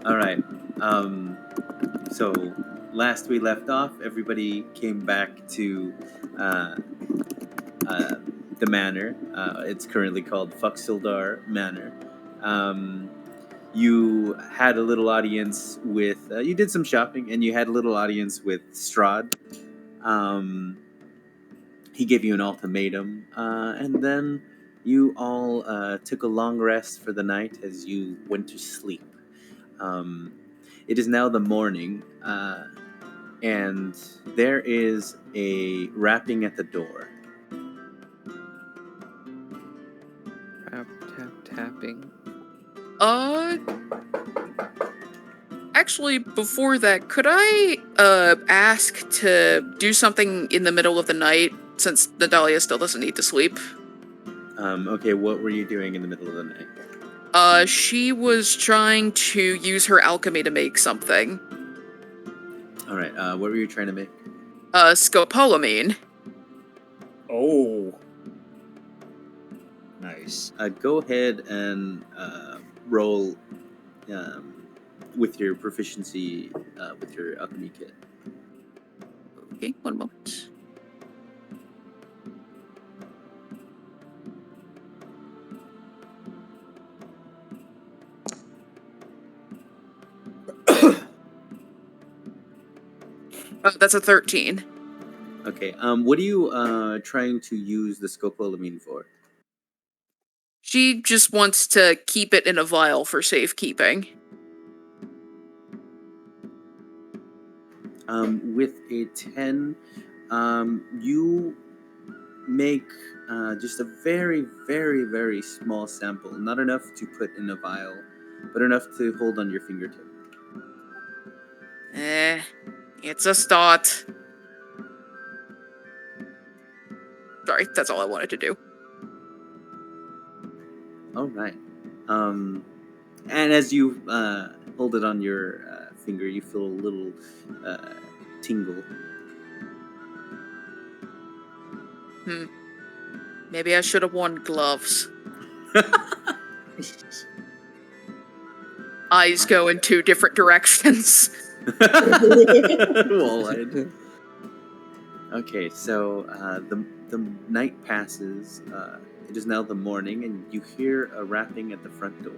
All right. So last we left off, everybody came back to uh, the manor. It's currently called Fuxildar Manor. Um, you had a little audience with. You did some shopping, and you had a little audience with Strahd. He gave you an ultimatum, and then you all took a long rest for the night as you went to sleep. It is now the morning, and there is a rapping at the door. Tap, tap, tapping. Actually, before that, could I, ask to do something in the middle of the night, since Nadalia still doesn't need to sleep? Okay, what were you doing in the middle of the night? She was trying to use her alchemy to make something. Alright, what were you trying to make? Scopolamine. Oh. Nice. Go ahead and roll with your proficiency with your alchemy kit. Okay, one moment. That's a 13. Okay, what are you trying to use the scopolamine for? She just wants to keep it in a vial for safekeeping. With a 10, you make just a very, very, very small sample. Not enough to put in a vial, but enough to hold on your fingertip. It's a start. Sorry, that's all I wanted to do. All right. And as you hold it on your finger, you feel a little tingle. Maybe I should have worn gloves. Eyes go in two different directions. Wall-eyed. Okay, so the night passes. It is now the morning, and you hear a rapping at the front door.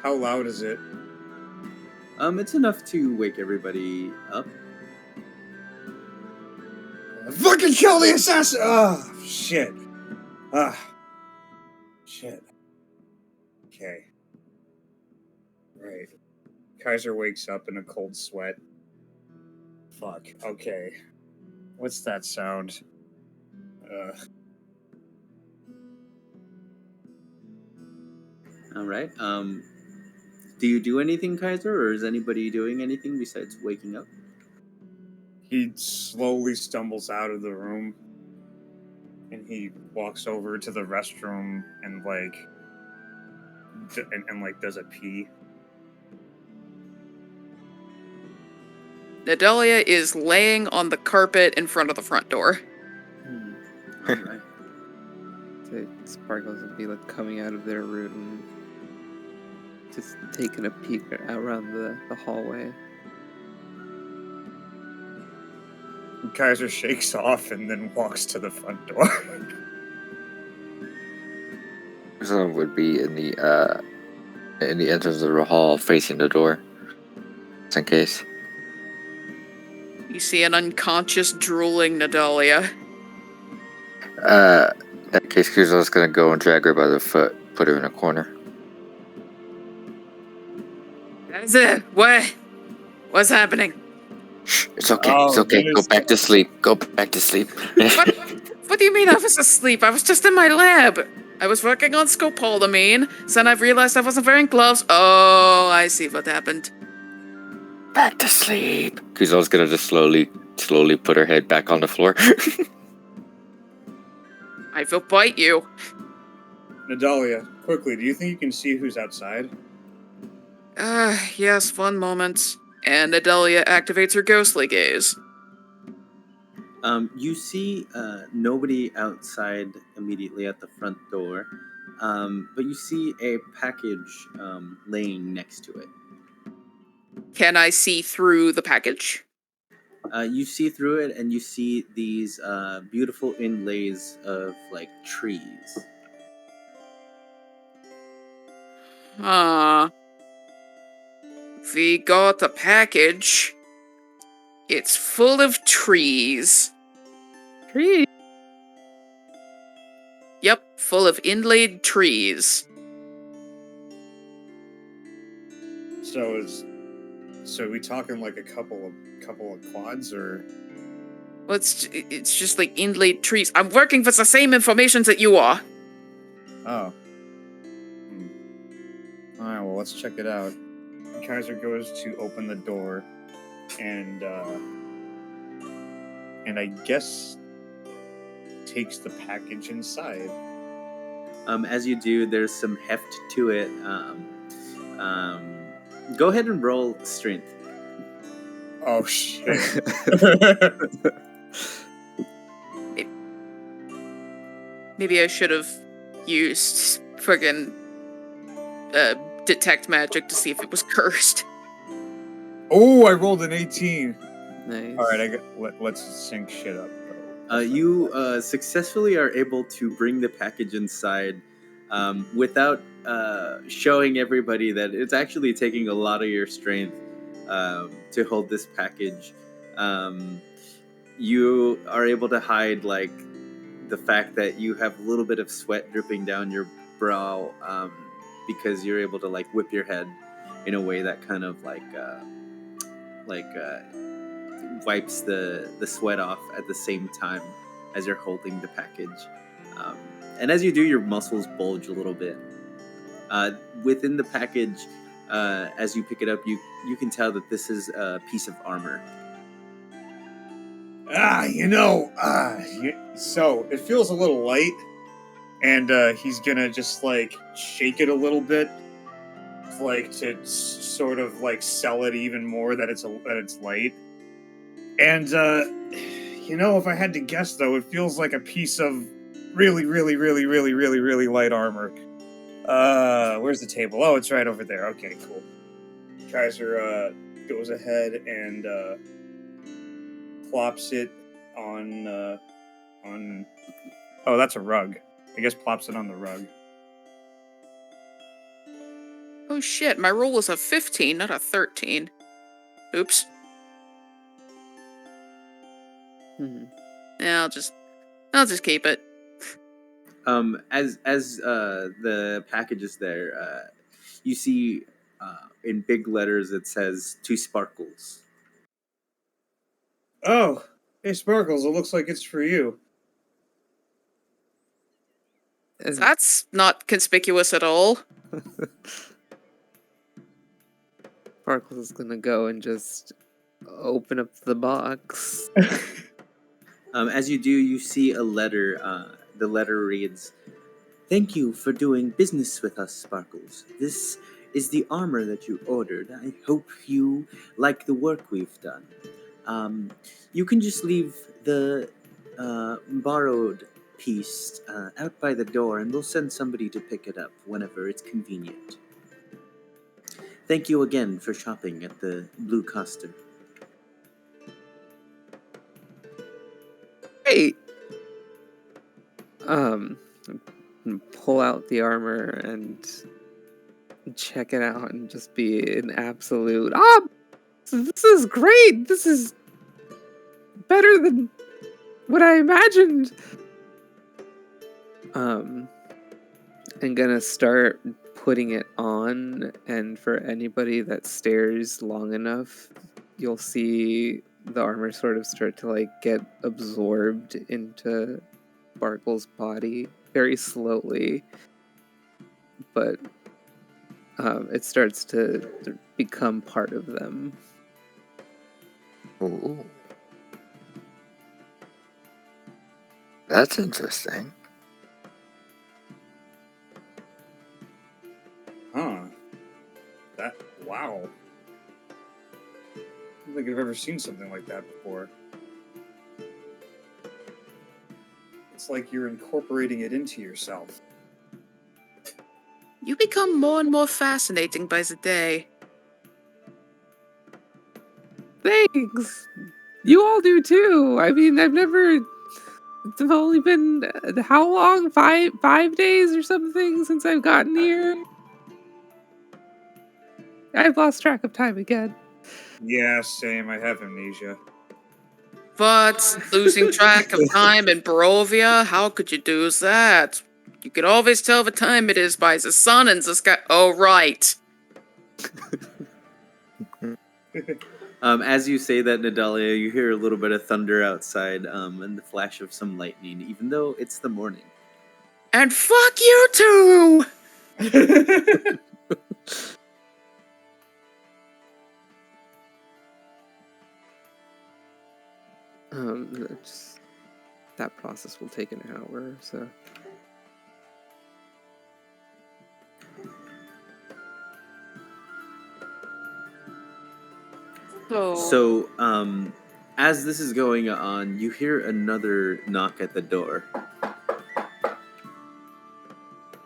How loud is it? It's enough to wake everybody up. Fucking kill the assassin! Oh, shit. Shit. Okay. Right. Kaiser wakes up in a cold sweat. Fuck. Okay. What's that sound? All right. Do you do anything, Kaiser, or is anybody doing anything besides waking up? He slowly stumbles out of the room, and he walks over to the restroom and does a pee. Nadalia is laying on the carpet in front of the front door. All right. The sparkles would be like coming out of their room, and just taking a peek around the hallway. Kaiser shakes off and then walks to the front door. Someone would be in the entrance of the hall, facing the door, just in case. You see an unconscious, drooling Nadalia. In that case, Kuzo's gonna go and drag her by the foot, put her in a corner. That's it. What's happening? Shh, it's okay. It's okay. Go back to sleep. Go back to sleep. What do you mean I was asleep? I was just in my lab. I was working on scopolamine. Then I realized I wasn't wearing gloves. Oh, I see what happened. Back to sleep. Kuzo's gonna just slowly put her head back on the floor. I will bite you. Nadalia, quickly, do you think you can see who's outside? Yes, one moment. And Adelia activates her ghostly gaze. You see nobody outside immediately at the front door, but you see a package laying next to it. Can I see through the package? You see through it, and you see these beautiful inlays of like trees. We got the package. It's full of trees. Tree. Yep, full of inlaid trees. So are we talking like a couple of quads or? Well, it's just like inlaid trees. I'm working for the same information that you are. Oh. Alright, well, let's check it out. Kaiser goes to open the door, and I guess takes the package inside. As you do, there's some heft to it. Go ahead and roll strength. Oh, shit. Maybe I should have used friggin' detect magic to see if it was cursed. Oh, I rolled an 18. Nice. Alright, let's sync shit up. You successfully are able to bring the package inside without showing everybody that it's actually taking a lot of your strength to hold this package. You are able to hide like the fact that you have a little bit of sweat dripping down your brow because you're able to like whip your head in a way that kind of wipes the sweat off at the same time as you're holding the package. And as you do, your muscles bulge a little bit. Within the package, as you pick it up, you can tell that this is a piece of armor. So it feels a little light, and he's gonna just like shake it a little bit, like to sort of like sell it even more that it's light. And if I had to guess though, it feels like a piece of really, really, really, really, really, really light armor. Where's the table? Oh, it's right over there. Okay, cool. Kaiser goes ahead and plops it on. Oh, that's a rug. I guess plops it on the rug. Oh shit, my roll was a 15, not a 13. Oops. Yeah, I'll just keep it. As the package is there, you see in big letters it says "To Sparkles." Oh, hey Sparkles, it looks like it's for you. That's not conspicuous at all. Sparkles is gonna go and just open up the box. As you do, you see a letter. The letter reads, "Thank you for doing business with us, Sparkles. This is the armor that you ordered. I hope you like the work we've done. You can just leave the borrowed piece out by the door, and we'll send somebody to pick it up whenever it's convenient. Thank you again for shopping at the Blue Coster." Great. Pull out the armor and check it out and just be an absolute this is great. This is better than what I imagined. I'm gonna start putting it on, and for anybody that stares long enough, you'll see the armor sort of start to like get absorbed into Sparkle's body very slowly, but it starts to become part of them. Ooh. That's interesting. Huh. Wow. I don't think I've ever seen something like that before. It's like you're incorporating it into yourself. You become more and more fascinating by the day. Thanks. You all do too. I mean, I've never. It's only been how long? 5 days or something since I've gotten here. I've lost track of time again. Yeah, same. I have amnesia. But losing track of time in Barovia, how could you do that? You could always tell what time it is by the sun and the sky. Oh, right. As you say that, Nadalia, you hear a little bit of thunder outside, and the flash of some lightning, even though it's the morning. And fuck you too! That process will take an hour, so. So, as this is going on, you hear another knock at the door.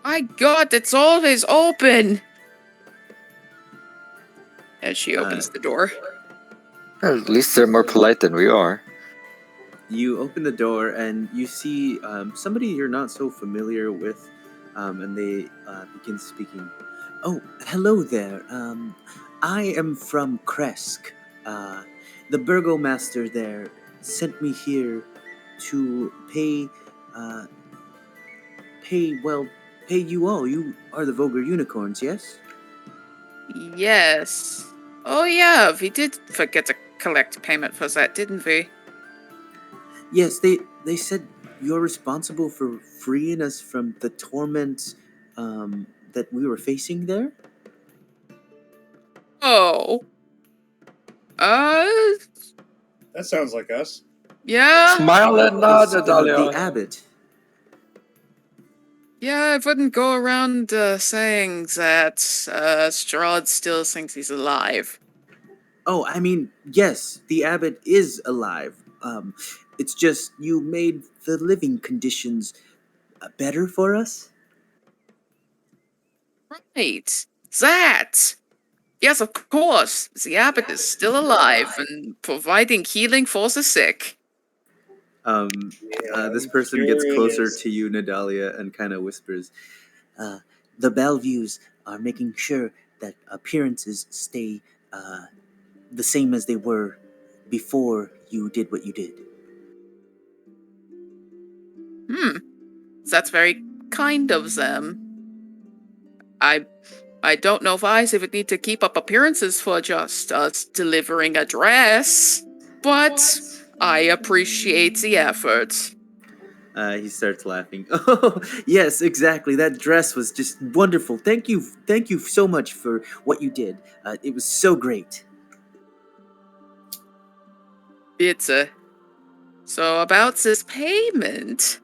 My God, it's always open! As she opens the door. At least they're more polite than we are. You open the door and you see somebody you're not so familiar with, and they begin speaking. Oh, hello there. I am from Kresk. The burgomaster there sent me here to pay you all. You are the Vulgar Unicorns, yes? Yes. Oh yeah, we did forget to collect payment for that, didn't we? Yes, they said you're responsible for freeing us from the torment that we were facing there. Oh. That sounds like us. Yeah? Smile and nod, It's, the Natalia. abbot. Yeah, I wouldn't go around saying that Strahd still thinks he's alive. Oh, I mean, yes, the abbot is alive. It's just you made the living conditions better for us. Right. That! Yes, of course. The abbot is still alive and providing healing for the sick. This I'm person sure gets it closer is. to you, Nadalia, and kind of whispers, the Belleviews are making sure that appearances stay the same as they were before you did what you did. That's very kind of them. I don't know if I would need to keep up appearances for just us delivering a dress, but I appreciate the effort. He starts laughing. Oh, yes, exactly. That dress was just wonderful. Thank you so much for what you did. It was so great. Bitte. So about this payment.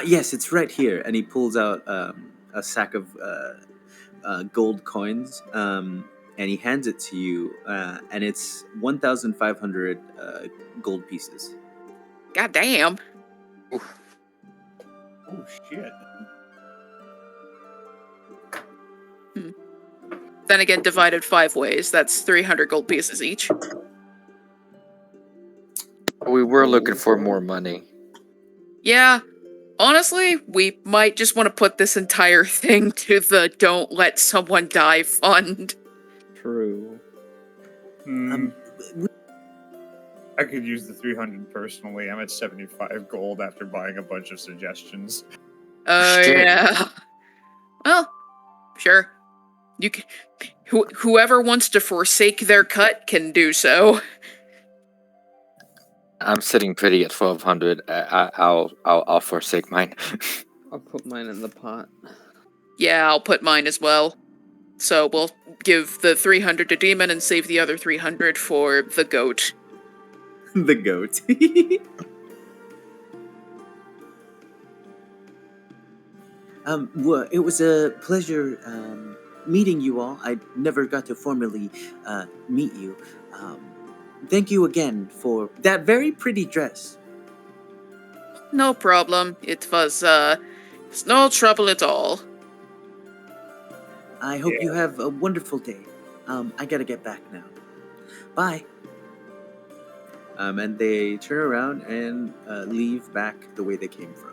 Yes, it's right here. And he pulls out a sack of gold coins, and he hands it to you, and it's 1,500 gold pieces. God damn. Oh shit. Then again, divided 5 ways, that's 300 gold pieces each. We were looking for more money. Yeah, honestly, we might just want to put this entire thing to the Don't Let Someone Die fund. True. I could use the 300 personally. I'm at 75 gold after buying a bunch of suggestions. Oh, Shit. yeah. Well, sure. You can, whoever wants to forsake their cut can do so. I'm sitting pretty at 1,200. I'll forsake mine. I'll put mine in the pot. Yeah, I'll put mine as well. So we'll give the 300 to Demon and save the other 300 for the goat. The goat. Well, it was a pleasure meeting you all. I never got to formally meet you. Thank you again for that very pretty dress. No problem. It's no trouble at all. I hope you have a wonderful day. I gotta get back now. Bye. And they turn around and leave back the way they came from.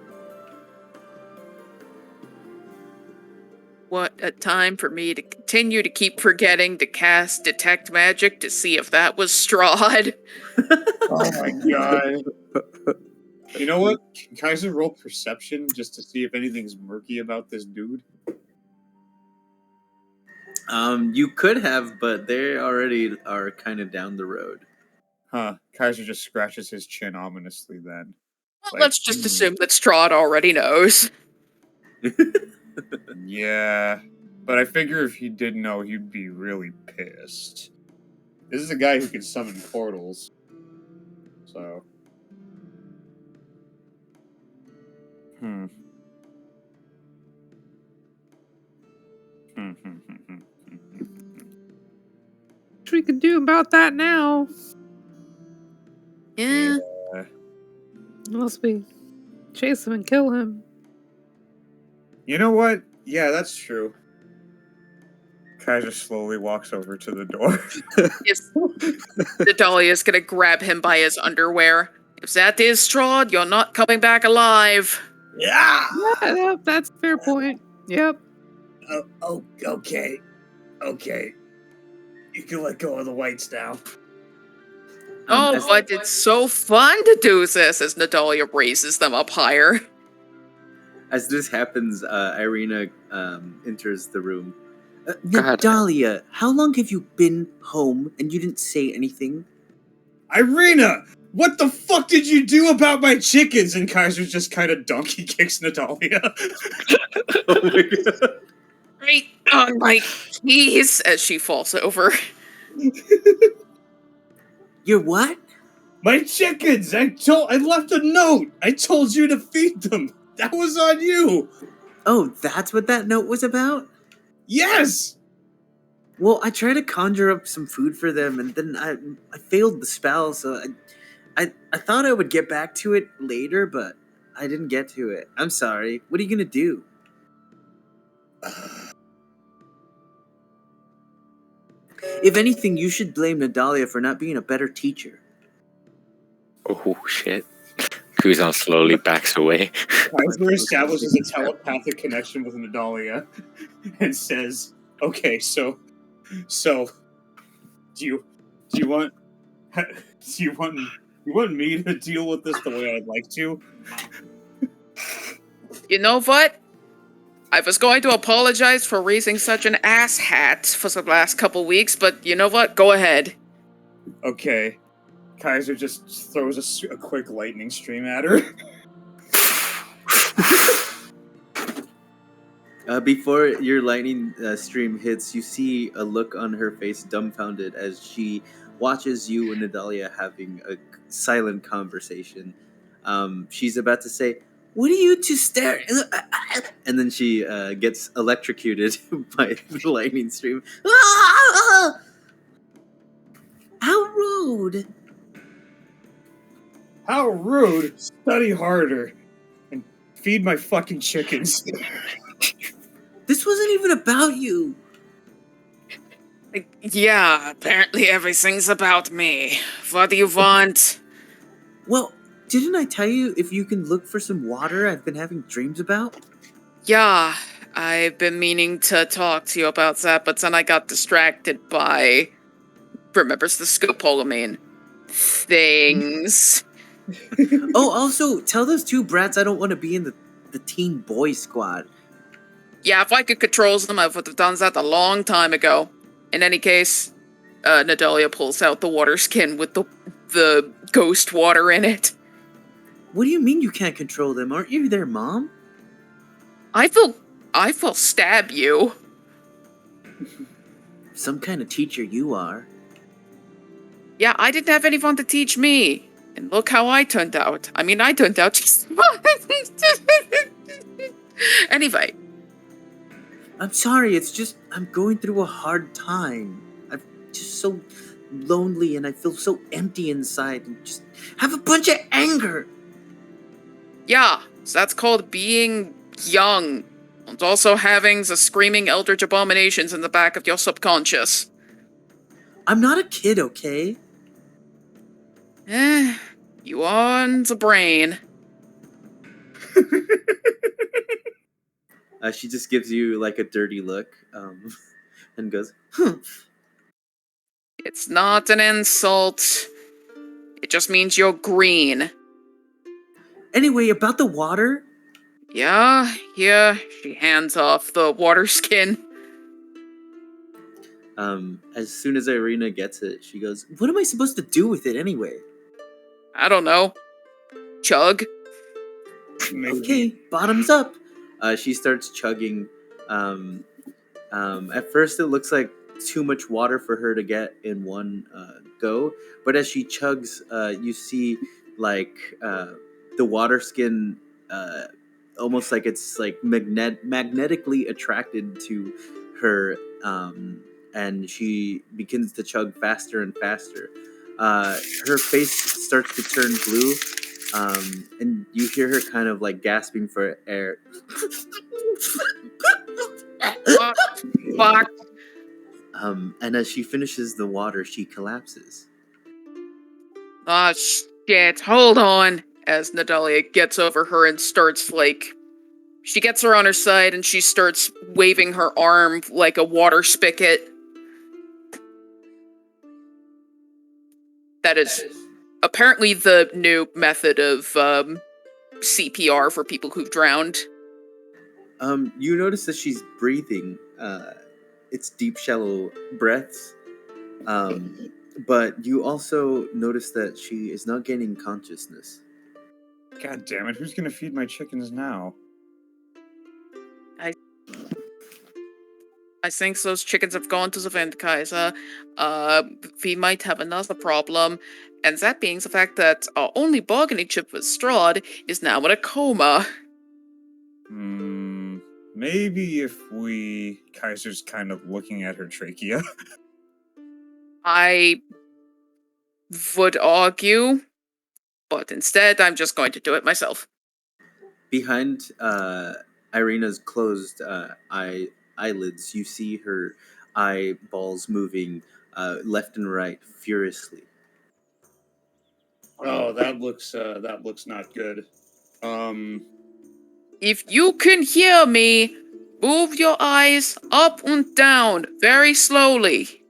What a time for me to continue to keep forgetting to cast Detect Magic to see if that was Strahd. Oh my god. You know what? Can Kaiser roll perception just to see if anything's murky about this dude? You could have, but they already are kind of down the road. Huh. Kaiser just scratches his chin ominously then. Well, let's just assume that Strahd already knows. Yeah. But I figure if he didn't know, he'd be really pissed. This is a guy who can summon portals. So. What we can do about that now? Yeah. Unless we chase him and kill him. You know what? Yeah, that's true. Kaiser slowly walks over to the door. Yes. Nadalia's gonna grab him by his underwear. If that is Strahd, you're not coming back alive. Yeah! Yeah, that's a fair point. Yep. Oh, okay. Okay. You can let go of the whites now. But it's so fun to do this as Nadalia raises them up higher. As this happens, Irina enters the room. God. Nadalia, how long have you been home and you didn't say anything? Irina! What the fuck did you do about my chickens? And Kaiser just kind of donkey kicks Natalia. Oh my god. Right on my knees as she falls over. Your what? My chickens! I left a note! I told you to feed them! That was on you! Oh, that's what that note was about? Yes! Well, I tried to conjure up some food for them, and then I failed the spell, so I thought I would get back to it later, but I didn't get to it. I'm sorry. What are you gonna do? If anything, you should blame Nadalia for not being a better teacher. Oh shit. Kuzan slowly backs away. Kaiser establishes a telepathic connection with Nadalia and says, "Okay, so, do you want me to deal with this the way I'd like to?" You know what? I was going to apologize for raising such an asshat for the last couple weeks, but you know what? Go ahead. Okay. Kaiser just throws a quick lightning stream at her. Before your lightning stream hits, you see a look on her face, dumbfounded, as she watches you and Nadalia having a silent conversation. She's about to say, "What are you two staring?" And then she gets electrocuted by the lightning stream. Ah! How rude! How rude! Study harder and feed my fucking chickens. This wasn't even about you. Yeah, apparently everything's about me. What do you want? Well, didn't I tell you if you can look for some water I've been having dreams about? Yeah, I've been meaning to talk to you about that, but then I got distracted by... remembers the scopolamine. Things. Oh, also, tell those two brats I don't want to be in the teen boy squad. Yeah, if I could control them, I would have done that a long time ago. In any case, Nadalia pulls out the water skin with the ghost water in it. What do you mean you can't control them? Aren't you their mom? I will stab you. Some kind of teacher you are. Yeah, I didn't have anyone to teach me. And look how I turned out. I mean, I turned out just fine. Anyway. I'm sorry, it's just I'm going through a hard time. I'm just so lonely and I feel so empty inside and just have a bunch of anger. Yeah, so that's called being young. And also having the screaming eldritch abominations in the back of your subconscious. I'm not a kid, okay? You on the brain. She just gives you like a dirty look and goes, It's not an insult. It just means you're green. Anyway, about the water? Yeah, here, she hands off the water skin. As soon as Irina gets it, she goes, what am I supposed to do with it anyway? I don't know. Chug. Okay, bottoms up. She starts chugging. At first, it looks like too much water for her to get in one go, but as she chugs, you see like the water skin almost like it's like magnetically attracted to her, and she begins to chug faster and faster. Her face starts to turn blue, and you hear her kind of like gasping for air. Fuck. And as she finishes the water, she collapses. Ah, shit. Hold on. As Natalia gets over her and starts, like... She gets her on her side and she starts waving her arm like a water spigot. That is apparently the new method of CPR for people who've drowned. You notice that she's breathing. It's deep, shallow breaths. But you also notice that she is not gaining consciousness. God damn it! Who's gonna feed my chickens now? I think those chickens have gone to the Windkaiser. We might have another problem. And that being the fact that our only bargaining chip with Strahd is now in a coma. Maybe if Kaiser's kind of looking at her trachea. I would argue, but instead I'm just going to do it myself. Behind Irina's closed eyelids, you see her eyeballs moving left and right furiously. Oh, that looks not good. If you can hear me, move your eyes up and down very slowly.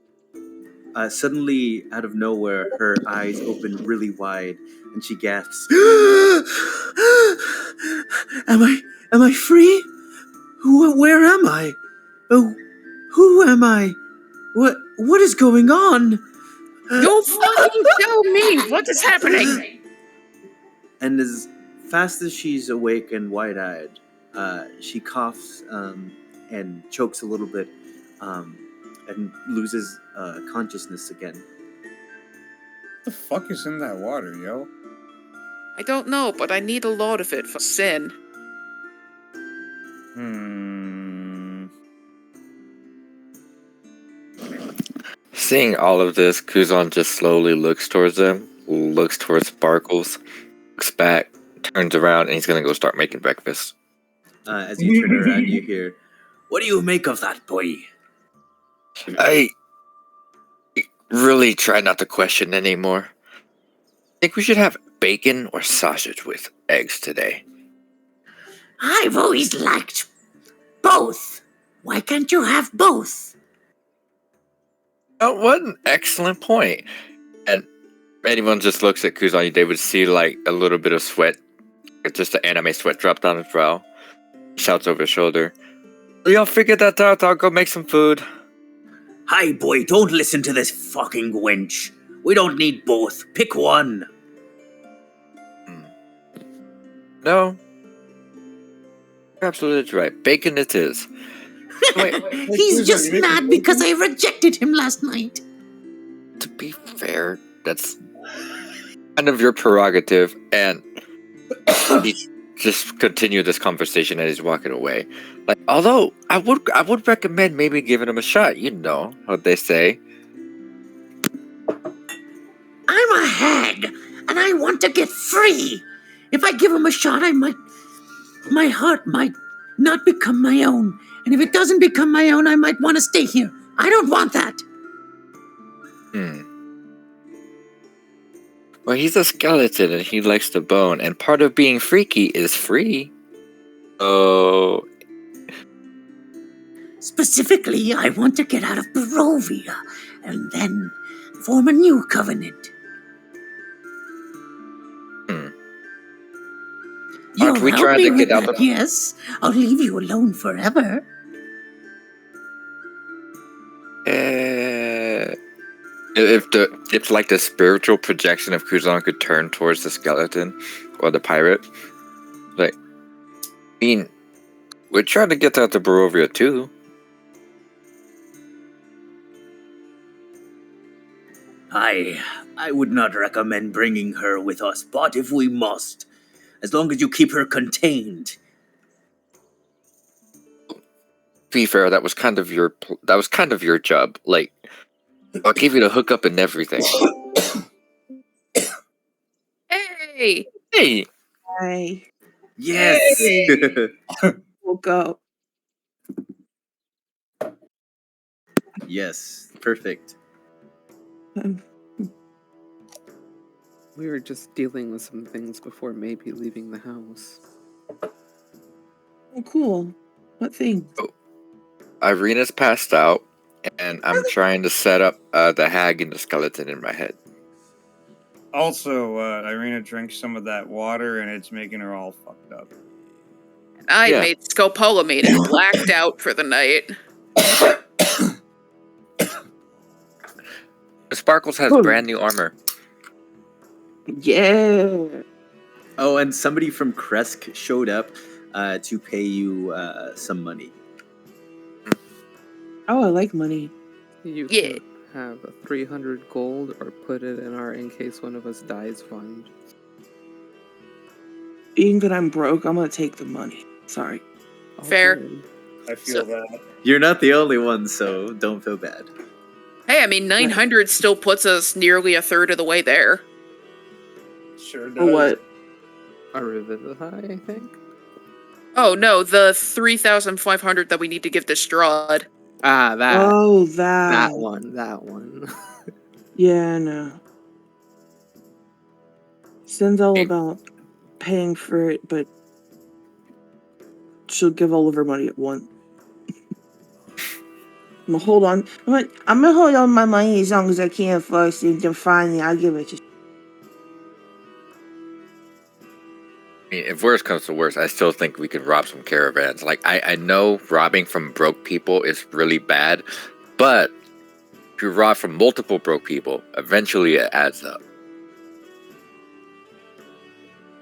Suddenly, out of nowhere, her eyes open really wide, and she gasps, Am I free? Where am I? Oh, who am I? What is going on? You fucking tell me what is happening! And as fast as she's awake and wide-eyed, she coughs and chokes a little bit and loses consciousness again. What the fuck is in that water, yo? I don't know, but I need a lot of it for Sin. Seeing all of this, Kuzan just slowly looks towards them, looks towards Sparkles, looks back, turns around, and he's gonna go start making breakfast. As you turn around, you hear, what do you make of that, boy? I really try not to question anymore. I think we should have bacon or sausage with eggs today. I've always liked both. Why can't you have both? Oh, what an excellent point. And anyone just looks at Kuzan, they would see like a little bit of sweat, just an anime sweat drop down his brow. Shouts over his shoulder, y'all figure that out, I'll go make some food. Hi, boy, don't listen to this fucking wench. We don't need both. Pick one. No. You're absolutely right. Bacon it is. Wait, He's just mad because I rejected him last night. to be fair, that's kind of your prerogative, and he just continue this conversation as he's walking away. Like, although I would recommend maybe giving him a shot. You know what they say. I'm a hag, and I want to get free. If I give him a shot, my heart might not become my own. And if it doesn't become my own, I might want to stay here. I don't want that. Well, he's a skeleton and he likes the bone, and part of being freaky is free. Oh, Specifically, I want to get out of Barovia and then form a new covenant. You'll Aren't we help trying me to with get out that, of- yes. I'll leave you alone forever. if it's like the spiritual projection of Kuzan could turn towards the skeleton or the pirate, like, I mean, we're trying to get out to Barovia too. I would not recommend bringing her with us, but if we must, as long as you keep her contained. To be fair, that was kind of your job. Like, I'll give you the hookup and everything. Hey! Hey, I Yes. woke up. Yes. Perfect. We were just dealing with some things before maybe leaving the house. Oh, cool. What thing? Irina's passed out, and I'm trying to set up the hag and the skeleton in my head. Also, Irina drinks some of that water, and it's making her all fucked up. I Yeah. made scopolamine and blacked out for the night. Sparkles has Oh. brand new armor. Yeah. Oh, and somebody from Kresk showed up to pay you some money. Oh, I like money. You Yeah. can have 300 gold or put it in our in case one of us dies fund. Being that I'm broke, I'm gonna take the money. Sorry. All Fair. good. I feel that. You're not the only one, so don't feel bad. Hey, I mean, 900 still puts us nearly a third of the way there. Sure does. Or what? A Revivify, I think? Oh no, the 3,500 that we need to give to Strahd. Ah, that. Oh, that. That one. Yeah, no. Sin's all about paying for it, but she'll give all of her money at once. I'm gonna hold on. I'm gonna hold on my money as long as I can first, and then finally I'll give it to. I mean, if worse comes to worse, I still think we could rob some caravans. Like, I know robbing from broke people is really bad, but if you rob from multiple broke people, eventually it adds up.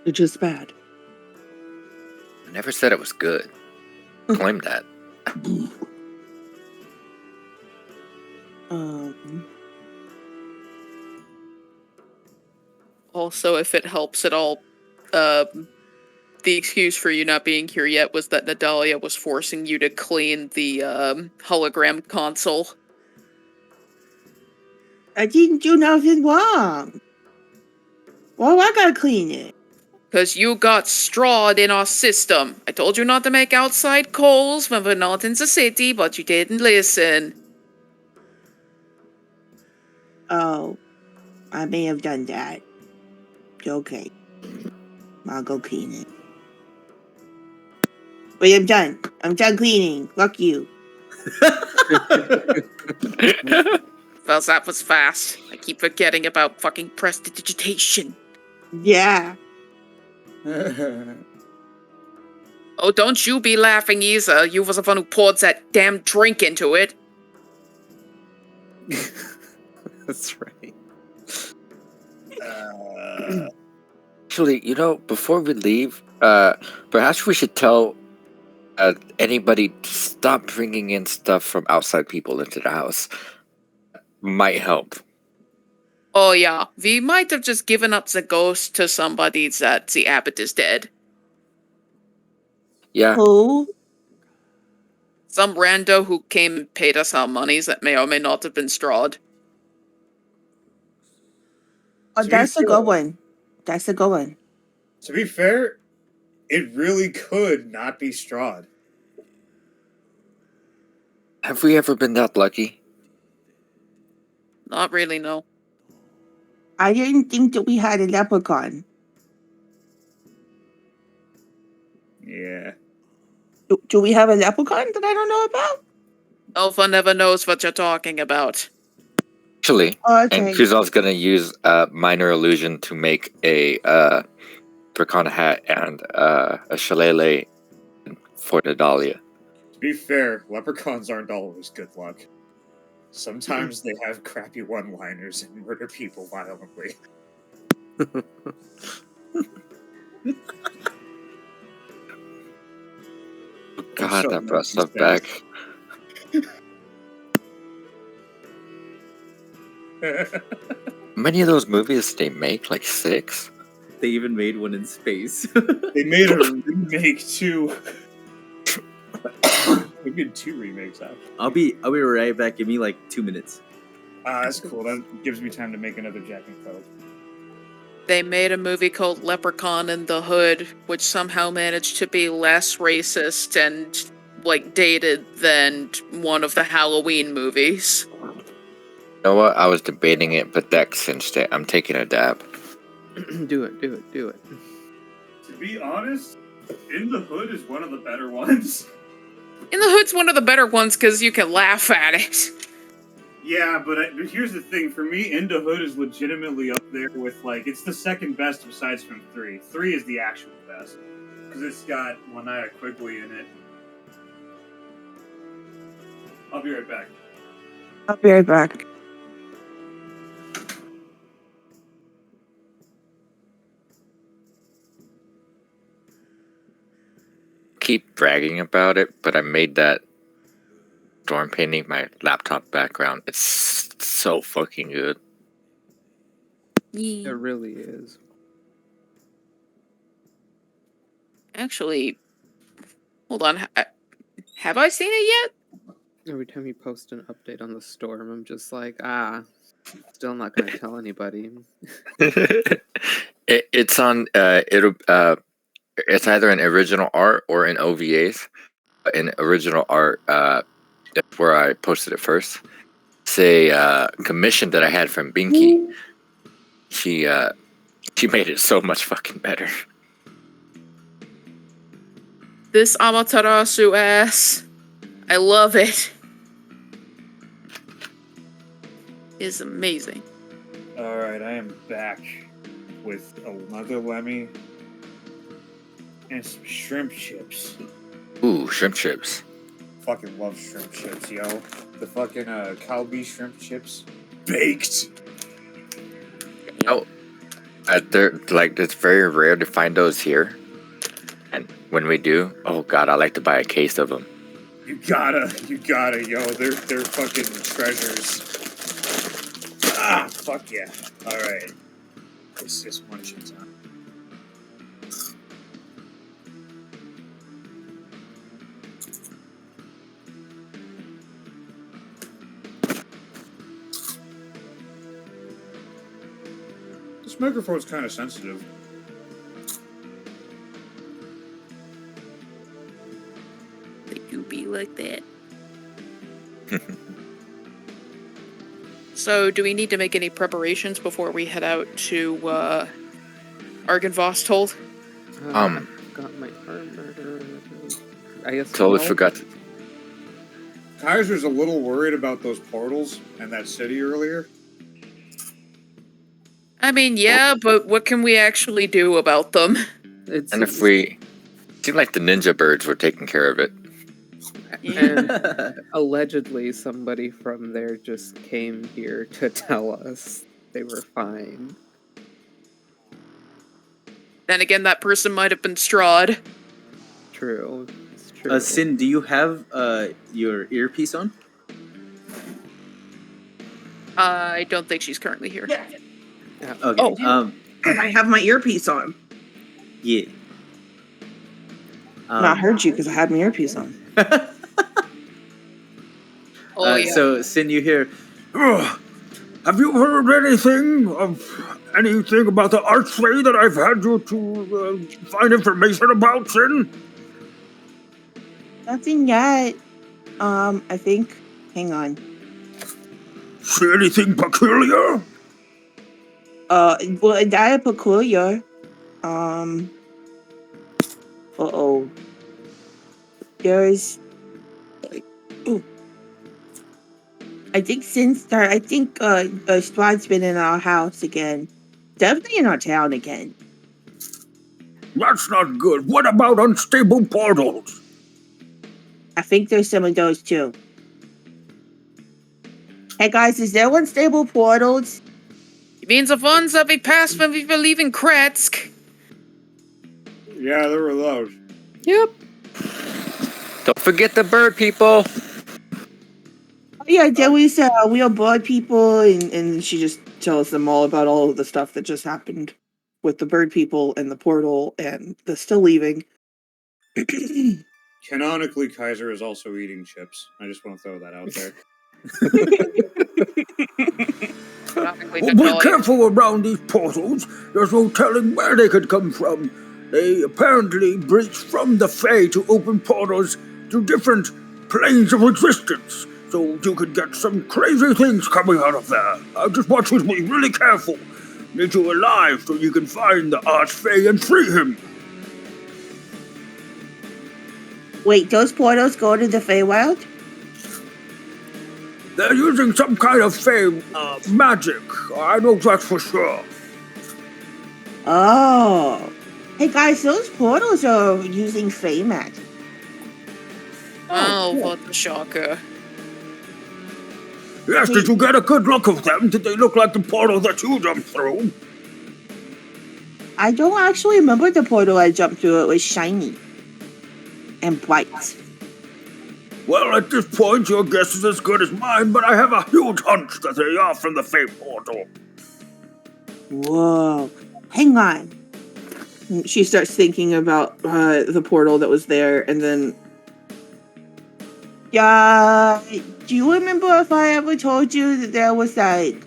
It's just bad. I never said it was good. Claim that. Also, if it helps at all, the excuse for you not being here yet was that Nadalia was forcing you to clean the hologram console. I didn't do nothing wrong. Well, I gotta clean it. Because you got Strahd in our system. I told you not to make outside calls when we're not in the city, but you didn't listen. Oh, I may have done that. Okay. I'll go clean it. Wait, I'm done. I'm done cleaning. Fuck you. Well, that was fast. I keep forgetting about fucking prestidigitation. Yeah. Oh, don't you be laughing either. You was the one who poured that damn drink into it. That's right. Actually, you know, before we leave, perhaps we should tell anybody to stop bringing in stuff from outside people into the house. Might help. Oh yeah, we might have just given up the ghost to somebody that the abbot is dead. Yeah. Who? Some rando who came and paid us our monies that may or may not have been strawed. Oh, To be that's a fair- good one. That's a good one. To be fair, it really could not be Strahd. Have we ever been that lucky? Not really, no. I didn't think that we had a leprechaun. Yeah. Do we have a leprechaun that I don't know about? Alpha never knows what you're talking about. Actually, Oh, and okay. Kuzal's gonna use minor illusion to make a leprechaun hat and a shillelagh for Nadalia. To be fair, leprechauns aren't always good luck. Sometimes they have crappy one-liners and murder people violently. God, So that brought much stuff bad. back. How many of those movies did they make? Like 6? They even made one in space. They made a remake too. They made 2 remakes actually. I'll be right back. Give me like 2 minutes. That's cool. That gives me time to make another Jack and Coke. They made a movie called Leprechaun in the Hood, which somehow managed to be less racist and, like, dated than one of the Halloween movies. You know what? I was debating it, but Dex cinched it. I'm taking a dab. Do it. To be honest, In the Hood is one of the better ones. In the Hood's one of the better ones because you can laugh at it. Yeah, but here's the thing. For me, Into Hood is legitimately up there with, like, it's the second best besides from 3. 3 is the actual best. Because it's got Lanaya Quigley in it. I'll be right back. I'll be right back. Keep bragging about it, but I made that storm painting my laptop background. It's so fucking good. It really is. Actually, hold on. Have I seen it yet? Every time you post an update on the storm, I'm just like, still not gonna tell anybody. It's on. It's either in original art or in OVAs. In original art, that's where I posted it first. It's a commission that I had from Binky. She made it so much fucking better. This Amaterasu ass. I love it. It's amazing. Alright, I am back with another Lemmy and some shrimp chips. Ooh, shrimp chips. Fucking love shrimp chips, yo. The fucking Calbee shrimp chips. Baked! Oh, they're like, it's very rare to find those here. And when we do, oh god, I like to buy a case of them. You gotta, yo. They're fucking treasures. Ah, fuck yeah. Alright. It's just munching time. This microphone's kind of sensitive. They do be like that. So, do we need to make any preparations before we head out to Argynvostholt? I've got my armor. I guess. Totally no. forgot. Kaiser's a little worried about those portals and that city earlier. I mean, yeah, but what can we actually do about them? It's, And if we seemed like the ninja birds were taking care of it. and allegedly somebody from there just came here to tell us they were fine. Then again, that person might have been Strahd. True. It's true. Sin, do you have your earpiece on? I don't think she's currently here. Yeah, Okay. Oh. I have my earpiece on. Yeah. I heard you because I had my earpiece on. Oh yeah. So, Sin, you hear, Ugh. Have you heard anything about the archway that I've had you to find information about, Sin? Nothing yet. I think. Hang on. See anything peculiar? Well, that peculiar. Uh-oh. There's. Oh. I think Squad's been in our house again. Definitely in our town again. That's not good. What about unstable portals? I think there's some of those too. Hey guys, is there unstable portals? You mean the ones that we passed when we were leaving Kretsk? Yeah, there were those. Yep. Don't forget the bird people. Yeah, there was we are bird people, and she just tells them all about all of the stuff that just happened with the bird people and the portal and the still leaving. Canonically, Kaiser is also eating chips. I just want to throw that out there. Well, be careful around these portals. There's no telling where they could come from. They apparently breach from the Fae to open portals to different planes of existence. So you could get some crazy things coming out of there. I just want you to be really careful. Need you alive so you can find the Archfey and free him. Wait, those portals go to the Feywild? They're using some kind of Fae magic. I know that for sure. Oh. Hey guys, those portals are using Fey magic. Oh, what a shocker. Yes, did you get a good look of them? Did they look like the portal that you jumped through? I don't actually remember the portal I jumped through. It was shiny and bright. Well, at this point, your guess is as good as mine, but I have a huge hunch that they are from the Fae portal. Whoa. Hang on. She starts thinking about the portal that was there, and then... Yeah, do you remember if I ever told you that there was, like,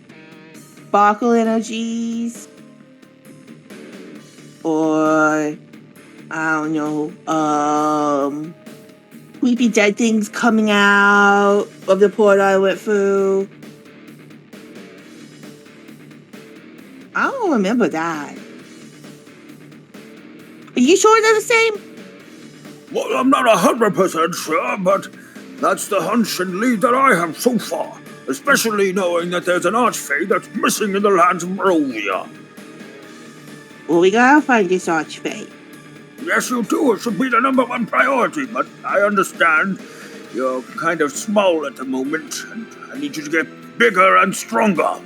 sparkle energies? Or, I don't know, creepy dead things coming out of the portal I went through? I don't remember that. Are you sure they're the same? Well, I'm not 100% sure, but that's the hunch and lead that I have so far, especially knowing that there's an Archfey that's missing in the lands of Barovia. Well, we gotta find this Archfey. Yes, you do. It should be the #1 priority, but I understand you're kind of small at the moment, and I need you to get bigger and stronger.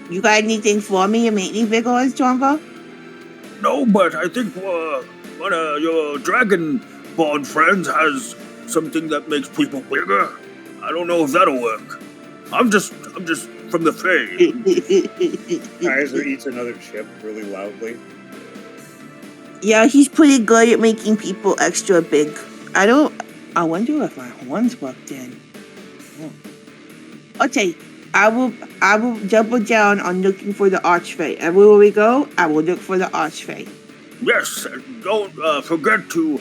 You got anything for me to make me bigger and stronger? No, but I think one of your Dragonborn friends has something that makes people bigger. I don't know if that'll work. I'm just from the Fae. Kaiser eats another chip really loudly. Yeah, he's pretty good at making people extra big. I wonder if my horns worked in. Okay, I will double down on looking for the Archfey. Everywhere we go, I will look for the Archfey. Yes, and don't forget to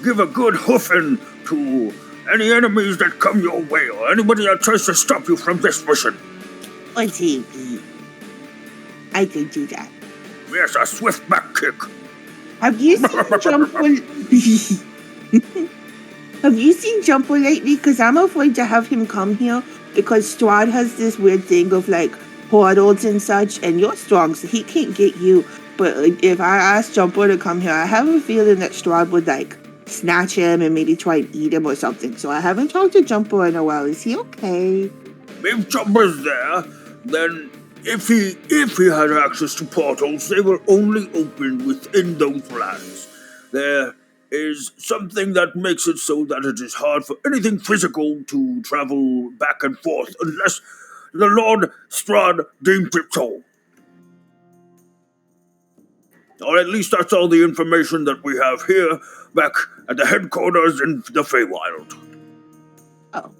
give a good hoofing to any enemies that come your way or anybody that tries to stop you from this mission. Okay, I can do that. Yes, a swift back kick. Have you seen Jumper? Have you seen Jumper lately? Because I'm afraid to have him come here because Strahd has this weird thing of like portals and such, and you're strong, so he can't get you. But if I ask Jumper to come here, I have a feeling that Strahd would like snatch him and maybe try and eat him or something. So I haven't talked to Jumper in a while. Is he okay? If Jumper's there, then if he has access to portals, they will only open within those lands. There is something that makes it so that it is hard for anything physical to travel back and forth unless the Lord Strahd deems it so. Or at least that's all the information that we have here, back at the headquarters in the Feywild. Oh.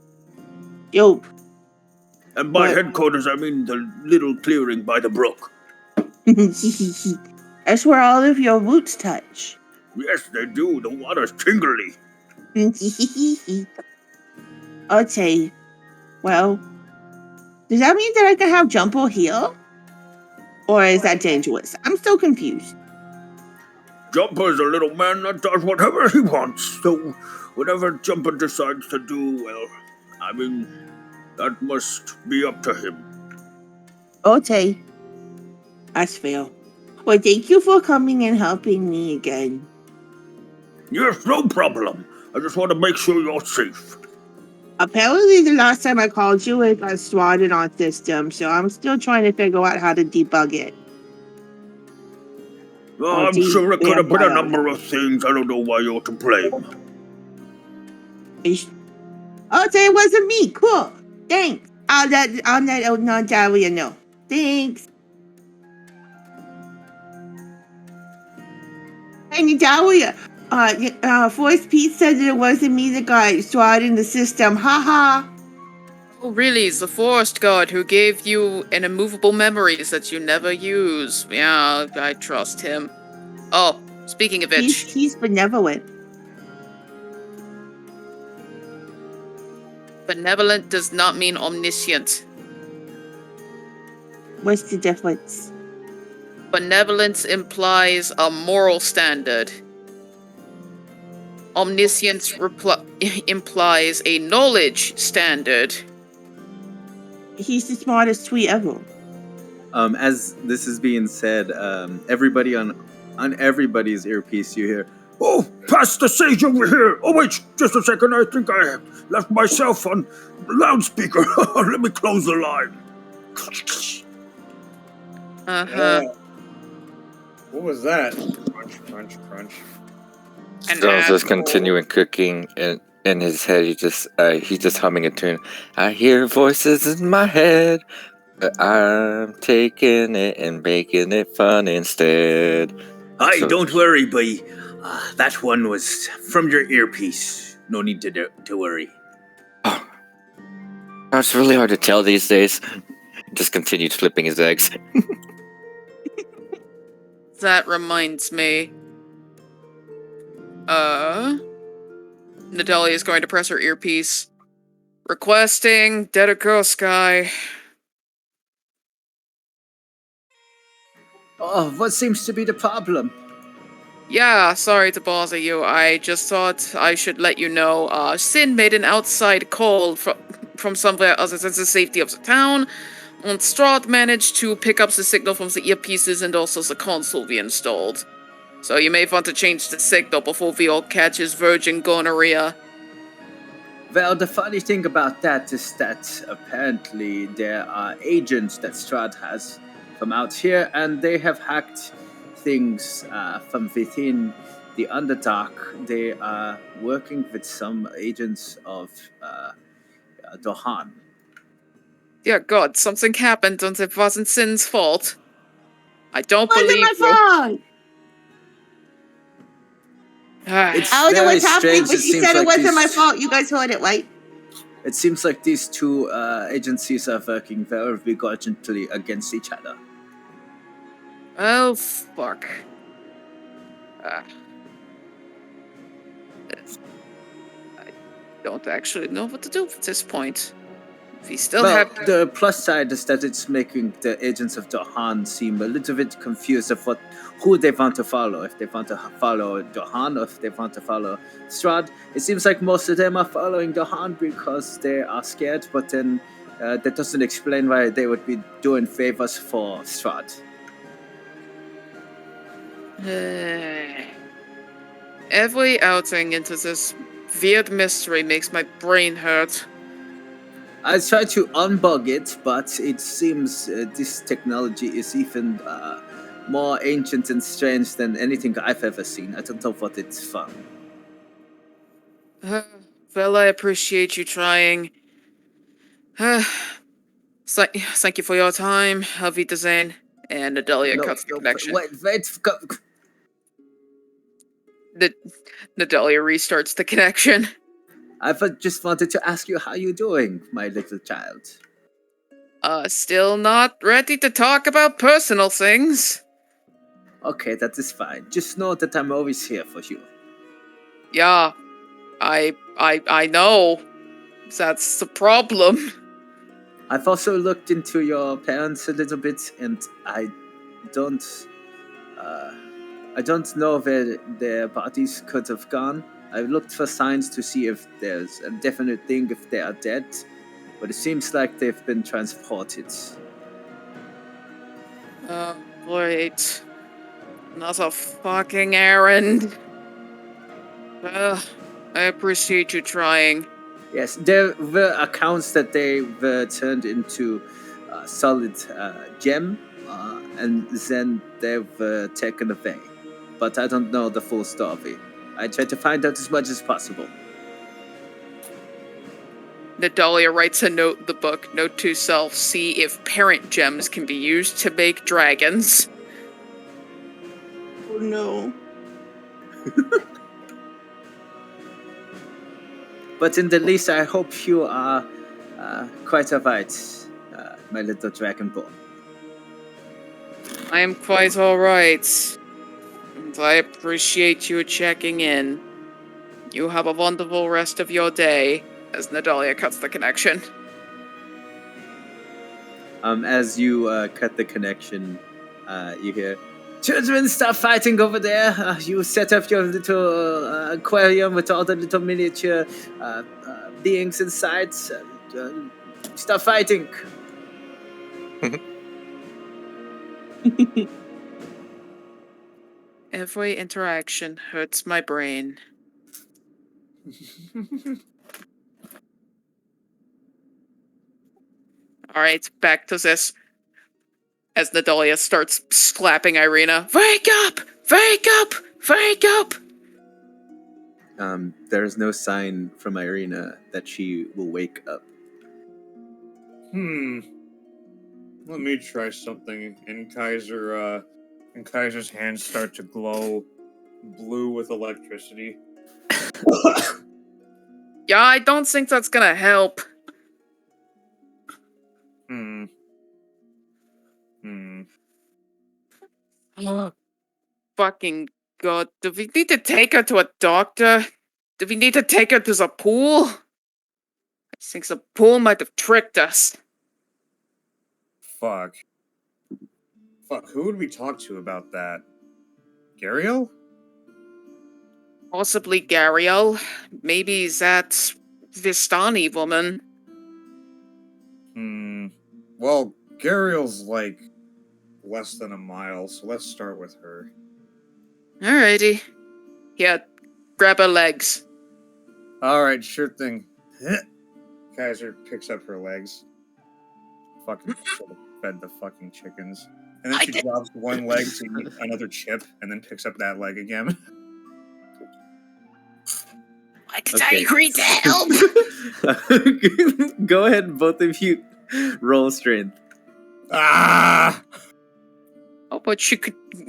Yo. And by But- headquarters, I mean the little clearing by the brook. That's where all of your roots touch. Yes, they do. The water's tingly. Okay. Well, does that mean that I can have Jumbo heal? Or is that dangerous? I'm still confused. Jumper's a little man that does whatever he wants. So, whatever Jumper decides to do, well, I mean, that must be up to him. Okay. That's fair. Well, thank you for coming and helping me again. Yes, no problem. I just want to make sure you're safe. Apparently, the last time I called you, it got swatted on system, so I'm still trying to figure out how to debug it. Well, I'm sure it could have been a number of things. I don't know why you're to blame. Oh, so it wasn't me. Cool. Thanks. I'll let Daria know. Thanks. Hey, Daria. Force Pete said that it wasn't me that got swatted in the system. Haha. Oh, really? It's the Forest God who gave you an immovable memories that you never use. Yeah, I trust him. Oh, speaking of which, He's benevolent. benevolent does not mean omniscient. What's the difference? Benevolence implies a moral standard. Omniscience implies a knowledge standard. He's the smartest tweet ever. As this is being said, everybody on everybody's earpiece, you hear, Oh, pass the sage over here. Oh, wait, just a second. I think I left myself on loudspeaker. Let me close the line. What was that? Crunch, crunch, crunch. And John's just continuing cooking, and in his head, he's just humming a tune. I hear voices in my head, but I'm taking it and making it fun instead. Hi, So- don't worry, boy. That one was from your earpiece. No need to worry. Oh, it's really hard to tell these days. Just continued flipping his eggs. that reminds me. Natalia is going to press her earpiece. Requesting Dead Ghost Guy. "Oh, what seems to be the problem?" Yeah, sorry to bother you. I just thought I should let you know. Sin made an outside call from somewhere other than the safety of the town, and Strahd managed to pick up the signal from the earpieces and also the console we installed. So you may want to change the signal before we all catch his virgin gonorrhea. Well, the funny thing about that is that apparently there are agents that Strahd has from out here, and they have hacked things from within the Underdark. They are working with some agents of Dohan. Dear God, something happened and it wasn't Sin's fault. I don't Wasn't believe my you. fault. It's I don't know very what's happening, strange. but It she seems said it like wasn't my these- fault. You guys heard it, right? It seems like these two agencies are working very begrudgingly against each other. Oh, fuck. I don't actually know what to do at this point. We still Well, have... the plus side is that it's making the agents of Dohan seem a little bit confused of who they want to follow. If they want to follow Dohan or if they want to follow Strahd. It seems like most of them are following Dohan because they are scared, but then that doesn't explain why they would be doing favors for Strahd. Every outing into this weird mystery makes my brain hurt. I tried to unbug it, but it seems this technology is even more ancient and strange than anything I've ever seen. I don't know what it's from. Well, I appreciate you trying. Thank you for your time. Auf Wiedersehen. And Adelia cuts the connection. Wait, Nadalia restarts the connection. Just wanted to ask you how you doing, my little child. Still not ready to talk about personal things. Okay, that is fine. Just know that I'm always here for you. Yeah, I know. That's the problem. I've also looked into your parents a little bit, and I don't know where their bodies could have gone. I looked for signs to see if there's a definite thing if they are dead, but it seems like they've been transported. Oh, great. Another fucking errand. Well, I appreciate you trying. Yes, there were accounts that they were turned into solid gem, and then they were taken away. But I don't know the full story. I try to find out as much as possible. Nadalia writes a note in the book, note to self, see if parent gems can be used to make dragons. Oh no. But in the least, I hope you are quite alright, my little dragonborn. I am quite alright. And I appreciate you checking in. You have a wonderful rest of your day, as Nadalia cuts the connection. As you cut the connection, you hear, "Children, stop fighting over there! You set up your little aquarium with all the little miniature beings inside. Stop fighting!" Every interaction hurts my brain. Alright, back to this. As Nadalia starts slapping Irina. Wake up! Wake up! Wake up! There is no sign from Irina that she will wake up. Let me try something. And Kaiser's hands start to glow blue with electricity. Yeah, I don't think that's gonna help. Oh, fucking god. Do we need to take her to a doctor? Do we need to take her to the pool? I think the pool might have tricked us. Fuck, who would we talk to about that? Gariel? Possibly Gariel. Maybe that Vistani woman. Well, Gariel's like less than a mile, so let's start with her. Alrighty. Yeah, grab her legs. Alright, sure thing. Kaiser picks up her legs. Fucking should have fed the fucking chickens. And then she drops one leg to eat another chip, and then picks up that leg again. Why did I agree to help? Go ahead, both of you roll strength. Ah! Oh, but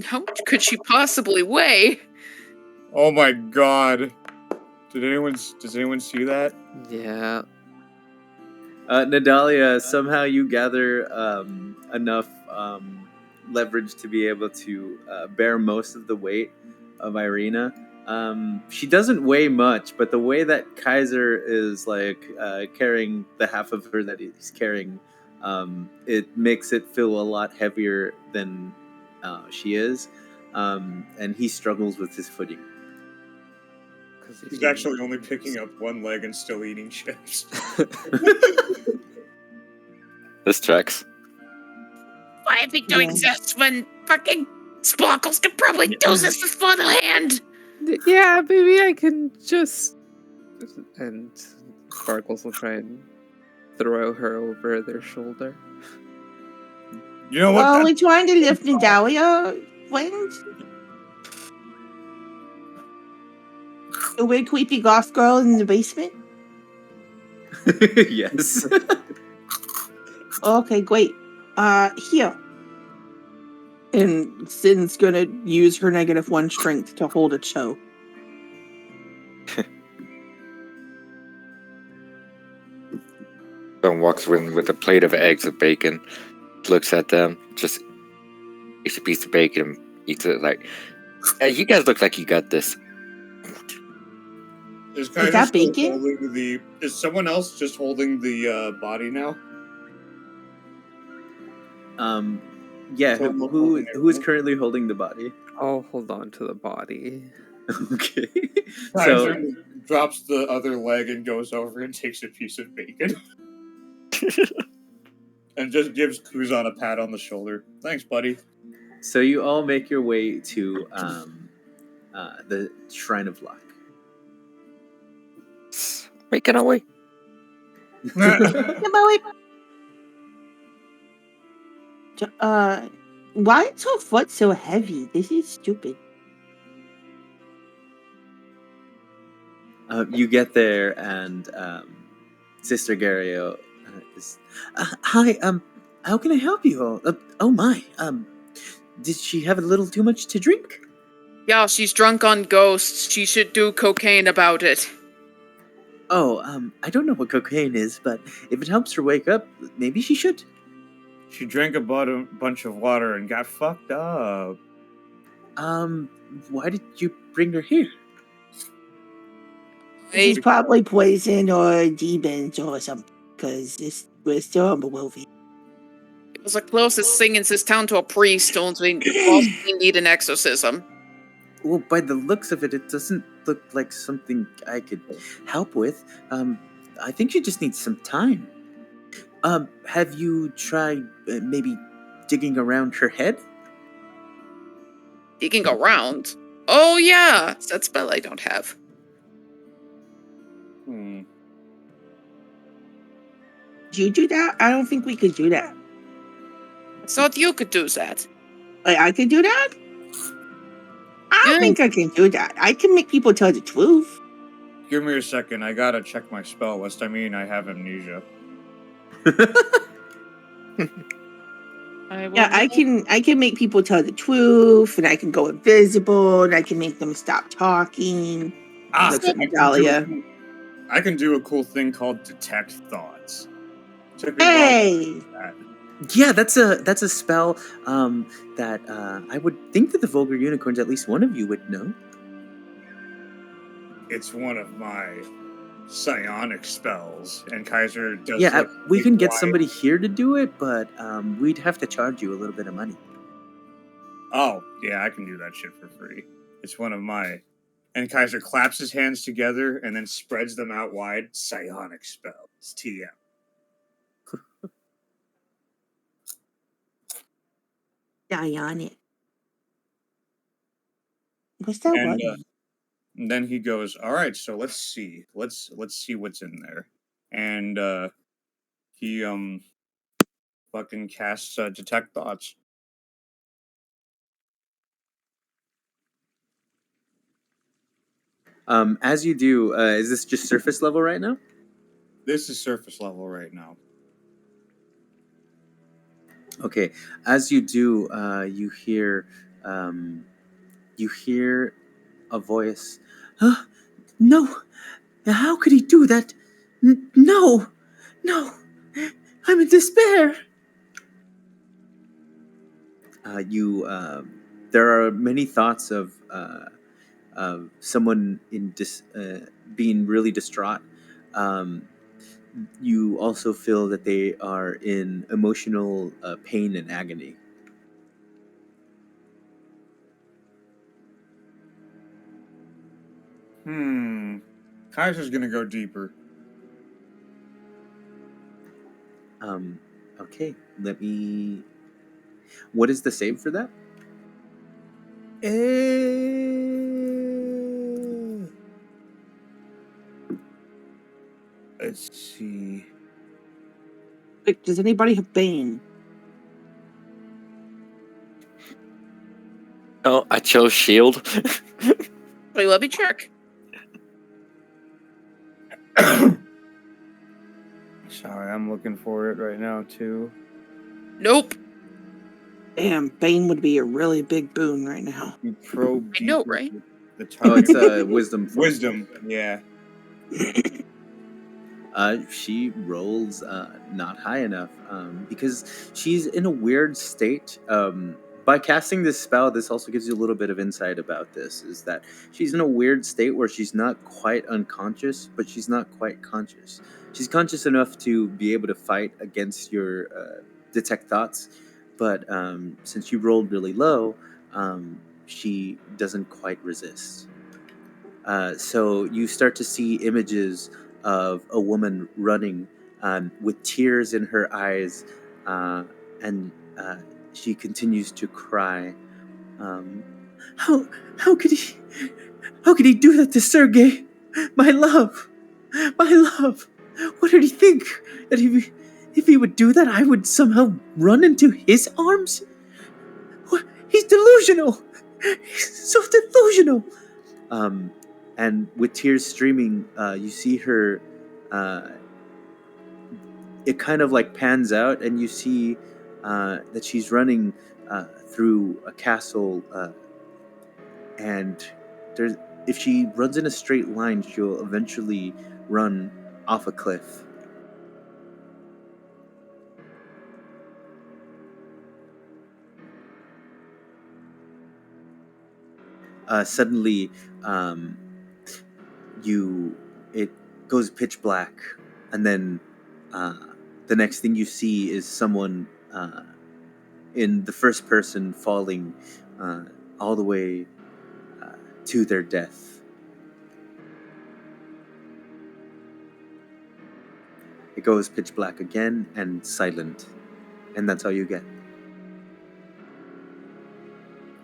how much could she possibly weigh? Oh my god. Does anyone see that? Yeah. Nadalia, somehow you gather enough leverage to be able to bear most of the weight of Irina. She doesn't weigh much, but the way that Kaiser is carrying the half of her that he's carrying, it makes it feel a lot heavier than she is, and he struggles with his footing. He's actually only picking up one leg and still eating chips. This tracks. Why are we doing this when fucking Sparkles could probably do this with one hand? Yeah, maybe I can just... And Sparkles will try and throw her over their shoulder. You know what? Are we trying to lift Nadalia, friend? The weird creepy goth girl in the basement? Yes. Okay, great. Here. And Sin's gonna use her -1 strength to hold a choke. Someone walks in with a plate of eggs and bacon, looks at them, just eats a piece of bacon, eats it like, hey, you guys look like you got this. Is Kaiser that still bacon? holding the? Is someone else just holding the body now? Yeah. Someone Who holding who is everything? currently holding the body? I'll hold on to the body. Okay. Kaiser So drops the other leg and goes over and takes a piece of bacon. And just gives Kuzan a pat on the shoulder. Thanks, buddy. so you all make your way to the Shrine of Luck. Making our way. Why is her foot so heavy? This is stupid. You get there, and Sister Gario is. Hi. How can I help you? Oh my. Did she have a little too much to drink? Yeah, she's drunk on ghosts. She should do cocaine about it. Oh, I don't know what cocaine is, but if it helps her wake up, maybe she should. She drank a bunch of water and got fucked up. Why did you bring her here? This is probably poison or demons or something. Because we're still on the movie. It was the closest thing in this town to a priest, only possibly need an exorcism. Well, by the looks of it, it doesn't look like something I could help with. I think she just needs some time. Have you tried maybe digging around her head? Digging around? Oh yeah, that spell I don't have. Hmm. Did you do that? I don't think we could do that. I thought you could do that. Like, I could do that? I don't Yeah. think I can do that. I can make people tell the truth. Give me a second. I gotta check my spell list. I mean, I have amnesia. Yeah, I can make people tell the truth, and I can go invisible, and I can make them stop talking. Look at Natalia. I can do a cool thing called detect thoughts. Hey! Yeah, that's a spell that I would think that the Vulgar Unicorns, at least one of you, would know. It's one of my psionic spells, and Kaiser does. Yeah, look we can get wild. somebody here to do it, but we'd have to charge you a little bit of money. Oh, yeah, I can do that shit for free. It's one of my. And Kaiser claps his hands together and then spreads them out wide. Psionic spells. TM. Dionic. What's that And one? then he goes, "All right, so let's see. Let's see what's in there." And he fucking casts detect thoughts. As you do, is this just surface level right now? This is surface level right now. Okay. As you do, you hear a voice. No! How could he do that? No! I'm in despair. There are many thoughts of someone being really distraught. You also feel that they are in emotional pain and agony. Kaiser's gonna go deeper. Okay, what is the save for that? Let's see. Wait, does anybody have Bane? Oh, I chose shield. Wait, let me check. Sorry, I'm looking for it right now too. Nope. Damn, Bane would be a really big boon right now. You probe I know, deeper right? The Oh, target. it's wisdom. Wisdom, yeah. She rolls not high enough because she's in a weird state. By casting this spell, this also gives you a little bit of insight about this, is that she's in a weird state where she's not quite unconscious, but she's not quite conscious. She's conscious enough to be able to fight against your detect thoughts, but since you rolled really low, she doesn't quite resist. So you start to see images of a woman running with tears in her eyes, and she continues to cry. How could he do that to Sergei? My love. What did he think? That if he would do that, I would somehow run into his arms? What? He's delusional. He's so delusional. And with tears streaming, you see her. It kind of like pans out, and you see that she's running through a castle, and if she runs in a straight line, she'll eventually run off a cliff. Suddenly, it goes pitch black, and then the next thing you see is someone in the first person falling all the way to their death. It goes pitch black again and silent, and that's all you get.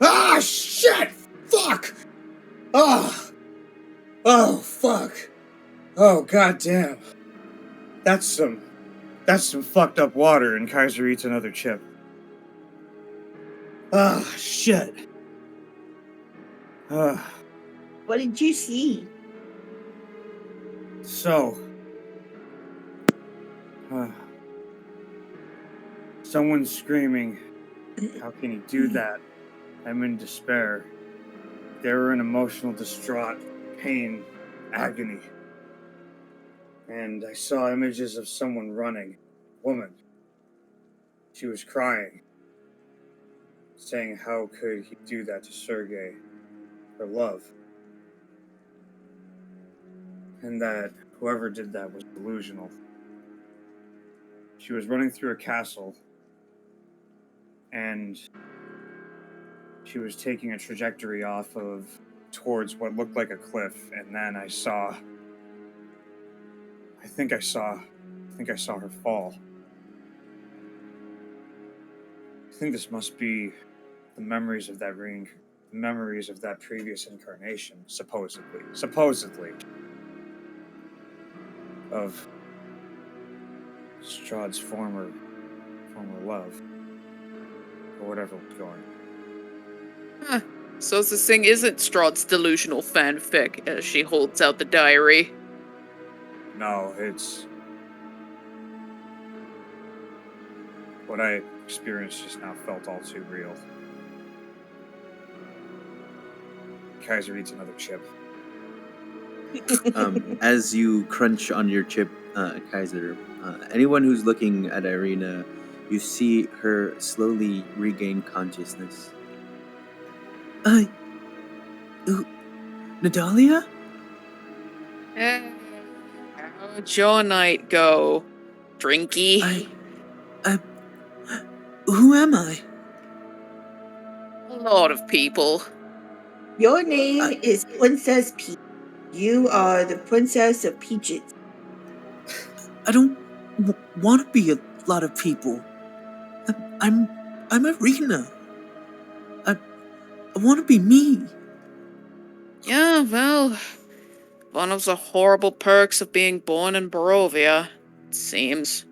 Ah, shit! Fuck! Oh, fuck! Oh, goddamn! That's some fucked up water, and Kaiser eats another chip. Ah, shit! What did you see? So, someone's screaming, "How can he do that? I'm in despair." They were in emotional distraught, pain, agony. And I saw images of someone running, woman. She was crying, saying, "How could he do that to Sergei? Her love." And that whoever did that was delusional. She was running through a castle, and she was taking a trajectory towards what looked like a cliff, and then I think I saw her fall. I think this must be the memories of that previous incarnation, supposedly, of Strahd's former love, or whatever was going. Huh. So this thing isn't Strahd's delusional fanfic, as she holds out the diary. No, it's what I experienced just now felt all too real. Kaiser eats another chip. As you crunch on your chip, Kaiser, anyone who's looking at Irina, you see her slowly regain consciousness. Natalia? How'd your night go, Drinky? Who am I? A lot of people. Your name is Princess Peach. You are the Princess of Peaches. I don't want to be a lot of people. I'm Irina. I want to be me. Yeah, well, one of the horrible perks of being born in Barovia, it seems.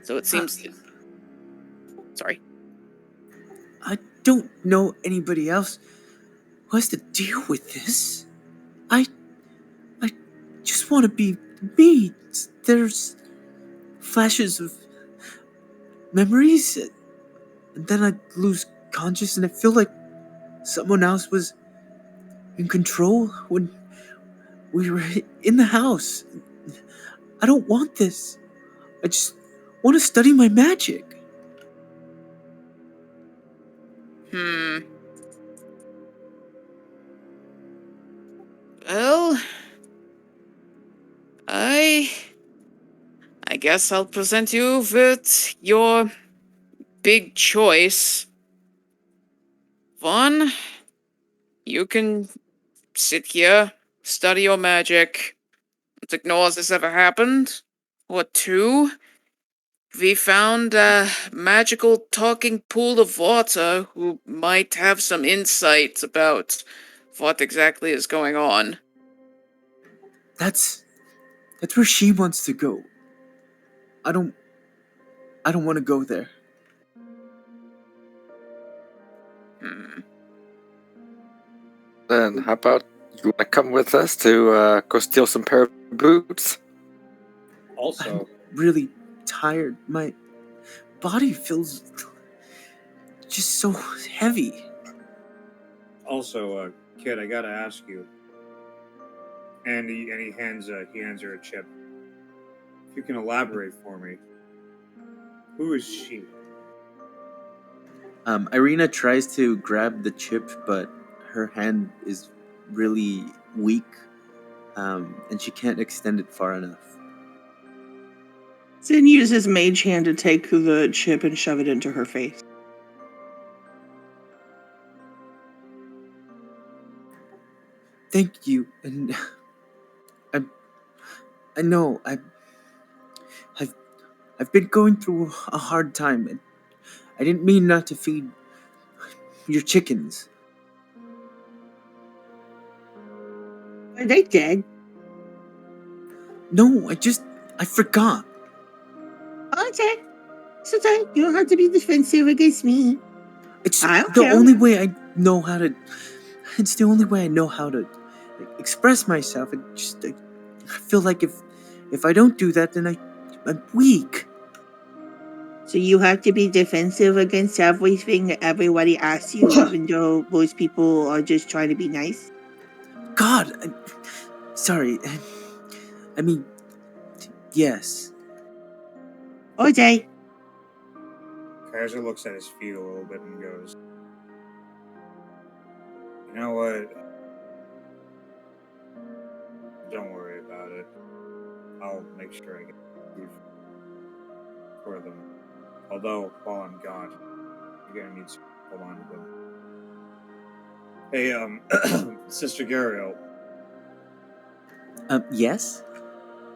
So it seems... Sorry. I don't know anybody else who has to deal with this. I just want to be me. There's flashes of memories, and then I lose consciousness, and I feel like someone else was in control when We were in the house. I don't want this. I just want to study my magic. Well, I guess I'll present you with your big choice. One, you can sit here, study your magic, and ignore as this ever happened. Or two, we found a magical talking pool of water who might have some insight about what exactly is going on. That's where she wants to go. I don't want to go there. Then how about you want to come with us to go steal some pair of boots? Also, I'm really tired. My body feels just so heavy. also, kid, I gotta ask you. And he hands her a chip. If you can elaborate for me, who is she? Irina tries to grab the chip, but her hand is really weak, and she can't extend it far enough. Sin uses Mage Hand to take the chip and shove it into her face. Thank you, and I know I've been going through a hard time, and I didn't mean not to feed your chickens. Are they dead? No, I forgot. Okay. It's okay. You don't have to be defensive against me. It's I don't the care. only way I know how to. It's the only way I know how to express myself. I feel like if I don't do that, then I'm weak. So you have to be defensive against everything that everybody asks you, even though most people are just trying to be nice? God, sorry. I mean, yes. Okay. Kaiser looks at his feet a little bit and goes, "You know what? Don't worry about it. I'll make sure I get food for them. Although, while I'm gone, you're gonna need to hold on to them." Hey, Sister Gariel, Yes?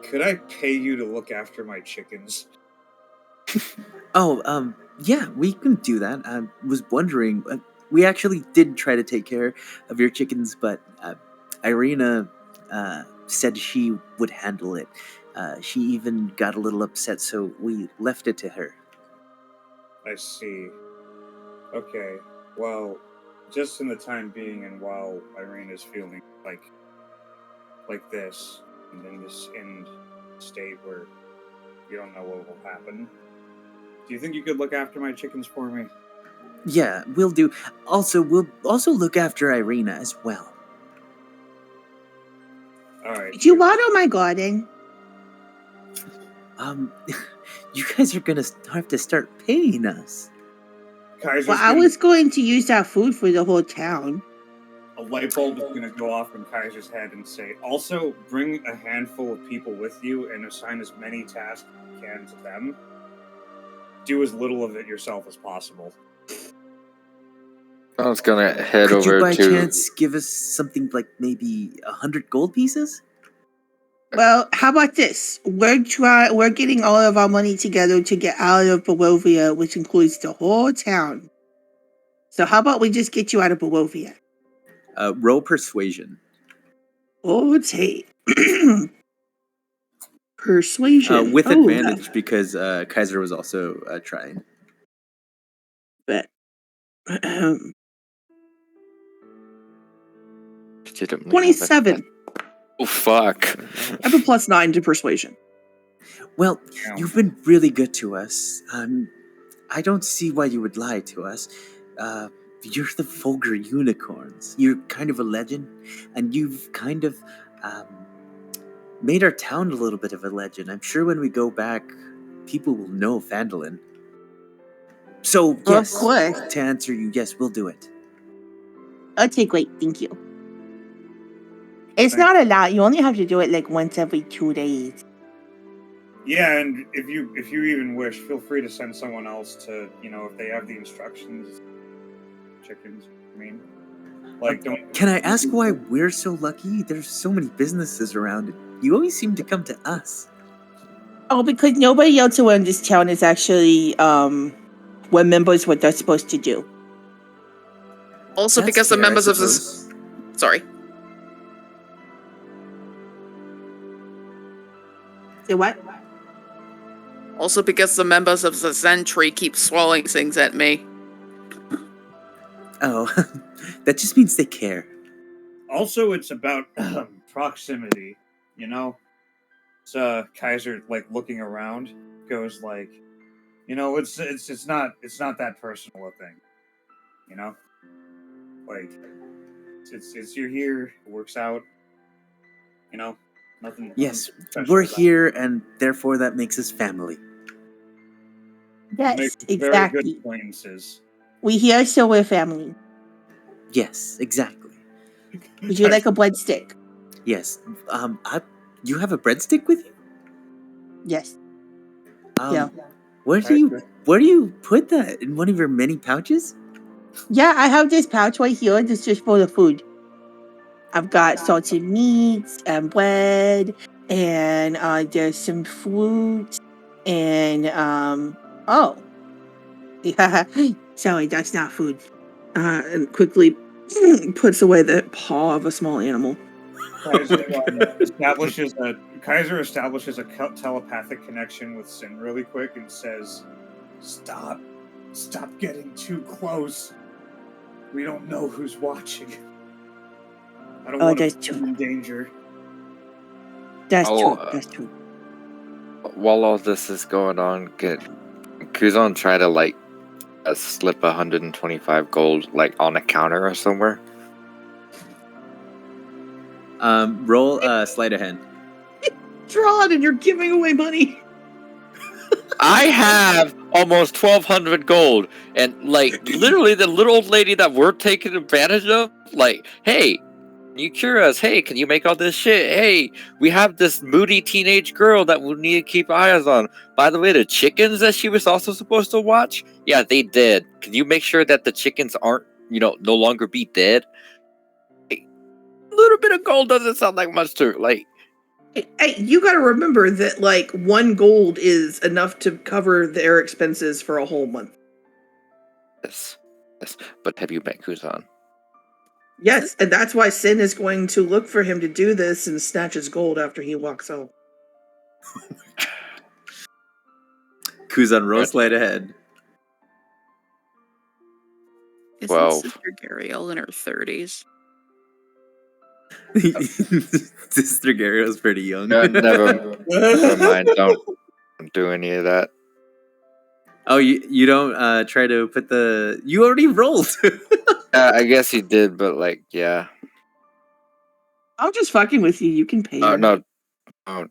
could I pay you to look after my chickens? Oh, yeah, we can do that. I was wondering. We actually did try to take care of your chickens, but Irina said she would handle it. She even got a little upset, so we left it to her. I see. Okay, well, just in the time being, and while Irina's feeling like this, and in this end state where you don't know what will happen, do you think you could look after my chickens for me? Yeah, we'll do. Also, we'll also look after Irina as well. Alright. Did you water my garden? You guys are gonna have to start paying us. Kaiser's Well, I gonna, was going to use that food for the whole town. a light bulb is going to go off in Kaiser's head and say, also bring a handful of people with you and assign as many tasks as you can to them. Do as little of it yourself as possible. I was gonna head Could over you by to. chance give us something like maybe 100 gold pieces? Well, how about this? We're getting all of our money together to get out of Barovia, which includes the whole town. So how about we just get you out of Barovia? Roll persuasion. Okay. Persuasion. With Oh, advantage because Kaiser was also trying. but Legitimately 27. Oh fuck! I have a +9 to persuasion. Well, you've been really good to us. I don't see why you would lie to us. You're the vulgar unicorns. You're kind of a legend, and you've kind of made our town a little bit of a legend. I'm sure when we go back, people will know Phandalin. So, Well, yes, of course. to answer you, yes, we'll do it. Okay, great. Thank you. It's not a lot. You only have to do it like once every 2 days. Yeah, and if you even wish, feel free to send someone else to, if they have the instructions. Chickens, I mean. Like, don't. Can I ask why we're so lucky? There's so many businesses around. You always seem to come to us. Oh, because nobody else around this town is actually remembers what they're supposed to do. Also, That's because the fair, I members of suppose. this. Sorry. Say what? Also, because the members of the Sentry keep swallowing things at me. Oh, that just means they care. Also, it's about proximity, It's Kaiser like looking around, goes like, it's not that personal a thing, Like it's you're here, it works out, nothing. Yes, special we're about it. here, and therefore that makes us family. Yes, Make very good exactly. acquaintances. We here, so we're family. Yes, exactly. Would you like a breadstick? Yes. You have a breadstick with you? Yes. Yeah. Where do you put that? In one of your many pouches? Yeah, I have this pouch right here. This is just for the food. I've got salted meats and bread, and there's some fruit, and oh, yeah. Sorry, that's not food. And quickly puts away the paw of a small animal. Kaiser establishes a telepathic connection with Sin really quick and says, Stop getting too close. We don't know who's watching. I don't want to be in danger. That's true. That's true. While all this is going on, could Kuzon try to slip 125 gold on a counter or somewhere? Roll sleight of hand. Draw it, and you're giving away money. I have almost 1,200 gold, and literally the little old lady that we're taking advantage of, hey, you cure us? Hey, can you make all this shit? Hey, we have this moody teenage girl that we need to keep eyes on. By the way, the chickens that she was also supposed to watch, yeah, they did. Can you make sure that the chickens aren't, no longer be dead? A little bit of gold doesn't sound like much to Hey, you got to remember that 1 gold is enough to cover their expenses for a whole month. Yes. But have you met Kuzan? Yes, and that's why Sin is going to look for him to do this and snatch his gold after he walks home. Kuzan, roll sleight ahead. Isn't 12. Sister Gariel in her 30s? Sister Gario's pretty young. Never mind. Don't do any of that. Oh, you don't try to put the... You already rolled! I guess he did, but yeah. I'm just fucking with you. You can pay her. No. Oh.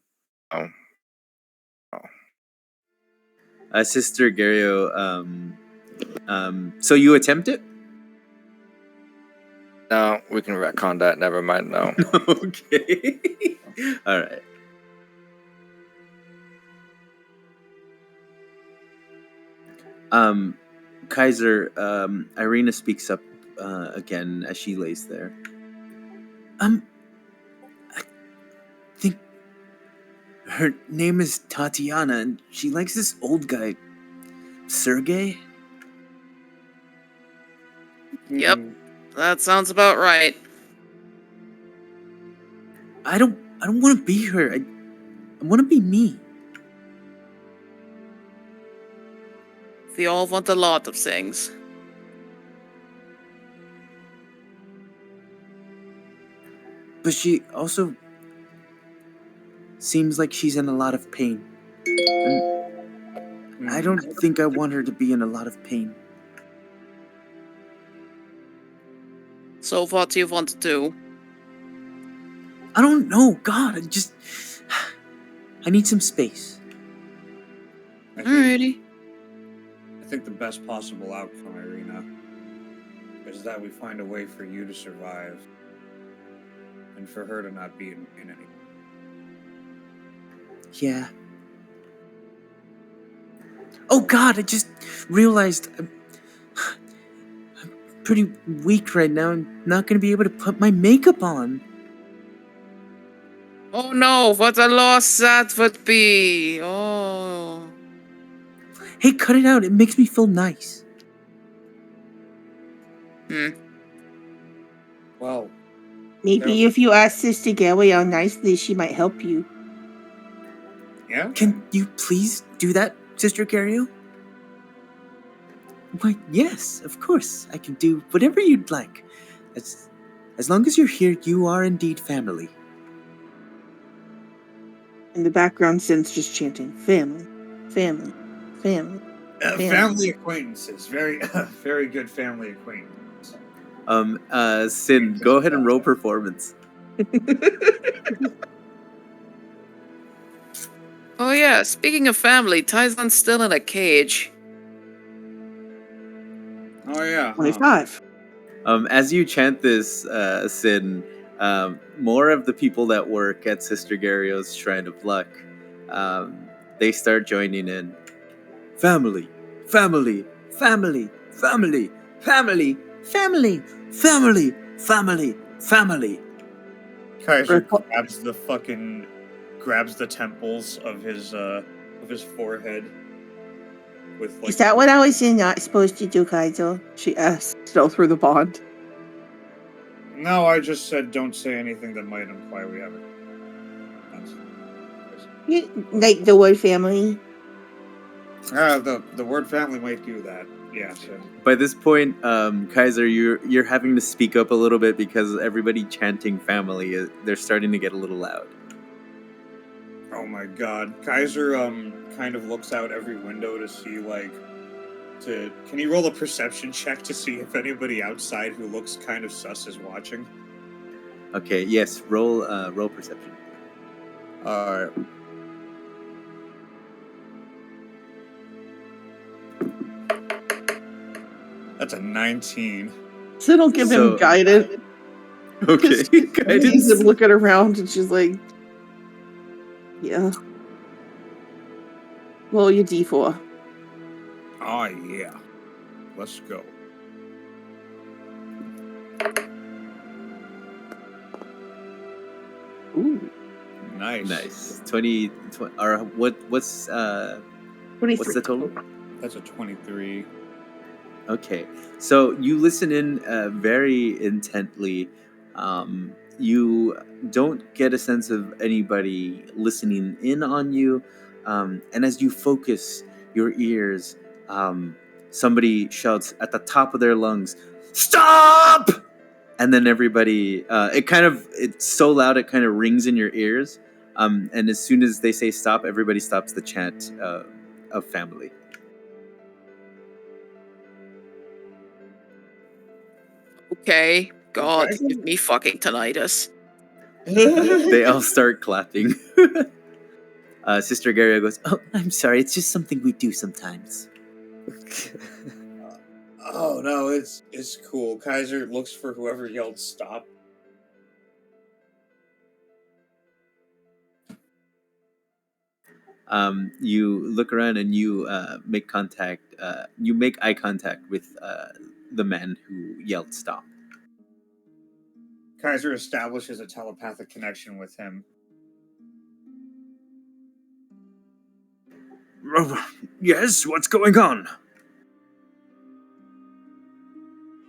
Sister Gario, so you attempt it? No, we can retcon that. Never mind, no. Okay. Alright. Kaiser, Irina speaks up again as she lays there. I think her name is Tatiana, and she likes this old guy, Sergey? Yep, that sounds about right. I don't want to be her. I want to be me. We all want a lot of things. But she also seems like she's in a lot of pain. And I don't think I want her to be in a lot of pain. So what do you want to do? I don't know. God, I need some space. Alrighty. I think the best possible outcome, Irina, is that we find a way for you to survive and for her to not be in any. Yeah. Oh God, I just realized I'm pretty weak right now. I'm not gonna be able to put my makeup on. Oh no, what a loss that would be. Oh. Hey, cut it out. It makes me feel nice. Well, Maybe if you ask Sister Gabrielle nicely, she might help you. yeah. Can you please do that, Sister Gario? Why, yes, of course. I can do whatever you'd like. As long as you're here, you are indeed family. In the background, Sin's just chanting, family, family, family. Family acquaintances. Very, very good family acquaintance. Sin, go ahead and roll performance. Oh yeah, speaking of family, Tyzon's still in a cage. Oh yeah. 25. As you chant this, Sin, more of the people that work at Sister Gario's Shrine of Luck, they start joining in. Family, family, family, family, family, family, family, family, family. Kaiser grabs the temples of his forehead with like. Is that what I was not supposed to do, Kaizo? She asked, still through the bond. No, I just said don't say anything that might imply we haven't. Like the word family? The word family might do that. Yeah. So. By this point, Kaiser, you're having to speak up a little bit because everybody chanting family, they're starting to get a little loud. Oh my God, Kaiser kind of looks out every window to see can he roll a perception check to see if anybody outside who looks kind of sus is watching? Okay, yes, roll perception. Alright. That's a 19. So don't give him guidance. Okay, guidance. He's looking around and she's like, yeah. Roll your D4. Oh yeah. Let's go. Ooh. Nice. 20 or what's 23. what's the total? That's a 23. Okay. So you listen in very intently. You don't get a sense of anybody listening in on you. And as you focus your ears, somebody shouts at the top of their lungs, "Stop!" And then everybody, it's so loud it kind of rings in your ears. And as soon as they say stop, everybody stops the chant of family. Okay. God, give me fucking tinnitus. They all start clapping. Sister Garia goes, "Oh, I'm sorry. It's just something we do sometimes." Oh no, it's cool. Kaiser looks for whoever yelled stop. You look around and you make contact. You make eye contact with the man who yelled stop. Kaiser establishes a telepathic connection with him. Yes, what's going on?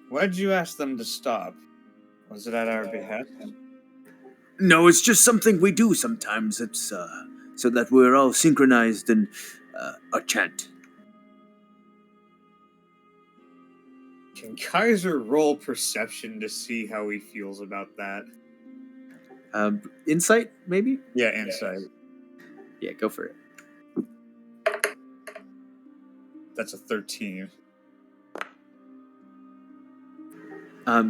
Why did you ask them to stop? Was it at our behest? No, it's just something we do sometimes. It's so that we're all synchronized in a chant. Can Kaiser roll perception to see how he feels about that? Insight, maybe? Yeah, insight. Yeah, go for it. That's a 13.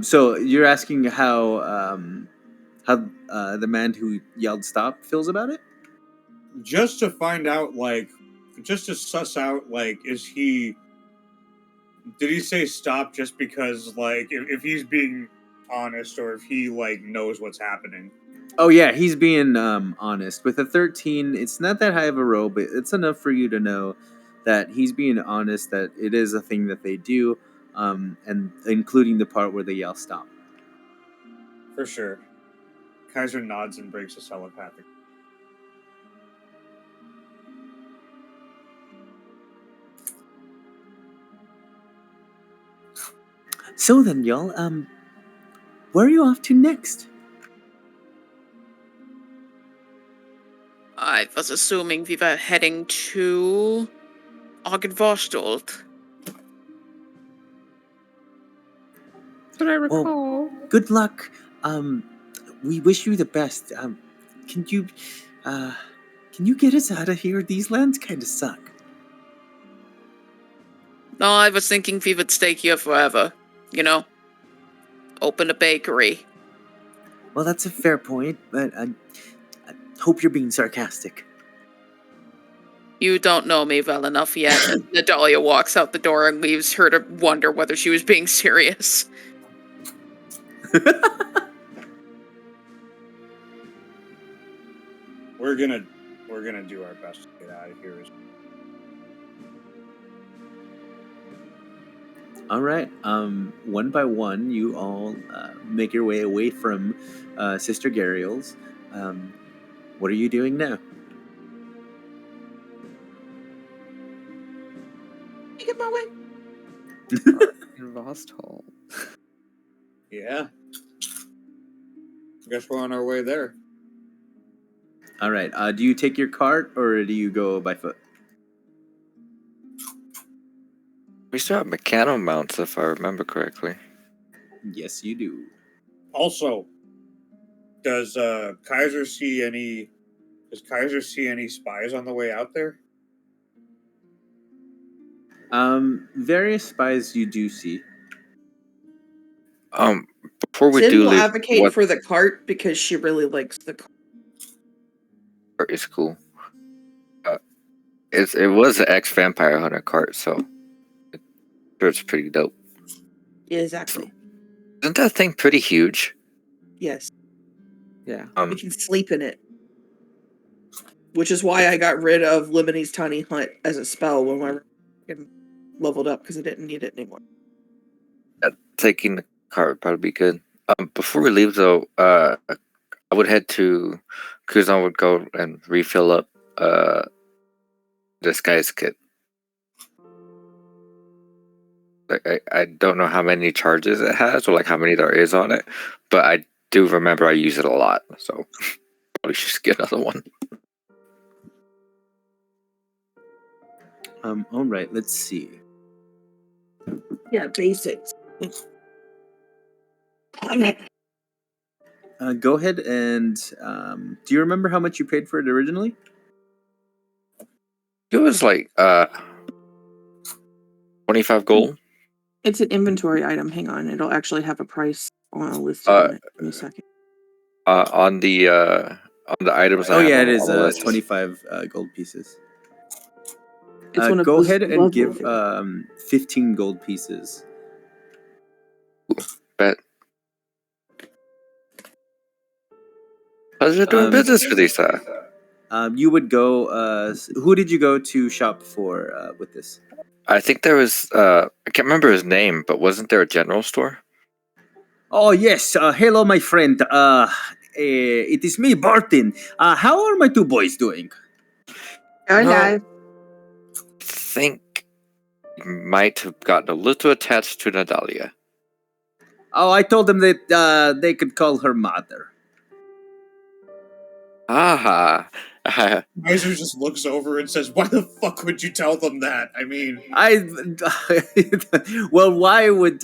So you're asking how how the man who yelled stop feels about it? Just to find out, like, just to suss out, like, did he say stop just because, like, if he's being honest or if he, like, knows what's happening? Oh yeah, he's being honest. With a 13, it's not that high of a roll, but it's enough for you to know that he's being honest, that it is a thing that they do, and including the part where they yell stop. For sure. Kaiser nods and breaks his telepathic. So then, y'all, where are you off to next? I was assuming we were heading to Ogdenvostold. That's what I recall. Good luck. We wish you the best. Can you get us out of here? These lands kind of suck. No, I was thinking we would stay here forever. You know, open a bakery. Well, that's a fair point, but I hope you're being sarcastic. You don't know me well enough yet. And Nadalia walks out the door and leaves her to wonder whether she was being serious. We're gonna do our best to get out of here. All right. One by one, you all make your way away from Sister Gariel's. What are you doing now? Get my way. In Vosthall. Yeah. I guess we're on our way there. All right. Do you take your cart or do you go by foot? We still have mechano mounts, if I remember correctly. Yes, you do. Also, does Kaiser see any spies on the way out there? Various spies you do see. Before we Sin do will leave, advocate what for the cart because she really likes the cart. is cool? It was an ex-vampire hunter cart, so it's pretty dope. Exactly. Isn't that thing pretty huge? Yes. Yeah. We can sleep in it. Which is why I got rid of Lemony's Tiny Hunt as a spell when I leveled up because I didn't need it anymore. Taking the cart would probably be good. Before we leave, though, I would head to Kuzan would go and refill up this guy's kit. Like I don't know how many charges it has or like how many there is on it, but I do remember I use it a lot, so probably should get another one. All right. Let's see. Yeah, basics. Go ahead and do you remember how much you paid for it originally? It was like 25 gold. It's an inventory item. Hang on. It'll actually have a price on a list on it. Give me a second. On the items. Oh I have yeah, on it is the list. 25 gold pieces. It's one of Go those ahead and level give things. 15 gold pieces. Bet. How's it doing business for these? You would go. Who did you go to shop for with this? I think there was. I can't remember his name, but wasn't there a general store? Oh, yes. Hello, my friend. It is me, Barton. How are my two boys doing? Hello. I think you might have gotten a little attached to Nadalia. Oh, I told them that they could call her mother. Aha. Kaiser just looks over and says, "Why the fuck would you tell them that?" I mean, Well, why would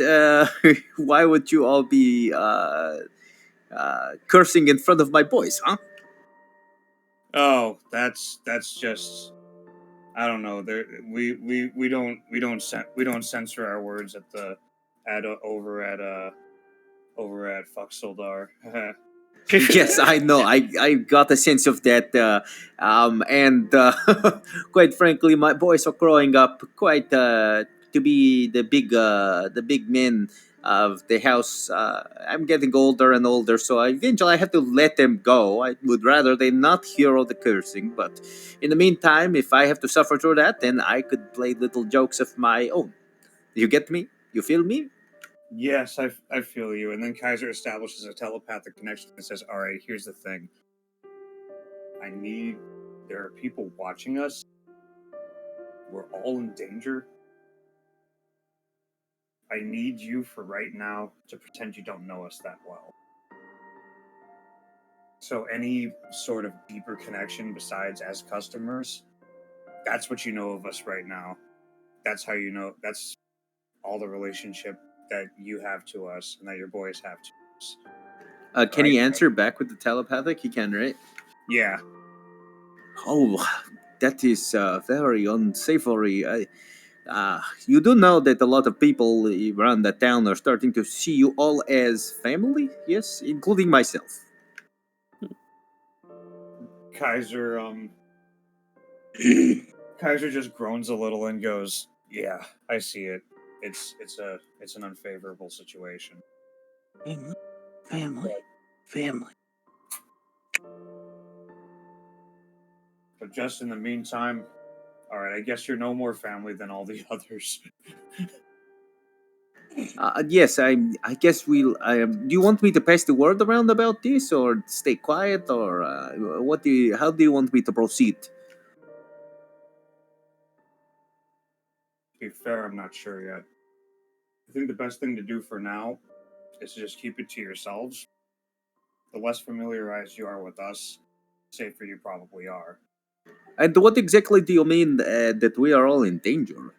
you all be cursing in front of my boys, huh? oh, that's just, I don't know. There, we don't censor our words over at Fuck Soldar. Yes, I know. I got a sense of that. And quite frankly, my boys are growing up quite to be the big men of the house. I'm getting older and older, so eventually I have to let them go. I would rather they not hear all the cursing, but in the meantime, if I have to suffer through that, then I could play little jokes of my own. You get me? You feel me? Yes, I feel you. And then Kaiser establishes a telepathic connection and says, "All right, here's the thing. There are people watching us. We're all in danger. I need you for right now to pretend you don't know us that well. So any sort of deeper connection besides as customers, that's what you know of us right now. That's how you know, that's all the relationship that you have to us and that your boys have to us." Can Right? he answer back with the telepathic? He can, right? Yeah. Oh, that is very unsavory. You do know that a lot of people around the town are starting to see you all as family, yes, including myself. Kaiser, Kaiser just groans a little and goes, "Yeah, I see it. It's an unfavorable situation." Family. Family. But just in the meantime, all right, I guess you're no more family than all the others. Yes, I guess we'll. Do you want me to pass the word around about this, or stay quiet, or what do you? How do you want me to proceed? To be fair, I'm not sure yet. I think the best thing to do for now is to just keep it to yourselves. The less familiarized you are with us, safer you probably are. And what exactly do you mean that we are all in danger?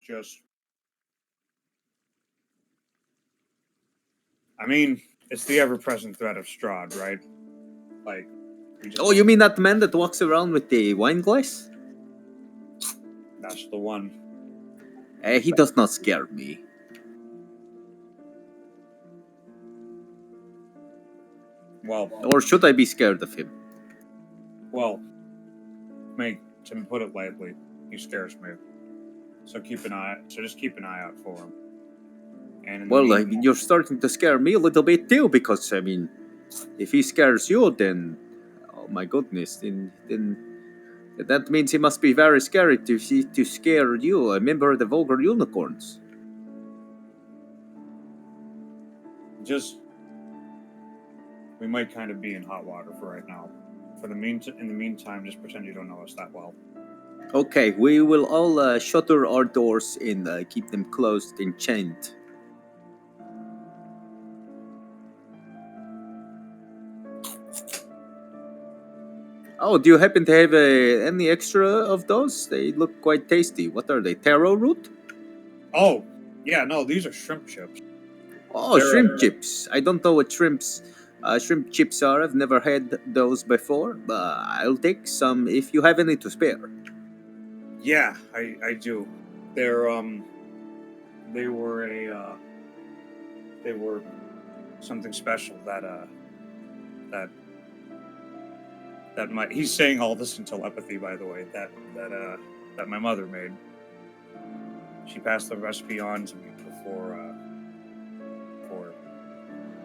Just, I mean, it's the ever-present threat of Strahd, right? Like, we just Oh, you mean that man that walks around with the wine glass? that's the one. He does not scare me. Well, Or should I be scared of him? well, to put it lightly, he scares me. So just keep an eye out for him. And in the Well, I meantime, mean, you're starting to scare me a little bit too, because I mean, if he scares you, then oh my goodness, then that means he must be very scary to scare you. A member of the vulgar unicorns. just we might kind of be in hot water for right now. In the meantime, just pretend you don't know us that well. Okay, we will all shutter our doors and keep them closed and chained. Oh, do you happen to have any extra of those? They look quite tasty. What are they? Taro root? Oh, yeah, no, these are shrimp chips. Oh, They're, shrimp chips. I don't know what shrimp chips are. I've never had those before. But I'll take some if you have any to spare. Yeah, I do. They're they were they were something special that my he's saying all this in telepathy, by the way, that my mother made. She passed the recipe on to me before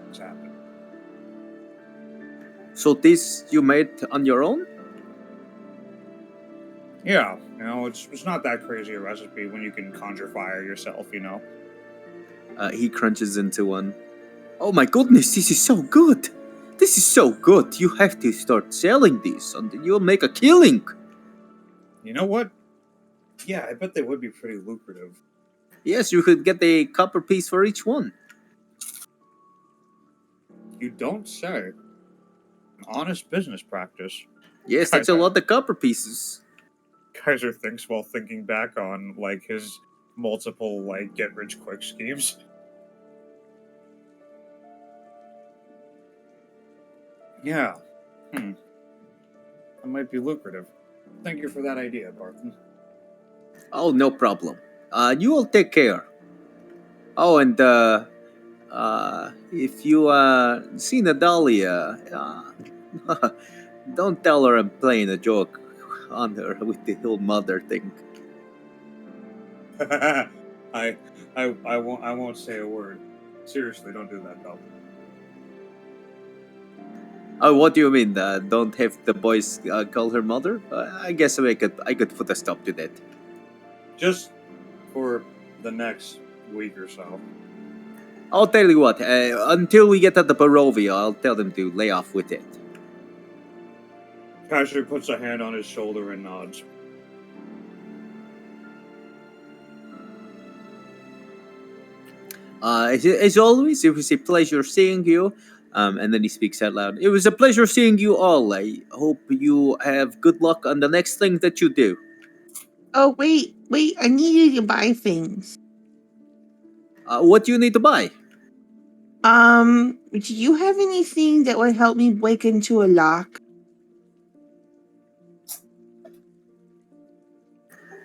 this happened. So this you made on your own? Yeah, it's not that crazy a recipe when you can conjure fire yourself. He crunches into one. Oh my goodness, this is so good! This is so good! You have to start selling these, and you'll make a killing! You know what? Yeah, I bet they would be pretty lucrative. Yes, you could get a copper piece for each one. You don't say. An honest business practice. Yes, that's a lot of copper pieces. Kaiser thinks while thinking back on like his multiple like get rich quick schemes. Yeah. That might be lucrative. Thank you for that idea, Barton. Oh, no problem. You will take care. Oh, and if you see Natalia, don't tell her I'm playing a joke on her with the whole mother thing. I won't say a word. Seriously, don't do that, though. Oh, what do you mean? Don't have the boys call her mother? I guess I could put a stop to that. Just for the next week or so. I'll tell you what. Until we get at the Barovia, I'll tell them to lay off with it. Patrick puts a hand on his shoulder and nods. As always, it was a pleasure seeing you. And then he speaks out loud. It was a pleasure seeing you all. I hope you have good luck on the next thing that you do. Oh, wait. I need you to buy things. What do you need to buy? Do you have anything that would help me break into a lock?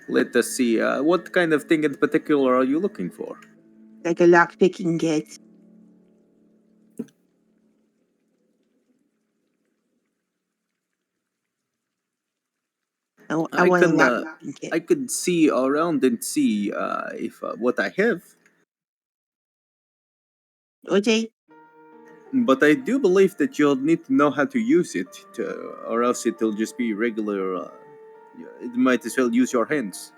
Let us see. What kind of thing in particular are you looking for? Like a lock picking kit. I want a lock picking kit. I could see around and see if what I have. Okay. But I do believe that you'll need to know how to use it, or else it'll just be regular. You might as well use your hands.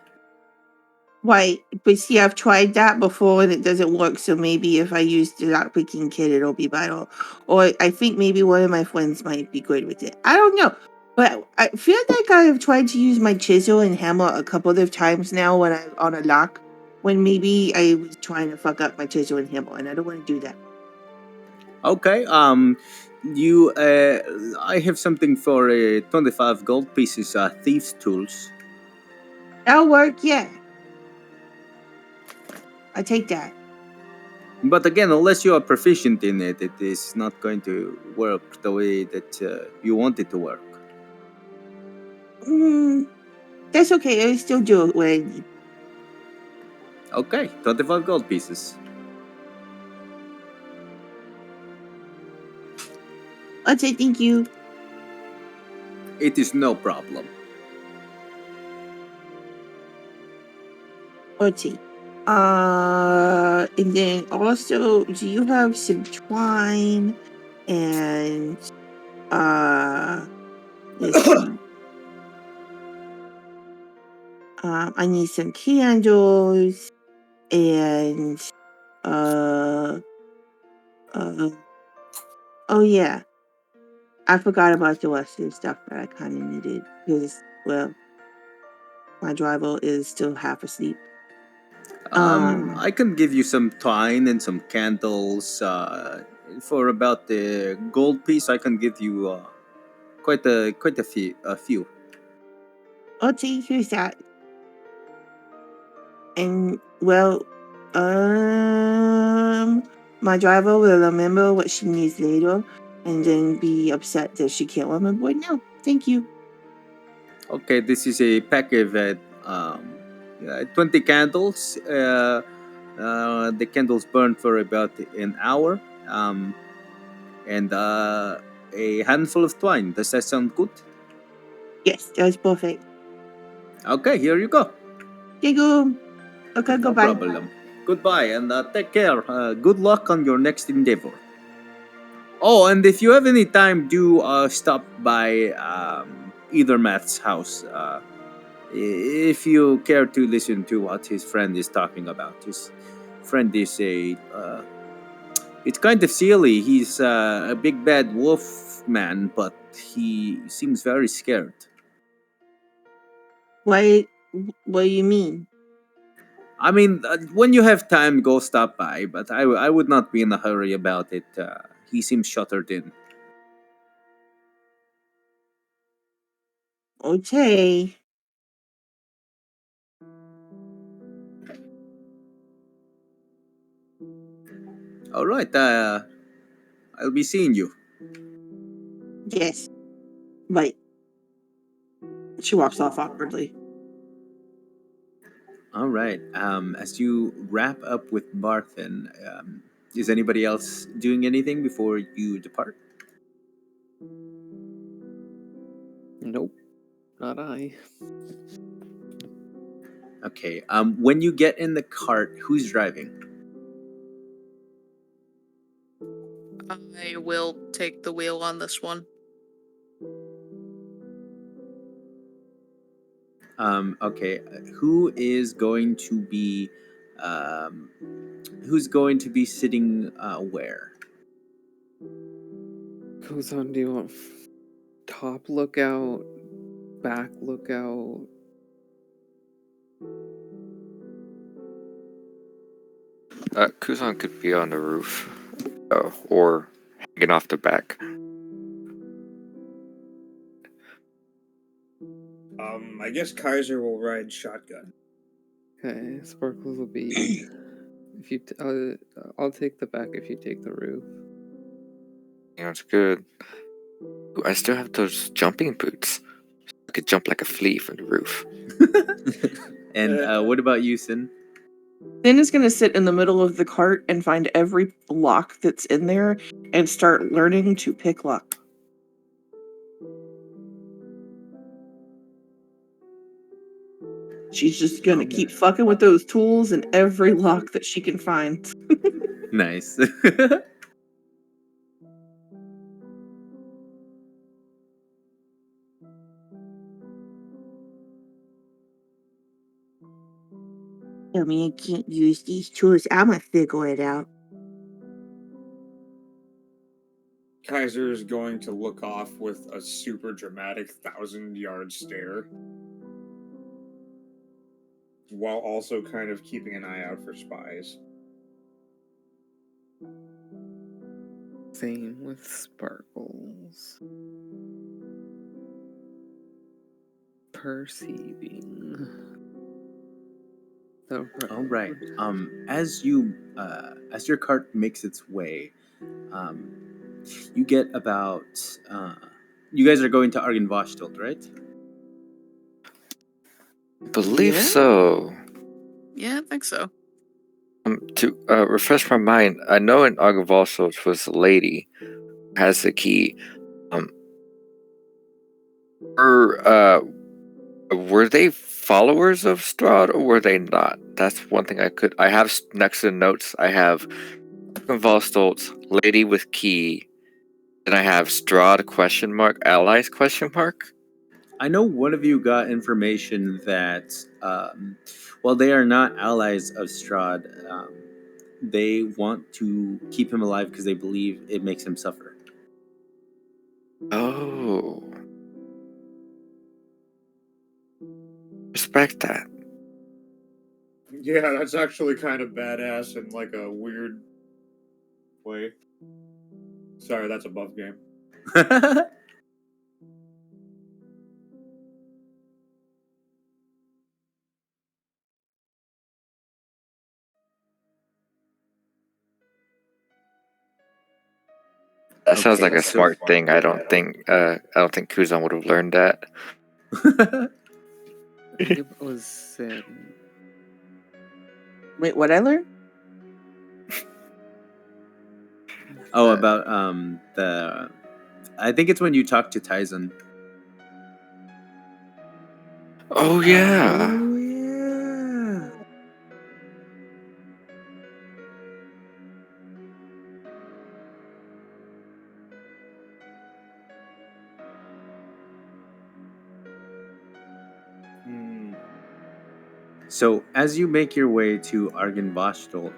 Right, but see, I've tried that before and it doesn't work. So maybe if I use the lockpicking kit, it'll be better. Or I think maybe one of my friends might be good with it. I don't know, but I feel like I have tried to use my chisel and hammer a couple of times now when I'm on a lock. When maybe I was trying to fuck up my chisel and hammer, and I don't want to do that. Okay. I have something for 25 gold pieces. Thieves' tools. That'll work. Yeah, I take that. But again, unless you are proficient in it, it is not going to work the way that you want it to work. That's okay. I'll still do what I need. Okay, 25 gold pieces. I'll say thank you. It is no problem. Let's see. And then also, do you have some twine and let's see. I need some candles and oh yeah, I forgot about the rest of the stuff that I kind of needed because well, my driver is still half asleep. I can give you some twine and some candles. For about the gold piece, I can give you quite a few. Okay, here's that. And well, my driver will remember what she needs later, and then be upset that she can't remember it now. Thank you. Okay, this is a pack of 20 candles. The candles burn for about an hour. And a handful of twine. Does that sound good? Yes, that's perfect. Okay, here you go. Okay, go. Okay, No goodbye. problem. Goodbye, and take care. Good luck on your next endeavor. Oh, and if you have any time, do stop by either Matt's house. If you care to listen to what his friend is talking about. His friend is it's kind of silly. He's a big bad wolf man, but he seems very scared. What do you mean? I mean, when you have time, go stop by, but I would not be in a hurry about it. He seems shuttered in. Okay. All right, I'll be seeing you. Yes. Right. She walks off awkwardly. All right. As you wrap up with Barthen, is anybody else doing anything before you depart? Nope, not I. Okay. When you get in the cart, who's driving? I will take the wheel on this one. Okay. Who is going to be, who's going to be sitting where? Kozan, do you want top lookout, back lookout? Kuzan could be on the roof, or hanging off the back. I guess Kaiser will ride shotgun. Okay, Sparkles will be. If you, I'll take the back if you take the roof. Yeah, that's good. Ooh, I still have those jumping boots. I could jump like a flea from the roof. And what about you, Sin? Then is going to sit in the middle of the cart and find every lock that's in there and start learning to pick lock. She's just going to keep fucking with those tools and every lock that she can find. Nice. Tell me I can't use these tools. I'ma figure it out. Kaiser is going to look off with a super dramatic 1,000-yard stare, while also kind of keeping an eye out for spies. Same with Sparkles. Perceiving. All right. As your cart makes its way, you get about. You guys are going to Argenvostold, right? Believe Yeah. so. Yeah, I think so. To refresh my mind, I know in Argavalsos was a lady who has the key. Were they followers of Strahd or were they not? That's one thing I have next to the notes. I have Argavalsos, lady with key. Then I have Strahd ? Allies ? I know one of you got information that, while they are not allies of Strahd, they want to keep him alive because they believe it makes him suffer. Oh. Respect that. Yeah, that's actually kind of badass in like a weird way. Sorry, that's above game. That sounds Okay, like a so- smart thing. I don't think Kuzan would have learned that. I think it was Sin. Wait, what I learned? Oh, about the. I think it's when you talk to Tyson. Oh yeah. Oh, yeah. So as you make your way to Argenvostold,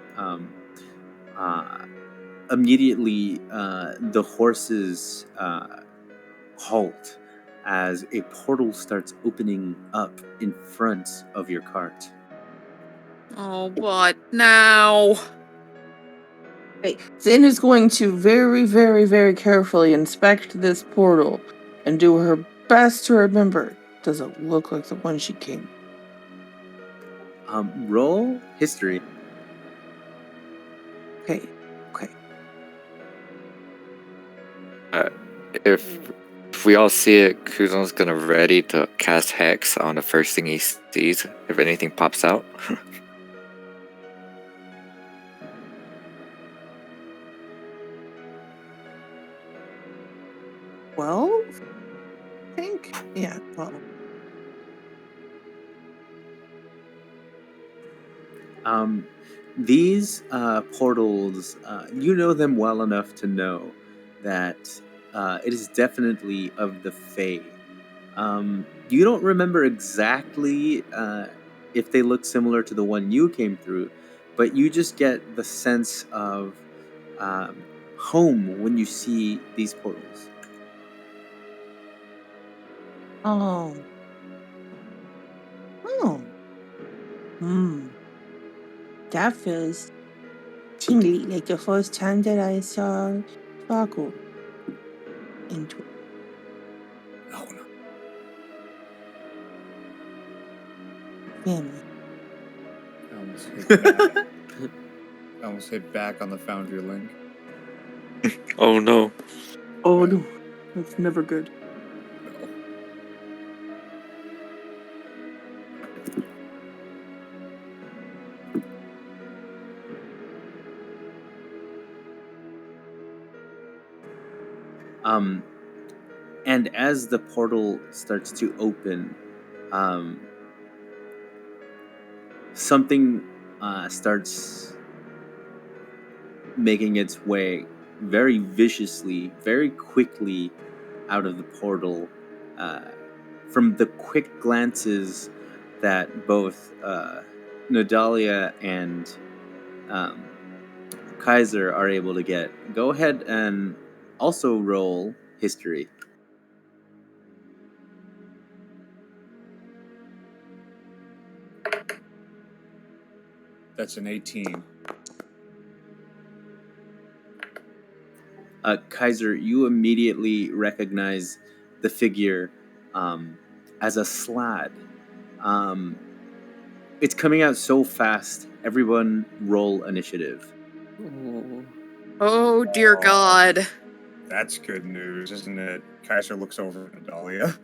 immediately the horses halt as a portal starts opening up in front of your cart. Oh, what now? Okay. Zin is going to very, very, very carefully inspect this portal and do her best to remember. Does it look like the one she came? Roll history. Okay. Okay. If if we all see it, Kuzon's gonna ready to cast Hex on the first thing he sees if anything pops out. Well, I think, yeah, well. These portals, you know them well enough to know that it is definitely of the Fae. You don't remember exactly if they look similar to the one you came through, but you just get the sense of home when you see these portals. Oh. Oh. That feels tingly, like the first time that I saw Sparkle. Into Oh no. family. I almost hit back. I almost hit back on the Foundry link. Oh no. Oh no. That's never good. No. And as the portal starts to open, something starts making its way very viciously, very quickly out of the portal. From the quick glances that both Nadalia and Kaiser are able to get, go ahead and also roll history. That's an 18. Kaiser, you immediately recognize the figure as a Slad. It's coming out so fast. Everyone roll initiative. Oh, Oh dear Oh. God. That's good news, isn't it? Kaiser looks over at Nadalia.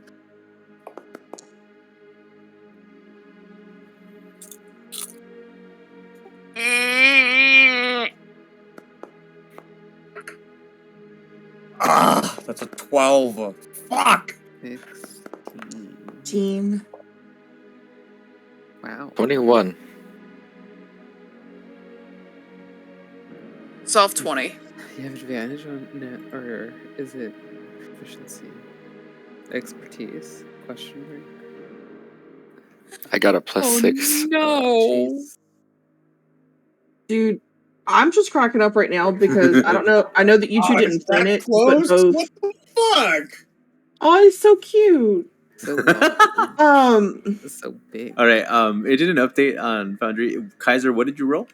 Ah, that's a 12. Fuck! 16. Team. Wow. 21. Solve 20. You have advantage on net, or is it proficiency? Expertise? Question mark. I got a +6. No. Jeez. Dude, I'm just cracking up right now because I don't know. I know that you two Oh, didn't it's plan that it, close? but both. What the fuck? Oh, it's so cute. So long. So big. All right. It did an update on Foundry. Kaiser, what did you roll?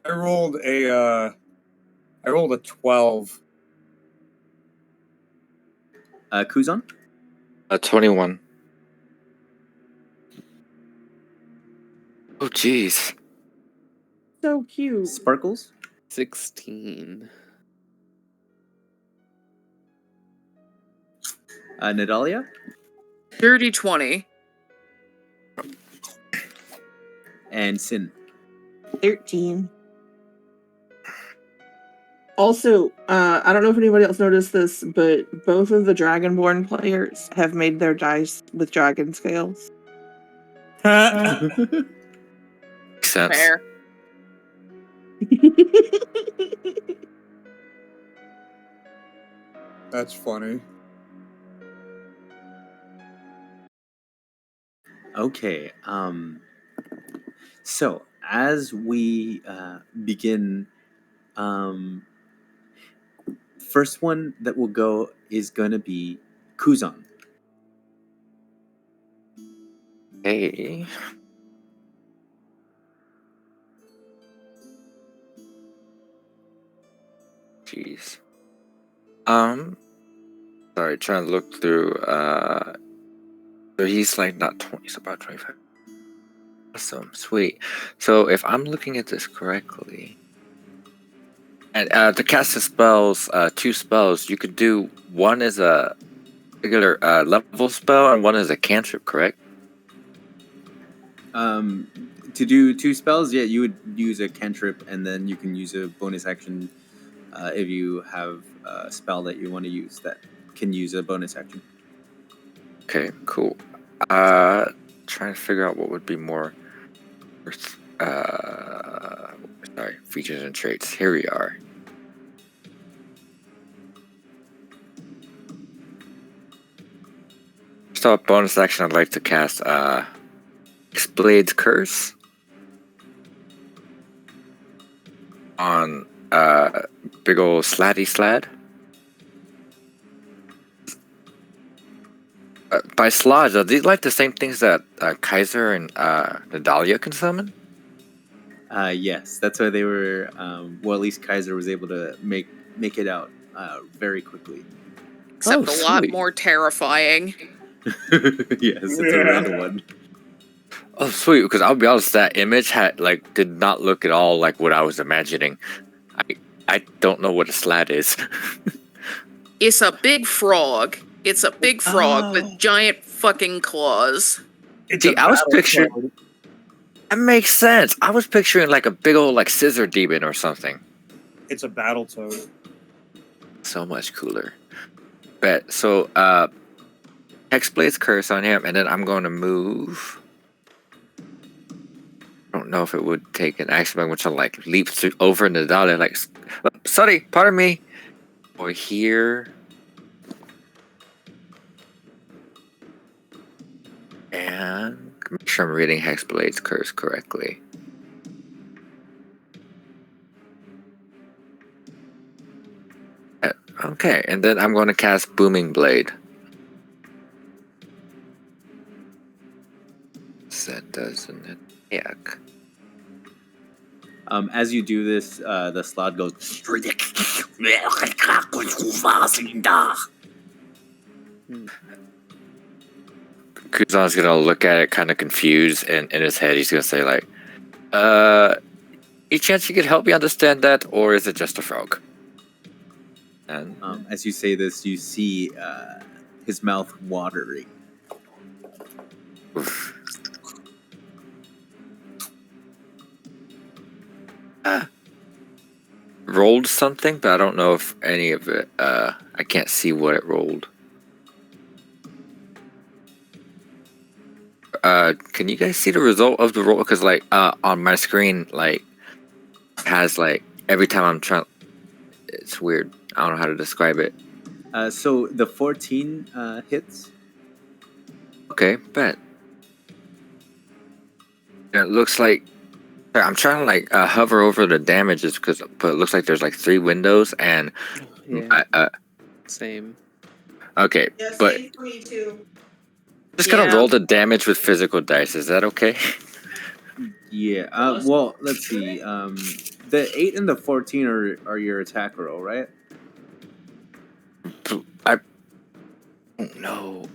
I rolled a 12. Kuzan? 21. Oh, jeez. So cute. Sparkles? 16. Nadalia? Dirty 20. And Sin. 13. Also, I don't know if anybody else noticed this, but both of the Dragonborn players have made their dice with dragon scales. Makes sense. Fair. That's funny. Okay. So as we begin, first one that will go is going to be Kuzan. Hey. Jeez. Sorry, trying to look through. So he's like not 20, he's about 25. Awesome, sweet. So if I'm looking at this correctly, and to cast the spells, 2 spells, you could do one as a regular level spell, and one is a cantrip, correct? To do 2 spells, yeah, you would use a cantrip, and then you can use a bonus action if you have a spell that you want to use that can use a bonus action. Okay, cool. Trying to figure out what would be more. Sorry, features and traits. Here we are. So, bonus action, I'd like to cast Blade's Curse on big ol' Slatty Slad. By Sludge, are these like the same things that Kaiser and Nadalia can summon? Yes, that's why they were. Well, at least Kaiser was able to make it out very quickly. Except a lot sweet. more terrifying. Yes, it's a red one. Oh, sweet, because I'll be honest, that image did not look at all like what I was imagining. I don't know what a slat is. It's a big frog. It's a big frog with giant fucking claws. See, I was picturing... That makes sense. I was picturing like a big old like scissor demon or something. It's a battle toad. So much cooler. Bet. So, Hexblade's Curse on him, and then I'm going to move. I don't know if it would take an action, but I'm going to like leap through over Nadalia, like, sorry, pardon me. Or here. And make sure I'm reading Hexblade's Curse correctly. Okay, and then I'm going to cast Booming Blade. That doesn't attack. As you do this, the slot goes. Kuzan's gonna look at it kind of confused, and in his head he's gonna say like, any chance you could help me understand that, or is it just a frog? And as you say this, you see his mouth watering. oof. Rolled something, but I don't know if any of it, I can't see what it rolled. Can you guys see the result of the roll? Because like on my screen, like has like every time I'm trying, it's weird. I don't know how to describe it. So the 14 hits. Okay, bet. It looks like I'm trying to like hover over the damages but it looks like there's like 3 windows and Yeah. Same. okay, Yeah, but same for me too. just gonna roll the damage with physical dice. Is that okay? Yeah. Well, let's see. The 8 and the 14 are your attack roll, right? I don't know.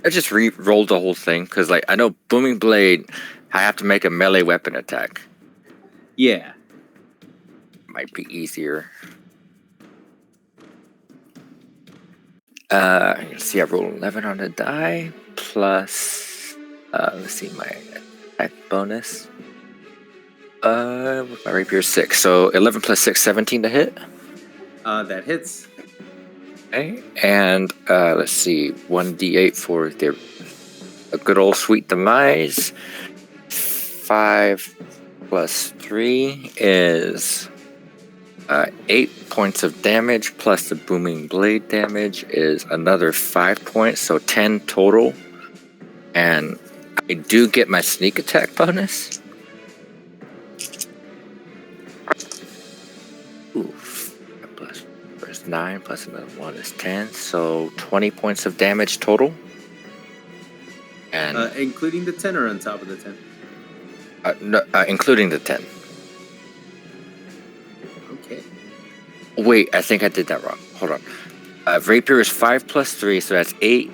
I just re-rolled the whole thing because like I know Booming Blade, I have to make a melee weapon attack. Yeah. Might be easier. Let's see, I rolled 11 on the die, plus, let's see, my attack bonus. With my rapier 6, so 11 plus 6, 17 to hit. That hits. Okay, and, let's see, 1d8 for a good old sweet demise. 5 plus 3 is 8 points of damage, plus the Booming Blade damage is another 5 points, so 10 total. And I do get my sneak attack bonus. Oof. Plus 9 plus another 1 is 10, so 20 points of damage total. And including the 10 or on top of the 10? No, including the 10. Okay. Wait, I think I did that wrong. Hold on. Rapier is 5 plus 3, so that's 8.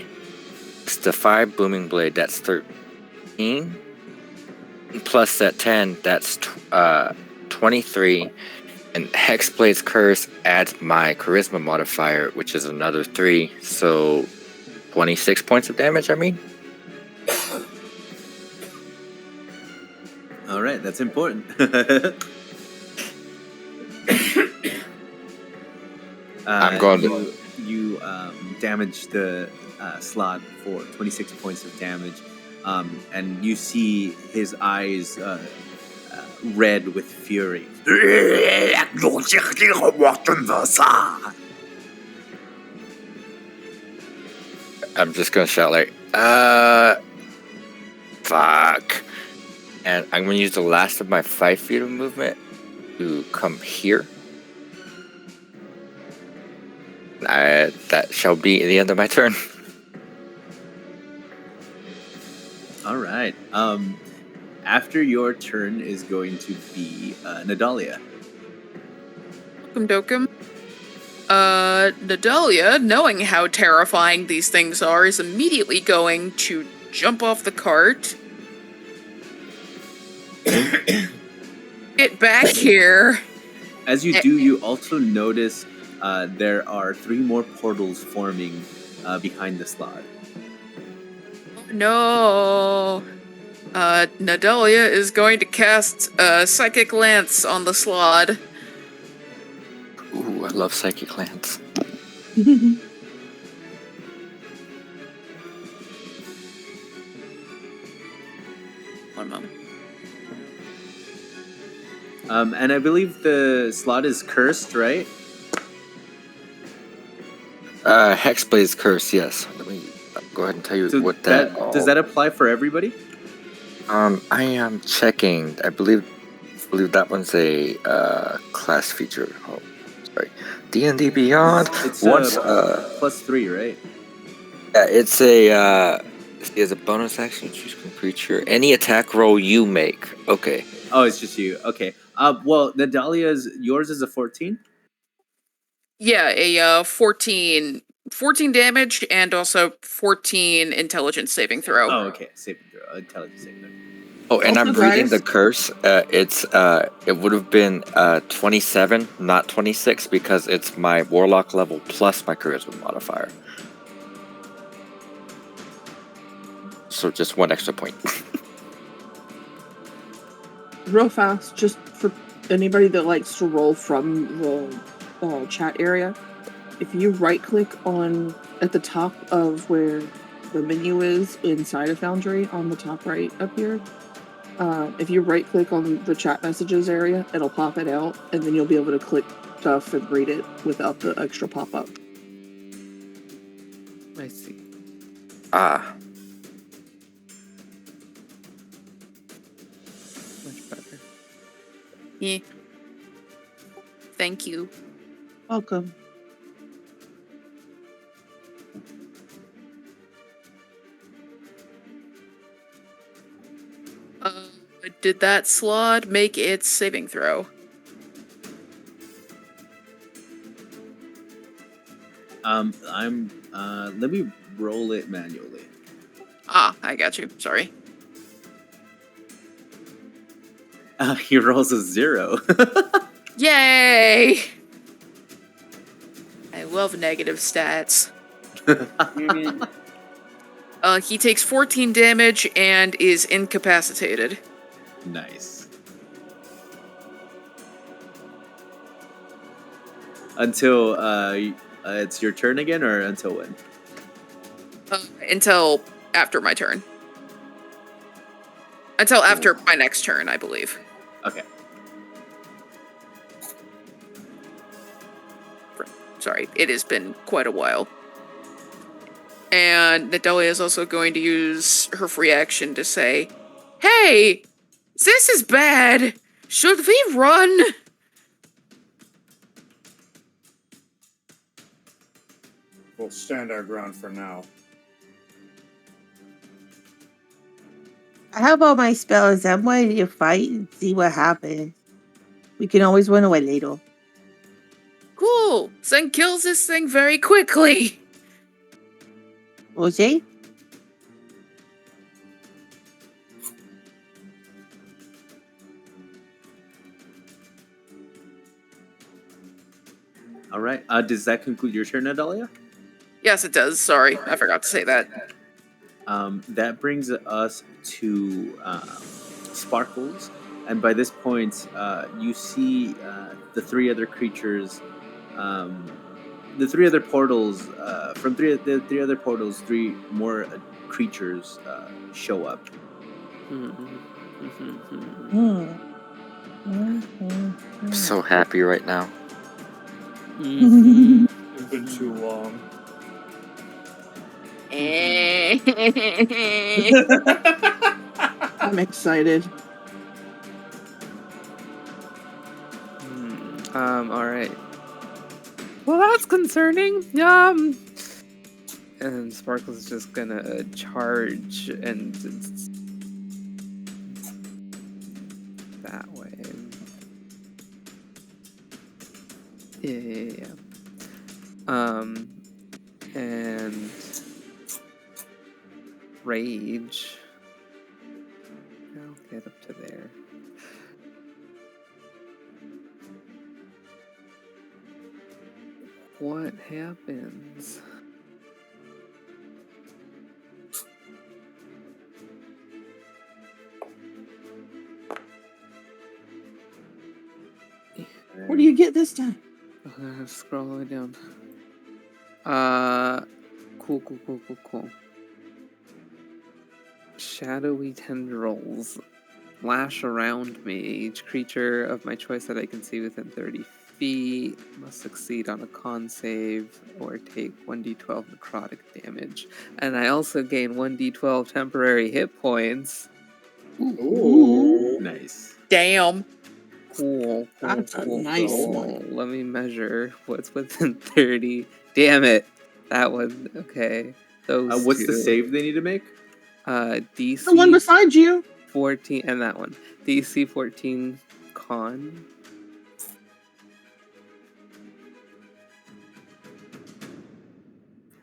It's the 5 Booming Blade, that's 13. Plus that 10, that's 23. And Hexblade's Curse adds my Charisma modifier, which is another 3. So 26 points of damage, I mean. All right, that's important. I'm going to... You damage the slot for 26 points of damage, and you see his eyes red with fury. I'm just going to shout like, fuck. And I'm going to use the last of my 5 feet of movement to come here. That shall be the end of my turn. All right. After your turn is going to be Nadalia. Dokum. Nadalia, knowing how terrifying these things are, is immediately going to jump off the cart. Get back here. As you do, you also notice there are 3 more portals forming behind the slot. No. Nadalia is going to cast Psychic Lance on the Slod. Ooh, I love Psychic Lance. One moment. And I believe the slot is cursed, right? Hexblade's Curse, yes. Let me go ahead and tell you So what that... does that apply for everybody? I am checking. I believe that one's a class feature. Oh, sorry. D&D Beyond. It's once +3, right? yeah, it's a as a bonus action, choose a creature. Any attack roll you make. Okay. Oh, it's just you. Okay. Well, yours is a 14. Yeah, a 14 damage and also 14 intelligence saving throw. Oh, okay. Saving throw. Intelligence saving throw. Oh, and Also, I'm reading guys- the curse. It would have been 27, not 26, because it's my warlock level plus my charisma modifier. So just 1 extra point. Real fast, just for anybody that likes to roll from the chat area, if you right click on at the top of where the menu is inside of Foundry on the top right up here, if you right click on the chat messages area, it'll pop it out, and then you'll be able to click stuff and read it without the extra pop-up. I see. Ah. Much better. Yeah. Thank you. Welcome. Did that slot make its saving throw? Let me roll it manually. Ah, I got you. Sorry. He rolls a 0. Yay! I love negative stats. He takes 14 damage and is incapacitated. Nice. Until it's your turn again, or until when? Until after my turn. Until after my next turn, I believe. Okay. Sorry, it has been quite a while. And Nadalia is also going to use her free action to say, "Hey, this is bad. Should we run?" We'll stand our ground for now. I have all my spells. I'm ready to fight and see what happens. We can always run away later. Cool. Then kill this thing very quickly. Jose? All right. Does that conclude your turn, Nadalia? Yes, it does. Sorry, I forgot to say that. That brings us to Sparkles, and by this point, you see the three other creatures, the three other portals. From the three other portals, three more creatures show up. I'm so happy right now. It's been too long. I'm excited. All right. Well, that's concerning. And Sparkle's just gonna charge and that way. Yeah. And rage. I'll get up to there. What happens? What do you get this time? Scroll all the way down. Cool. Shadowy tendrils lash around me. Each creature of my choice that I can see within 30 feet must succeed on a con save or take 1d12 necrotic damage. And I also gain 1d12 temporary hit points. Ooh. Nice. Damn. Cool. That's a nice one. Let me measure what's within 30. Damn it. That one. Okay. Those What's two. the save they need to make? DC The one beside you. 14 and that one. DC 14 con.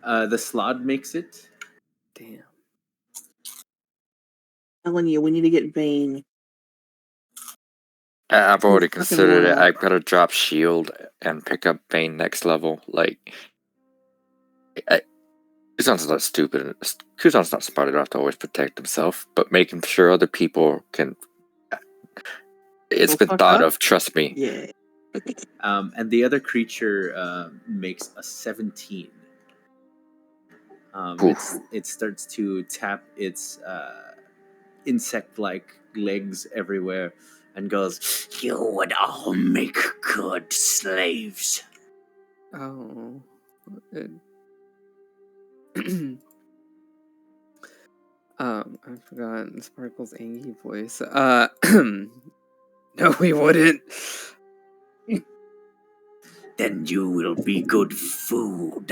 The slot makes it. Damn. Telling you, we need to get Vayne. I've already Fucking considered it. warlock. I've got to drop shield and pick up Bane next level. Like, Kuzan's not stupid. Kuzan's not smart enough to always protect himself, but making sure other people can. It's Go been fuck thought up? of. Trust me. Yeah. And the other creature makes a 17. It starts to tap its insect-like legs everywhere and goes, You would all make good slaves. Oh. I forgot Sparkle's angry voice. No, we wouldn't. Then you will be good food.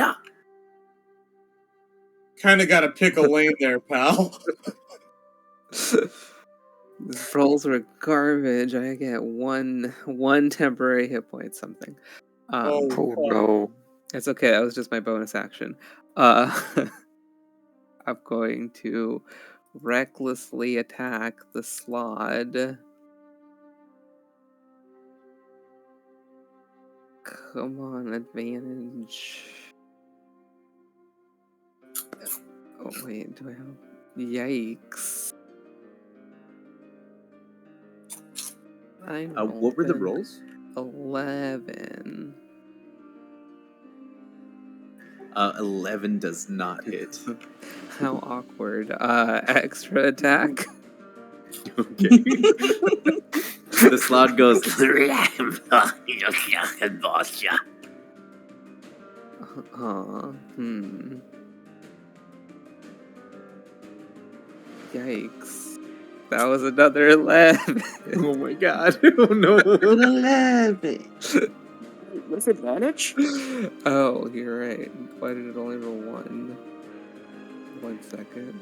Kind of got to pick a lane there, pal. These rolls were garbage. I get one temporary hit point something. Oh no. It's okay. That was just my bonus action. I'm going to recklessly attack the Slod. Come on, advantage. Oh wait, do I have? Yikes! what were the rolls? 11. 11 does not hit. How awkward. Extra attack. Okay. The slot goes. Yikes. That was another 11. Oh my god. Oh no. 11. With advantage? Oh, you're right. Why did it only roll 1? 1 second.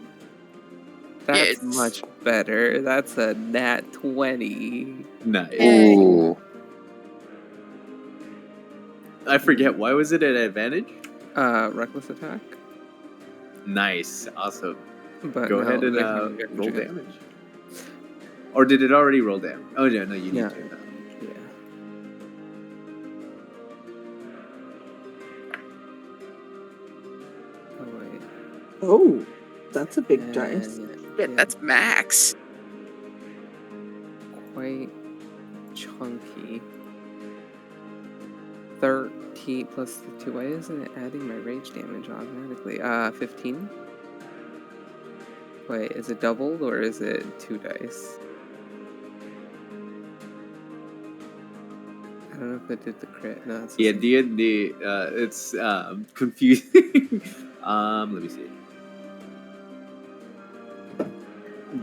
That's much better. That's a nat 20. Nice. Ooh. I forget. Why was it an advantage? Reckless attack. Nice. Awesome. But Go no, ahead and there's no roll damage. damage. Or did it already roll damage? Oh, yeah, no, you need Yeah. to. Yeah. Oh, that's a big dice. And, Shit, that's max. quite chunky. 13 plus the 2. Why isn't it adding my rage damage automatically? 15? Wait, is it doubled or is it 2 dice? I don't know if it did the crit. No, it's the Yeah, same. D&D, it's confusing. Let me see.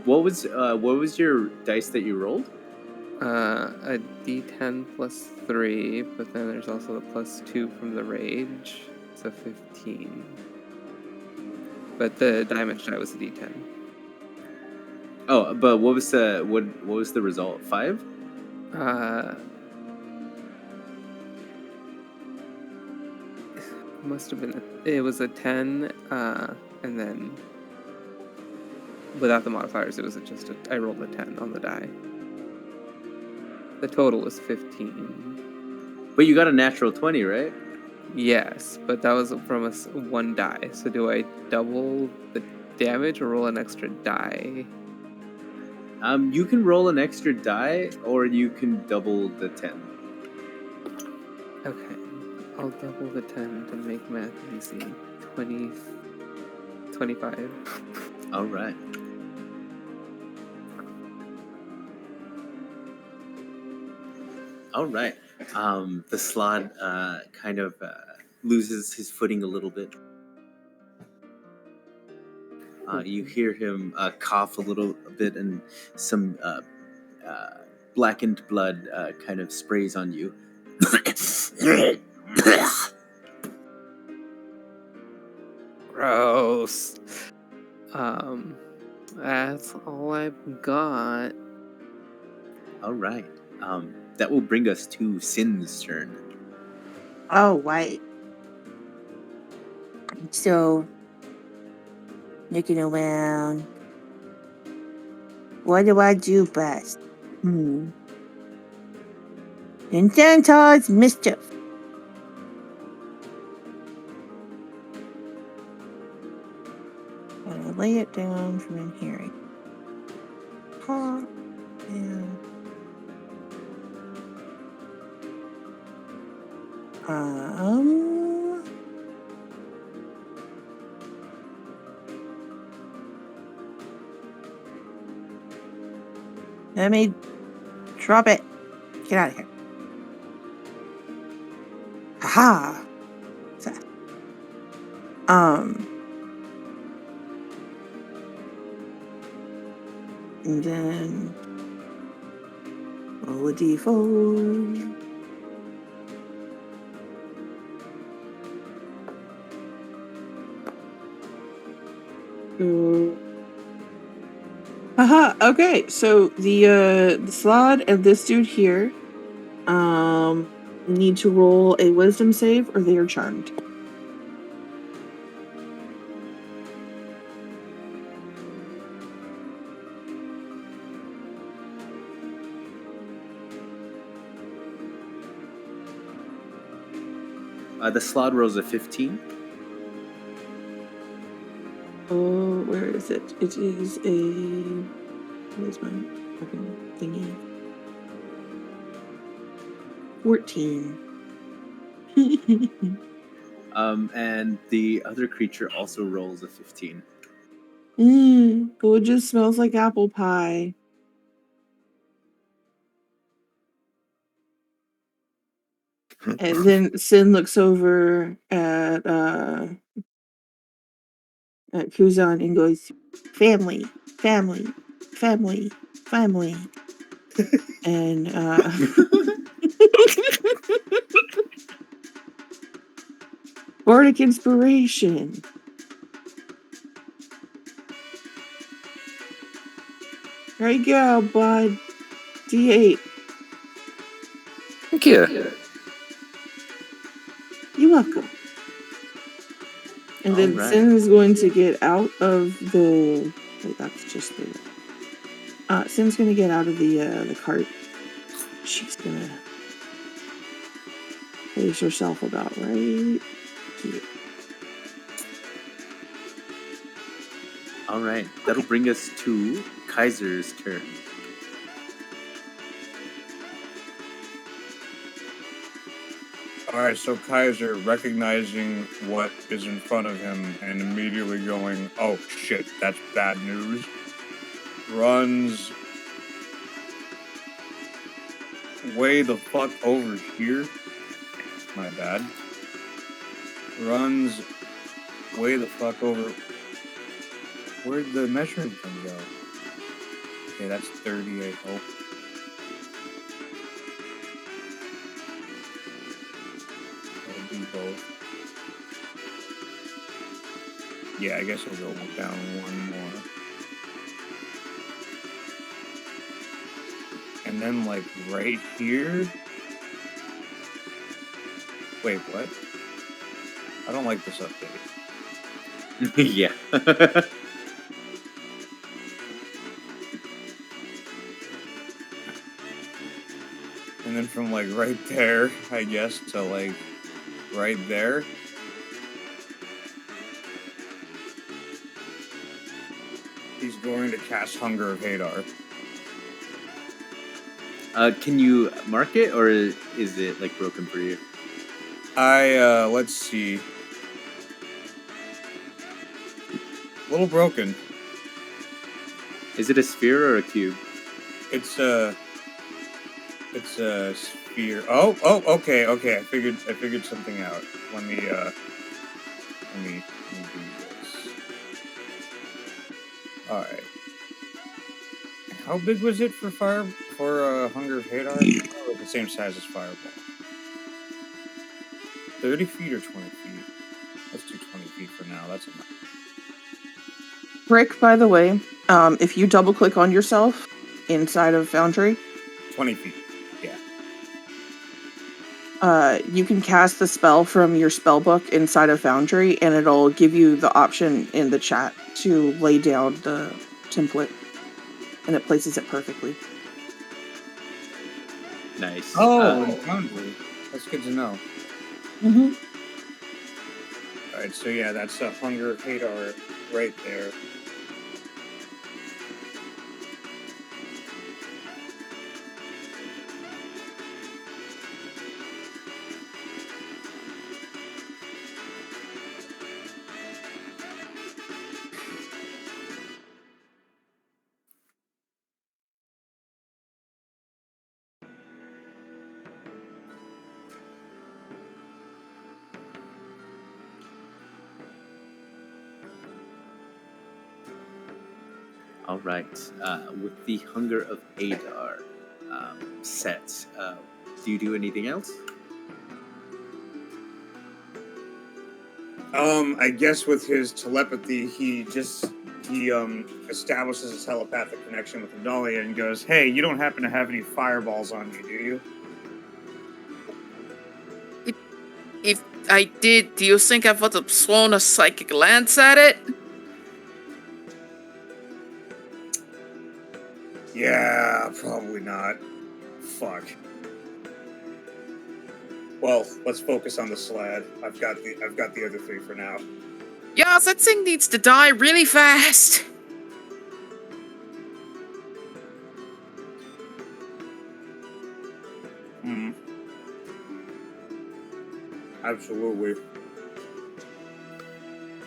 What was your dice that you rolled? A d10 plus 3, but then there's also the plus 2 from the rage, so 15. But the damage die was a d10. Oh, but what was the result? 5? Must have been it was a 10, and then without the modifiers, it was just I rolled a 10 on the die. The total was 15. But you got a natural 20, right? Yes, but that was from one die. So do I double the damage or roll an extra die? You can roll an extra die, or you can double the 10. Okay, I'll double the 10 to make math easy. 25. All right. All right. The Slod kind of loses his footing a little bit. You hear him cough a little bit, and some blackened blood kind of sprays on you. Gross. That's all I've got. All right. That will bring us to Sin's turn. Oh, right. So, looking around. What do I do best? Intend towards mischief. I'm gonna lay it down from in hearing. And let me drop it. Get out of here. Haha. And then roll a d4. Haha. Okay, so the Slod and this dude here, need to roll a Wisdom save, or they are charmed. The Slod rolls a 15. Oh, where is it? It is a. Where's my fucking thingy? 14. And the other creature also rolls a 15. Well, it just smells like apple pie. And then Sin looks over at Kuzan and goes, family, family, family, family. And Bardic inspiration. There you go, bud. D8. Thank you. You're welcome. And then Alright. Sin is going to get out of the. Wait, that's just the. Sin's going to get out of the cart. She's going to place herself about right here. All right, that'll bring us to Kaiser's turn. All right, so Kaiser, recognizing what is in front of him and immediately going, "Oh shit, that's bad news," runs way the fuck over here. My bad. Runs way the fuck over. Where'd the measuring thing go? Okay, that's 30, I hope. That'll be both. Yeah, I guess I'll go down one more. And then, like, right here. Wait, what? I don't like this update. Yeah. And then from, like, right there, I guess, to, like, right there. He's going to cast Hunger of Hadar. Can you mark it, or is it like broken for you? Let's see. A little broken. Is it a sphere or a cube? It's a sphere. Oh, okay. I figured something out. Let me do this. All right. How big was it for Hunger of Hadar? Like the same size as Fireball. 30 feet or 20 feet? Let's do 20 feet for now. That's enough. Rick, by the way, if you double click on yourself inside of Foundry, 20 feet. Yeah. You can cast the spell from your spell book inside of Foundry, and it'll give you the option in the chat to lay down the template, and it places it perfectly. Nice. Oh, in Foundry. That's good to know. Mm-hmm. Alright, so yeah, that's a Hunger of Hadar right there. All right. With the Hunger of Hadar set, do you do anything else? I guess with his telepathy, he establishes a telepathic connection with Adalia and goes, "Hey, you don't happen to have any fireballs on you, do you?" If I did, do you think I would have thrown a psychic lance at it? Yeah, probably not. Fuck. Well, let's focus on the Slad. I've got the other three for now. Yeah, that thing needs to die really fast. Absolutely.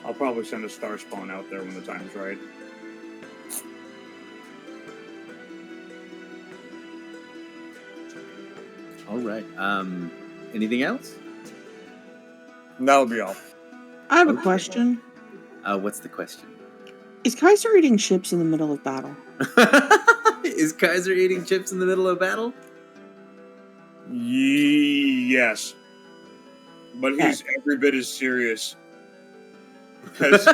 I'll probably send a star spawn out there when the time's right. All right. Anything else? That'll be all. I have a Okay. question. What's the question? Is Kaiser eating chips in the middle of battle? Is Kaiser eating chips in the middle of battle? Yes. But he's every bit as serious. Because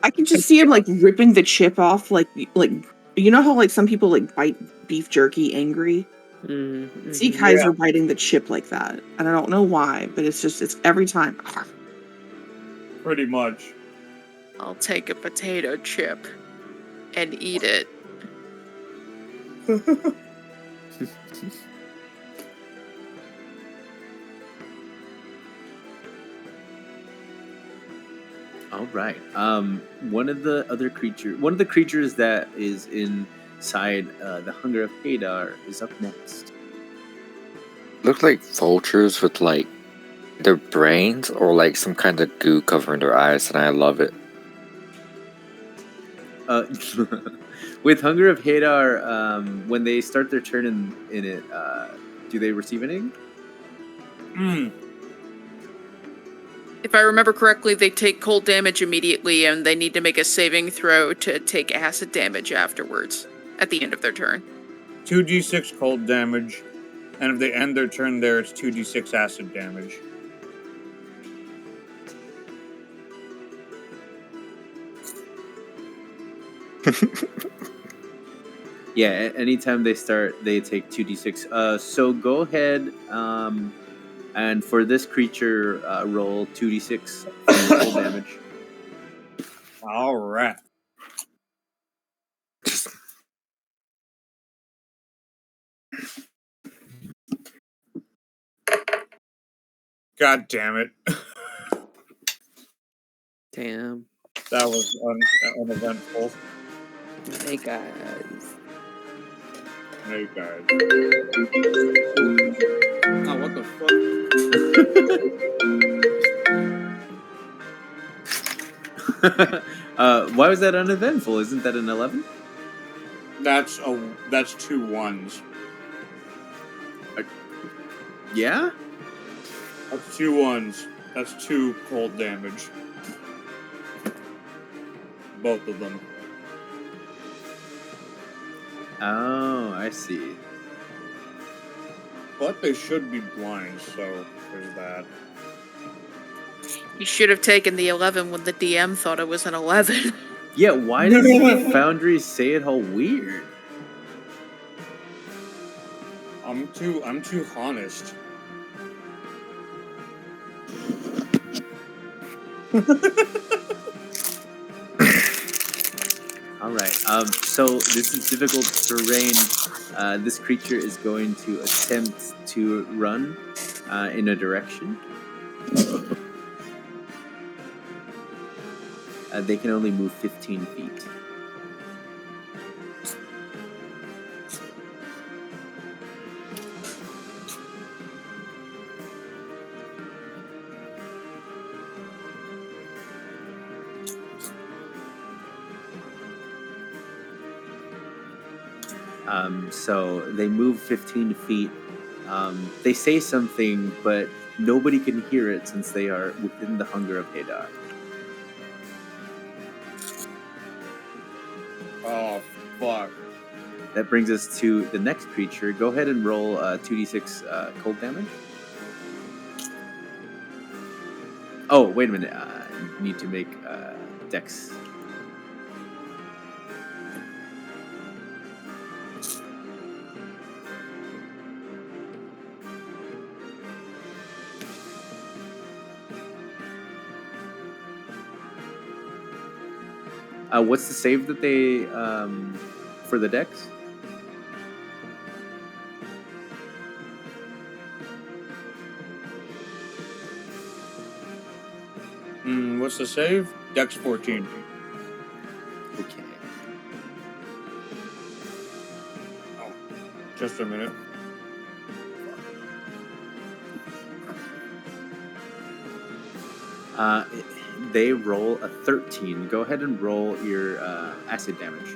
I can just see him like ripping the chip off, like you know how like some people like bite beef jerky angry. Mm-hmm. See Kaiser biting the chip like that, and I don't know why, but it's every time. pretty much. I'll take a potato chip and eat it. All right. One of the creatures that is inside the Hunger of Hadar is up next. Look like vultures with like their brains or like some kind of goo covering their eyes, and I love it. With Hunger of Hadar, when they start their turn in it, do they receive anything? If I remember correctly, they take cold damage immediately, and they need to make a saving throw to take acid damage afterwards, at the end of their turn. 2d6 cold damage, and if they end their turn there, it's 2d6 acid damage. Yeah, anytime they start, they take 2d6. So go ahead, and for this creature, roll 2d6 full damage. All right. God damn it. Damn. That was uneventful. Hey guys. Hey, guys. Oh, what the fuck? Why was that uneventful? Isn't that an 11? That's 2 1s. Yeah? That's 2 1s. That's 2 cold damage. Both of them. Oh, I see. But they should be blind, so there's that. You should have taken the 11 when the DM thought it was an 11. Yeah, why does Foundry say it all weird? I'm too honest. All right. So this is difficult terrain. This creature is going to attempt to run in a direction. They can only move 15 feet. So they move 15 feet. They say something, but nobody can hear it since they are within the Hunger of Hadar. Oh, fuck. That brings us to the next creature. Go ahead and roll 2d6 cold damage. Oh, wait a minute. You need to make dex. What's the save that they for the dex? What's the save? Dex 14. Okay. Oh, just a minute. They roll a 13. Go ahead and roll your acid damage.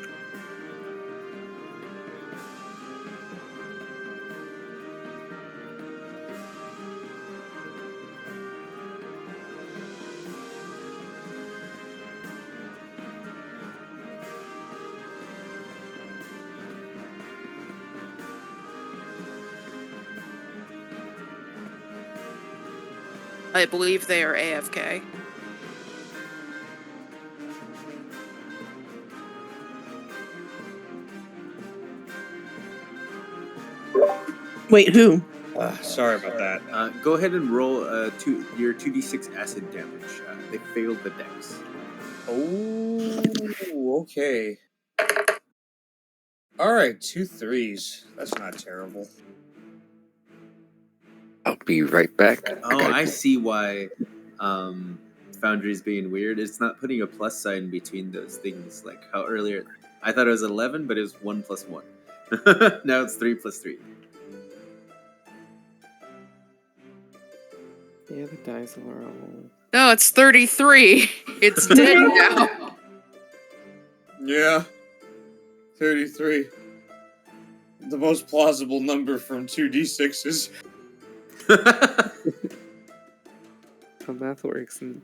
I believe they are AFK. Wait, who? Sorry about that. Go ahead and roll your 2d6 acid damage. They failed the dex. Oh, okay. Alright, 2 3s. That's not terrible. I'll be right back. Oh, I see why Foundry's being weird. It's not putting a plus sign between those things like how earlier I thought it was 11, but it was 1 plus 1. Now it's 3 plus 3. Yeah, the dice are all. No, it's 33. It's dead now. Yeah. 33. The most plausible number from 2d6s. How math works. And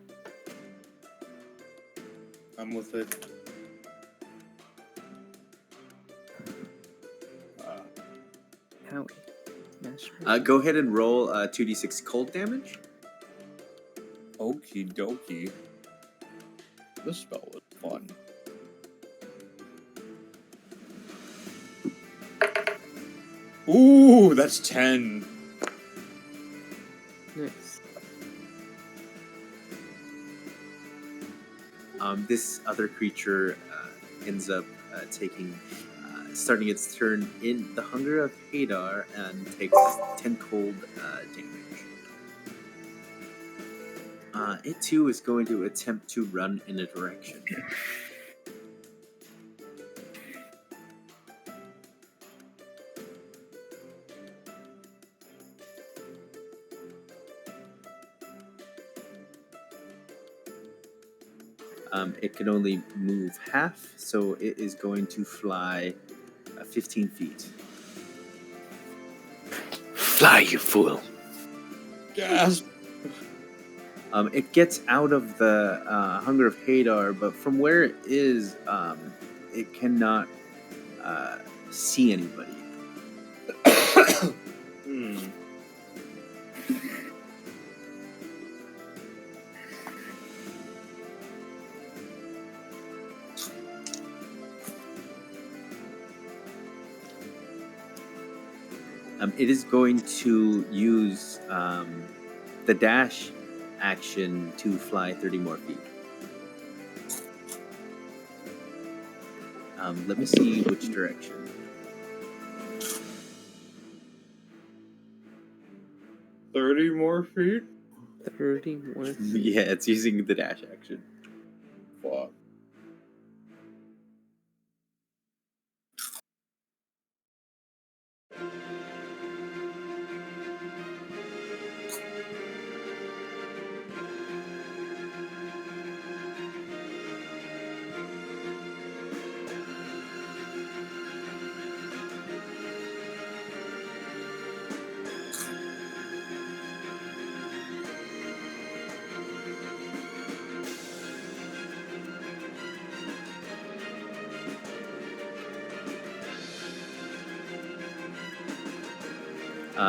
I'm with it. Howie. Mash. Go ahead and roll 2d6 cold damage. Okie dokie. This spell was fun. Ooh, that's 10. Nice. This other creature ends up starting its turn in the Hunger of Hadar and takes 10 cold damage. It too is going to attempt to run in a direction. It can only move half, so it is going to fly 15 feet. Fly, you fool. Gasp. It gets out of the Hunger of Hadar, but from where it is, it cannot see anybody. It is going to use the dash action to fly 30 more feet. Let me see which direction. $30 more feet? 30 more. Yeah, it's using the dash action. Fuck.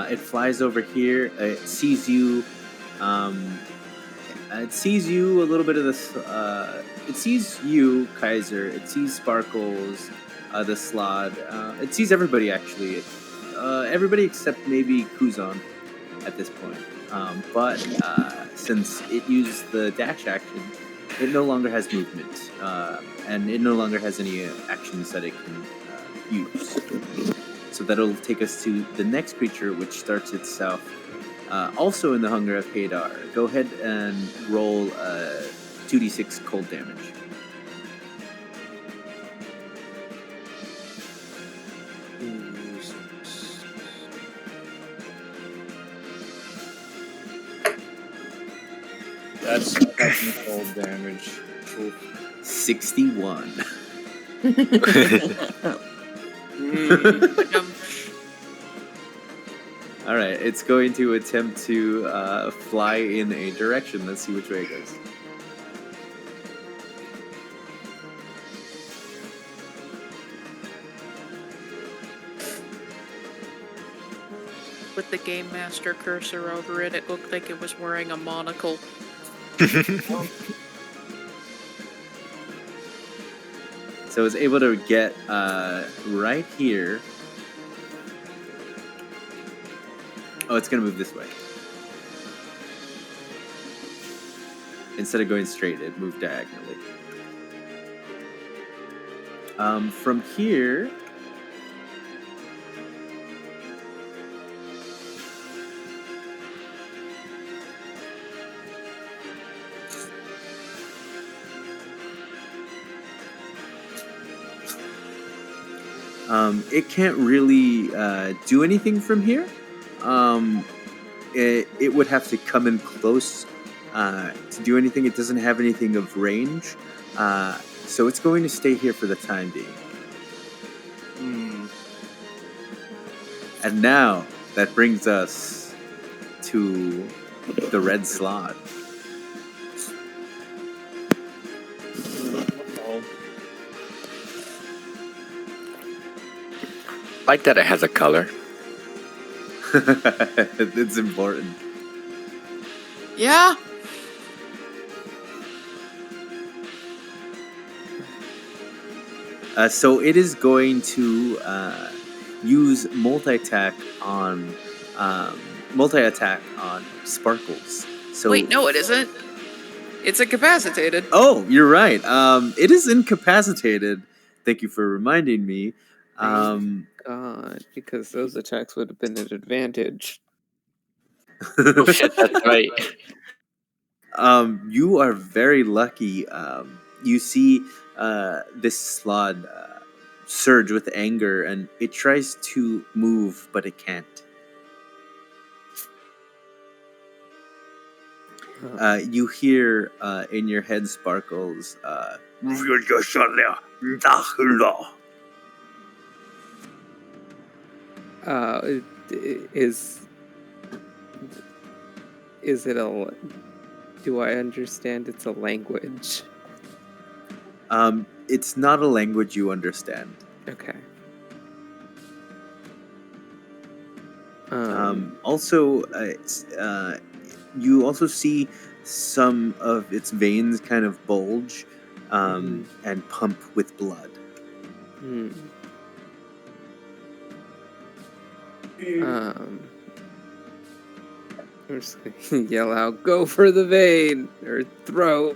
It flies over here. It sees you. It sees you a little bit of this. It sees you, Kaiser. It sees Sparkles, the Slod. It sees everybody actually. Everybody except maybe Kuzan at this point. But since it used the dash action, it no longer has movement, and it no longer has any actions that it can use. So that'll take us to the next creature, which starts itself also in the Hunger of Hadar. Go ahead and roll 2d6 cold damage. That's technical damage. Oof. 61. All right, it's going to attempt to fly in a direction. Let's see which way it goes. With the Game Master cursor over it, it looked like it was wearing a monocle. So it's able to get right here. Oh, it's going to move this way. Instead of going straight, it moved diagonally. From here... It can't really do anything from here. It would have to come in close to do anything. It doesn't have anything of range, so it's going to stay here for the time being. And now that brings us to the red slot. I like that it has a color. It's important. Yeah. So it is going to use multi-attack on Sparkles. So Wait, no, it isn't. It's incapacitated. Oh, you're right. It is incapacitated. Thank you for reminding me. God, because those attacks would have been an advantage. Oh shit, that's right. You are very lucky. You see this slod surge with anger, and it tries to move, but it can't. You hear in your head, Sparkles, Is it a? Do I understand it's a language? It's not a language you understand. Okay. Also, you also see some of its veins kind of bulge and pump with blood. I'm just gonna yell out, "Go for the vein!" or throw.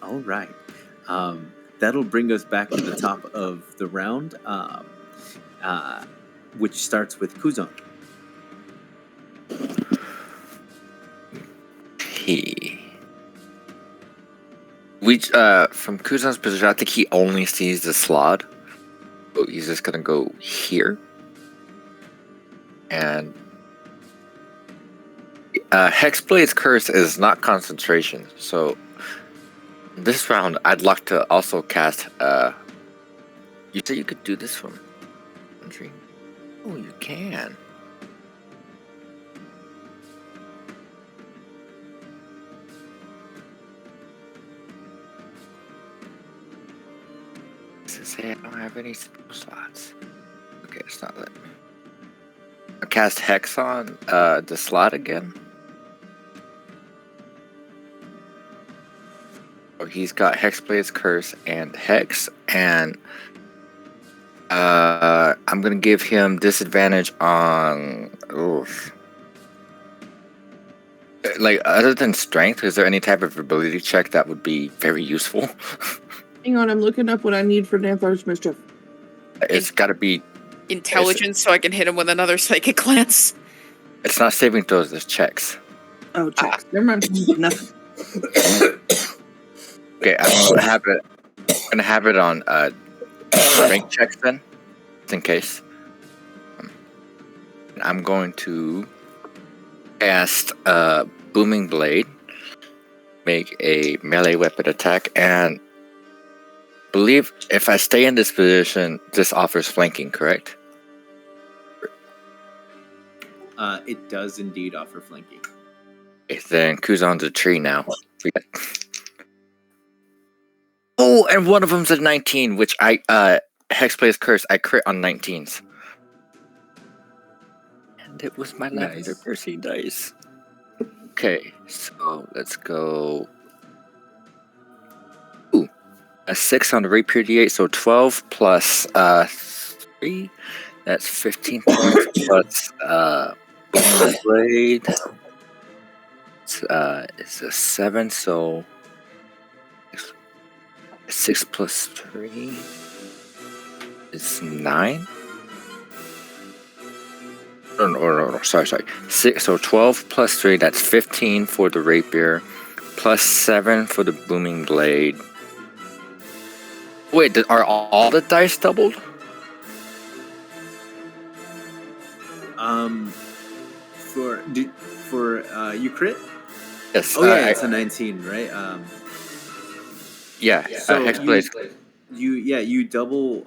All right. That'll bring us back to the top of the round, which starts with Kuzan. From Kuzan's position, I think he only sees the slot. So he's just gonna go here. And Hexblade's Curse is not concentration, so this round I'd like to also cast you said you could do this from country? Oh, you can. To say I don't have any spell slots. Okay, it's not letting me. I'll cast Hex on the slot again. Oh, he's got Hexblade's Curse and Hex, and I'm gonna give him disadvantage on. Oof. Like, other than strength, is there any type of ability check that would be very useful? Hang on, I'm looking up what I need for Nanthar's Mischief. It's got to be intelligence, so I can hit him with another psychic glance. It's not saving throws, it's checks. Oh, checks. Never mind. Nothing. Okay, I'm gonna have it on strength checks then, just in case. I'm going to cast Booming Blade, make a melee weapon attack, and believe if I stay in this position, this offers flanking, correct? It does indeed offer flanking. Okay, then Kuzan's a tree now. Oh, and one of them's a 19, which I Hexblade's Curse, I crit on 19s. And it was my lavender piercing dice. Okay, so let's go. Ooh, a 6 on the rapier d8, so 12 plus 3. That's 15 points plus blade. It's a 7, so 6 plus 3 is 9. No. Sorry. So 12 plus 3, that's 15 for the rapier, plus 7 for the booming blade. Wait, are all the dice doubled? For you crit? Yes. Oh yeah, it's a 19, right? Yeah. So Hexblade. you double.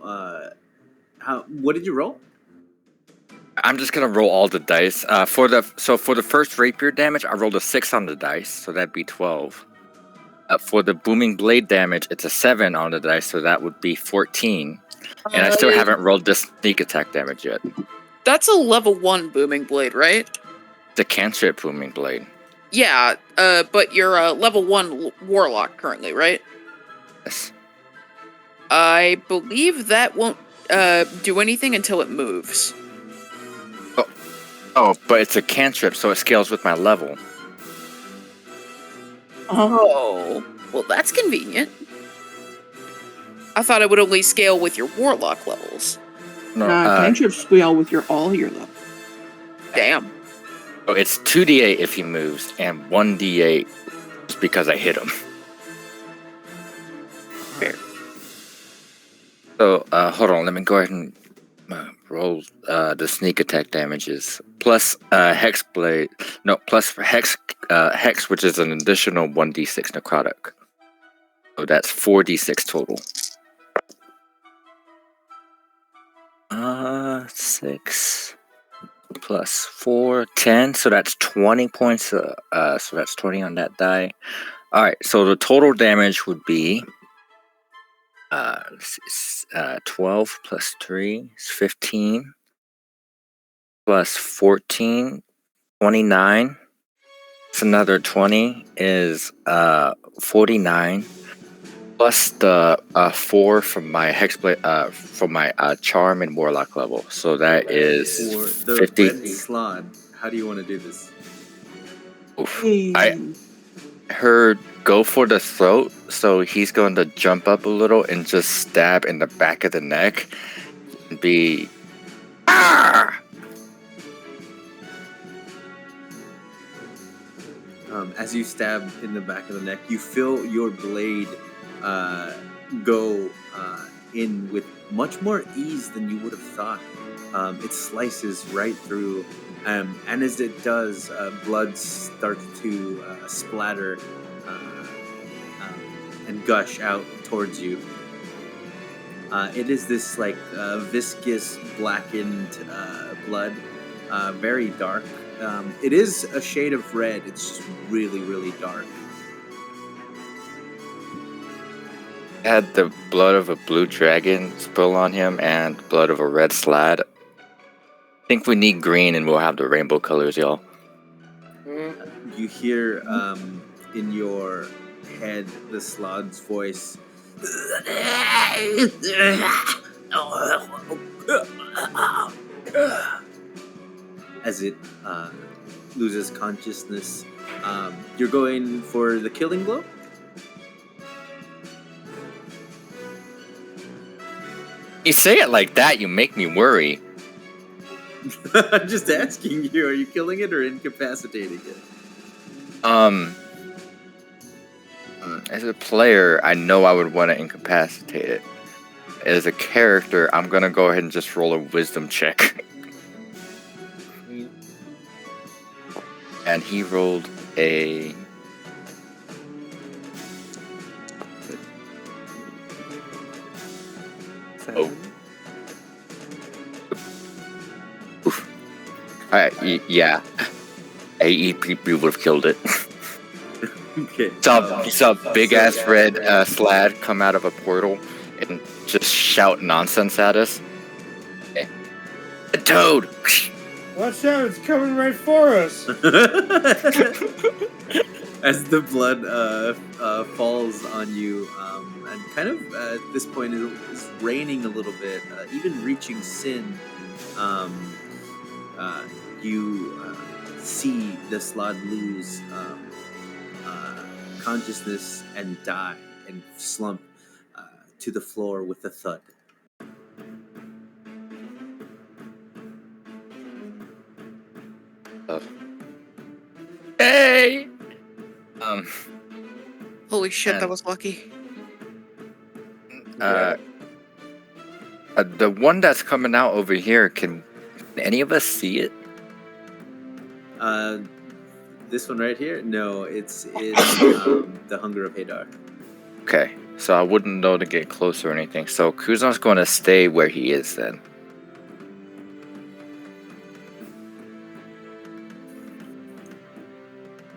What did you roll? I'm just gonna roll all the dice. For the first rapier damage, I rolled a 6 on the dice, so that'd be 12. For the booming blade damage, it's a 7 on the dice, so that would be 14. And I still haven't rolled the sneak attack damage yet. That's a level 1 booming blade, right? The cantrip booming blade. Yeah, but you're a level 1 warlock currently, right? Yes. I believe that won't do anything until it moves. Oh, but it's a cantrip, so it scales with my level. Oh, well, that's convenient. I thought it would only scale with your warlock levels. No, cantrips scale with all your levels. Damn. Oh, it's 2d8 if he moves, and 1d8 just because I hit him. Fair. So, hold on, let me go ahead and roll the sneak attack damages. Plus Hexblade. No, plus Hex, which is an additional 1d6 necrotic. So that's 4d6 total. 6 plus 4, 10. So that's 20 points. So that's 20 on that die. All right. So the total damage would be 12 plus 3 is 15. Plus 14, 29. It's another 20 is 49. Plus the 4 from my hexblade, from my charm and warlock level. So that is For the 50. red slot, how do you want to do this? Oof. I heard go for the throat, so he's going to jump up a little and just stab in the back of the neck and be As you stab in the back of the neck, you feel your blade go in with much more ease than you would have thought. It slices right through, and as it does, blood starts to splatter and gush out towards you. It is this like viscous, blackened blood, very dark. It is a shade of red. It's just really, really dark. had the blood of a blue dragon spill on him and blood of a red slad. I think we need green and we'll have the rainbow colors, y'all. You hear in your head the Slad's voice. As it loses consciousness. You're going for the killing blow? You say it like that, you make me worry. I'm just asking you, are you killing it or incapacitating it? As a player, I know I would want to incapacitate it. As a character, I'm gonna go ahead and just roll a wisdom check. And he rolled a... Oh. Oof. Yeah. We would have killed it. Okay. Saw a big ass red slad come out of a portal and just shout nonsense at us. A toad! Watch out, it's coming right for us! As the blood falls on you, and kind of at this point is raining a little bit, even reaching sin, you see the Slod lose consciousness and die and slump to the floor with a thud. Holy shit, that And- was lucky. The one that's coming out over here, can any of us see it? This one right here? No, it's in the Hunger of Hadar. Okay, so I wouldn't know to get close or anything. So Kuzan's going to stay where he is then.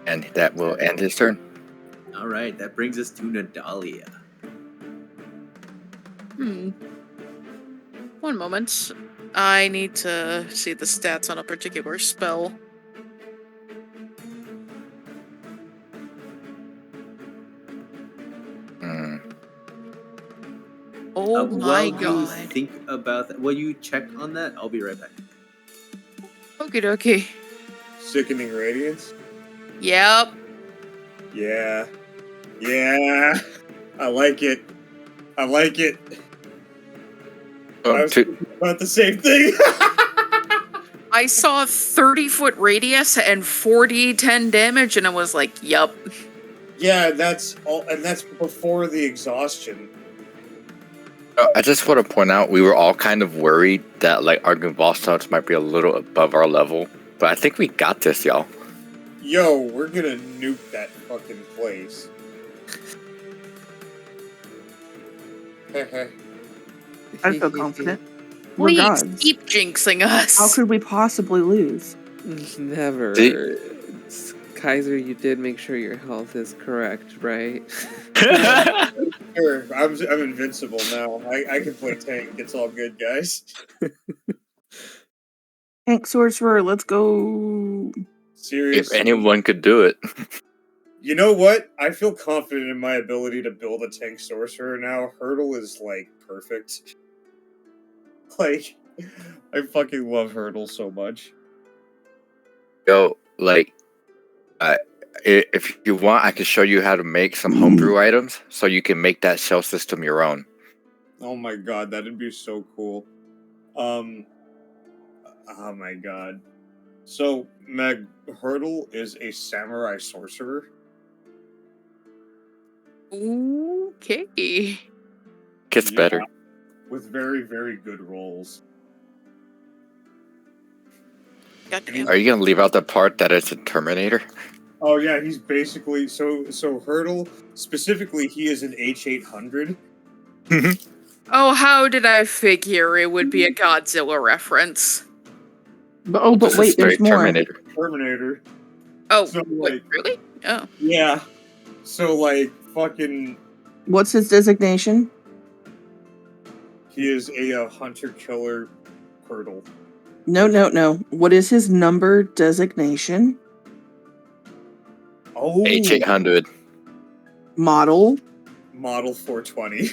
And that will end his turn. All right, that brings us to Nadalia. One moment. I need to see the stats on a particular spell. Hmm. Oh my While god. you think about that, while you check on that, I'll be right back. Okie dokie. Sickening Radiance? Yep. Yeah. Yeah. I like it. I like it. I was thinking about the same thing. I saw a 30-foot radius and 4d10 damage, and I was like, yup. Yeah, that's all, and that's before the exhaustion. I just want to point out we were all kind of worried that like our boss talks might be a little above our level, but I think we got this, y'all. Yo, we're gonna nuke that fucking place. I feel confident. We're Please gods. keep jinxing us. How could we possibly lose? Never. See- Kaiser, you did make sure your health is correct, right? Sure, I'm invincible now. I can play tank. It's all good, guys. Tank Sorcerer, let's go. If Seriously. anyone could do it. You know what? I feel confident in my ability to build a tank sorcerer now. Hurdle is like perfect. Like, I fucking love Hurdle so much. Yo, like, if you want, I can show you how to make some homebrew items, so you can make that shell system your own. Oh my god, that'd be so cool. Oh my god. So, Meg, Hurdle is a samurai sorcerer. Okay. Gets Yeah, better. with very, very good rolls. Goddamn. Are you gonna leave out the part that it's a Terminator? Oh yeah, he's basically so Hurdle specifically. He is an H800. Oh, how did I figure it would be a Godzilla reference? But This is wait, there's straight more. Terminator. Terminator. Oh, So, wait, like- really? Oh. Yeah. So like fucking, What's his designation? he is a hunter killer Hurdle. No. What is his number designation? Oh, H800. Model? Model 420.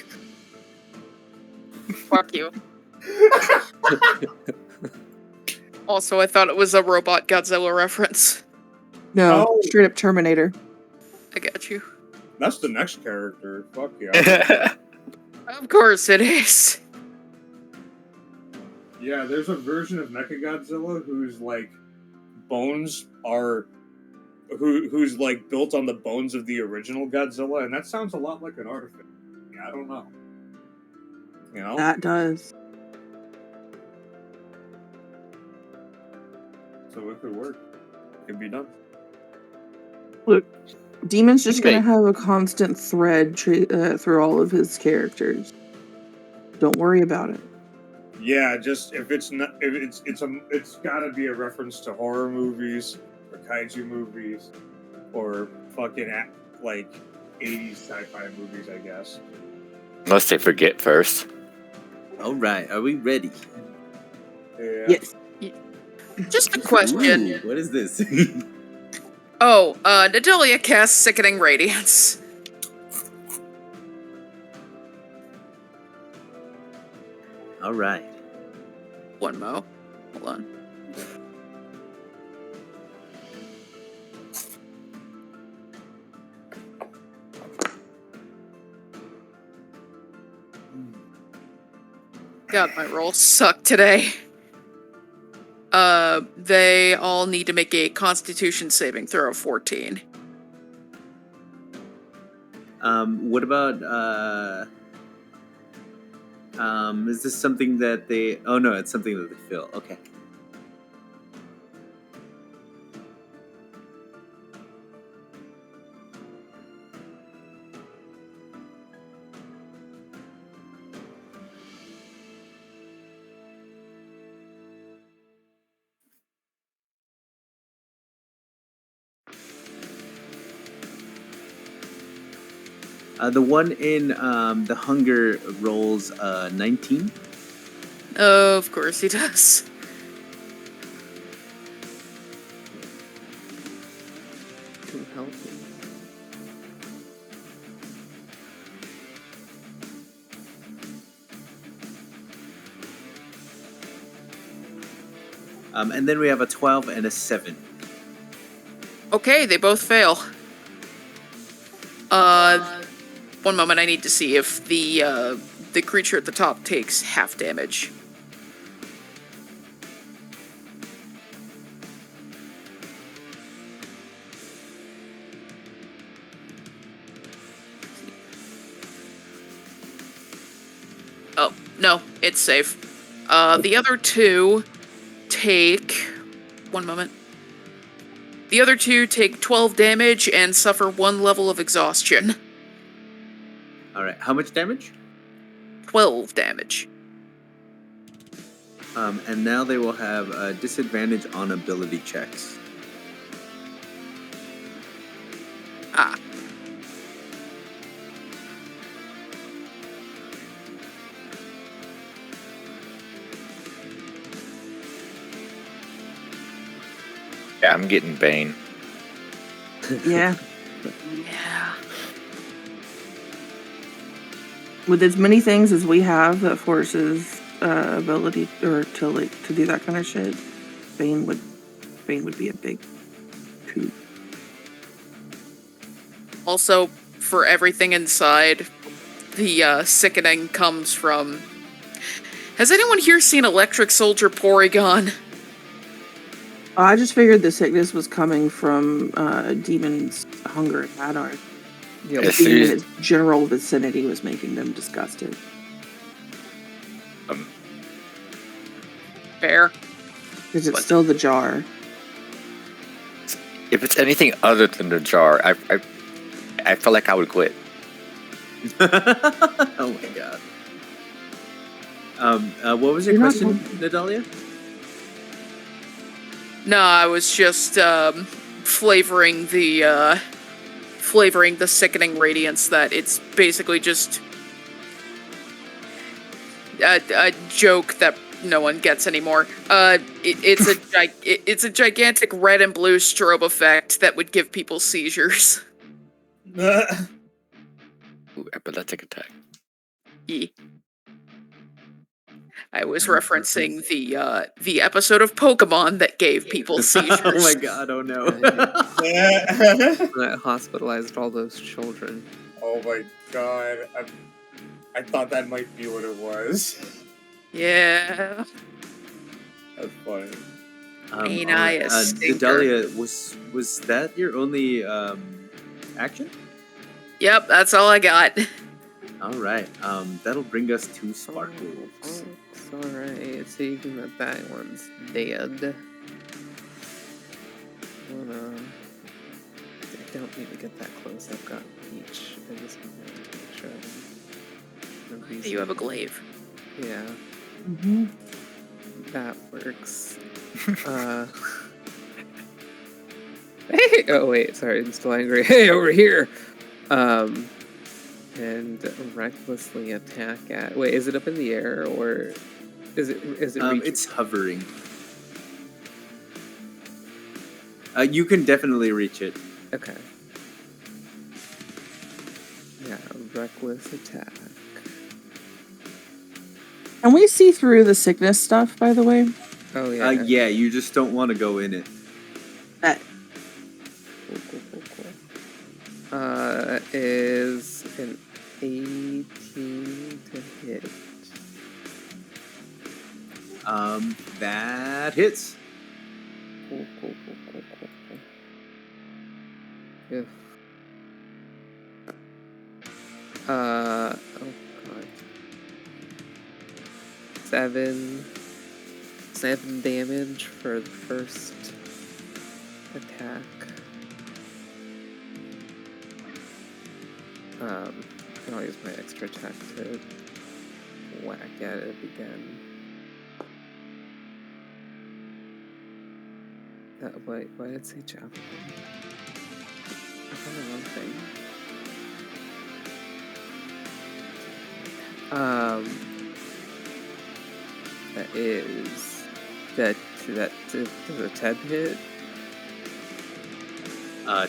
Fuck you. Also, I thought it was a robot Godzilla reference. No, Oh. straight up Terminator. I got you. That's the next character. Fuck yeah. Of course it is. Yeah, there's a version of Mechagodzilla whose like bones are who's like built on the bones of the original Godzilla, and that sounds a lot like an artifact. Yeah, I don't know. You know? That does. So it could work. It could be done. Look, Demon's just gonna Wait. have a constant thread through all of his characters. Don't worry about it. Yeah, just if it's not, if it's gotta be a reference to horror movies or kaiju movies or fucking like 80s sci-fi movies, I guess. Unless they forget first. All right, are we ready? Yeah. Yes. Just a question. Ooh, what is this? Oh, Nadalia casts Sickening Radiance. All right. One mo. Hold on. God, my rolls suck today. They all need to make a Constitution saving throw of 14. What about is this something that they? Oh no, it's something that they feel. Okay. The one in the hunger rolls 19. Of course he does. Too healthy. And then we have a 12 and a 7. Okay, they both fail. One moment, I need to see if the creature at the top takes half damage. Oh, no, it's safe. The other two take... One moment. The other two take 12 damage and suffer 1 level of exhaustion. All right. How much damage? 12 damage. And now they will have a disadvantage on ability checks. Ah. Yeah, I'm getting Bane. Yeah. Yeah. With as many things as we have that forces ability or to do that kind of shit, Bane would be a big coup. Also, for everything inside, the sickening comes from... Has anyone here seen Electric Soldier Porygon? I just figured the sickness was coming from Demon's hunger and Hadar. Yeah, Yes, Being in it- its general vicinity was making them disgusted. Fair. Because it's What? still the jar. If it's anything other than the jar, I feel like I would quit. Oh my god. What was your You're not question, wrong. Nadalia? No, I was just flavoring the sickening radiance that it's basically just a joke that no one gets anymore. It's a gigantic red and blue strobe effect that would give people seizures. Ooh, epileptic attack. Yeah. I was referencing the episode of Pokemon that gave people seizures. Oh my god, oh no. that hospitalized all those children. Oh my god. I thought that might be what it was. Yeah. That's funny. Ain't all I right, a stinker? Nadalia, was that your only action? Yep, that's all I got. All right. That'll bring us to Sparkles. Alright, so you can let that one's dead. I don't need to get that close. I've got each. I just want to make sure You have a glaive. Yeah, Mm-hmm. that works. Hey! Oh wait, sorry, I'm still angry. Hey, over here! And recklessly attack at... Wait, is it up in the air, or is it reaching? It's hovering. You can definitely reach it. Okay. Yeah, reckless attack. Can we see through the sickness stuff, by the way? Oh yeah. Yeah, you just don't want to go in it. Cool. Is an 18 to hit. That hits. Cool. Yeah. Oh god. 7 damage for the first attack. I can use my extra attack to whack at it again. Wait, why did it say javelin? I found the wrong thing. That is that does a 10 hit?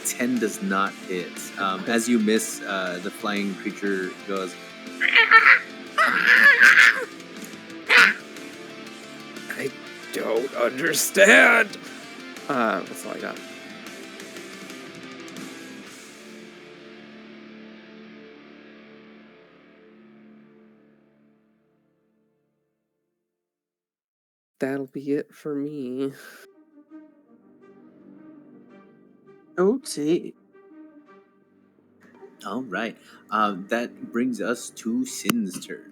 10 does not hit. As you miss, the flying creature goes. I don't understand. That's all I got. That'll be it for me. Okay. All right. That brings us to Sin's turn.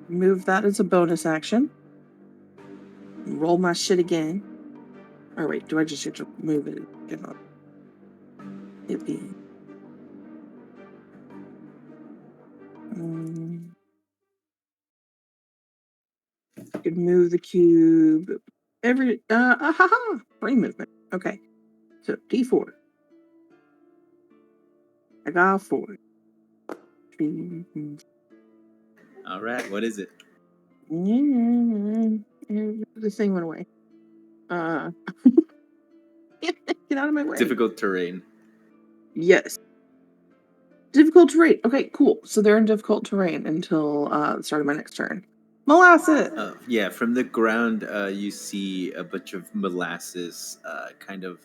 Move that as a bonus action. Roll my shit again. Or wait, do I just have to move it? Hit B. I could move the cube every free movement. Okay. So D4. I got 4. All right. What is it? This thing went away. Get out of my way. Difficult terrain. Yes. Difficult terrain. Okay, cool. So they're in difficult terrain until the start of my next turn. Molasses! Yeah, from the ground, you see a bunch of molasses kind of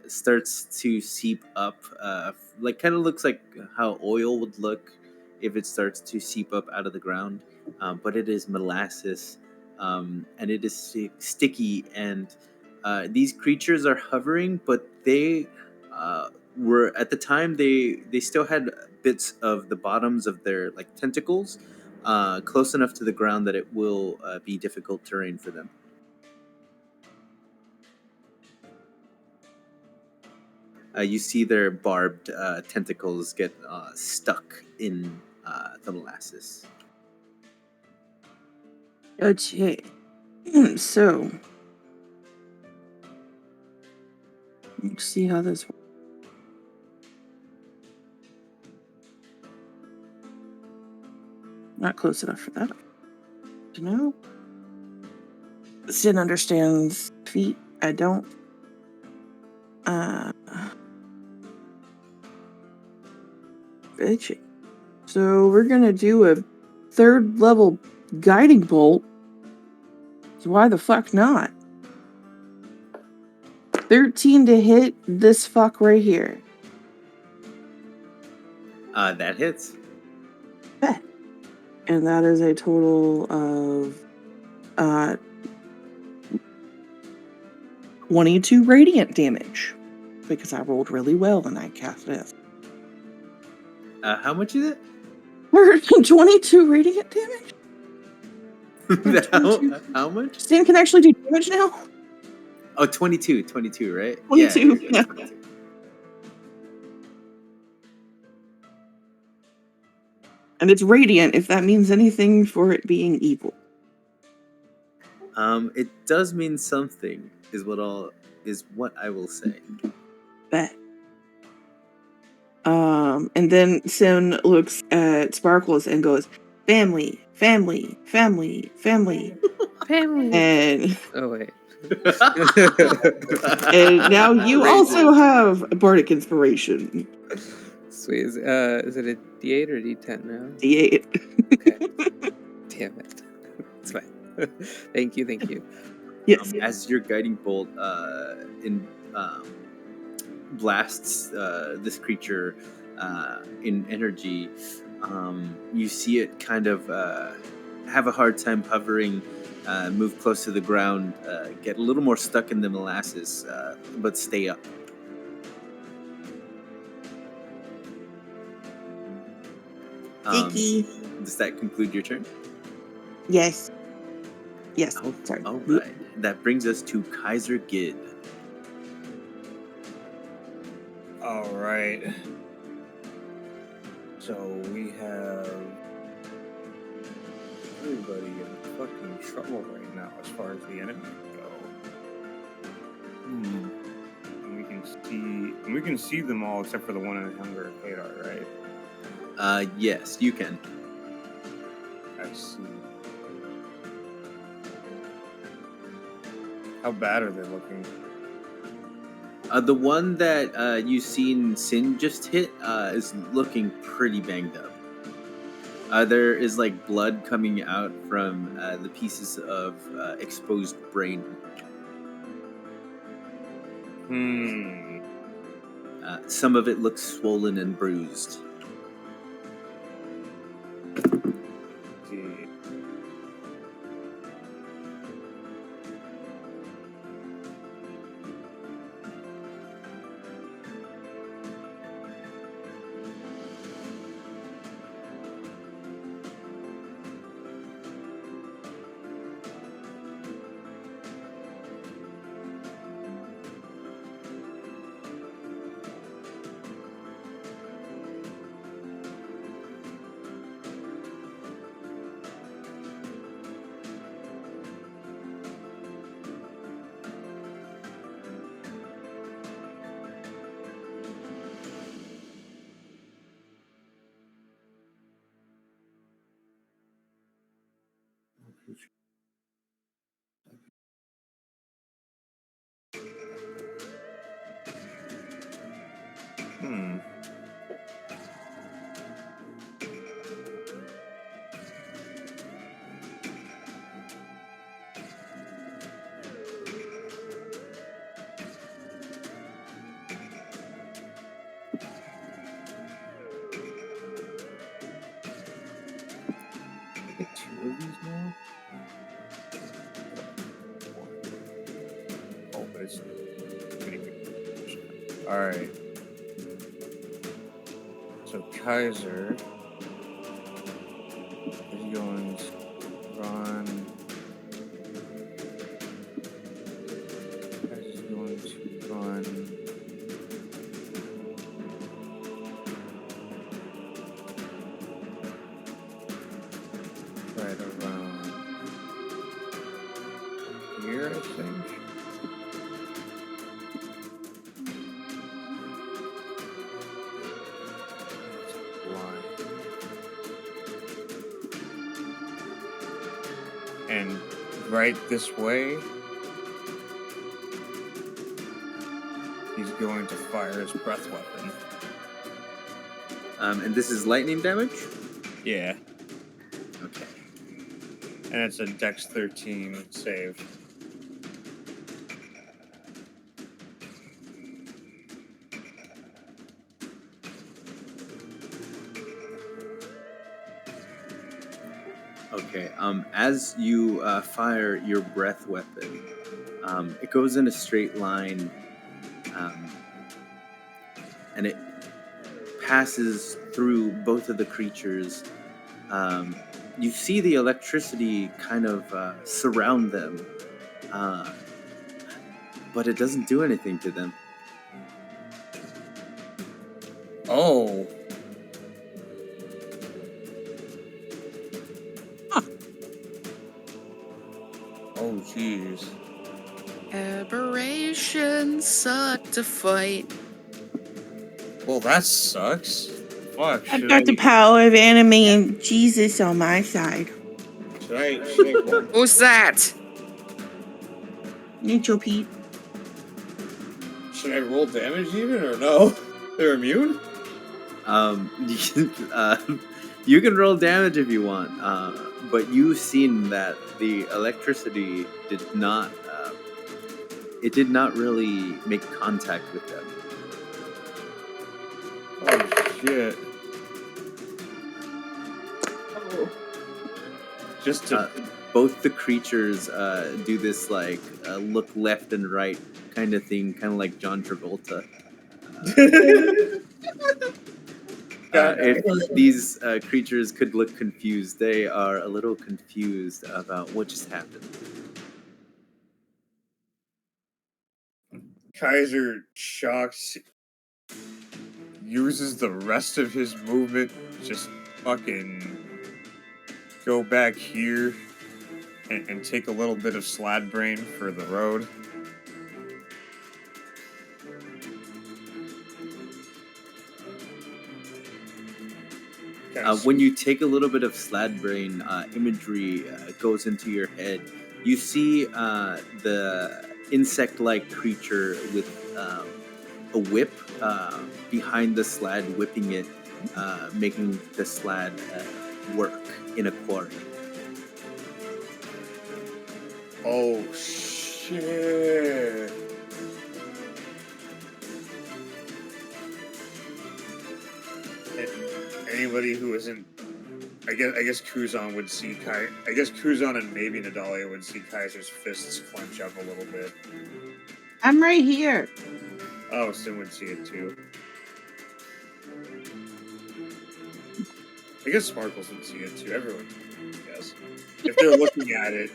starts to seep up. Kind of looks like how oil would look if it starts to seep up out of the ground. But it is molasses, and it is sticky. And these creatures are hovering, but they were at the time they still had bits of the bottoms of their tentacles close enough to the ground that it will be difficult terrain for them. You see their barbed tentacles get stuck in the molasses. Okay. So, let's see how this works. Not close enough for that. No. Sin understands feet. I don't. Bitchy. So we're gonna do a 3rd level guiding bolt. So why the fuck not? 13 to hit this fuck right here. That hits. Bet. And that is a total of 22 radiant damage. Because I rolled really well and I cast this. How much is it? 22 radiant damage? How much? Stan can actually do damage now? Oh, 22, right? 22, yeah. 22. And it's radiant, if that means anything for it being evil. It does mean something, is what I will say. Bet. And then Sin looks at Sparkles and goes, family, family, family, family. Family. And oh wait. and now you also have Bardic Inspiration. Sweet. Is it a D8 or D10 now? D8. Okay. Damn it. It's fine. Thank you. Yes. As your guiding bolt blasts this creature in energy, you see it kind of have a hard time hovering, move close to the ground, get a little more stuck in the molasses, but stay up. Sticky. Does that conclude your turn? Yes. Yes. Oh, Sorry. all right. That brings us to Kaiser Gid. All right. So we have everybody in fucking trouble right now as far as the enemies go. And we can see them all except for the one in Hunger Kadar, right? Yes, you can. I see. How bad are they looking? The one that you seen Sin just hit is looking pretty banged up. There is like blood coming out from the pieces of exposed brain. Some of it looks swollen and bruised. Two of these now? Oh, but it's pretty good. Alright. So Kaiser is going to run. Kaiser's going to run. Right around here, I think. And right this way, he's going to fire his breath weapon. And this is lightning damage? Yeah. Okay. And it's a Dex 13 save. Okay. As you fire your breath weapon, it goes in a straight line, and it passes through both of the creatures. You see the electricity kind of surround them, but it doesn't do anything to them. Oh. Oh, jeez. Aberrations suck to fight. Well, that sucks. Fuck. I've got the power of anime and Jesus on my side. Should I roll? Who's that? Neutral Pete. Should I roll damage even or no? They're immune? You can roll damage if you want, but you've seen that the electricity did not it did not really make contact with them. Oh shit! Oh. Just to Both the creatures do this like look left and right kind of thing, kind of like John Travolta. If these creatures could look confused, they are a little confused about what just happened. Kaiser shocks uses the rest of his movement, just fucking go back here and take a little bit of slad brain for the road. When you take a little bit of slad brain, imagery goes into your head. You see the insect-like creature with a whip behind the slad, whipping it, making the slad work in a quarry. Oh shit! Anybody who isn't, I guess Kuzan would see I guess Kuzan and maybe Nadalia would see Kaiser's fists clench up a little bit. I'm right here. Oh, Sim would see it too. I guess Sparkles would see it too. Everyone, I guess, if they're looking at it.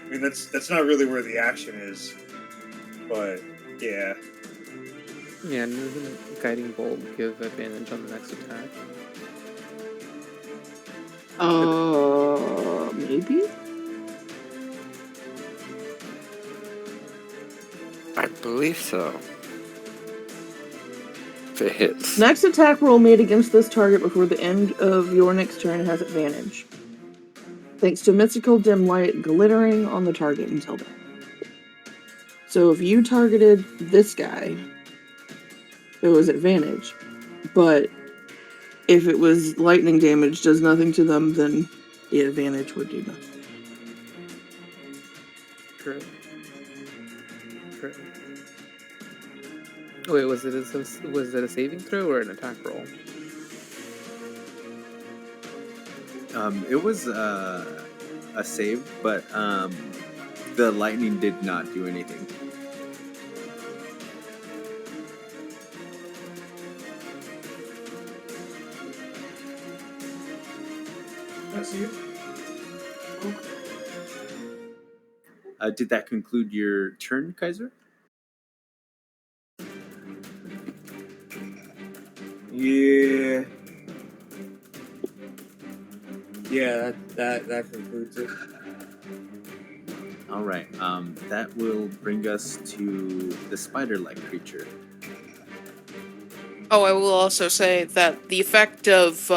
I mean, that's not really where the action is, but yeah. Yeah, and doesn't Guiding Bolt give advantage on the next attack? Maybe? I believe so. If it hits. Next attack roll made against this target before the end of your next turn has advantage. Thanks to mystical dim light glittering on the target until then. So if you targeted this guy, it was advantage. But if it was lightning damage does nothing to them, then the advantage would do nothing. True. Wait, was it a saving throw or an attack roll? It was a save, but the lightning did not do anything. That's you. Did that conclude your turn, Kaiser? Yeah. Yeah, that concludes it. All right. That will bring us to the spider-like creature. Oh, I will also say that the effect of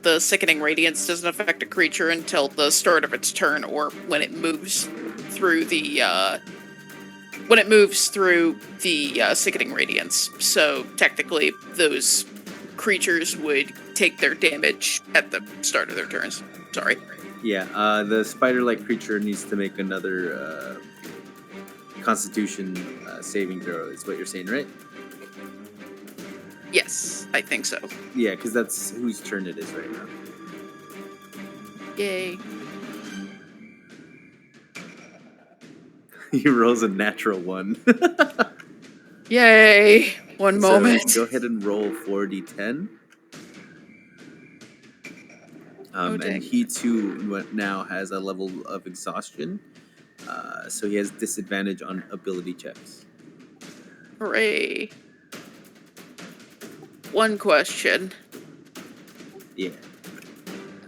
the sickening radiance doesn't affect a creature until the start of its turn, or when it moves through the sickening radiance. So technically, those creatures would take their damage at the start of their turns. Sorry. Yeah. The spider-like creature needs to make another Constitution saving throw. Is what you're saying, right? Yes, I think so. Yeah, because that's whose turn it is right now. Yay. He rolls a natural 1. Yay! One moment. So go ahead and roll 4d10. And he too now has a level of exhaustion, so he has disadvantage on ability checks. Hooray. One question. Yeah.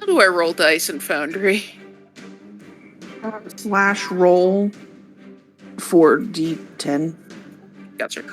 How do I roll dice in Foundry? / roll 4d10. Gotcha.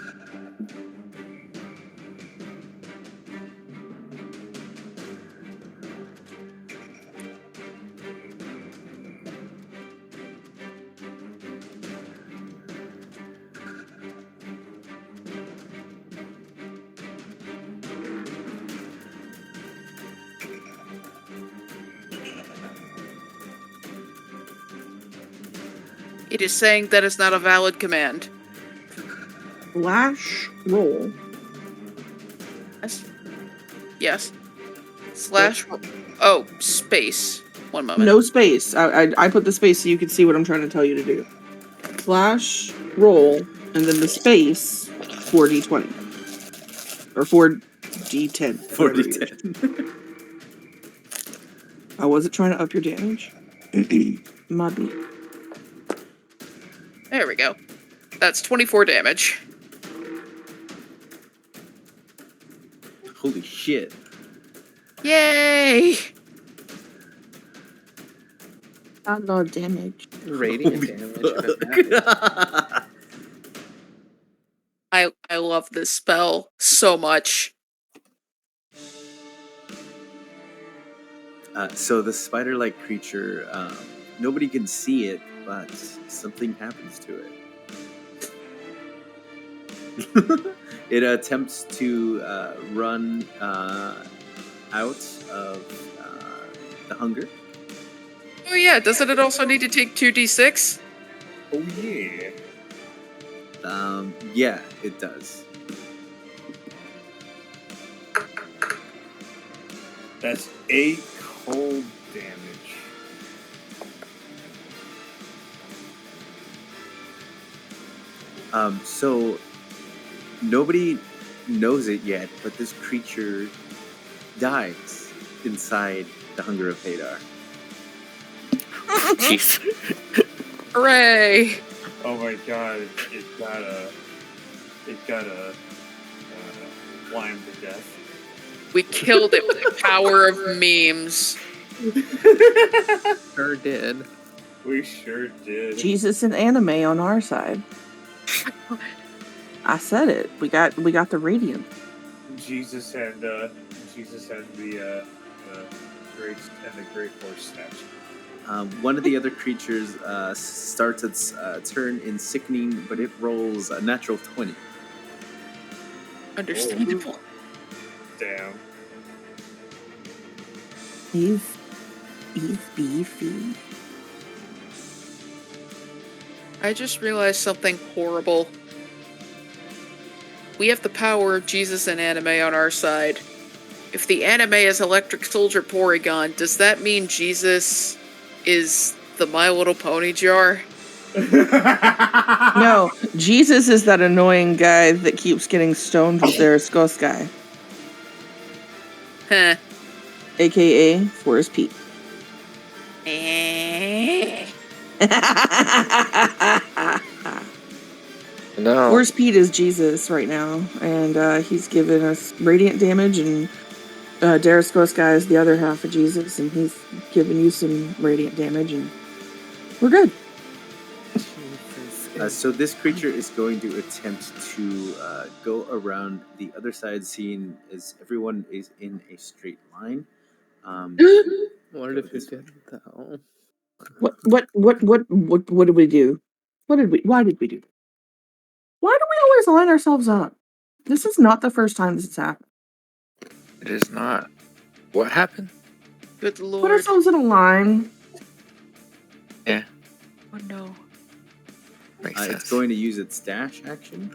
It is saying that is not a valid command. Slash roll. Yes. Yes. Slash. Oh, space. One moment. No space. I put the space so you can see what I'm trying to tell you to do. Slash roll, and then the space 4d20. Or 4d10. 40-10. I wasn't trying to up your damage. My bad. There we go. That's 24 damage. Holy shit. Yay! A lot of damage. Radiant Holy damage. fuck. I love this spell so much. So the spider-like creature, nobody can see it, but something happens to it. It attempts to run out of the hunger. Oh yeah, doesn't it also need to take 2d6? Oh yeah. Yeah, it does. That's 8 cold damage. So nobody knows it yet, but this creature dies inside the hunger of Hadar. Jeez. Hooray! Oh my god, it got a lime to death. We killed it with the power of memes. Sure did. We sure did. Jesus and anime on our side. I said it. We got the radiant. Jesus and the great horse statue. One of the other creatures starts its turn in sickening, but it rolls a natural 20. Understandable. Damn. He's beefy. I just realized something horrible. We have the power of Jesus and anime on our side. If the anime is Electric Soldier Porygon, does that mean Jesus is the My Little Pony jar? No, Jesus is that annoying guy that keeps getting stoned with their Skos guy, Huh. aka Forest Pete. No. Forest Pete is Jesus right now, and he's giving us radiant damage, and Dariskos guy is the other half of Jesus, and he's giving you some radiant damage, and we're good. So this creature is going to attempt to go around the other side, seeing as everyone is in a straight line. What if it did though? What did we do? Why did we do that? Why do we always line ourselves up? This is not the first time this has happened. It is not. What happened? Good Put lord. ourselves in a line. Yeah. Oh no. Makes sense. It's going to use its dash action.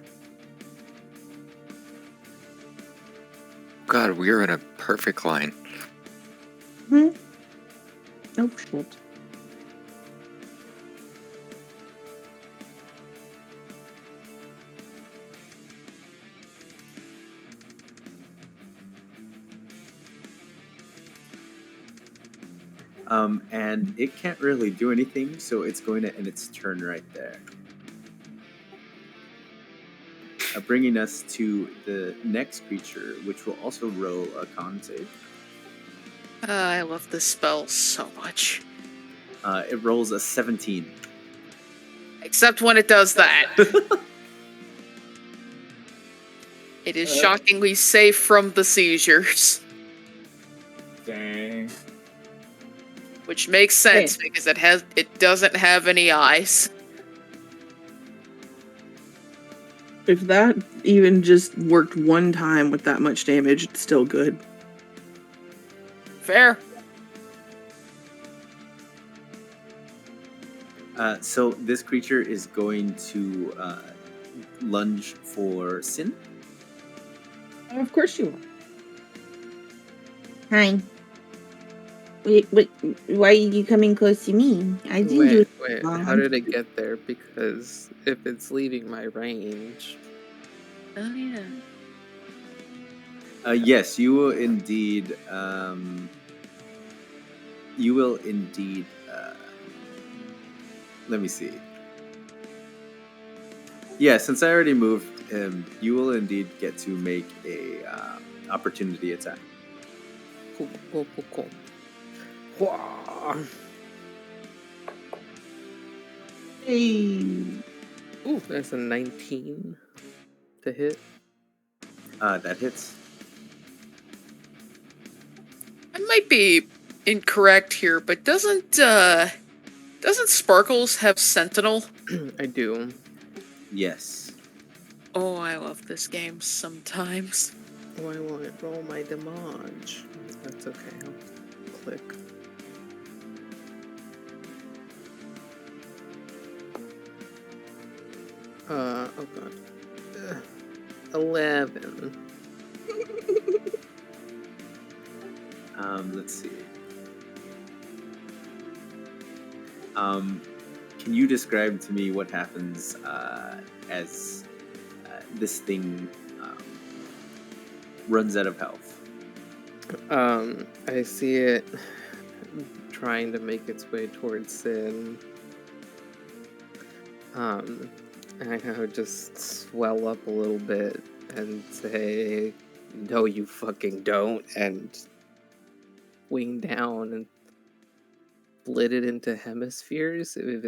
God, we're in a perfect line. Oh shit. And it can't really do anything, so it's going to end its turn right there. Bringing us to the next creature, which will also roll a con save. I love this spell so much. It rolls a 17. Except when it does that. It is shockingly safe from the seizures. Dang. Which makes sense because it doesn't have any eyes. If that even just worked one time with that much damage, it's still good. Fair. So this creature is going to lunge for Sin. Of course you are. Hi. Wait, why are you coming close to me? I didn't do Wait, it how wrong. did it get there? Because if it's leaving my range, Oh yeah. Yes, you will indeed. You will indeed. Let me see. Yeah, since I already moved him, you will indeed get to make a opportunity attack. cool. Wah. Hey. Ooh, that's a 19 to hit. That hits. I might be incorrect here, but doesn't Sparkles have Sentinel? I do. Yes. Oh, I love this game sometimes. Why won't it roll my damage? That's okay. I'll click. Oh god. 11. Let's see. Can you describe to me what happens as this thing runs out of health? I see it trying to make its way towards Sin. And I kind of just swell up a little bit and say, "No, you fucking don't," and wing down and split it into hemispheres if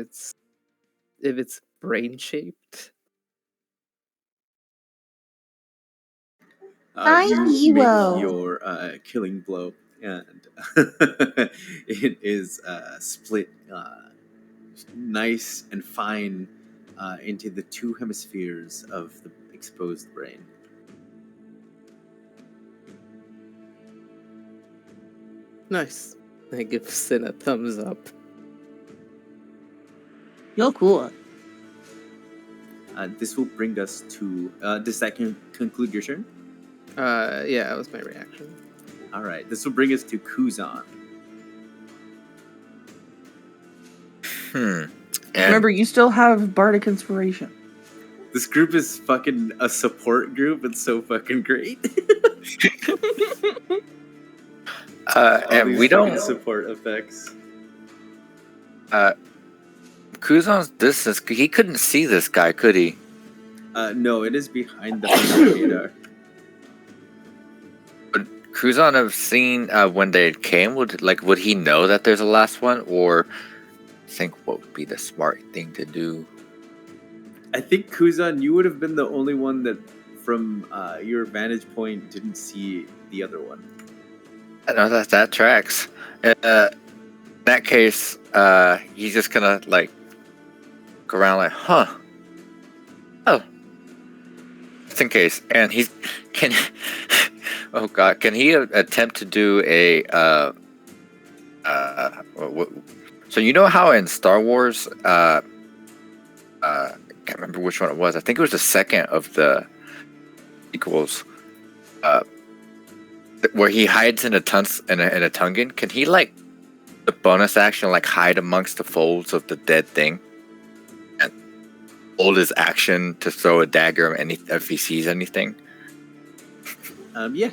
it's brain shaped. You Hero. make your killing blow, and it is split nice and fine into the two hemispheres of the exposed brain. Nice. I give Sin a thumbs up. You're cool. This will bring us to. Does that conclude your turn? Yeah, that was my reaction. All right. This will bring us to Kuzan. And Remember, you still have Bardic Inspiration. This group is fucking a support group. It's so fucking great. and we don't support effects. Kuzan's distance. He couldn't see this guy, could he? No, it is behind the radar. Would Kuzan have seen when they came? Would he know that there's a last one, or think what would be the smart thing to do? I think Kuzan, you would have been the only one that, from your vantage point, didn't see the other one. I know that tracks. In that case, he's just gonna like go around like, huh? Oh, just in case. And he's can. Oh God, can he attempt to do a? So you know how in Star Wars, I can't remember which one it was. I think it was the second of the sequels, where he hides in a Tungan. Can he like the bonus action like hide amongst the folds of the dead thing, and hold his action to throw a dagger if he sees anything? Yeah.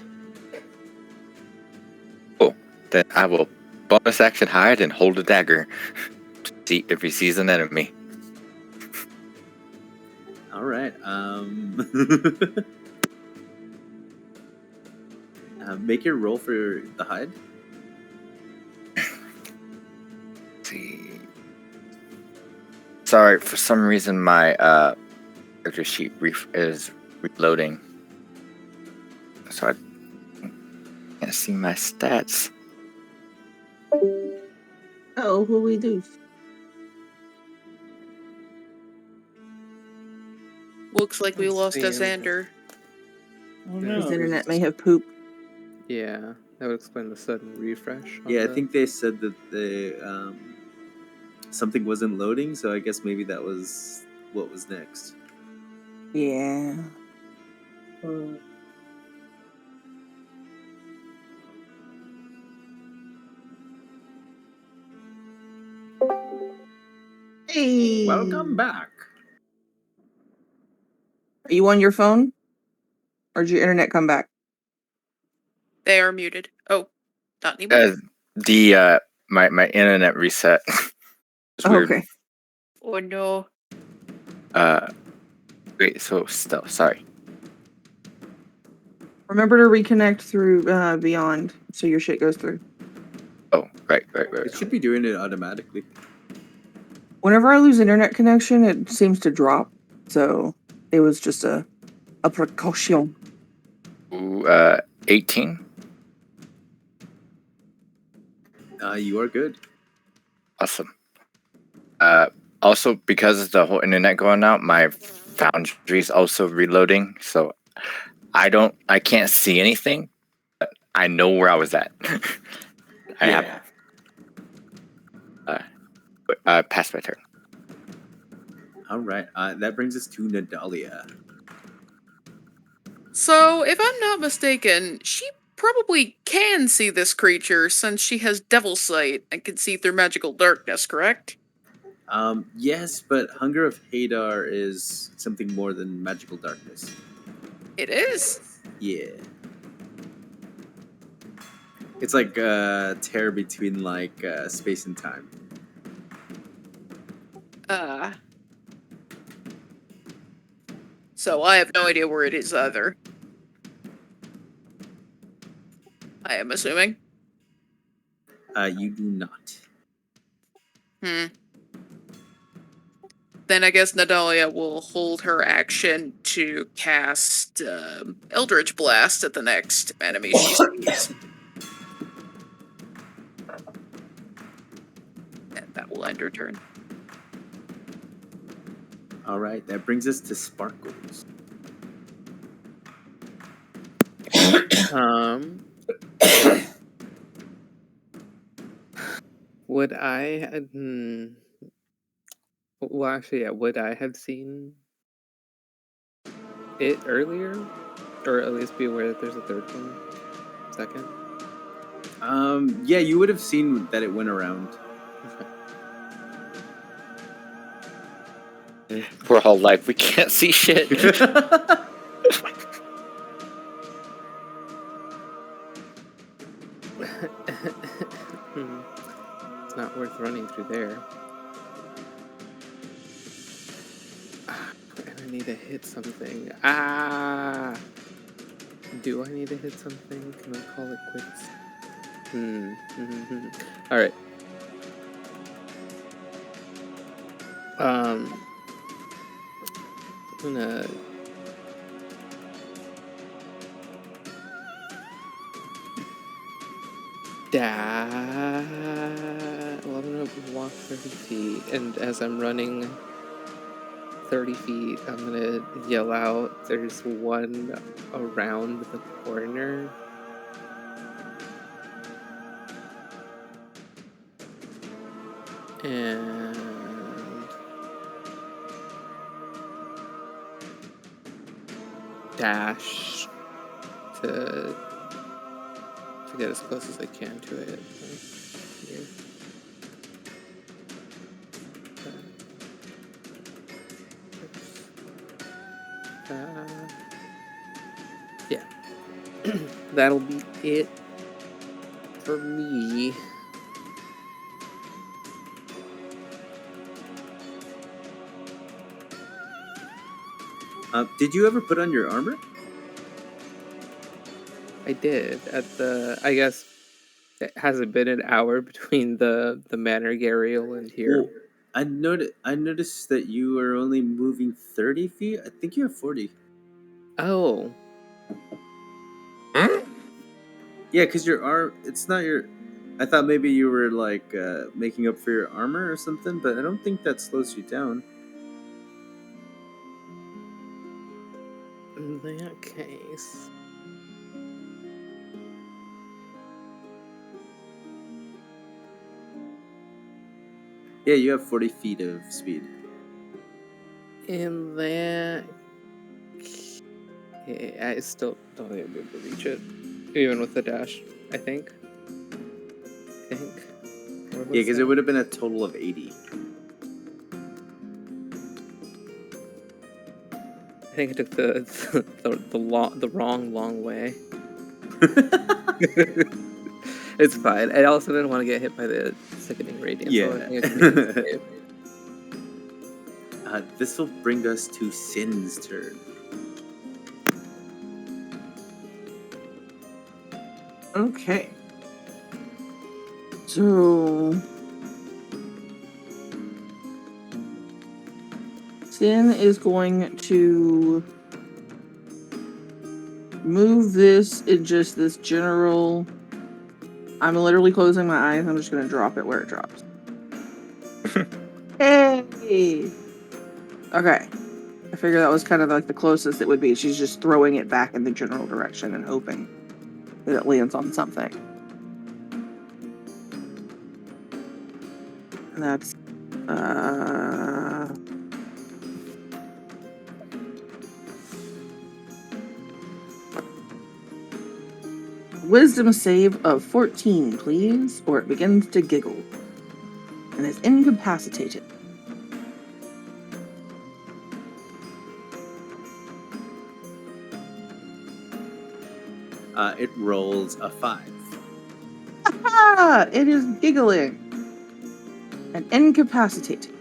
Cool. Then I will bonus action hide and hold a dagger to see if he sees an enemy. All right. Make your roll for the hide. Let's see. Sorry, for some reason my character sheet is reloading, so I can't see my stats. Oh, who we do? Looks like we lost Let's see. Xander. Oh His no. internet may have pooped. Yeah, that would explain the sudden refresh. on Yeah, I the- think they said that the something wasn't loading, so I guess maybe that was what was next. Yeah. Hey. Welcome back. Are you on your phone? Or did your internet come back? They are muted. Oh, not anymore. My internet reset. It's weird. Okay. Oh no. Wait, so still sorry. Remember to reconnect through Beyond so your shit goes through. Oh, right. It should be doing it automatically. Whenever I lose internet connection, it seems to drop. So it was just a precaution. Ooh, 18. You are good. Awesome. Also, because of the whole internet going out, my Foundry's also reloading, so I can't see anything, but I know where I was at. I have passed my turn. All right. That brings us to Nadalia. So, if I'm not mistaken, she probably can see this creature since she has devil sight and can see through magical darkness, correct? Yes, but Hunger of Hadar is something more than magical darkness. It is. Yeah. It's like a tear between like space and time. So I have no idea where it is either. I am assuming. You do not. Then I guess Nadalia will hold her action to cast Eldritch Blast at the next enemy she sees. And that will end her turn. All right, that brings us to Sparkles. Would I? Well, actually, yeah. Would I have seen it earlier, or at least be aware that there's a third one? Second. Yeah, you would have seen that it went around. We're all like, we can't see shit. It's not worth running through there. I need to hit something. Do I need to hit something? Can I call it quits? All right. I'm gonna well, I'm gonna walk 30 feet, and as I'm running 30 feet, I'm gonna yell out, there's one around the corner. And dash to get as close as I can to it. Here. Yeah. That'll be it for me. Did you ever put on your armor? I did at the. I guess it hasn't been an hour between the Manor Gariel and here. Well, I noticed that you are only moving 30 feet. I think you have 40. Oh. Yeah, because your arm. It's not your. I thought maybe you were like making up for your armor or something, but I don't think that slows you down. In that case. Yeah, you have 40 feet of speed. In that... Okay, I still don't think I'll be able to reach it. Even with the dash, I think. Or Yeah, what's because that? it would have been a total of 80. I think I took the wrong long way. It's fine. I also didn't want to get hit by the sickening radiant. So I Yeah. think I can make it safe. This will bring us to Sin's turn. Okay. So Sin is going to move this in just this general. I'm literally closing my eyes. I'm just going to drop it where it drops. Hey! Okay. I figure that was kind of like the closest it would be. She's just throwing it back in the general direction and hoping that it lands on something. And that's wisdom save of 14, please, or it begins to giggle and is incapacitated. It rolls a 5. Ah! It is giggling and incapacitated.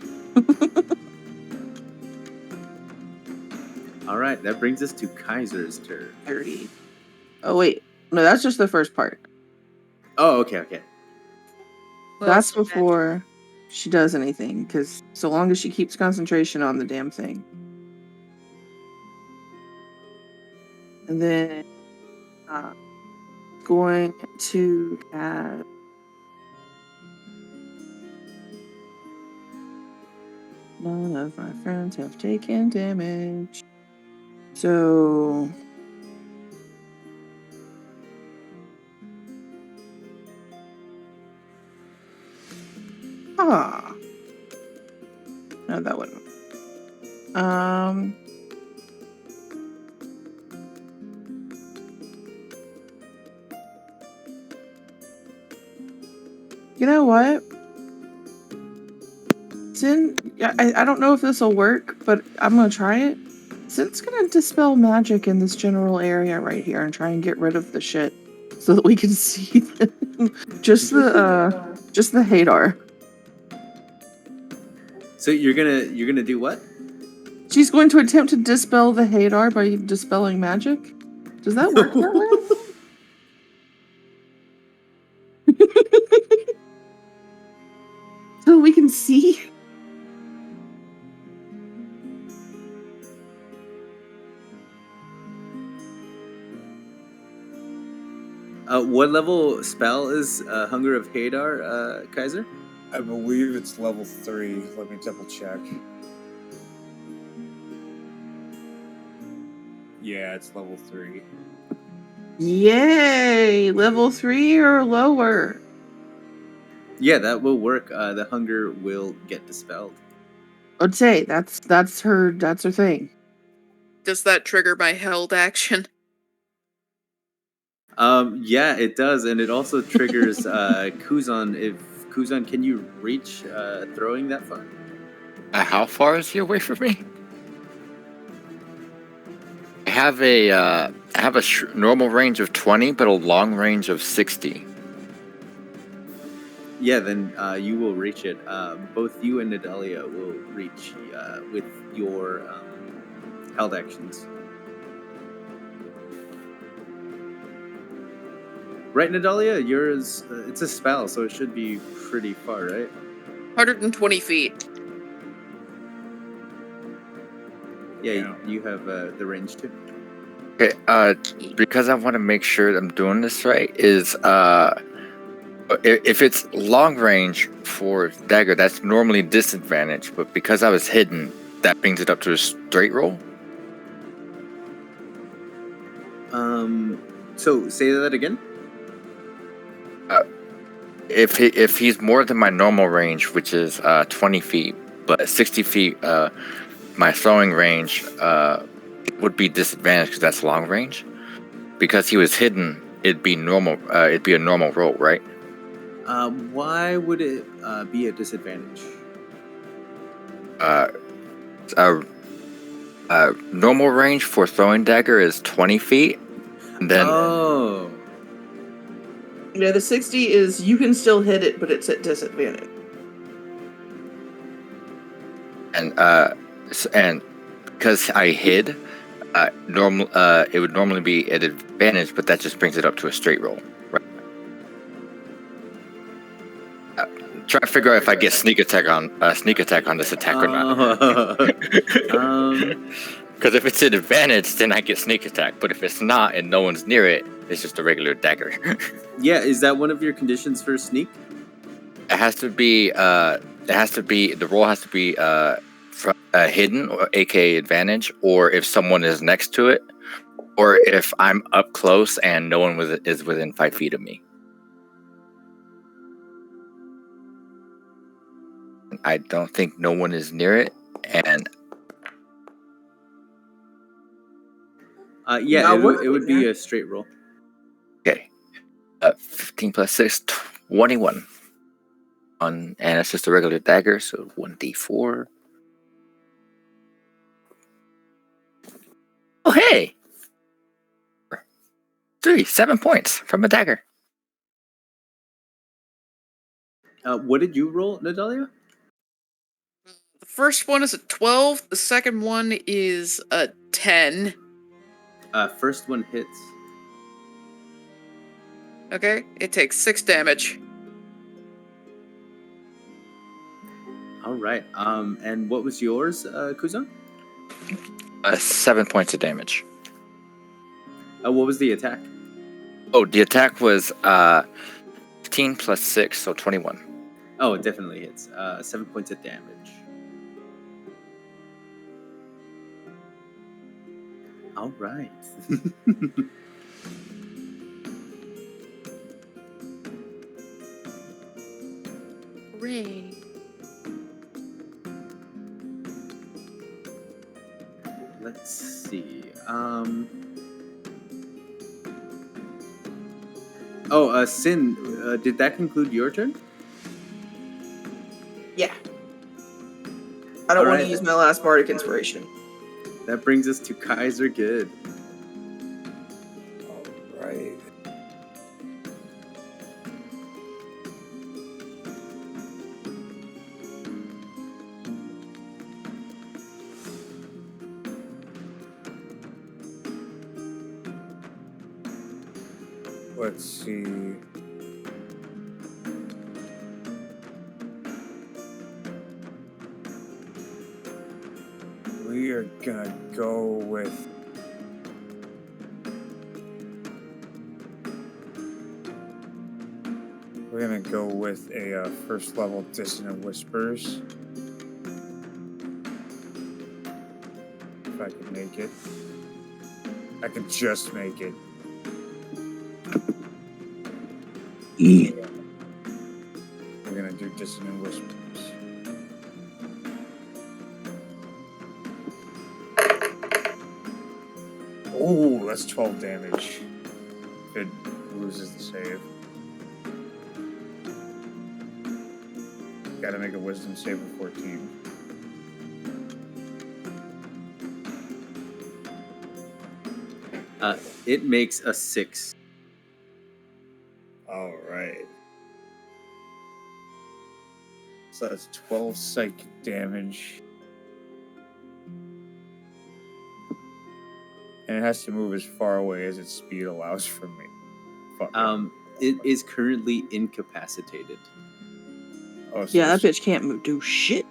All right, that brings us to Kaiser's turn. 30. Oh, wait. No, that's just the first part. Oh, okay. Well, That's so before she does anything, because so long as she keeps concentration on the damn thing. And then going to add none of my friends have taken damage. So no, that wouldn't. You know what? Sin, I don't know if this will work, but I'm gonna try it. Sin's gonna dispel magic in this general area right here and try and get rid of the shit so that we can see them. just the Hadar. So you're gonna do what? She's going to attempt to dispel the Hadar by dispelling magic. Does that work that way? So we can see. What level spell is Hunger of Hadar, Kaiser? I believe it's level 3. Let me double check. Yeah, it's level 3. Yay! Level 3 or lower. Yeah, that will work. The hunger will get dispelled. I'd say that's her thing. does that trigger my held action? Yeah, it does, and it also triggers Kuzan. If Kuzan, can you reach throwing that far? How far is he away from me? I have a normal range of 20, but a long range of 60. Yeah, then you will reach it. Both you and Nadalia will reach with your held actions. Right, Nadalia? Yours, it's a spell, so it should be pretty far, right? 120 feet. Yeah. You have the range too. Okay, because I want to make sure that I'm doing this right, is if it's long range for dagger, that's normally disadvantage, but because I was hidden, that brings it up to a straight roll. So say that again. if he's more than my normal range, which is 20 feet, but 60 feet, my throwing range would be disadvantaged because that's long range. Because he was hidden, it'd be normal. It'd be a normal roll, right? Why would it be a disadvantage? Normal range for throwing dagger is 20 feet. And then Oh. Yeah, the 60 is you can still hit it, but it's at disadvantage. and because I hid, it would normally be at advantage, but that just brings it up to a straight roll. Right? Try to figure out if I get sneak attack on this attack or not. Because if it's an advantage, then I get sneak attack. But if it's not and no one's near it, it's just a regular dagger. Yeah, is that one of your conditions for sneak? It has to be. The roll has to be hidden, or aka advantage, or if someone is next to it, or if I'm up close and no one is within 5 feet of me. I don't think no one is near it, and yeah, it would be a straight roll. okay, 15 plus 6, 21. And it's just a regular dagger, so 1d4. Oh, hey! 7 points from a dagger. What did you roll, Nadalia? The first one is a 12. The second one is a 10. First one hits. Okay, it takes 6 damage. All right. And what was yours, Kuzan? 7 points of damage. What was the attack? Oh, the attack was 15 plus 6, so 21. Oh, it definitely hits. 7 points of damage. All right. Hooray. Let's see. Sin, did that conclude your turn? Yeah. I don't want Alright. to use my last bardic inspiration. That brings us to Kaiser Good. Right. Let's see. We are gonna go with a first level Dissonant Whispers. If I can make it. I can just make it. We're gonna do Dissonant Whispers. Oh, that's 12 damage. It loses the save. Gotta make a wisdom save of 14. It makes a 6. Alright. So that's 12 psychic damage. And it has to move as far away as its speed allows from me. Fuck. It is currently incapacitated. Oh, so Yeah, that it's, bitch can't do shit.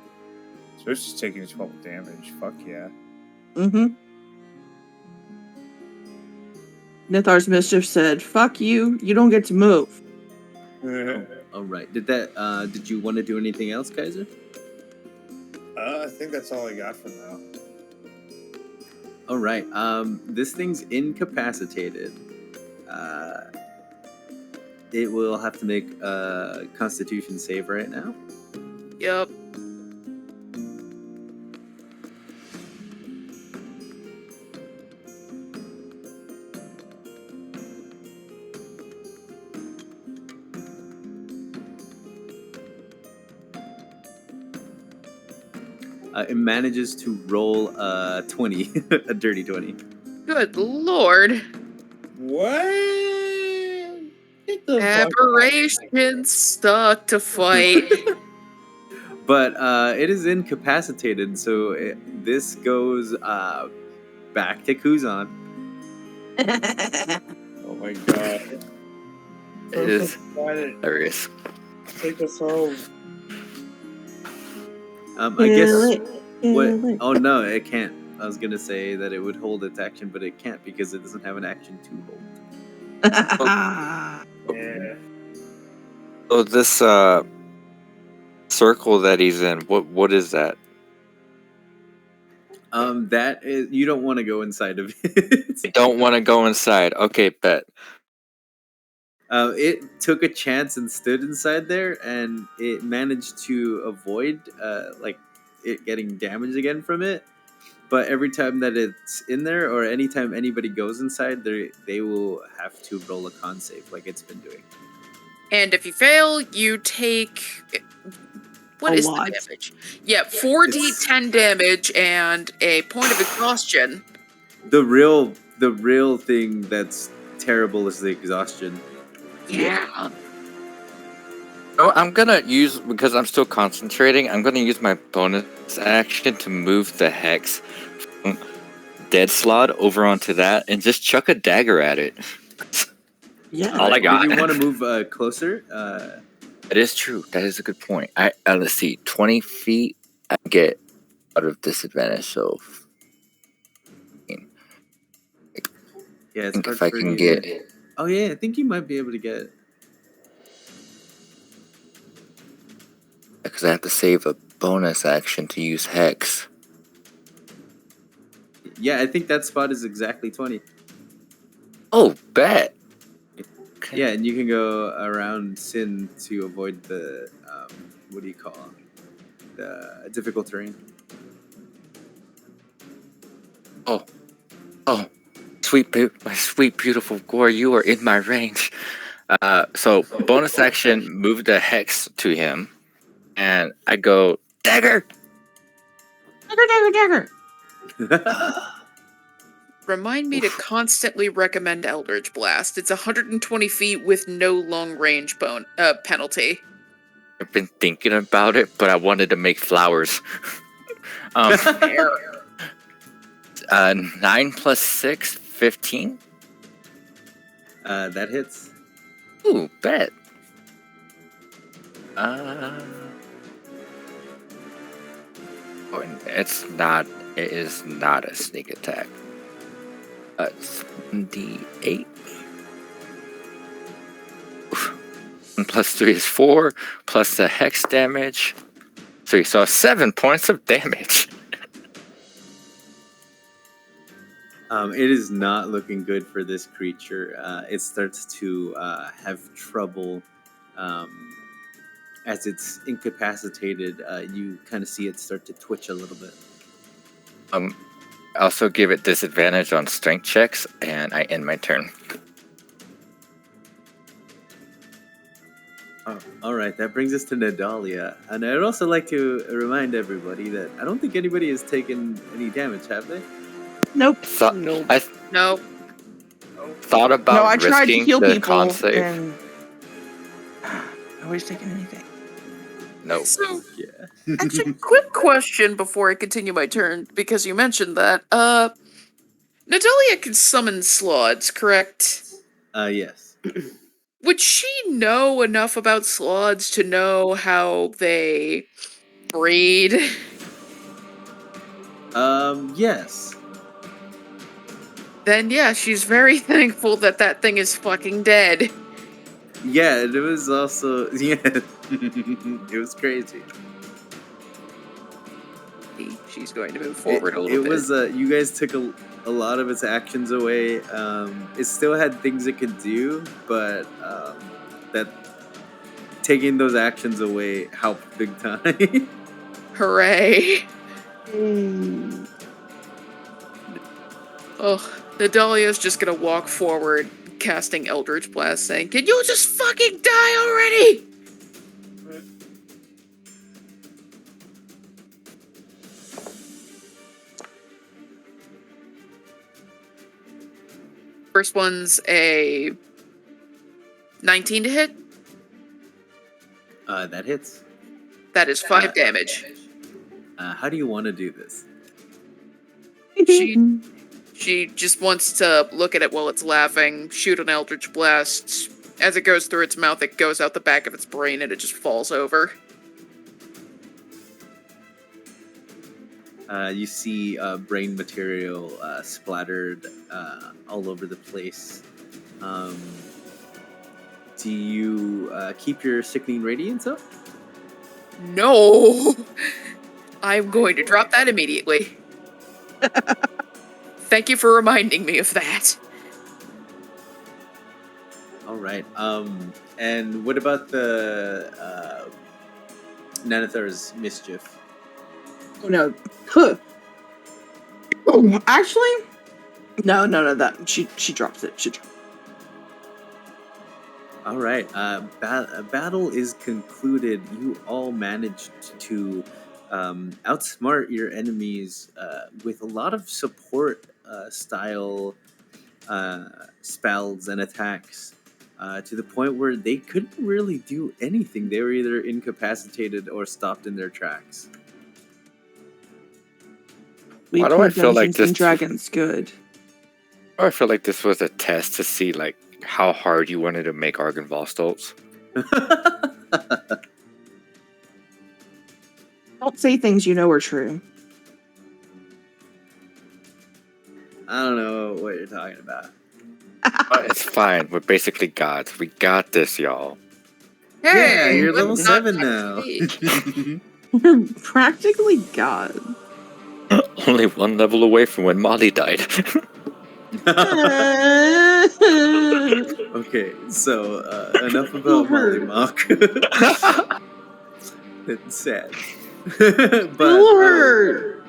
so it's just taking 12 damage. Fuck yeah. Mm-hmm. Nithar's Mischief said, fuck you, you don't get to move. All right. Did you want to do anything else, Kaiser? I think that's all I got for now. All right. This thing's incapacitated. it will have to make a Constitution save right now. Yep. It manages to roll a 20, a dirty 20. Good lord. What? Get the fuck Aberration stuck to fight. But it is incapacitated, so this goes back to Kuzan. Oh my god. It is Try hilarious. to take us home. I guess what? Oh no, it can't. I was gonna say that it would hold its action, but it can't because it doesn't have an action to hold. Yeah. So this circle that he's in, what is that? That is, you don't want to go inside of it. I don't want to go inside. Okay, bet. It took a chance and stood inside there, and it managed to avoid like it getting damaged again from it. But every time that it's in there, or anytime anybody goes inside, they will have to roll a con save, like it's been doing. And if you fail, you take what A is lot. the damage? Yeah, 4d10 damage and a point of exhaustion. The real thing that's terrible is the exhaustion. Yeah. Oh, I'm gonna use, because I'm still concentrating, I'm gonna use my bonus action to move the hex from dead slot over onto that and just chuck a dagger at it. Yeah. All I got. Did you want to move closer? It is true. That is a good point. Let's see, 20 feet, I get out of disadvantage, so Yeah, I it's think hard if I for can you get... to... Oh yeah, I think you might be able to get... Because I have to save a bonus action to use Hex. Yeah, I think that spot is exactly 20. Oh, bet! Okay. Yeah, and you can go around Sin to avoid the, what do you call it? The difficult terrain. Oh, my sweet, beautiful Gore, you are in my range. So bonus action, move the Hex to him, and I go, dagger! Dagger. Remind me to constantly recommend Eldritch Blast. It's 120 feet with no long range penalty. I've been thinking about it, but I wanted to make flowers. 9 plus 6, 15? That hits. Ooh, bet. It is not a sneak attack. 78. 1 plus 3 is 4, plus the hex damage. 3, so 7 points of damage. It is not looking good for this creature. It starts to have trouble as it's incapacitated. You kind of see it start to twitch a little bit. I also give it disadvantage on strength checks, and I end my turn. Oh, all right, that brings us to Nadalia. And I'd also like to remind everybody that I don't think anybody has taken any damage, have they? Nope. Nope. I thought about No, I tried to risking heal the people, con save. and nobody's taking anything. Nope. So, Yeah. actually, quick question before I continue my turn, because you mentioned that. Natalia can summon slots, correct? Yes. Would she know enough about slots to know how they breed? Yes. Then yeah, she's very thankful that that thing is fucking dead. Yeah, and it was also, yeah, it was crazy. She's going to move forward a little bit. It was, you guys took a lot of its actions away. It still had things it could do, but taking those actions away helped big time. Hooray. Mm. Ugh. Nadalia's just gonna walk forward, casting Eldritch Blast, saying, "Can you just fucking die already?" First one's a 19 to hit. That hits. That is 5 damage. How do you want to do this? She just wants to look at it while it's laughing, shoot an Eldritch Blast. As it goes through its mouth, it goes out the back of its brain and it just falls over. You see brain material splattered all over the place. Do you keep your sickening radiance up? No! I'm going to drop that immediately. Thank you for reminding me of that. All right. And what about the Nanathar's mischief? Oh no. Huh. Oh, actually, no. That she drops it. She drops it. All right. Battle is concluded. You all managed to outsmart your enemies with a lot of support style spells and attacks to the point where they couldn't really do anything. They were either incapacitated or stopped in their tracks. We Why do play I feel like Dungeons and this- Dragons good. I feel like this was a test to see like how hard you wanted to make Argynvostals. Don't say things you know are true. I don't know what you're talking about. It's fine. We're basically gods. We got this, y'all. Yeah, Hey, you're let's level not 7 touch now. me. We're practically God. Only one level away from when Molly died. Okay, so enough about Molly Mock. It's sad. But Lord.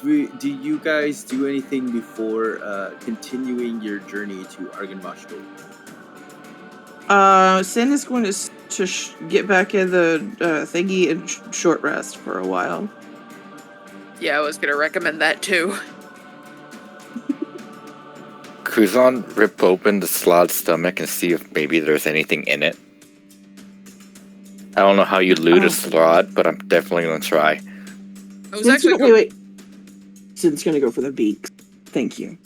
do you guys do anything before continuing your journey to Argynvostholt? Sin is going to get back in the thingy and short rest for a while. Yeah, I was gonna recommend that too. Kuzan, rip open the slot's stomach and see if maybe there's anything in it. I don't know how you loot a slot, but I'm definitely gonna try. I was actually wait. Sin's gonna go for the beaks. Thank you.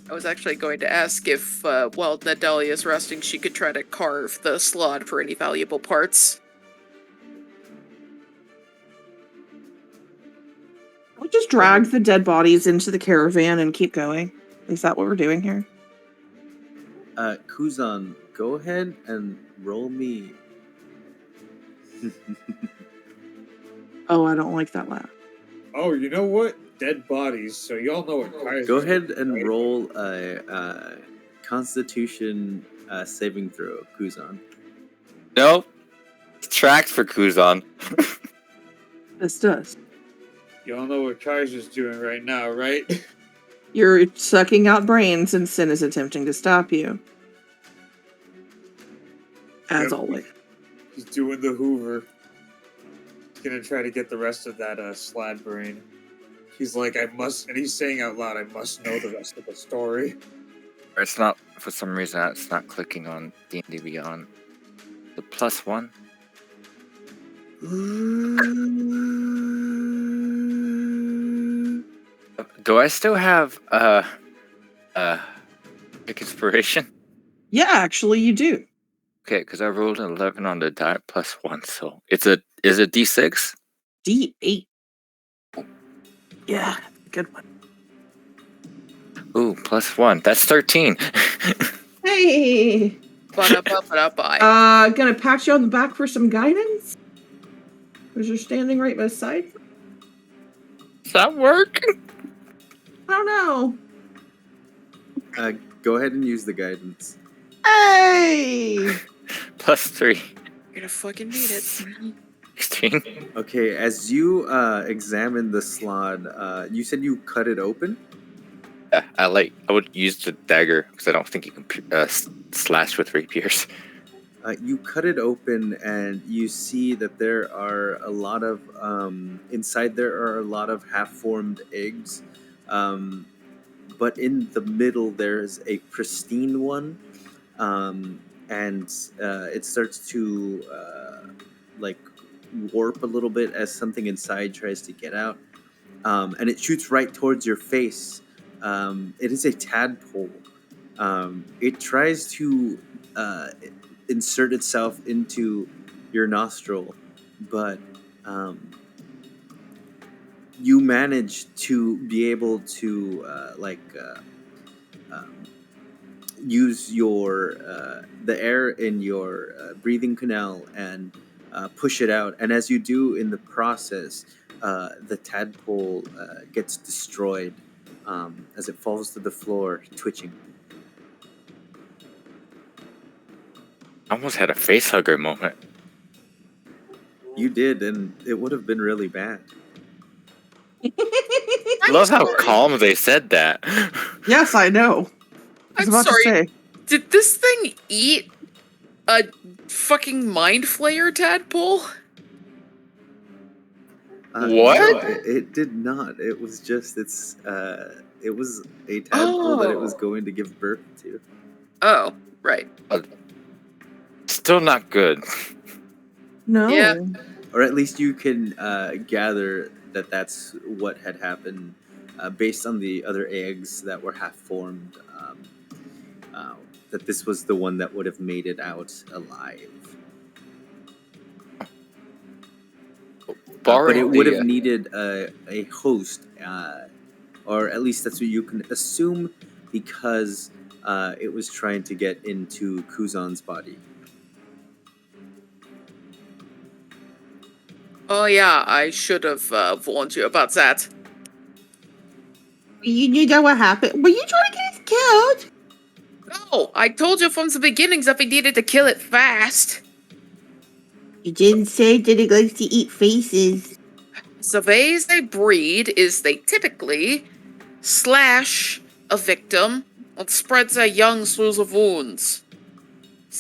I was actually going to ask if, while Nadalia is resting, she could try to carve the slot for any valuable parts. We just drag the dead bodies into the caravan and keep going. Is that what we're doing here? Kuzan, go ahead and roll me. Oh, I don't like that laugh. Oh, you know what? Dead bodies. So y'all know what Kaiser's Go ahead doing, and right? roll a Constitution saving throw, Kuzan. Nope. Tracks for Kuzan. This does. Y'all know what Kaiser's doing right now, right? You're sucking out brains, and Sin is attempting to stop you. As Yep. always. He's doing the Hoover. He's gonna try to get the rest of that slad brain. He's like, I must, and he's saying out loud, I must know the rest of the story. It's not, for some reason, it's not clicking on D&D Beyond. The +1? Do I still have inspiration? Yeah, actually, you do. Okay, because I rolled an 11 on the die +1, so is it D6? D8. Yeah, good one. Ooh, +1. That's 13. Hey! Ba-da-ba-ba-da-bye. Gonna pat you on the back for some guidance? Because you're standing right beside me? Does that work? I don't know. Go ahead and use the guidance. Hey! +3. You're gonna fucking need it. 16. Okay, as you examine the slot, you said you cut it open? Yeah, I would use the dagger because I don't think you can slash with rapiers. You cut it open and you see that there are a lot of inside there are a lot of half-formed eggs, but in the middle there's a pristine one, and it starts to like warp a little bit as something inside tries to get out, and it shoots right towards your face. It is a tadpole. It tries to insert itself into your nostril, but you manage to be able to use your the air in your breathing canal and push it out. And as you do in the process, the tadpole gets destroyed as it falls to the floor, twitching. I almost had a face hugger moment. You did, and it would have been really bad. I love how calm they said that. Yes, I know. I was I'm about sorry. to say. Did this thing eat a fucking mind flayer tadpole? What? No, it did not. It was just it was a tadpole that it was going to give birth to. Oh, right. Still not good. No. Yeah. Or at least you can gather that that's what had happened based on the other eggs that were half formed. That this was the one that would have made it out alive. But it would have needed a host, or at least that's what you can assume, because it was trying to get into Kuzan's body. Oh yeah, I should have warned you about that. You knew that what happened. Were you trying to get us killed? No, I told you from the beginnings that we needed to kill it fast. You didn't say that it likes to eat faces. The ways they breed is they typically slash a victim and spread their young through the wounds.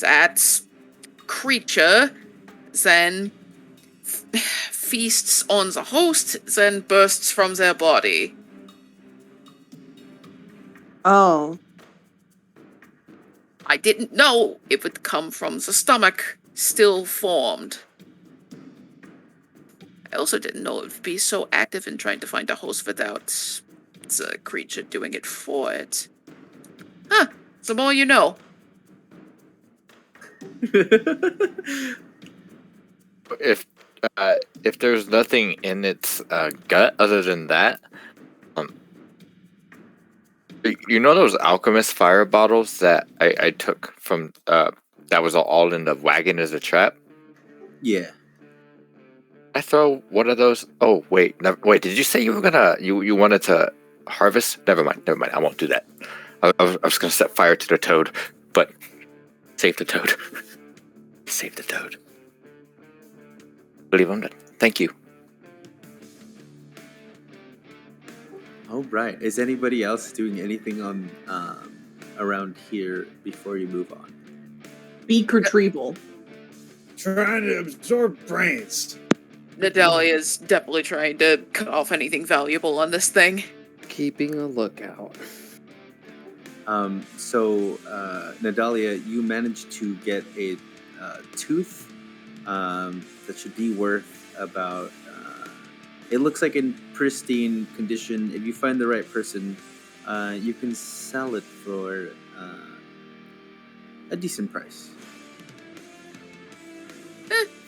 That creature then feasts on the host, then bursts from their body. Oh. I didn't know it would come from the stomach, still formed. I also didn't know it would be so active in trying to find a host without the creature doing it for it. Huh, the more you know. If there's nothing in its gut other than that, you know those alchemist fire bottles that I took from that was all in the wagon as a trap? Yeah. I throw one of those. Oh wait, wait. Did you say you were gonna you wanted to harvest? Never mind. I won't do that. I was gonna set fire to the toad, but save the toad. Save the toad. Believe I'm done. Thank you. All right. Is anybody else doing anything on around here before you move on? Beak retrieval. Trying to absorb brains. Nadalia is definitely trying to cut off anything valuable on this thing. Keeping a lookout. So Nadalia, you managed to get a tooth that should be worth about. It looks like in pristine condition. If you find the right person, you can sell it for a decent price.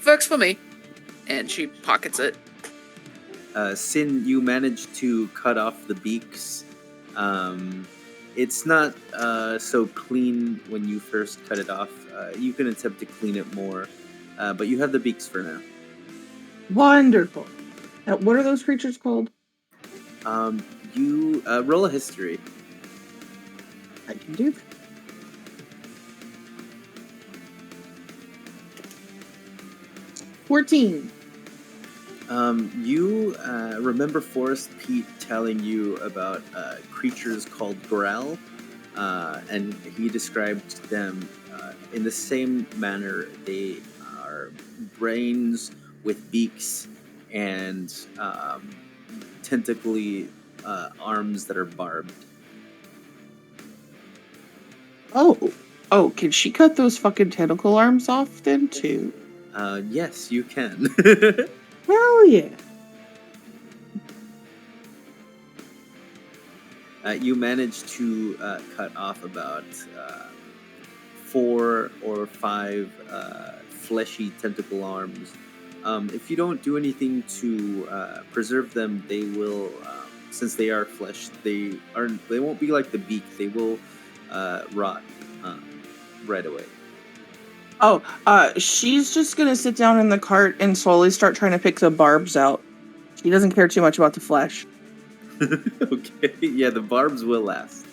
Works for me. And she pockets it. Sin, you managed to cut off the beaks. It's not so clean when you first cut it off. You can attempt to clean it more, but you have the beaks for now. Wonderful. Now, what are those creatures called? You roll a history. I can do that. 14. You remember Forrest Pete telling you about creatures called Growl, and he described them in the same manner. They are brains with beaks and tentacly arms that are barbed. Oh, can she cut those fucking tentacle arms off then too? Yes, you can. Hell yeah. You managed to cut off about 4 or 5 fleshy tentacle arms. If you don't do anything to preserve them, they will, since they are flesh, they won't be like the beak. They will rot right away. She's just gonna sit down in the cart and slowly start trying to pick the barbs out. She doesn't care too much about the flesh. Okay, yeah, the barbs will last.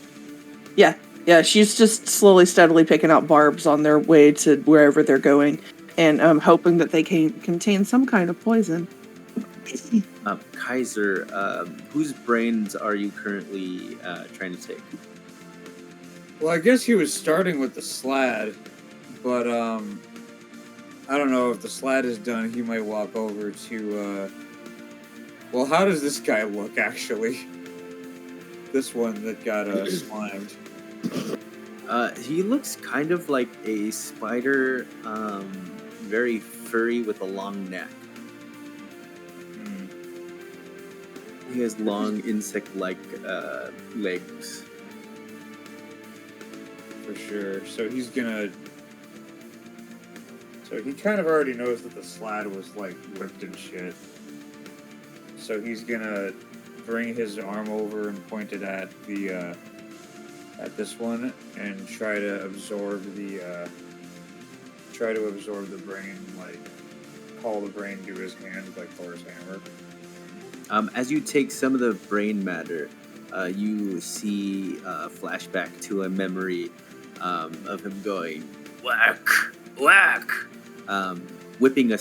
Yeah, she's just slowly, steadily picking out barbs on their way to wherever they're going, and hoping that they can contain some kind of poison. Kaiser, whose brains are you currently trying to take? Well, I guess he was starting with the slad, but I don't know if the slad is done. He might walk over to. Well, how does this guy look actually? This one that got slimed. He looks kind of like a spider, very furry with a long neck. He has long insect-like legs. For sure. So he's gonna. So he kind of already knows that the slad was like whipped and shit. So he's gonna bring his arm over and point it at the at this one and try to absorb the brain, like call the brain to his hand like Thor's hammer. As you take some of the brain matter, you see a flashback to a memory of him going whack, whack, whipping a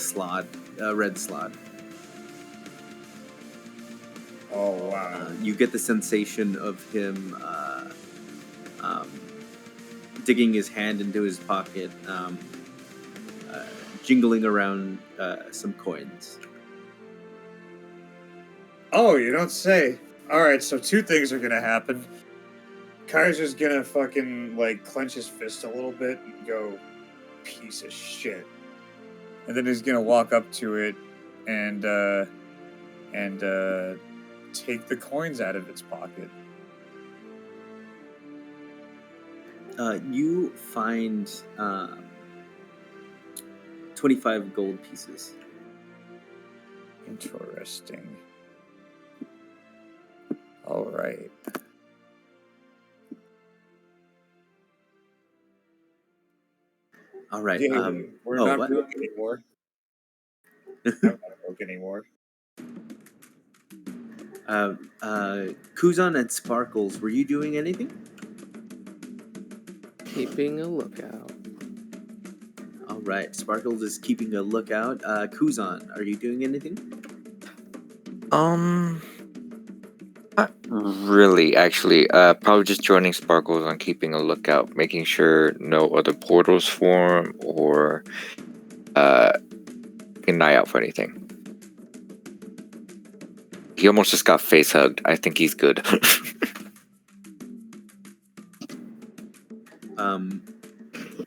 red slot. Oh wow! You get the sensation of him digging his hand into his pocket, jingling around some coins. Oh, you don't say. Alright, so 2 things are gonna happen. Kaiser's gonna fucking, like, clench his fist a little bit and go, piece of shit. And then he's gonna walk up to it and take the coins out of its pocket. You find 25 gold pieces. Interesting. All right. All right. Yeah, we're not broke anymore. I'm not broke anymore. Kuzan and Sparkles, were you doing anything? Keeping a lookout. All right. Sparkles is keeping a lookout. Kuzan, are you doing anything? Not really, actually. Probably just joining Sparkles on keeping a lookout, making sure no other portals form, or keeping an eye out for anything. He almost just got face hugged. I think he's good.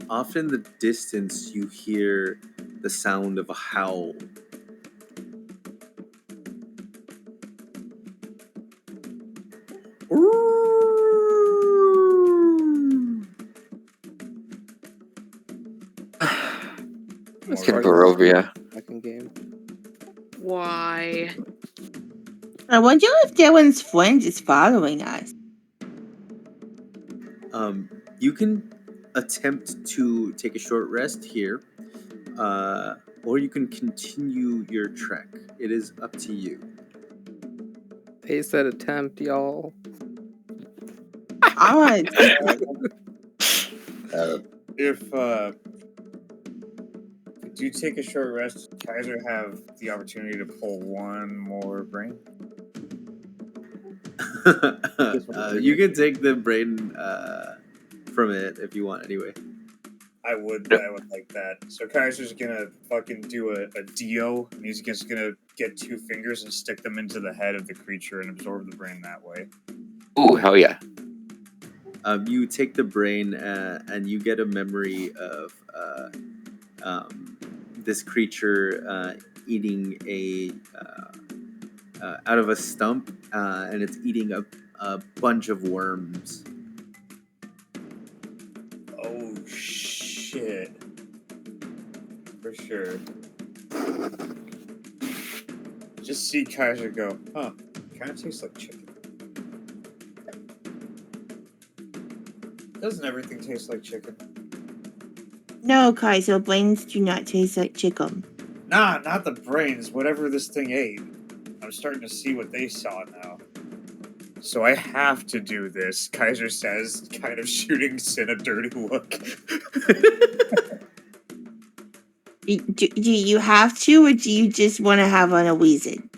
Off in the distance, you hear the sound of a howl. Must Kid have Barovia. Second game. Why? I wonder if Dylan's friend is following us. You can attempt to take a short rest here, or you can continue your trek. It is up to you. Pace that attempt, y'all. All right. If do you take a short rest? Does Kaiser have the opportunity to pull one more brain? You can take the brain from it if you want, anyway. I would like that. So Kaiser's gonna fucking do a Dio, and he's just gonna get 2 fingers and stick them into the head of the creature and absorb the brain that way. Ooh, hell yeah. You take the brain and you get a memory of this creature eating out of a stump, and it's eating a bunch of worms. Oh shit! For sure. Just see Kaiser go, huh? Kind of tastes like chicken. Doesn't everything taste like chicken? No, Kaiser, brains do not taste like chicken. Nah, not the brains. Whatever this thing ate. I'm starting to see what they saw now. So I have to do this, Kaiser says, kind of shooting Sin a dirty look. Do you have to, or do you just want to have on a reason?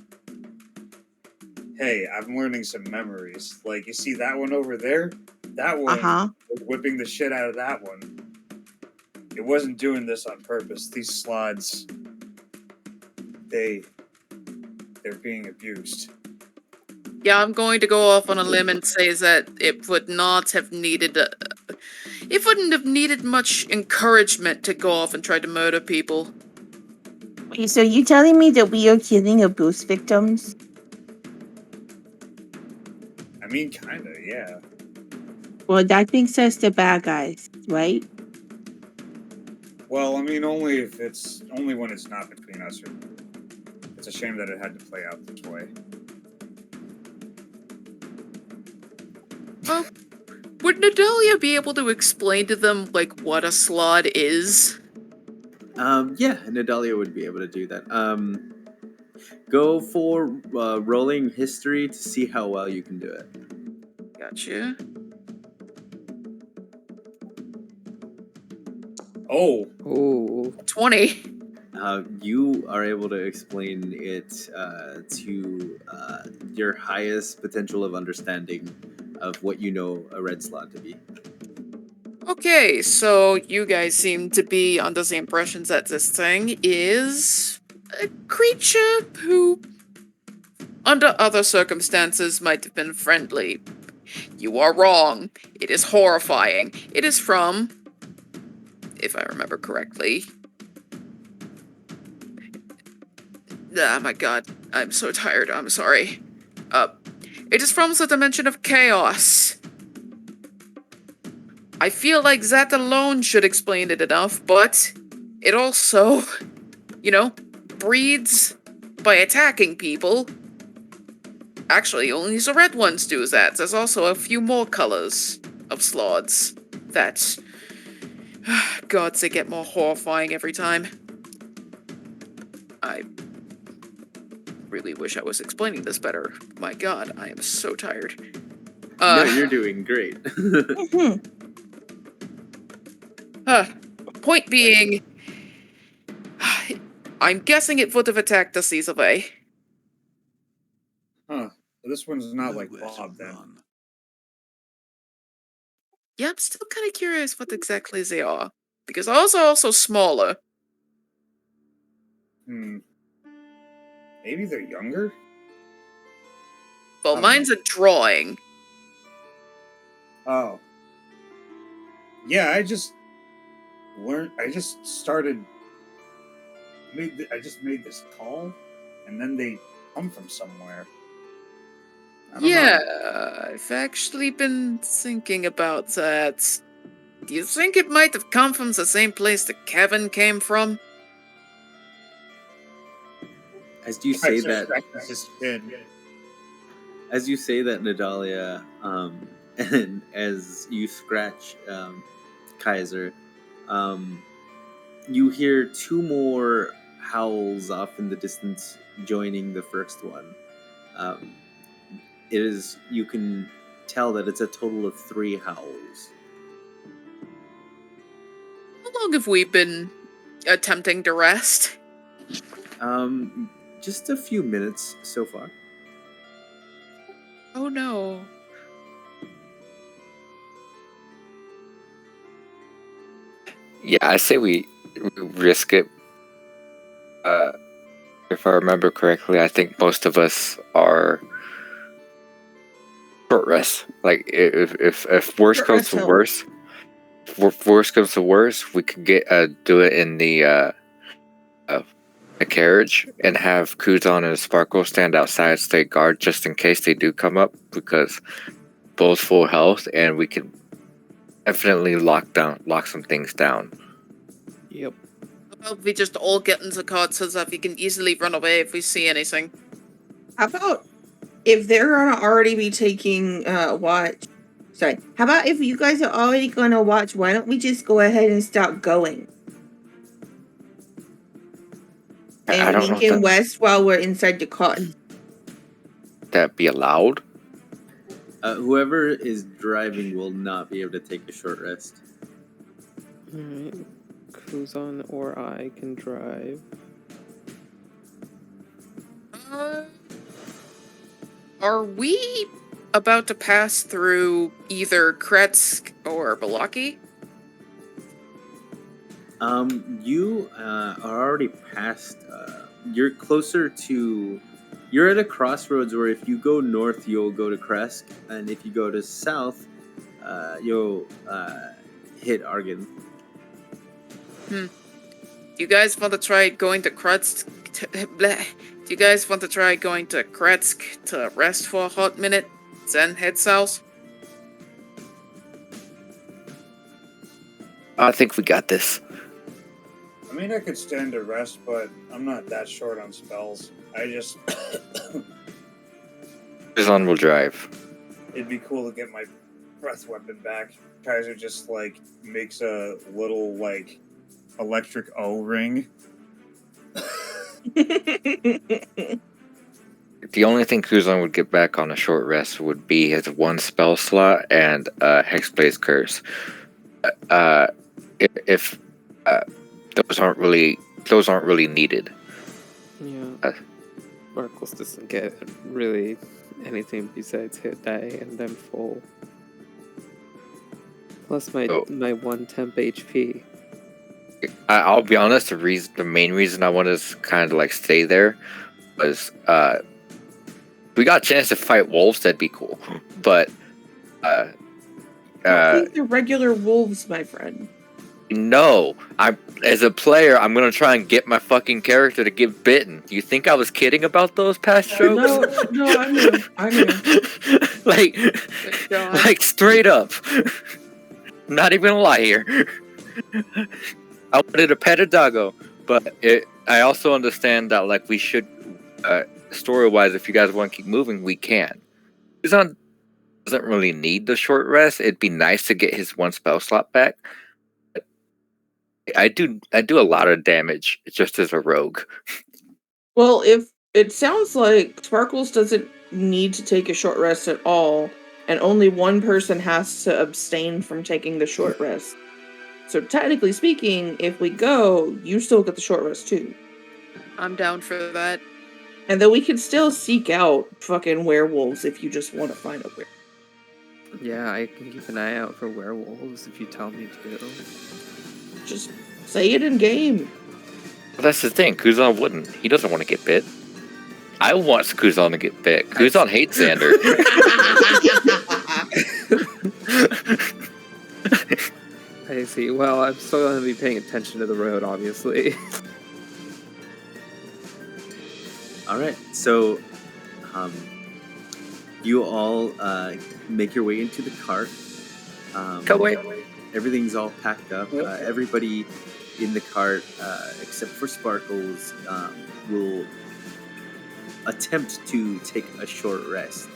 Hey, I'm learning some memories. Like, you see that one over there? That one was whipping the shit out of that one. It wasn't doing this on purpose. These slots, they're being abused. Yeah, I'm going to go off on a limb and say that it would not have needed it wouldn't have needed much encouragement to go off and try to murder people. Wait, so you telling me that we are killing abuse victims? I mean, kinda, yeah. Well, that makes us the bad guys, right? Well, I mean, only when it's not between us. It's a shame that it had to play out this way. Well, would Nadalia be able to explain to them, like, what a slod is? Yeah, Nadalia would be able to do that. Go for rolling history to see how well you can do it. Gotcha. Oh. 20. You are able to explain it to your highest potential of understanding of what you know a red slot to be. Okay, so you guys seem to be under the impression that this thing is a creature who, under other circumstances, might have been friendly. You are wrong. It is horrifying. It is from, if I remember correctly... Ah, my god. I'm so tired. I'm sorry. It is from the dimension of chaos. I feel like that alone should explain it enough, but it also, you know, breeds by attacking people. Actually, only the red ones do that. There's also a few more colors of sloths that, God, they get more horrifying every time. I really wish I was explaining this better. My god, I am so tired. No, you're doing great. Point being, I'm guessing it would have attacked us either way. Huh. This one's not like Bob then. Yeah, I'm still kind of curious what exactly they are. Because ours are also smaller. Maybe they're younger? Well, mine's a drawing. Oh. Yeah, I just made this call, and then they come from somewhere. Yeah, I've actually been thinking about that. Do you think it might have come from the same place that Kevin came from? As you say that, Nadalia, and as you scratch Kaiser, you hear 2 more howls off in the distance, joining the first one. You can tell that it's a total of 3 howls. How long have we been attempting to rest? Just a few minutes so far. Oh no. Yeah, I say we risk it. If I remember correctly, I think most of us are short rest. Like if worst Short comes rest to help. worst, if worst comes to worst, we could get do it in the carriage and have Kuzan and Sparkle stand outside, stay guard just in case they do come up, because both full health and we can definitely lock some things down. Yep. How about we just all get into cards so that we can easily run away if we see anything? How about if they're gonna already be taking watch? Sorry. How about if you guys are already gonna watch? Why don't we just go ahead and start going I and don't know link if in west while we're inside the car? that be allowed. Whoever is driving will not be able to take a short rest. Alright. Kuzan or I can drive. Are we about to pass through either Kretsk or Balaki? You are already past. You're closer to. You're at a crossroads where if you go north, you'll go to Kresk, and if you go to south, you'll hit Argon. Do you guys want to try going to Kretsk? Do you guys want to try going to Kretsk to rest for a hot minute, then head south? I think we got this. I mean, I could stand to rest, but I'm not that short on spells. I just... Kuzan will drive. It'd be cool to get my breath weapon back. Kaiser just, like, makes a little, like, electric O-ring. The only thing Kuzan would get back on a short rest would be his one spell slot and Hexblade's Curse. If those aren't really needed. Yeah. Sparkles doesn't get really anything besides hit die and then full. Plus my 1 temp HP. I'll be honest. The main reason I wanted to kind of like stay there was we got a chance to fight wolves. That'd be cool, but I think they're regular wolves, my friend. no. As a player, I'm gonna try and get my fucking character to get bitten. Do you think I was kidding about those past strokes? No, I knew. like straight up. I'm not even gonna lie here. I wanted a pet a doggo, but I also understand that like we should, story-wise, if you guys want to keep moving, we can. Kuzan doesn't really need the short rest. It'd be nice to get his one spell slot back. But I do a lot of damage just as a rogue. Well, if it sounds like Sparkles doesn't need to take a short rest at all, and only one person has to abstain from taking the short rest. So technically speaking, if we go, you still get the short rest too. I'm down for that. And then we can still seek out fucking werewolves if you just want to find a werewolf. Yeah, I can keep an eye out for werewolves if you tell me to. Just say it in game. Well, that's the thing. Kuzan wouldn't. He doesn't want to get bit. I want Kuzan to get bit. Kuzan hates Xander. I see. Well, I'm still going to be paying attention to the road, obviously. All right, so you all make your way into the cart. Everything's all packed up. Everybody in the cart, except for Sparkles, will attempt to take a short rest.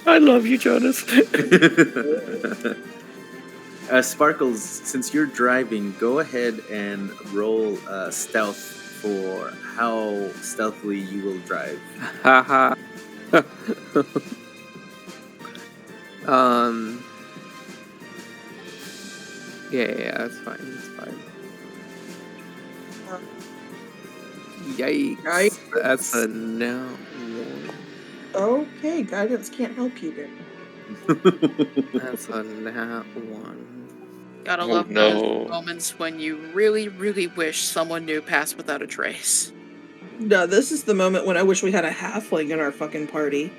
I love you, Jonas. Sparkles, since you're driving, go ahead and roll stealth for how stealthily you will drive. Haha. Yeah, that's fine. That's fine. Yikes. Yikes. That's a no. Okay, guidance can't help you there. That's a nat 1. Gotta Oh, love no. those moments when you really, really wish someone knew Pass Without a Trace. No, this is the moment when I wish we had a halfling in our fucking party.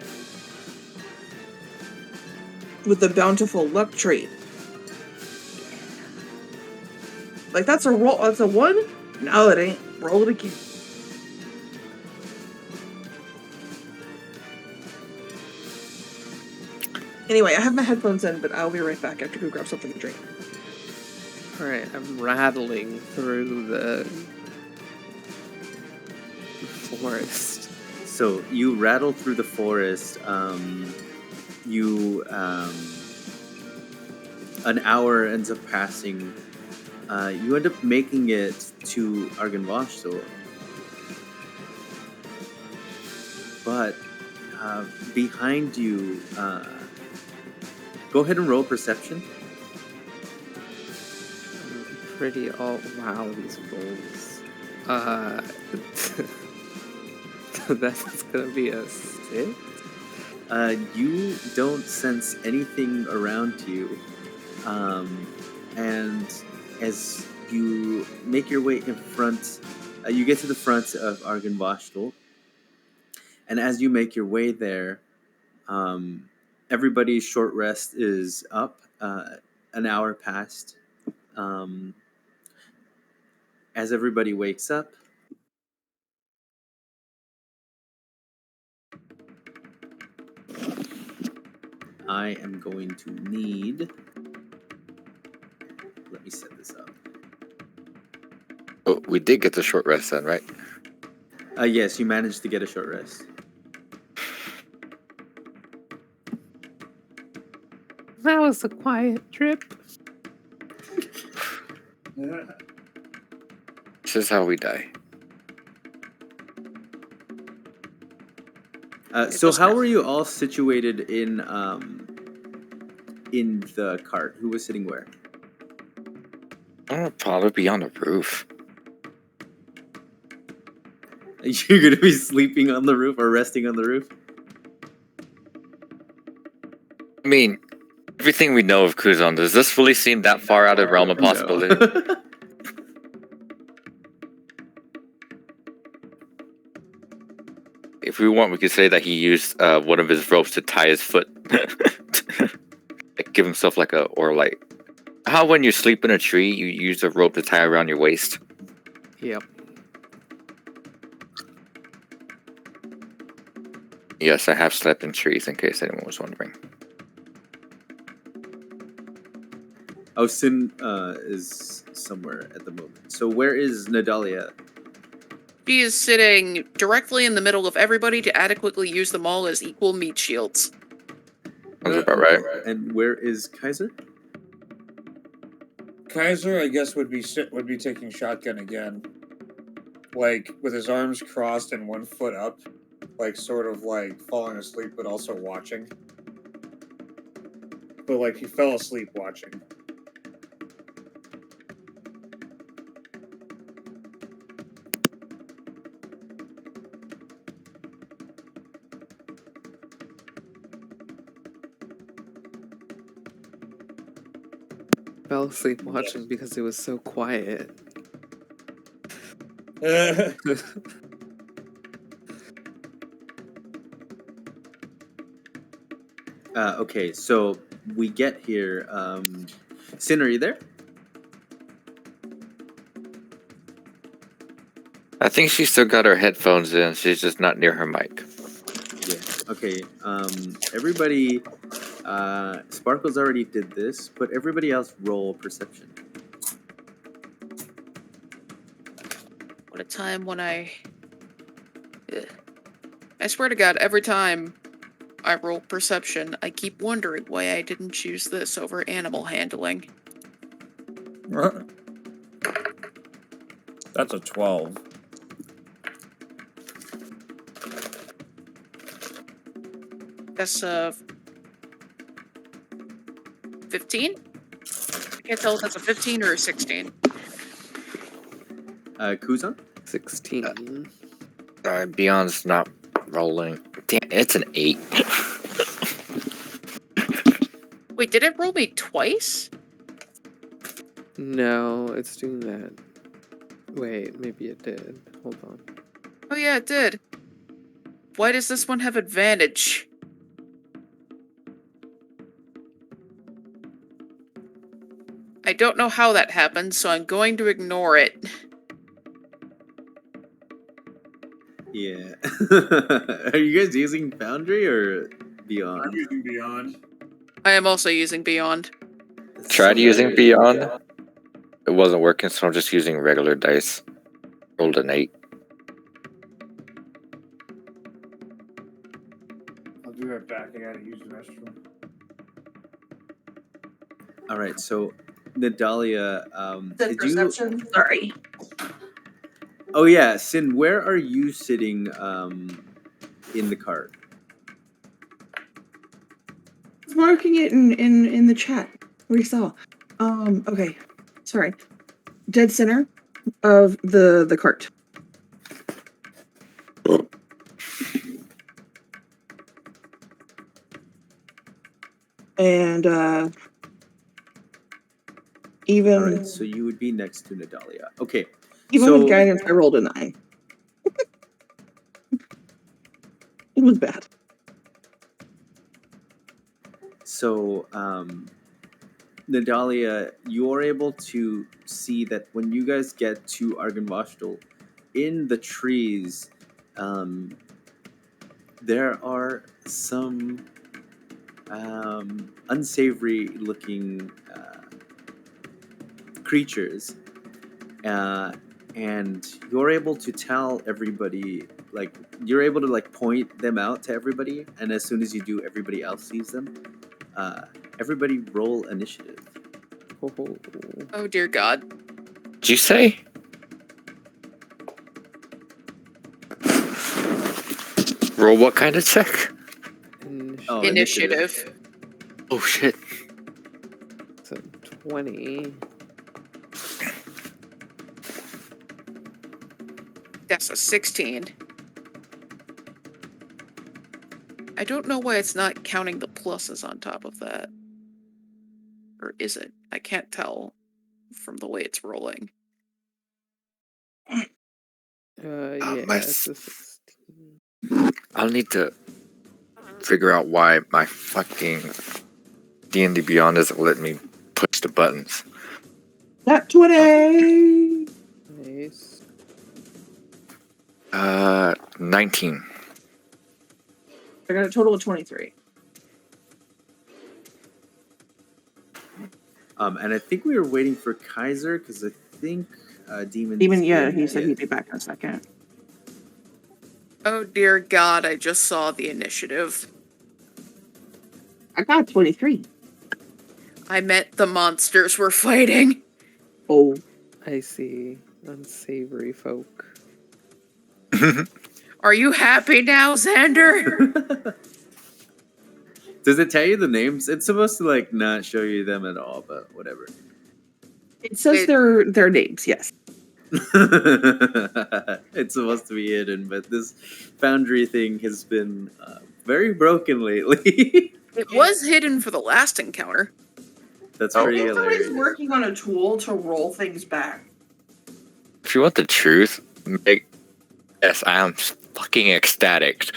With the bountiful luck trait. Like, that's a roll. That's a 1? No, it ain't. Roll it again. Anyway, I have my headphones in, but I'll be right back after go grab something to drink. Alright, I'm rattling through the forest. So you rattle through the forest. An hour ends up passing. You end up making it to Argynvoshtor. But behind you, go ahead and roll perception. Pretty all wow, these rolls. That's gonna be a 6. You don't sense anything around you. And as you make your way in front, you get to the front of Argynvoshtor. And as you make your way there, everybody's short rest is up. An hour passed. As everybody wakes up, I am going to need... Let me set this up. Oh, we did get the short rest then, right? Yes, you managed to get a short rest. That was a quiet trip. This is how we die. So how were you all situated in the cart? Who was sitting where? I'll probably be on the roof. You're gonna be sleeping on the roof or resting on the roof? I mean, everything we know of Kuzan, does this really seem that far out of the realm of possibility? No. If we want, we could say that he used one of his ropes to tie his foot. Like, give himself like a, or like, how when you sleep in a tree, you use a rope to tie around your waist? Yep. Yes, I have slept in trees, in case anyone was wondering. Oh, Sin is somewhere at the moment. So where is Nadalia? She is sitting directly in the middle of everybody to adequately use them all as equal meat shields. Sounds about right. And where is Kaiser? Kaiser, I guess, would be taking shotgun again, like with his arms crossed and one foot up, like sort of like falling asleep, but also watching. But like he fell asleep watching. Fell asleep watching because it was so quiet. Okay, so we get here. Sin, are you there? I think she's still got her headphones in. She's just not near her mic. Yeah. Okay. Everybody. Sparkles already did this, but everybody else roll perception. What a time when I swear to God, every time I roll perception, I keep wondering why I didn't choose this over animal handling. That's a 12. That's 15? Can't tell if that's a 15 or a 16. Kuzan? 16. Beyond's not rolling. Damn, it's an 8. Wait, did it roll me twice? No, it's doing that. Wait, maybe it did. Hold on. Oh yeah, it did. Why does this one have advantage? I don't know how that happened, so I'm going to ignore it. Yeah. Are you guys using Foundry or Beyond? I'm using Beyond. I am also using Beyond. Tried using Beyond. It wasn't working, so I'm just using regular dice. Rolled an 8. I'll be right back. I gotta use the restroom. All right, so Nadalia, did Perception? Sorry. Oh yeah, Sin, where are you sitting in the cart? I was marking it in the chat. We saw. Okay. Sorry. Dead center of the cart. And even All right, so you would be next to Nadalia. Okay. even so, with guidance, I rolled a 9. It was bad. So, Nadalia, you're able to see that when you guys get to Argynvoshtel, in the trees, there are some unsavory looking creatures. And you're able to tell everybody, like, you're able to, like, point them out to everybody, and as soon as you do, everybody else sees them. Everybody roll initiative. Oh dear God. Did you say? Roll what kind of check? Oh, Initiative. Oh shit. So 20. That's a 16. I don't know why it's not counting the pluses on top of that. Or is it? I can't tell from the way it's rolling. Yeah, my it's a s- 16. I'll need to figure out why my fucking D&D Beyond isn't letting me push the buttons. That 20. Nice. 19. I got a total of 23. And I think we were waiting for Kaiser, because I think Demon... Yeah, he said he'd be back in a second. Oh dear God, I just saw the initiative. I got 23. I meant the monsters we're fighting. Oh. I see. Unsavory folk. Are you happy now, Xander? Does it tell you the names? It's supposed to, like, not show you them at all, but whatever. It says their names, yes. It's supposed to be hidden, but this Foundry thing has been very broken lately. It was hidden for the last encounter. That's Oh. pretty Somebody's hilarious. working on a tool to roll things back. If you want the truth, yes, I am fucking ecstatic.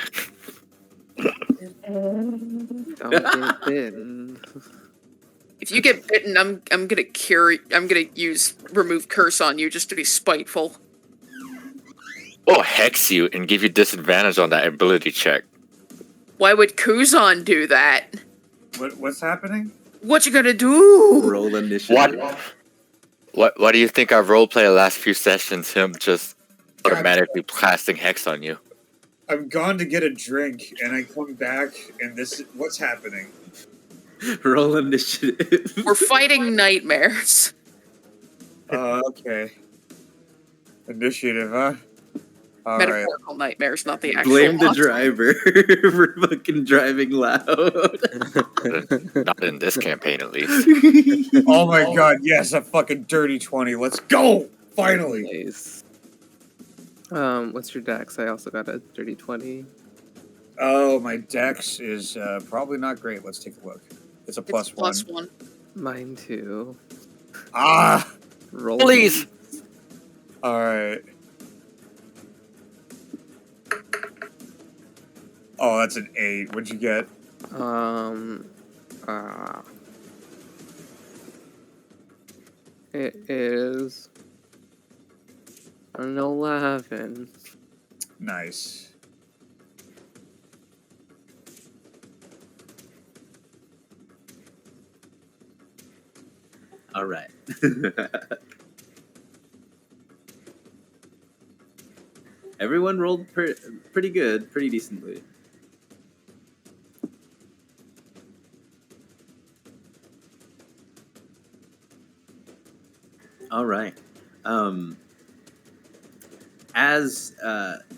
Don't get bitten. If you get bitten, I'm gonna use remove curse on you just to be spiteful. Oh, hex you and give you disadvantage on that ability check. Why would Kuzan do that? What's happening? What you gonna do? Roll initiative. What do you think our roleplay the last few sessions? Him just automatically casting hex on you. I've gone to get a drink and I come back and what's happening? Roll initiative. We're fighting nightmares. Okay. Initiative, huh? All right. Metaphorical nightmares, not the actual Blame the ones. driver for fucking driving loud. Not in this campaign, at least. Oh my god, yes, a fucking dirty 20. Let's go! Finally! Nice. What's your dex? I also got a dirty 20. Oh, my dex is probably not great. Let's take a look. It's a plus Plus one. one. Mine too. Ah! Roll. Please. Alright. Oh, that's an 8. What'd you get? It is an 11. Nice. All right. Everyone rolled pretty good, pretty decently. All right. As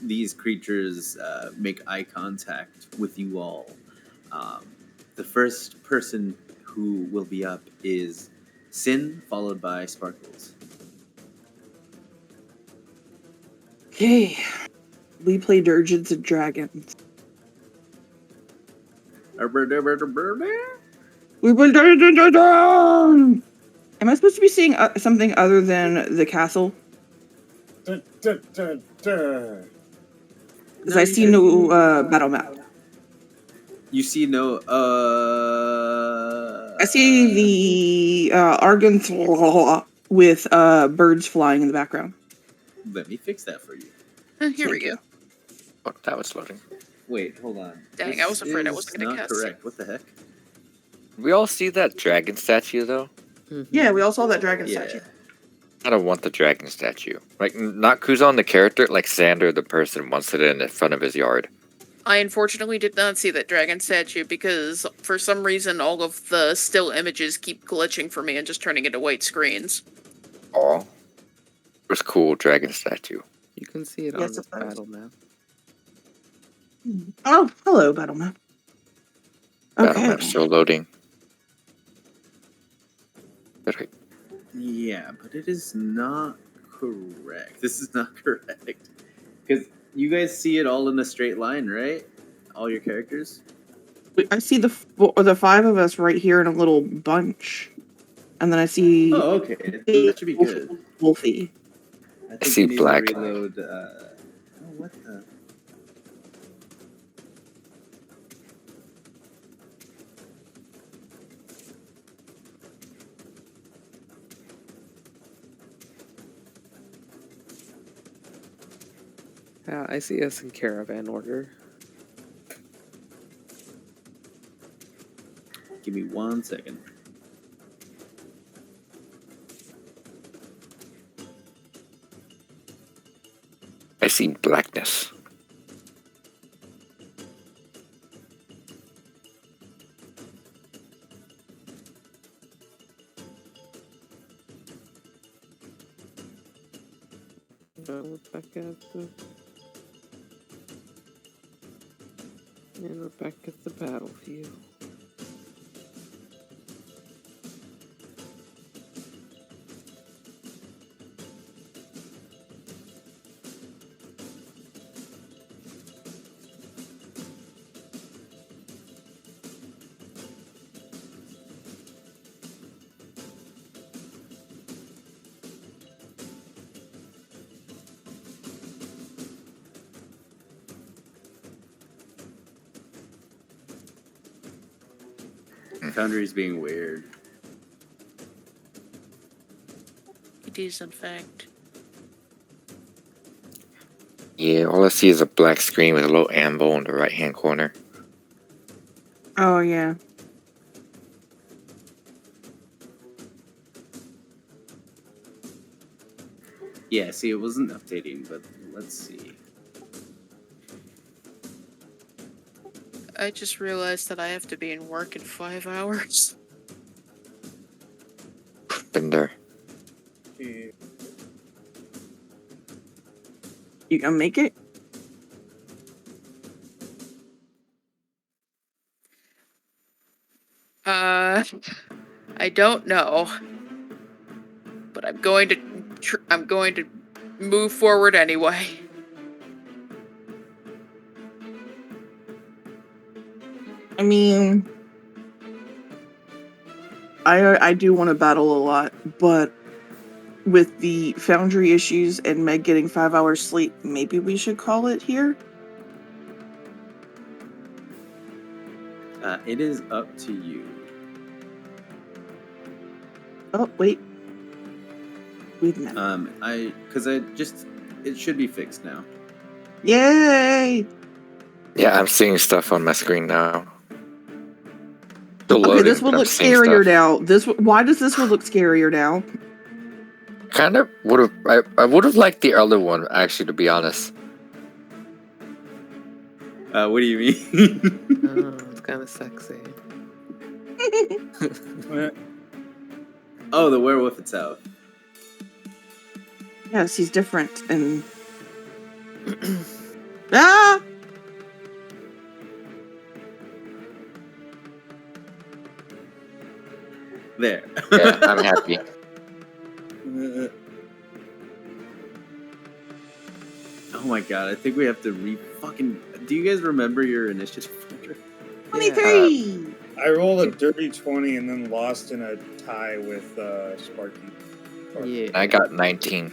these creatures make eye contact with you all, the first person who will be up is Sin, followed by Sparkles. Okay. We play Dungeons and Dragons. We play Dungeons and Dragons! Am I supposed to be seeing something other than the castle? Because I see no battle map. You see no. I see the Argon with birds flying in the background. Let me fix that for you. Here we go. Oh, that was loading. Wait, hold on. Dang, This I was afraid I is wasn't gonna not cast correct. it. What the heck? We all see that dragon statue, though. Yeah, we all saw that dragon Yeah. statue. I don't want the dragon statue. Like, not Kuzan the character, like Xander the person wants it in front of his yard. I unfortunately did not see that dragon statue because for some reason all of the still images keep glitching for me and just turning into white screens. Aw. It was cool, dragon statue. You can see it Yes, on the of course. battle map. Oh, hello, battle map. Battle Okay. map's still loading. Okay. Yeah, but it is not correct. This is not correct. Because you guys see it all in a straight line, right? All your characters? I see the 5 of us right here in a little bunch. And then I see Oh, okay. That should be good. Wolfie. I think see you need black. to reload. Oh, what the? I see us in caravan order. Give me 1 second. I see blackness. Look back at the. And we're back at the battlefield. Foundry's being weird. It is, in fact. Yeah, all I see is a black screen with a little ambo in the right-hand corner. Oh, yeah. Yeah, see, it wasn't updating, but let's see. I just realized that I have to be in work in 5 hours. Been there. You gonna make it? I don't know, but I'm going to move forward anyway. I mean, I do want to battle a lot, but with the foundry issues and Meg getting 5 hours sleep, maybe we should call it here? It is up to you. Oh, wait. Wait a minute. It should be fixed now. Yay! Yeah, I'm seeing stuff on my screen now. Still Okay, loading, this one but I'm looks seeing scarier stuff. now. Why does this one look scarier now? Kind of would have. I would have liked the other one, actually, to be honest. What do you mean? Oh, it's kind of sexy. Oh, the werewolf itself. Yes, he's different and ah! There. Yeah, I'm happy. Oh my god, I think we have to Do you guys remember your initiative? 23! I rolled a dirty 20 and then lost in a tie with Sparky. Yeah. I got 19.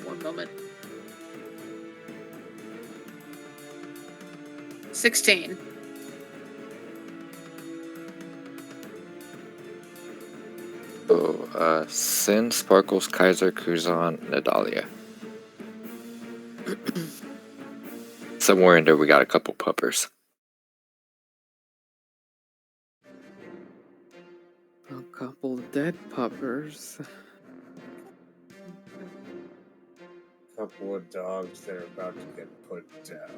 One moment. 16. So, Sin, Sparkles, Kaiser, Kuzan, Nadalia. Somewhere in there, we got a couple puppers. A couple dead puppers. Couple of dogs that are about to get put down.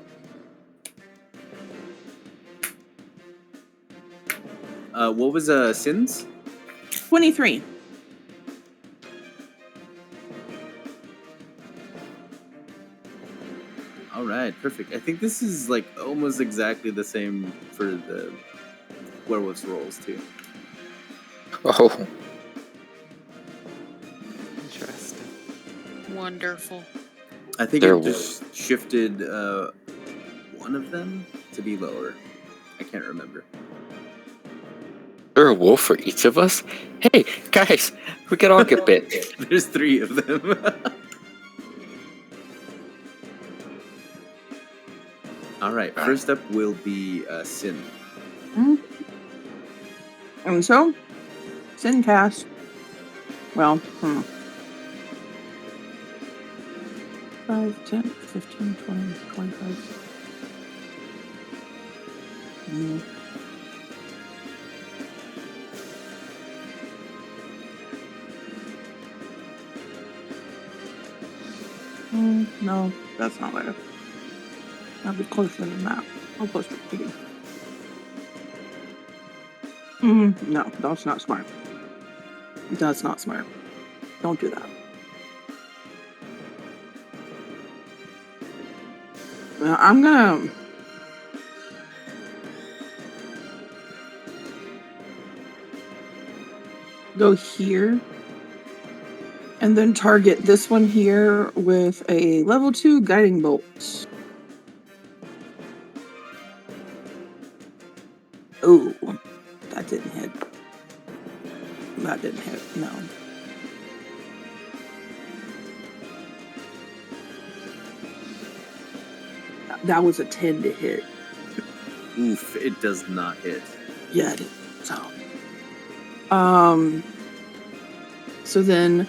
What was Sins? 23. All right, perfect. I think this is like almost exactly the same for the werewolf's rolls too. Oh, Interesting. Wonderful. I think There it just shifted one of them to be lower. I can't remember. there a wolf for each of us? Hey, guys, we could all get bit. There's 3 of them. All right, first up will be Sin. And so, Sin cast. Well, 5, 10, 15, 20, 25. No, that's not right. I'll be closer than that. I'll closer to you. No, that's not smart. That's not smart. Don't do that. I'm gonna... go here. And then target this one here with a level 2 guiding bolt. Oh, that didn't hit. That didn't hit, no. That was a 10 to hit. Oof, it does not hit. Yeah, it is. So then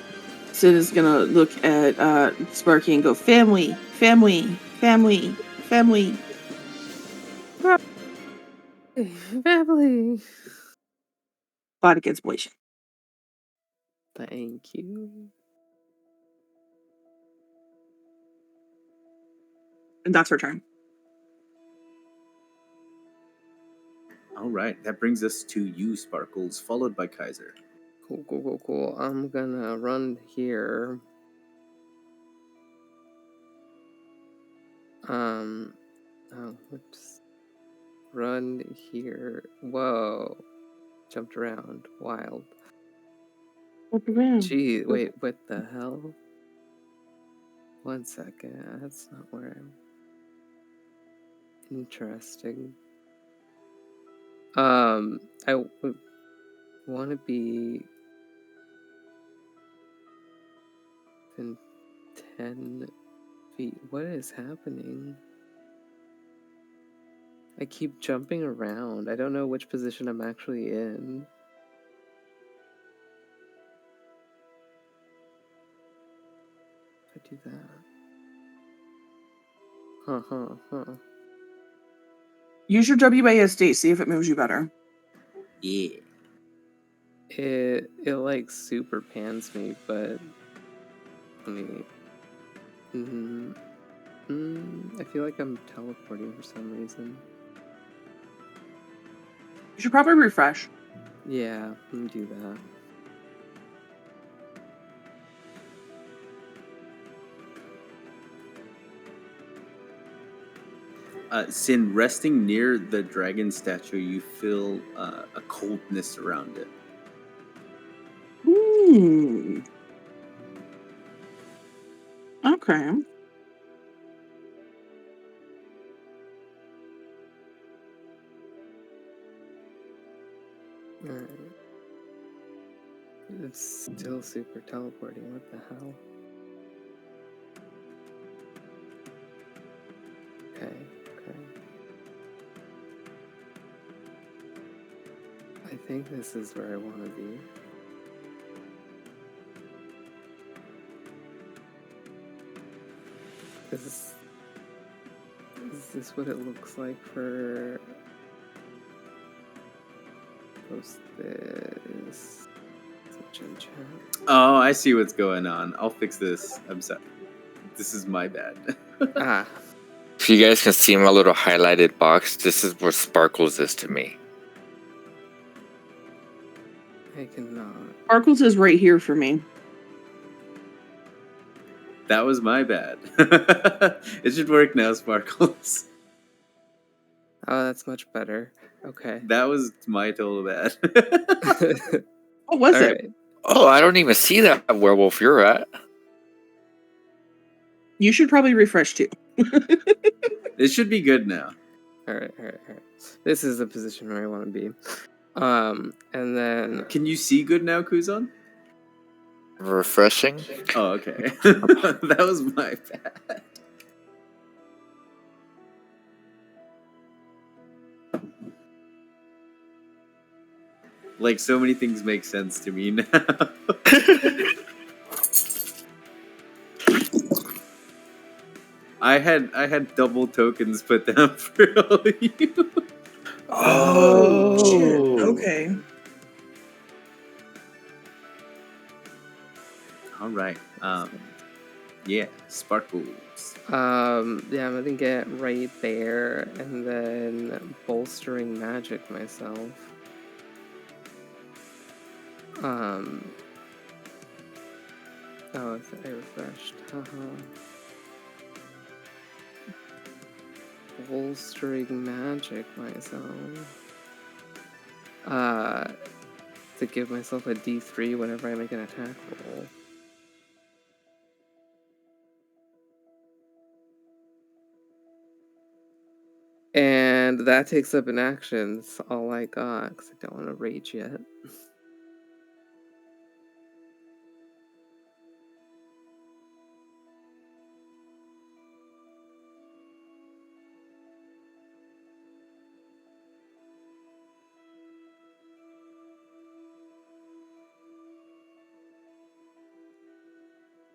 Sid is gonna look at Sparky and go, family, family, family, family. Family. Fight against Blation. Thank you. And that's her turn. All right, that brings us to you, Sparkles, followed by Kaiser. Cool. I'm gonna run here. Whoops. Run here. Whoa. Jumped around. Wild. Gee, wait, what the hell? 1 second. That's not where I'm... Interesting. I want to be in 10 feet. What is happening? I keep jumping around. I don't know which position I'm actually in. If I do that. Huh. Use your WASD, see if it moves you better. Yeah. It like super pans me, but let me... I feel like I'm teleporting for some reason. You should probably refresh. Yeah, let me do that. Sin, resting near the dragon statue, you feel a coldness around it. Okay. Alright. It's still super teleporting. What the hell? Okay. I think this is where I want to be. Is this what it looks like for... Post this... Chat. Oh, I see what's going on. I'll fix this. I'm sorry. This is my bad. If you guys can see my little highlighted box, this is where Sparkles is to me. I cannot. Sparkles is right here for me. That was my bad. It should work now, Sparkles. Oh, that's much better. Okay. That was my total bad. What was it? Right. Oh, I don't even see that werewolf you're at. You should probably refresh too. It should be good now. Alright. This is the position where I want to be. And then... Can you see good now, Kuzan? Refreshing. Oh, okay. That was my bad. Like, so many things make sense to me now. I had double tokens put down for all of you. Shit. Okay. All right. Yeah, Sparkles. Yeah, I'm gonna get right there and then bolstering magic myself. Oh, I refreshed. Bolstering magic myself. To give myself a D3 whenever I make an attack roll. And that takes up an action. That's all I got, because I don't want to rage yet.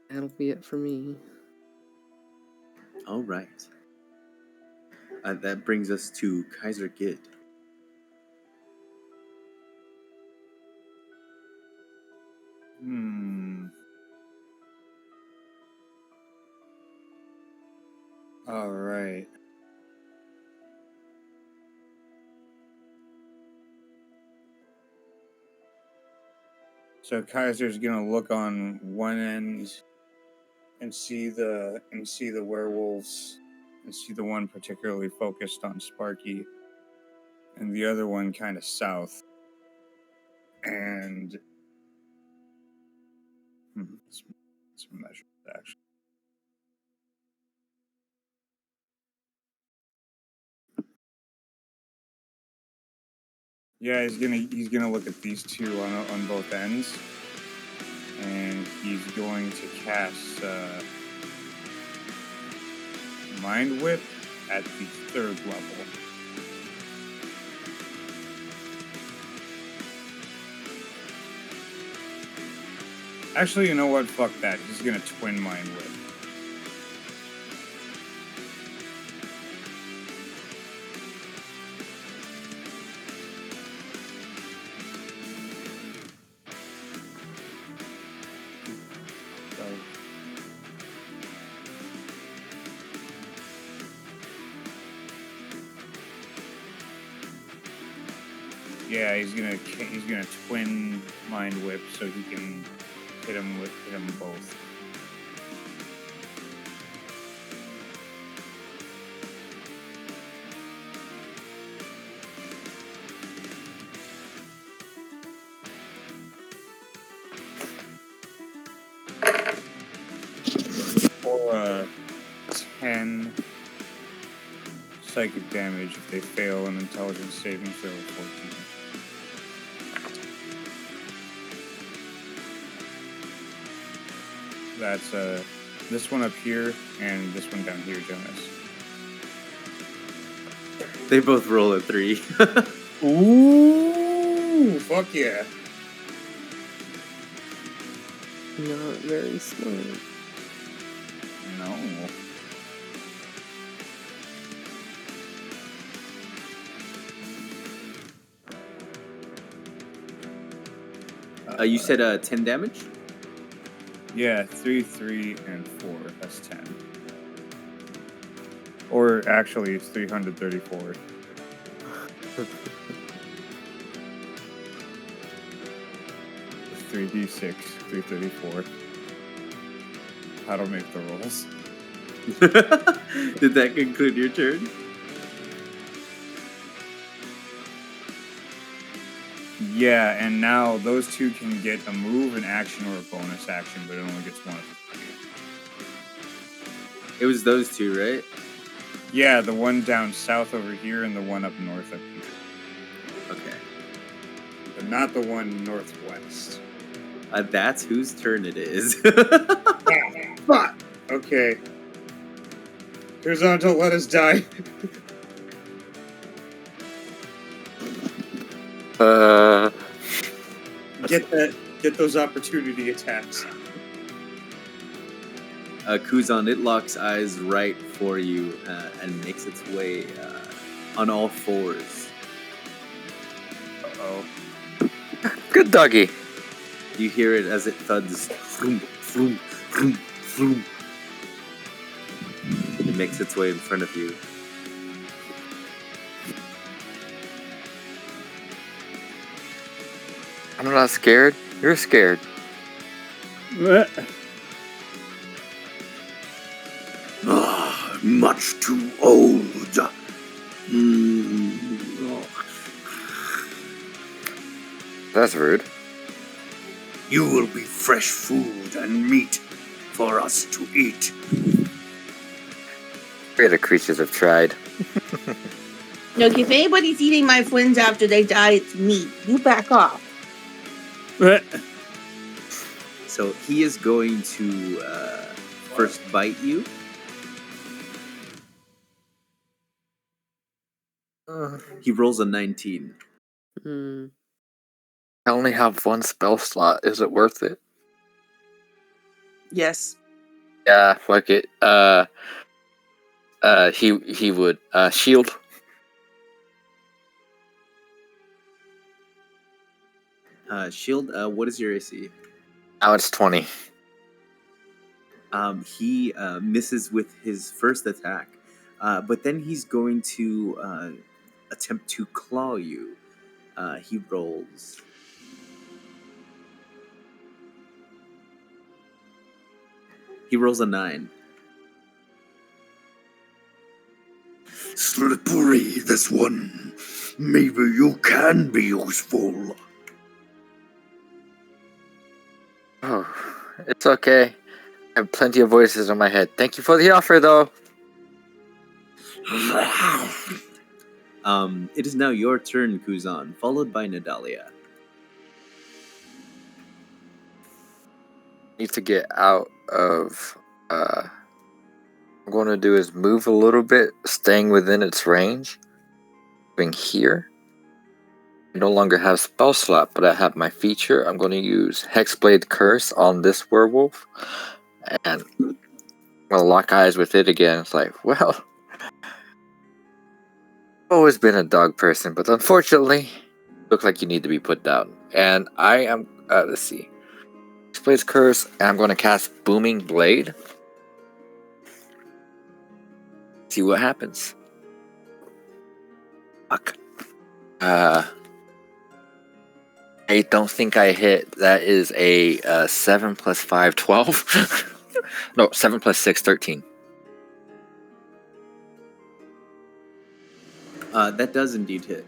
That'll be it for me. All right. That brings us to Kaiser Gid. All right. So Kaiser's gonna look on one end and see the werewolves, and see the one particularly focused on Sparky, and the other one kind of south. And let's measure it actually. Yeah, he's gonna look at these two on both ends, and he's going to cast Mind Whip at the 3rd level. Actually, you know what? Fuck that. He's gonna twin Mind Whip. Yeah, he's gonna twin Mind Whip so he can hit them both. For 10 psychic damage if they fail an intelligence saving throw of 14. That's this one up here and this one down here, Jonas. They both roll a 3. Ooh, fuck yeah. Not very smart. No. You said 10 damage? Yeah, 3, 3, and 4. That's 10. Or actually, it's 334. Three D6, 334. How to make the rolls. Did that conclude your turn? Yeah, and now those two can get a move, an action, or a bonus action, but it only gets one of the 3. It was those two, right? Yeah, the one down south over here and the one up north up here. Okay. But not the one northwest. That's whose turn it is. Fuck! Okay. Horizontal, let us die. Get those opportunity attacks. Kuzan, it locks eyes right for you and makes its way on all fours. Uh-oh. Good doggy. You hear it as it thuds. Vroom, vroom, vroom, vroom. It makes its way in front of you. I'm not scared. You're scared. Much too old. That's rude. You will be fresh food and meat for us to eat. Greater creatures have tried. Look, if anybody's eating my friends after they die, it's me. You back off. So he is going to first bite you. He rolls a 19. Hmm. I only have one spell slot. Is it worth it? Yes. Yeah, fuck it. He would shield. Shield, what is your AC? Now it's 20. He misses with his first attack, but then he's going to attempt to claw you. He rolls He rolls a 9. Slippery, this one. Maybe you can be useful. Oh, it's okay. I have plenty of voices in my head. Thank you for the offer, though. It is now your turn, Kuzan, followed by Nadalia. Need to get out of. What I'm going to do is move a little bit, staying within its range. Moving here. I no longer have spell slot, but I have my feature. I'm going to use Hexblade Curse on this werewolf, and I'm going to lock eyes with it again. It's like, well, always been a dog person, but unfortunately, look like you need to be put down. And I am. Let's see. Hexblade's Curse, and I'm going to cast Booming Blade. See what happens. Fuck. I don't think I hit. That is a 7 plus 5, 12. No, 7 plus 6, 13. That does indeed hit.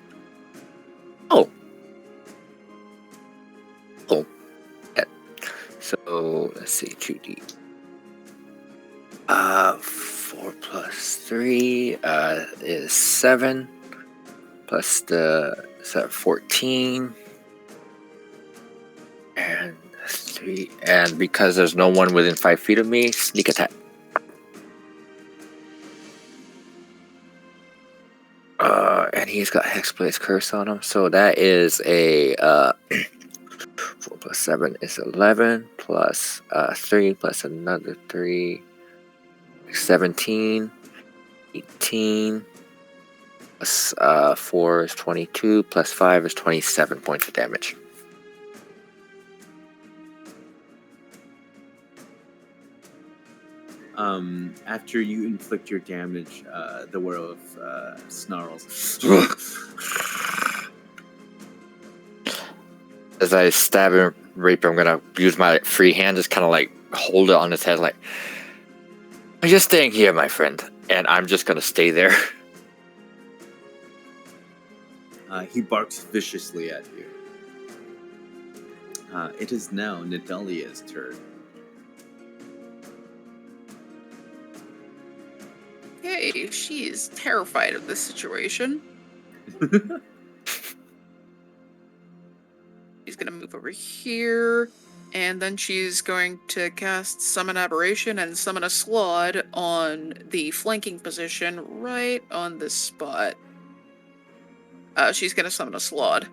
Oh. Oh. Yeah. So, let's see, 2D. 4 plus 3 is 7. Plus the 14. And 3. And because there's no one within 5 feet of me, sneak attack. And he's got Hexblade's Curse on him. So that is a 4 plus 7 is 11. Plus 3 plus another 3. 17. 18. Plus 4 is 22. Plus 5 is 27 points of damage. After you inflict your damage, the werewolf snarls. As I stab and rape, I'm gonna use my free hand, just kind of like hold it on his head, like, I'm just staying here, my friend, and I'm just gonna stay there. He barks viciously at you. It is now Nadalia's turn. Okay, she is terrified of this situation. She's gonna move over here, and then she's going to cast Summon Aberration and summon a Slod on the flanking position right on this spot. She's gonna summon a Slod.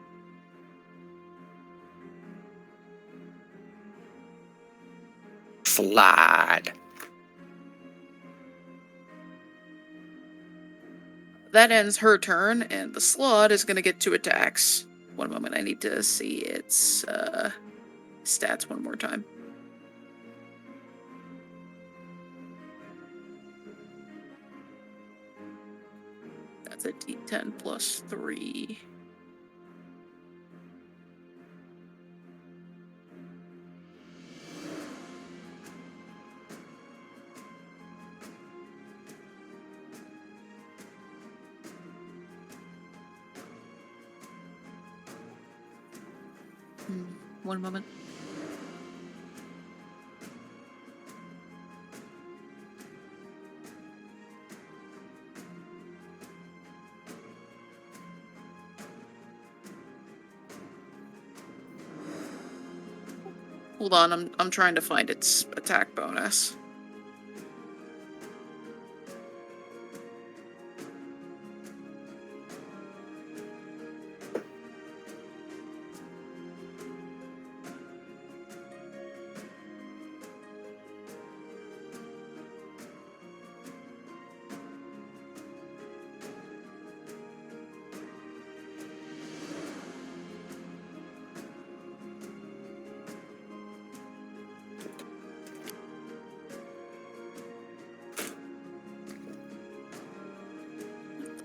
Slide. That ends her turn, and the Slod is gonna get 2 attacks. One moment, I need to see its stats one more time. That's a D10 plus 3. One moment. Hold on, I'm trying to find its attack bonus.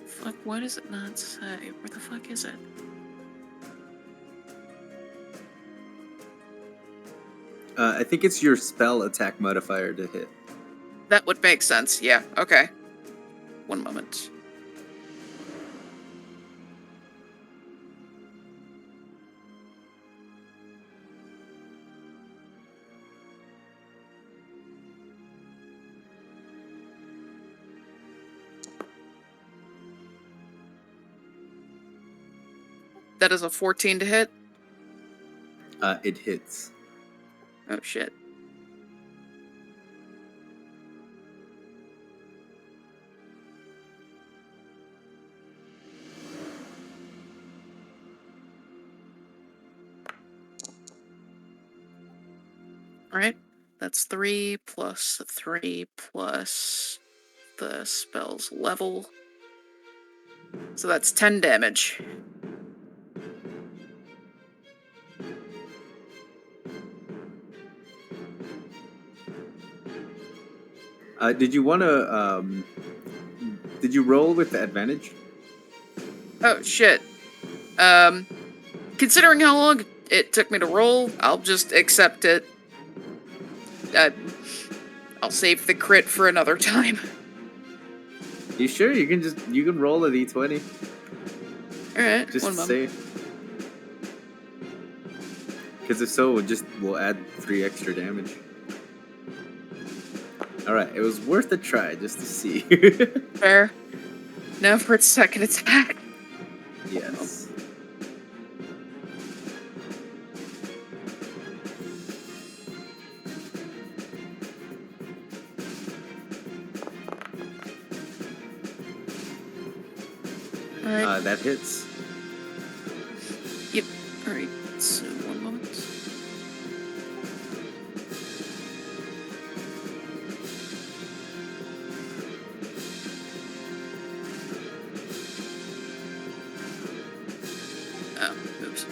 Fuck, why does it not say? Where the fuck is it? I think it's your spell attack modifier to hit. That would make sense. Yeah. Okay. One moment. That is a 14 to hit. It hits. Oh shit. Alright. That's 3 plus 3 plus the spell's level. So that's 10 damage. Did you want to? Did you roll with the advantage? Oh shit. Considering how long it took me to roll, I'll just accept it. I'll save the crit for another time. You sure? You can roll a d20. Alright, Just one to moment. say. Because if so, we'll add 3 extra damage. Alright, it was worth a try just to see. Fair. Now for its second attack. Yes. Alright. That hits. Yep. Alright, so one moment. Oh, oops.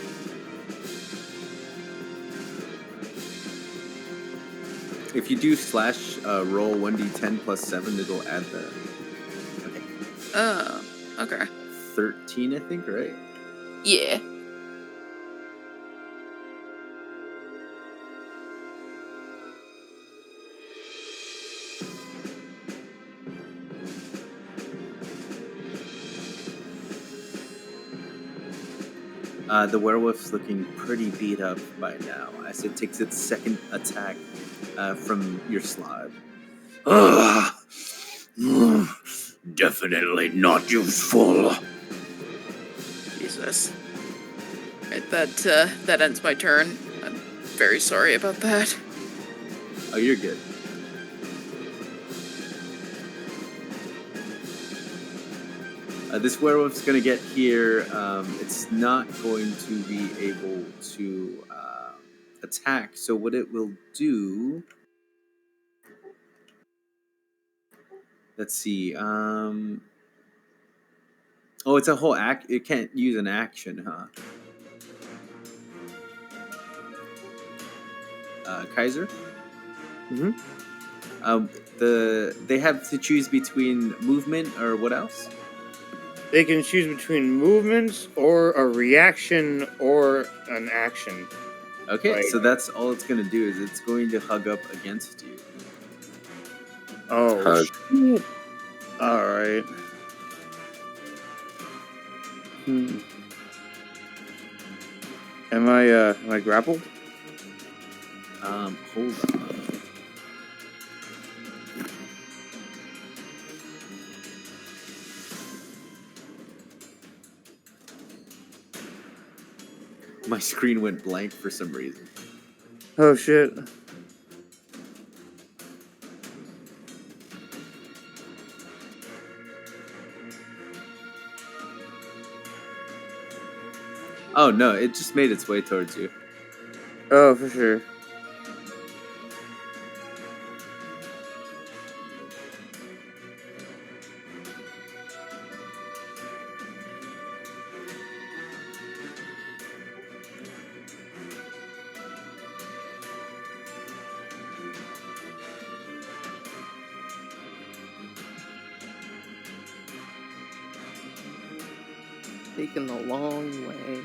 If you do slash roll 1d10 plus 7, it'll add the... Okay. Oh, okay. 13, I think, right? Yeah. The werewolf's looking pretty beat up by now as it takes its second attack from your slot. Definitely not useful. Jesus. Right, that ends my turn. I'm very sorry about that. Oh, you're good. This werewolf's gonna get here. It's not going to be able to attack. So what it will do... Let's see. Oh, it's a whole act. It can't use an action, huh? Kaiser? Mm-hmm. They have to choose between movement or what else? They can choose between movements or a reaction or an action. Okay, Like- so that's all it's gonna do is it's going to hug up against you. Oh, Hug. shit. All right. Am I grappled? Hold on. My screen went blank for some reason. Oh shit. Oh no, it just made its way towards you. Oh, for sure. Taking a long way.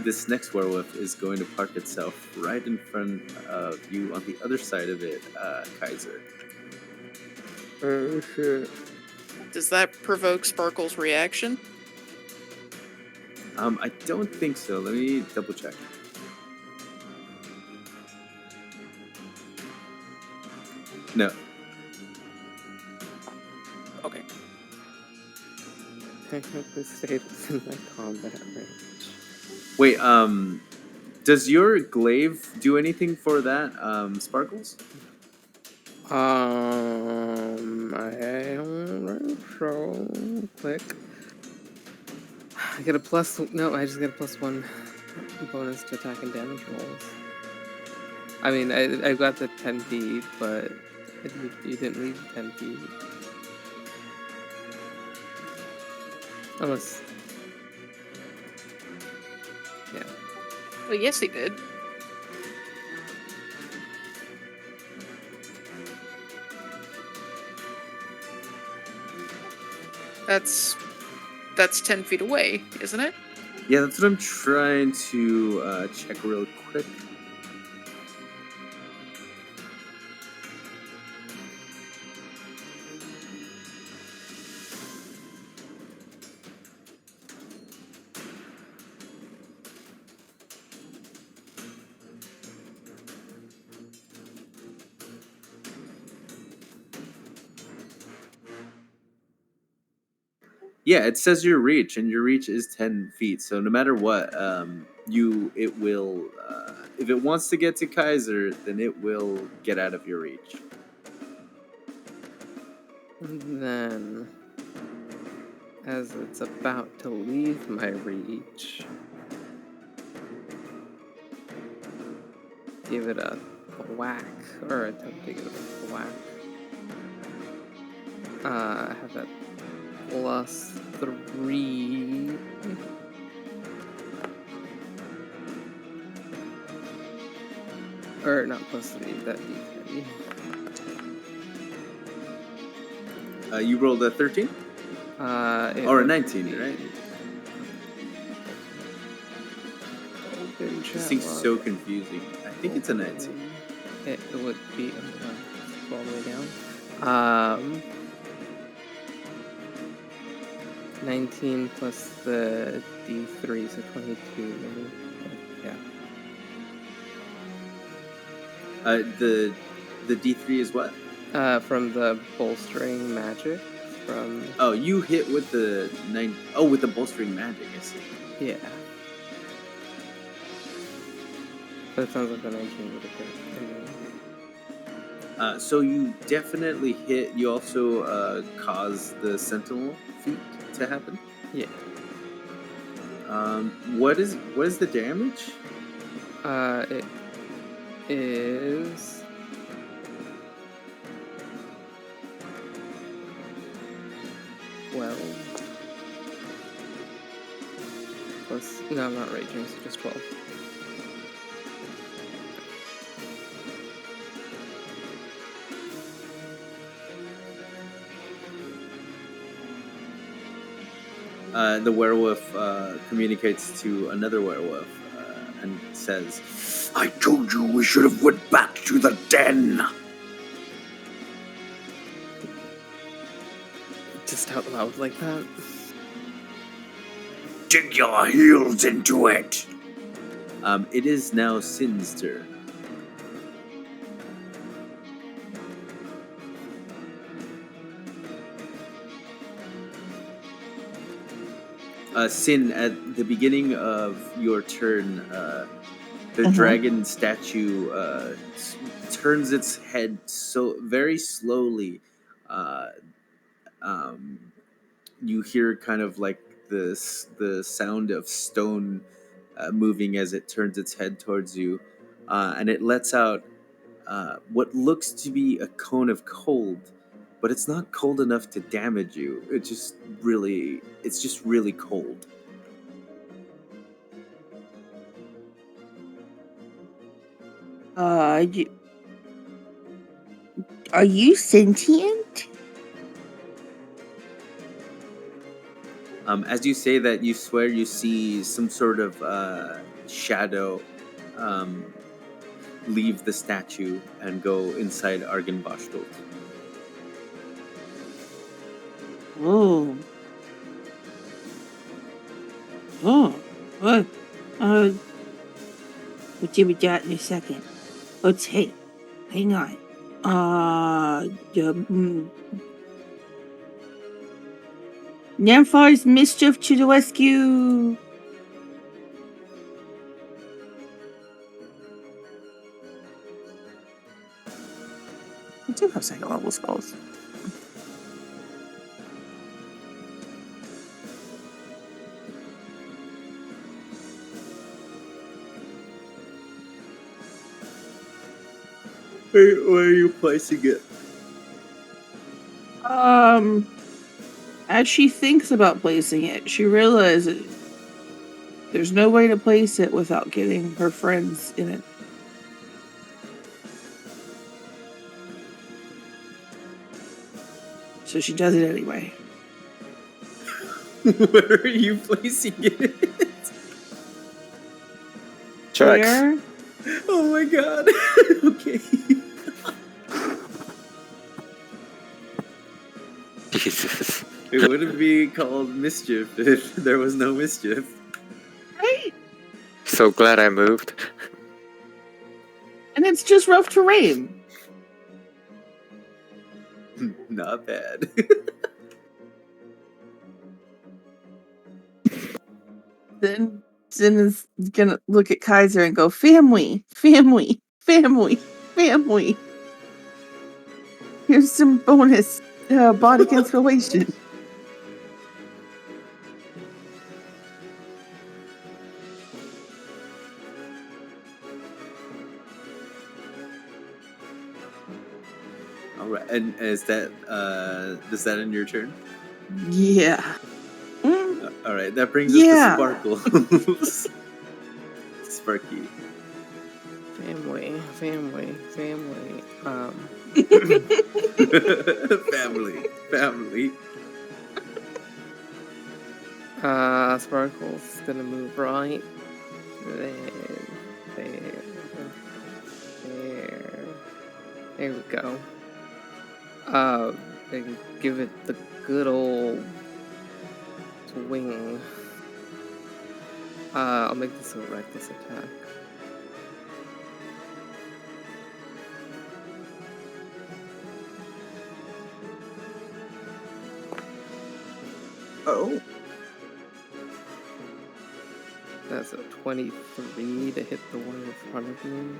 This next werewolf is going to park itself right in front of you on the other side of it, Kaiser. Oh shit. Does that provoke Sparkle's reaction? I don't think so. Let me double check. No. Okay. Technically status in my combat range. Wait, does your glaive do anything for that, Sparkles? I don't know. So click. I get a plus. No, I just get a +1 bonus to attack and damage rolls. I mean, I got the 10 feet, but you didn't read 10 feet. Unless. Yeah. Well, yes, he did. That's 10 feet away, isn't it? Yeah, that's what I'm trying to check real quick. Yeah, it says your reach, and your reach is 10 feet. So no matter what, it will. If it wants to get to Kaiser, then it will get out of your reach. And then, as it's about to leave my reach, give it a whack, or attempt to give it a whack. I have that +3. Or not +3, that'd be 3. You rolled a 13? Or a 19, right? This thing's so confusing. I think it's a 19. It would be all the way down. 19 plus the D3, so 22. Yeah. The D3 is what? From the bolstering magic. From. Oh, you hit with the 9. Oh, with the bolstering magic. I see. Yeah. But it sounds like the 19 would have hit. So you definitely hit. You also cause the sentinel feat to happen. Yeah. What is the damage? It is 12 plus. No, I'm not raging, so just 12. The werewolf communicates to another werewolf and says, I told you we should have went back to the den. Just out loud like that. Dig your heels into it. It is now Sin's turn. Sin, at the beginning of your turn, the dragon statue turns its head so very slowly. You hear kind of like the sound of stone moving as it turns its head towards you, and it lets out what looks to be a cone of cold, but it's not cold enough to damage you. It's just really cold. Are you sentient? As you say that, you swear you see some sort of shadow leave the statue and go inside Argenbostel. Oh. Oh. What? We'll deal with that in a second. Let's, hey, hang on. Nymphar's mischief to the rescue. I do have second level spells. Where are you placing it? As she thinks about placing it, she realizes there's no way to place it without getting her friends in it. So she does it anyway. Where are you placing it? Tracks. Where? Oh my god. Okay. Jesus. It wouldn't be called mischief if there was no mischief. Right? So glad I moved. And it's just rough terrain. Not bad. Then Zin is gonna look at Kaiser and go, family, family, family, family. Here's some bonus body constellation. All right, and is that does that end your turn? Yeah. All right, that brings Yeah. us to Sparkles. Sparky. Family. Family. Sparkle's gonna move right. There. There we go. And give it the good old swing. I'll make this a reckless attack. Oh. That's a 23 to hit the one in front of me.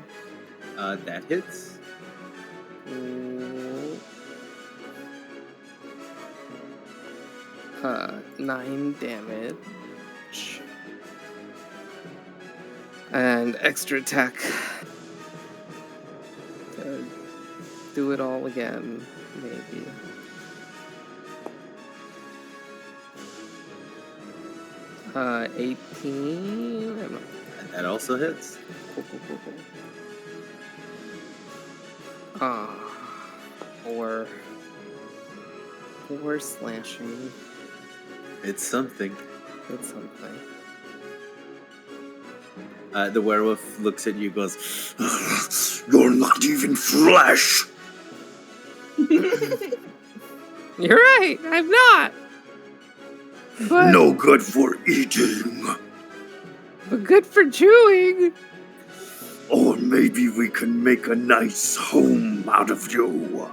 That hits. Ooh. 9 damage. And extra attack. Do it all again, maybe. Uh, 18. That also hits. Cool. 4 slashing. It's something. It's something. The werewolf looks at you, goes, You're not even flesh. You're right, I'm not. But, No good for eating. but good for chewing. Or maybe we can make a nice home out of you.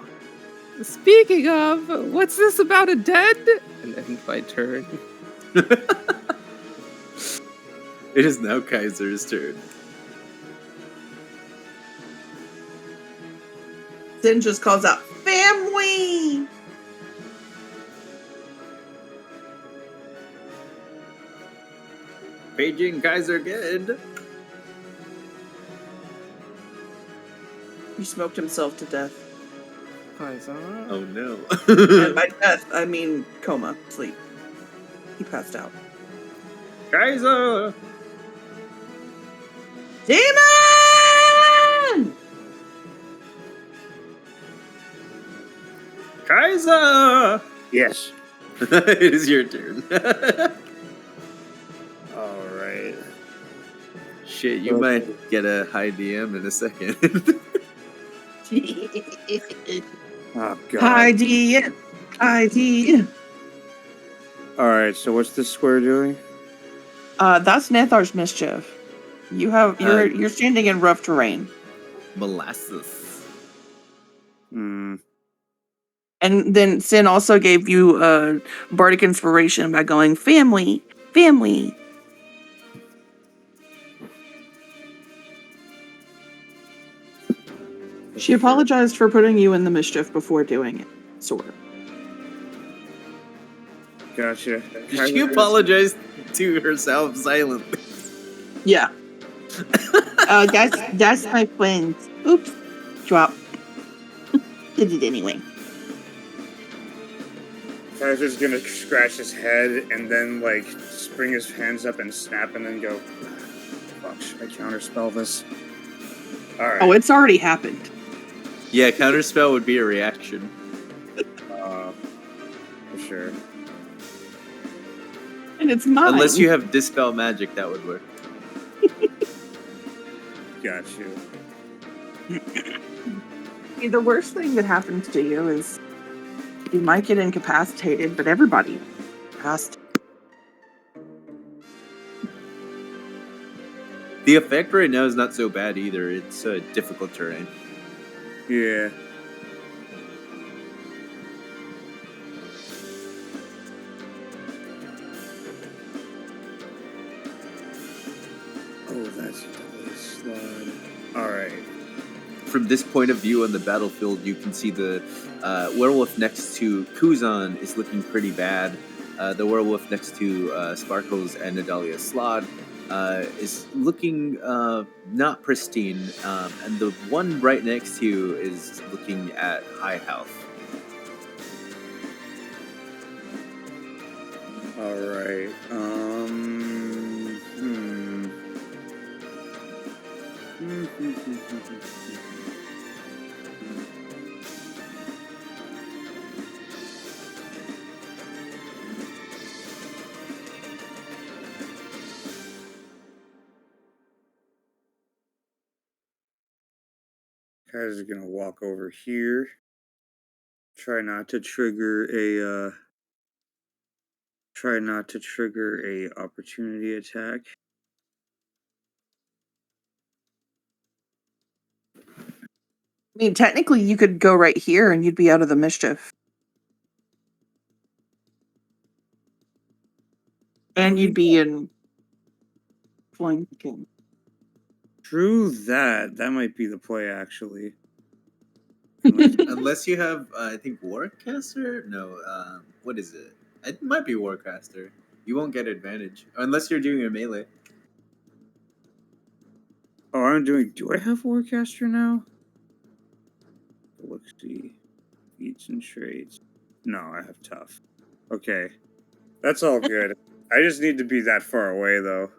Speaking of, what's this about a dead? And end my turn. It is now Kaiser's turn. Zin just calls out, family! Paging Kaiser again. He smoked himself to death. Oh no. And by death, I mean coma, sleep. He passed out. Kaiser! Demon! Kaiser! Yes. It is your turn. All right. Shit, you might get a high DM in a second. Oh god. Idea. All right. So what's this square doing? That's Nethar's mischief. You're standing in rough terrain. Molasses. Hmm. And then Sin also gave you a bardic inspiration by going, family. She apologized for putting you in the mischief before doing it, sort of. Gotcha. She apologized to herself silently. Yeah. Oh, that's my friend. Oops. Drop. Did it anyway. Kaiser's gonna scratch his head and then like spring his hands up and snap and then go, fuck, should I counterspell this? Alright. Oh, it's already happened. Yeah, counterspell would be a reaction. For sure. And it's mine. Unless you have dispel magic, that would work. Got you. The worst thing that happens to you is you might get incapacitated, but everybody has to. The effect right now is not so bad either. It's a difficult terrain. Yeah. Oh, that's a double slide. Alright. From this point of view on the battlefield, you can see the werewolf next to Kuzan is looking pretty bad. The werewolf next to Sparkles and Nadalia's Slod is looking not pristine, and the one right next to you is looking at high health. Alright. Kaiser's gonna walk over here. Try not to trigger a opportunity attack. I mean, technically, you could go right here and you'd be out of the mischief. And you'd be in flanking. True that. That might be the play, actually. Unless you have, I think, Warcaster? No, what is it? It might be Warcaster. You won't get advantage. Unless you're doing a melee. Oh, I'm doing... Do I have Warcaster now? Let's see. Feats and traits. No, I have tough. Okay. That's all good. I just need to be that far away, though.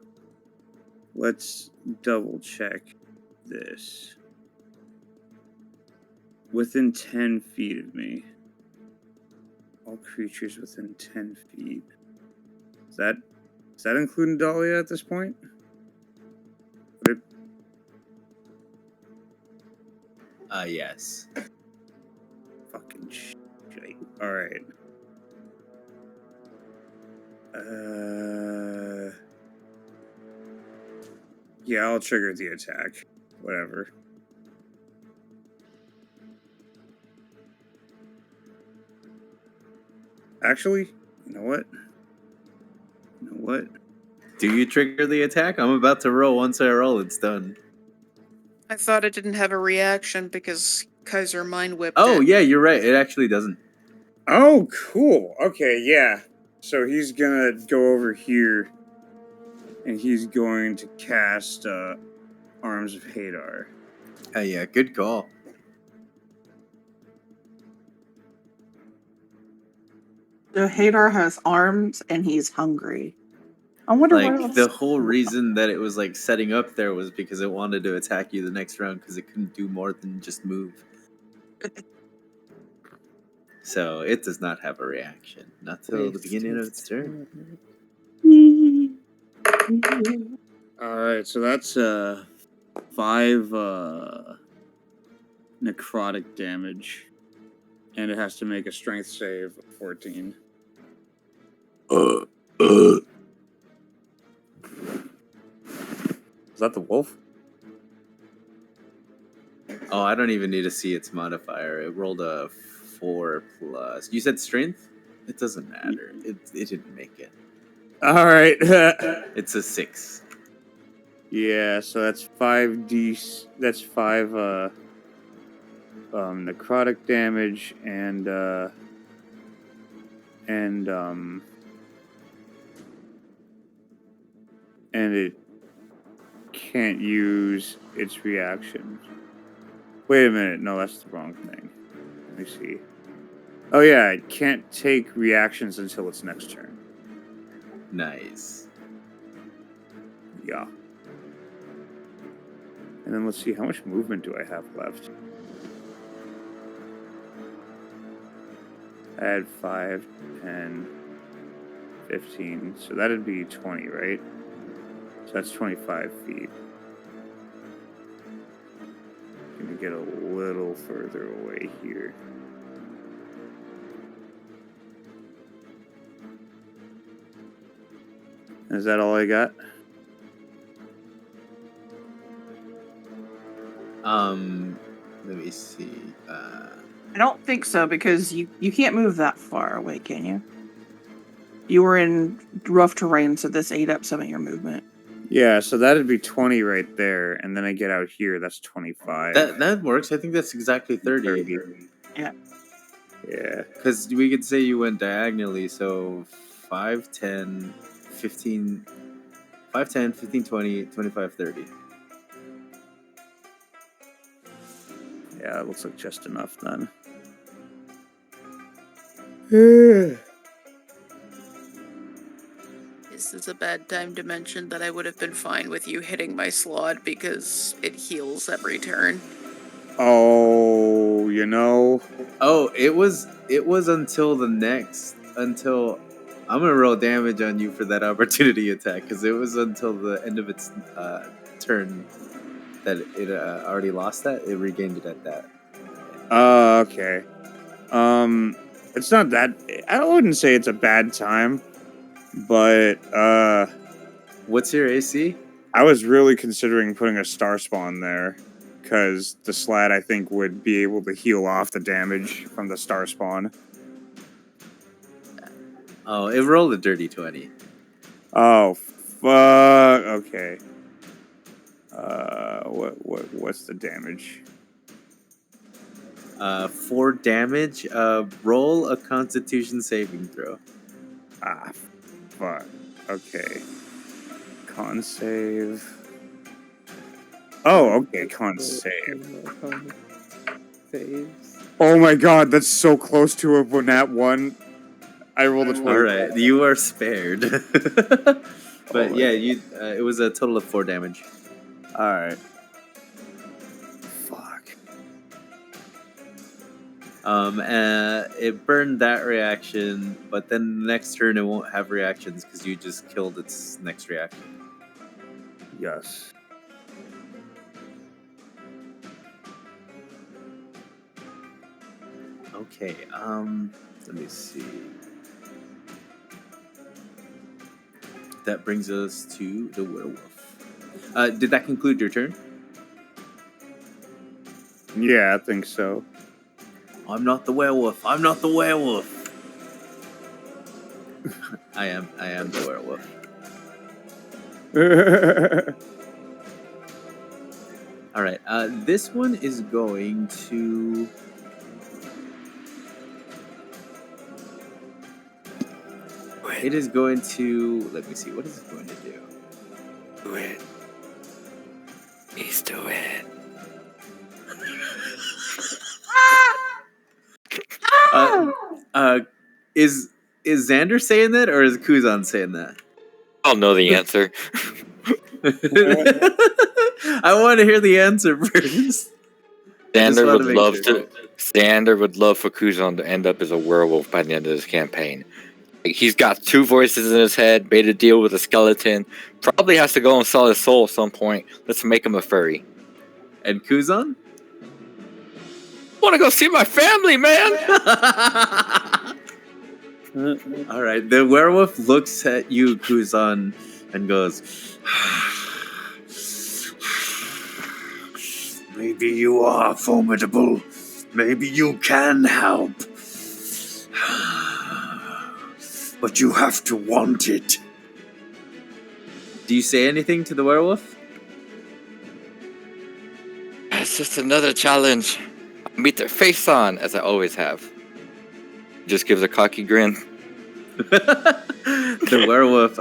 Let's double check this. Within 10 feet of me. All creatures within 10 feet. Does that include Dahlia at this point? Would it... Yes. Fucking shit. Alright. Yeah, I'll trigger the attack. Whatever. Actually, you know what? Do you trigger the attack? I'm about to roll. Once I roll, it's done. I thought it didn't have a reaction because Kaiser mind whipped Oh, it. yeah, you're right. It actually doesn't. Oh, cool. Okay, yeah. So he's gonna go over here, and he's going to cast Arms of Hadar. Oh, yeah, good call. So Hadar has arms and he's hungry. I wonder what Like, else. the whole reason that it was, like, setting up there was because it wanted to attack you the next round because it couldn't do more than just move. So it does not have a reaction. Not till the beginning of its turn. Alright, so that's 5 necrotic damage. And it has to make a strength save of 14. Is that the wolf? Oh, I don't even need to see its modifier. It rolled a 4 plus. You said strength? It doesn't matter. It didn't make it. Alright. It's a 6. Yeah, so that's 5d. That's 5 necrotic damage and it can't use its reaction. Wait a minute, no, that's the wrong thing. Let me see. Oh yeah, it can't take reactions until its next turn. Nice. Yeah. And then let's see, how much movement do I have left? I had 5, 10, 15, so that'd be 20, right? So that's 25 feet. Gonna get a little further away here. Is that all I got? Let me see. I don't think so, because you can't move that far away, can you? You were in rough terrain, so this ate up some of your movement. Yeah, so that'd be 20 right there, and then I get out here, that's 25. That works. I think that's exactly 30. Yeah. Yeah. Because we could say you went diagonally, so 5, 10, 15, 5, 10, 15, 20, 25, 30. Yeah, it looks like just enough then. This is a bad time to mention that I would have been fine with you hitting my slot because it heals every turn. Oh, you know. Oh, it was until I'm gonna roll damage on you for that opportunity attack because it was until the end of its turn that it already lost that. It regained it at that. Okay. It's not that. I wouldn't say it's a bad time, but What's your AC? I was really considering putting a star spawn there, because the slat I think would be able to heal off the damage from the star spawn. Oh, it rolled a dirty 20. Oh fuck. Okay. What's the damage? 4 damage. Roll a Constitution saving throw. Ah, fuck. Okay. Con save. Oh, okay. Con save. Saves. Oh my god, that's so close to a nat 1. I rolled a 20. All right, you are spared. But yeah, you. It was a total of 4 damage. All right. Fuck. It burned that reaction, but then the next turn it won't have reactions because you just killed its next reaction. Yes. Okay. Let me see. That brings us to the werewolf. Did that conclude your turn? Yeah, I think so. I'm not the werewolf. I'm not the werewolf. I am the werewolf. All right. This one is going to. It is going to. Let me see. What is it going to do? Do it. He's doing it. Is Xander saying that or is Kuzan saying that? I'll know the answer. I want to hear the answer first. Xander would love to. Xander would love for Kuzan to end up as a werewolf by the end of this campaign. Like, he's got 2 voices in his head, made a deal with a skeleton, probably has to go and sell his soul at some point. Let's make him a furry. And Kuzan? I want to go see my family, man! All right. The werewolf looks at you, Kuzan, and goes, Maybe you are formidable. Maybe you can help. But you have to want it. do you say anything to the werewolf? It's just another challenge. I'll meet their face on, as I always have. Just gives a cocky grin. The werewolf,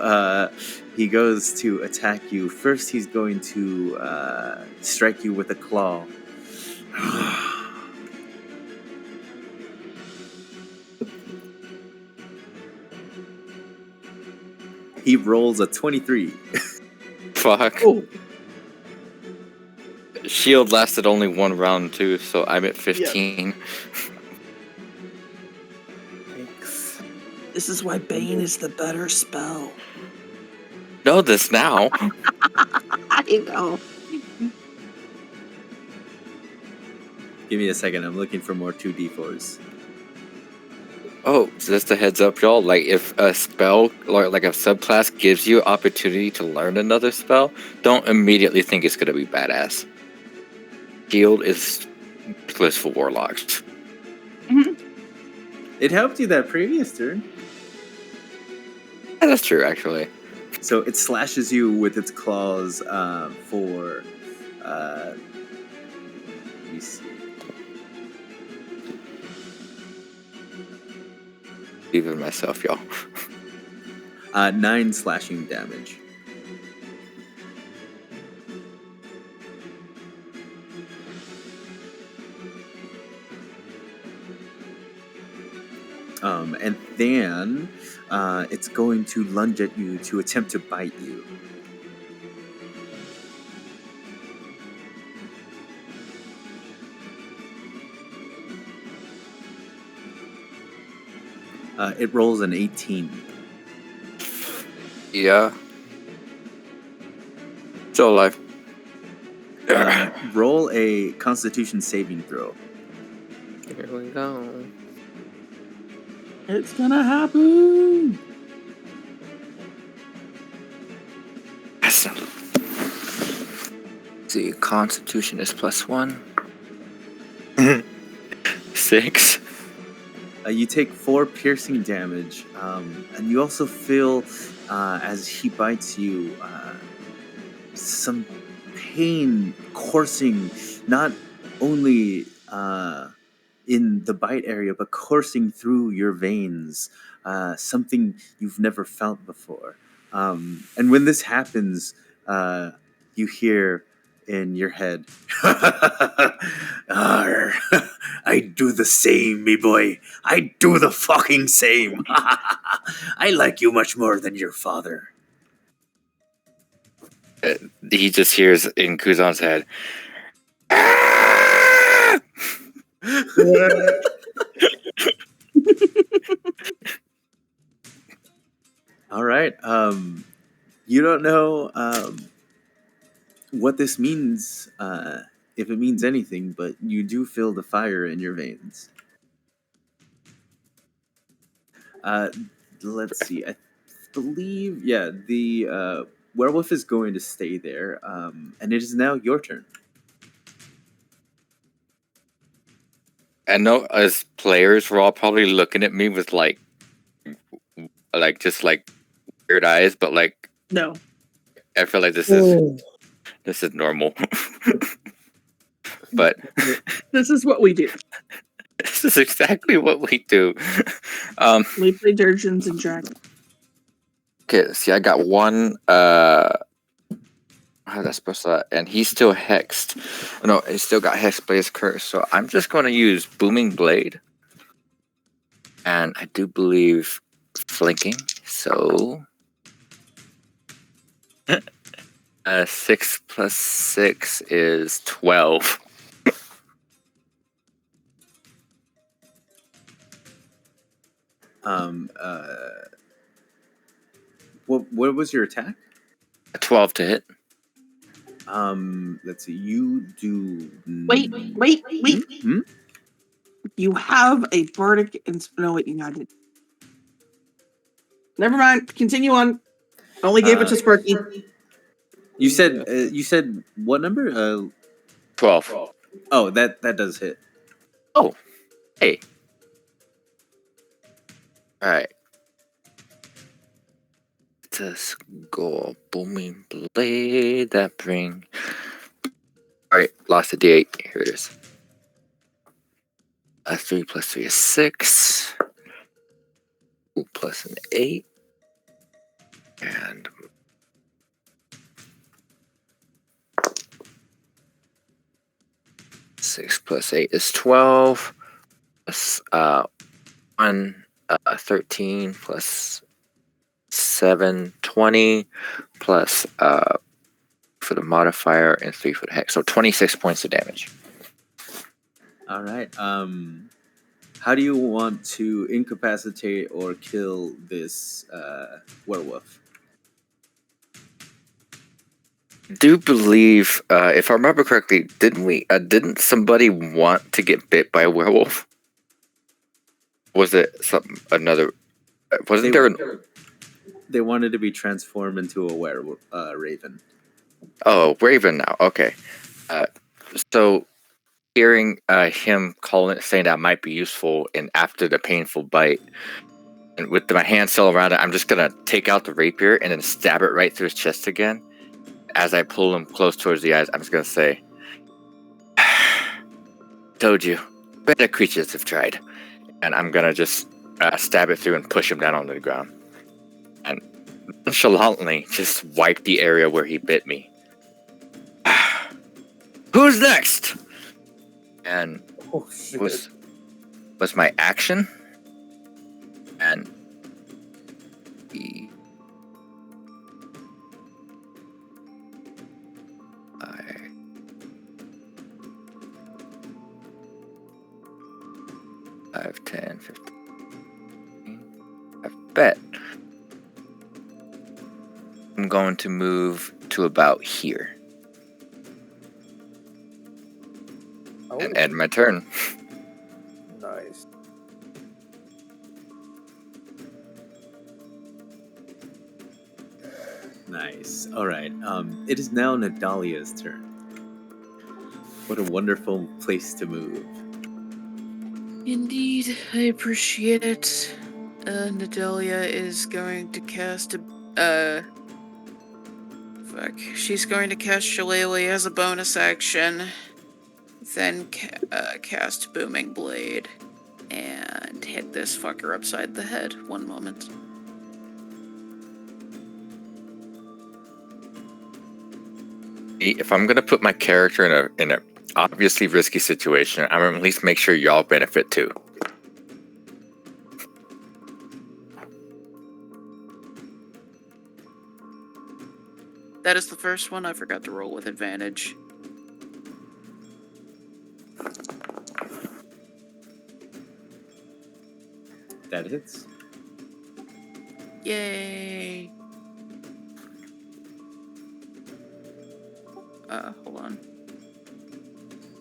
he goes to attack you. First, he's going to strike you with a claw. He rolls a 23. Fuck. Oh, Shield lasted only 1 round, too, so I'm at 15. Thanks. this is why Bane is the better spell. Know this now. I know. Give me a second. I'm looking for more 2d4s. Oh, just a heads up, y'all. Like, if a spell, or like a subclass gives you opportunity to learn another spell, don't immediately think it's gonna be badass. Shield is useless for warlocks. It helped you that previous turn. Yeah, that's true, actually. So it slashes you with its claws for... let me see. Even myself, y'all. 9 slashing damage. And then it's going to lunge at you to attempt to bite you. It rolls an 18. Yeah. Still alive. Roll a Constitution saving throw. Here we go. It's gonna happen. Yes. See, Constitution is +1. 6. You take 4 piercing damage, and you also feel, as he bites you, some pain coursing, not only in the bite area, but coursing through your veins, something you've never felt before. And when this happens, you hear in your head, Arr, I do the same, me boy. I do the fucking same. I like you much more than your father. He just hears in Kuzan's head. all right, you don't know what this means, if it means anything, but you do feel the fire in your veins. Let's see. I believe, yeah, the werewolf is going to stay there, and it is now your turn. I know as players, we're all probably looking at me with like just like weird eyes, but like No. I feel like this is normal. But This is what we do. this is exactly what we do. We play Dungeons and Dragons. Okay, see, I got one. How's that supposed to? And he's still hexed. No, he still got hexed by his curse. So I'm just going to use Booming Blade, and I do believe flanking. So 6 + 6 is 12. Um. What was your attack? A 12 to hit. Let's see. You do. Wait. Hmm? You have a bardic. No, wait, you had it. Never mind. Continue on. Only gave it to Sparky. You said what number? 12. Oh, that does hit. Oh, hey. All right. Just go booming blade that bring. All right, lost a D8. Here it is. 3 plus 3 is 6. 2 plus an 8. And 6 plus 8 is 12. Plus 1, 13 plus 7, 20 plus for the modifier and 3 for the hex. So 26 points of damage. All right. How do you want to incapacitate or kill this werewolf? I do believe, if I remember correctly, didn't somebody want to get bit by a werewolf? Was it another? Wasn't there? They wanted to be transformed into a werewolf, raven. Oh, raven now. Okay. So hearing him saying that might be useful, and after the painful bite, and with my hand still around it, I'm just gonna take out the rapier and then stab it right through his chest again. As I pull him close towards the eyes, I'm just gonna say, "Told you, better creatures have tried." And I'm gonna just stab it through and push him down onto the ground, and nonchalantly just wipe the area where he bit me. Who's next? And was my action, and I 10, 15. I bet I'm going to move to about here. And end my turn. Nice. Nice. All right. It is now Nadalia's turn. What a wonderful place to move. Indeed, I appreciate it. Nadalia is going to cast She's going to cast Shillelagh as a bonus action, then cast Booming Blade, and hit this fucker upside the head. One moment. If I'm gonna put my character in a obviously risky situation, I'm gonna at least make sure y'all benefit too. That is the first one. I forgot to roll with advantage. That hits. Yay! Hold on.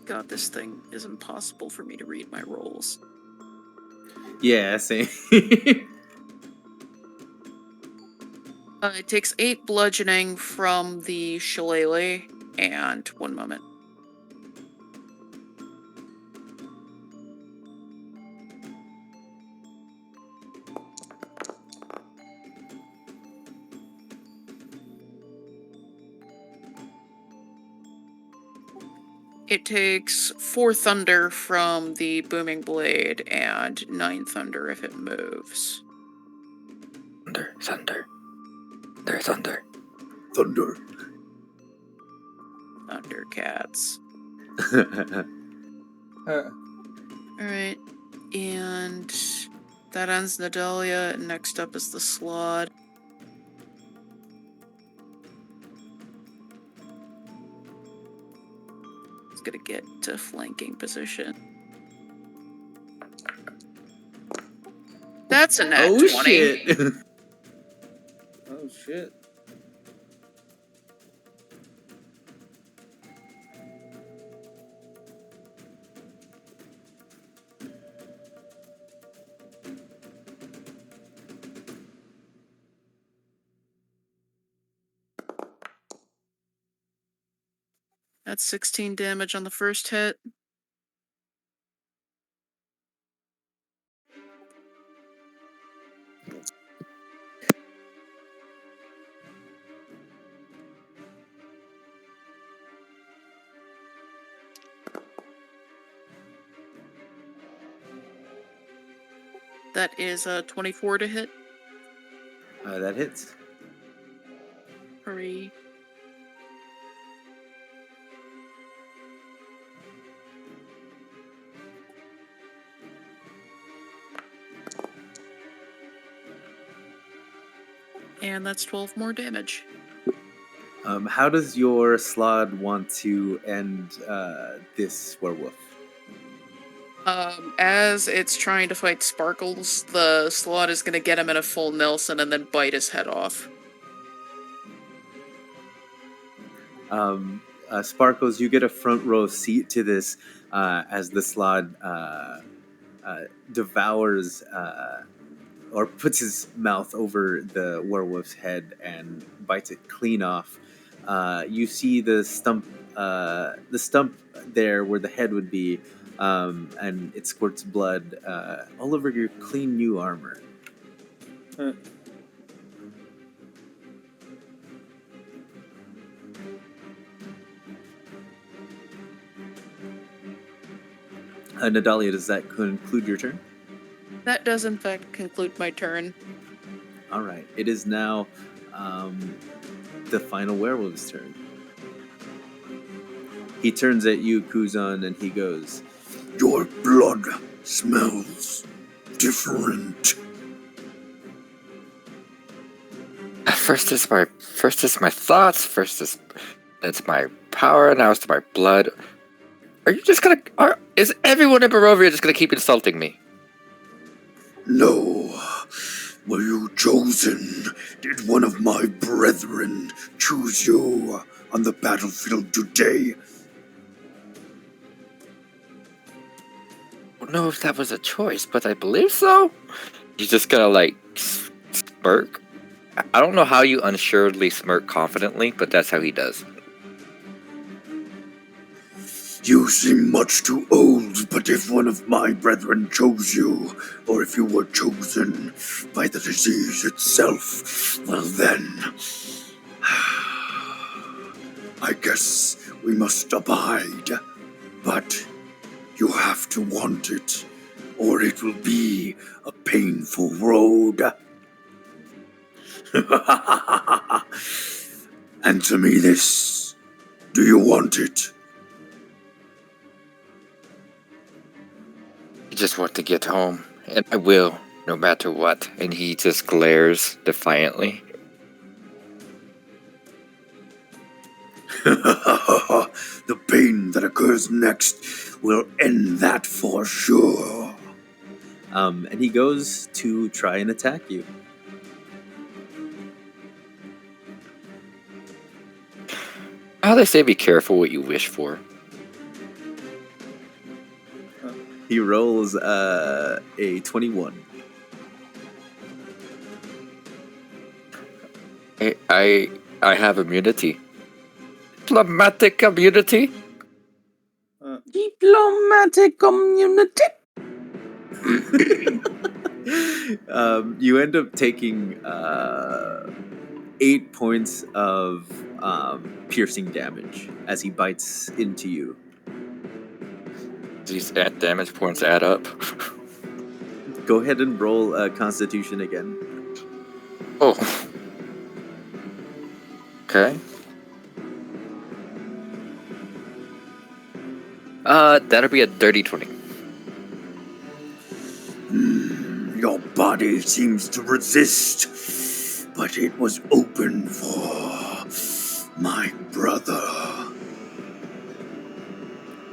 God, this thing is impossible for me to read my rolls. Yeah, same. It takes 8 bludgeoning from the shillelagh, and one moment. It takes 4 thunder from the booming blade and 9 thunder if it moves. Thunder. There's thunder. Thunder. Thundercats. Alright, and that ends Nadalia. Next up is the Slod. It's gonna get to flanking position. That's a nat 20. Shit. Oh shit. That's 16 damage on the first hit. That is a 24 to hit. That hits. Hurry. And that's 12 more damage. How does your Slod want to end this werewolf? As it's trying to fight Sparkles, the Slot is gonna get him in a full Nelson and then bite his head off. Sparkles, you get a front row seat to this as the Slod devours or puts his mouth over the werewolf's head and bites it clean off. You see the stump there where the head would be, and it squirts blood all over your clean new armor. Nadalia, does that conclude your turn? That does in fact conclude my turn. All right. It is now the final werewolf's turn. He turns at you, Kuzan, and he goes, Your blood smells different. First is my thoughts. That's my power. Now it's my blood. Are you just gonna? Is everyone in Barovia just gonna keep insulting me? No. Were you chosen? Did one of my brethren choose you on the battlefield today? I don't know if that was a choice, but I believe so. He's just gonna like smirk. I don't know how you unassuredly smirk confidently, but that's how he does. You seem much too old, but if one of my brethren chose you, or if you were chosen by the disease itself, well then, I guess we must abide. But you have to want it, or it will be a painful road. Answer me this. Do you want it? I just want to get home, and I will, no matter what. And he just glares defiantly. The pain that occurs next will end that for sure. and he goes to try and attack you. How they say be careful what you wish for. He rolls a 21. I have immunity. Diplomatic immunity? Diplomatic community. You end up taking 8 points of piercing damage as he bites into you. These damage points add up. Go ahead and roll Constitution again. Oh. Okay. That'll be a dirty 20. Your body seems to resist, but it was open for my brother.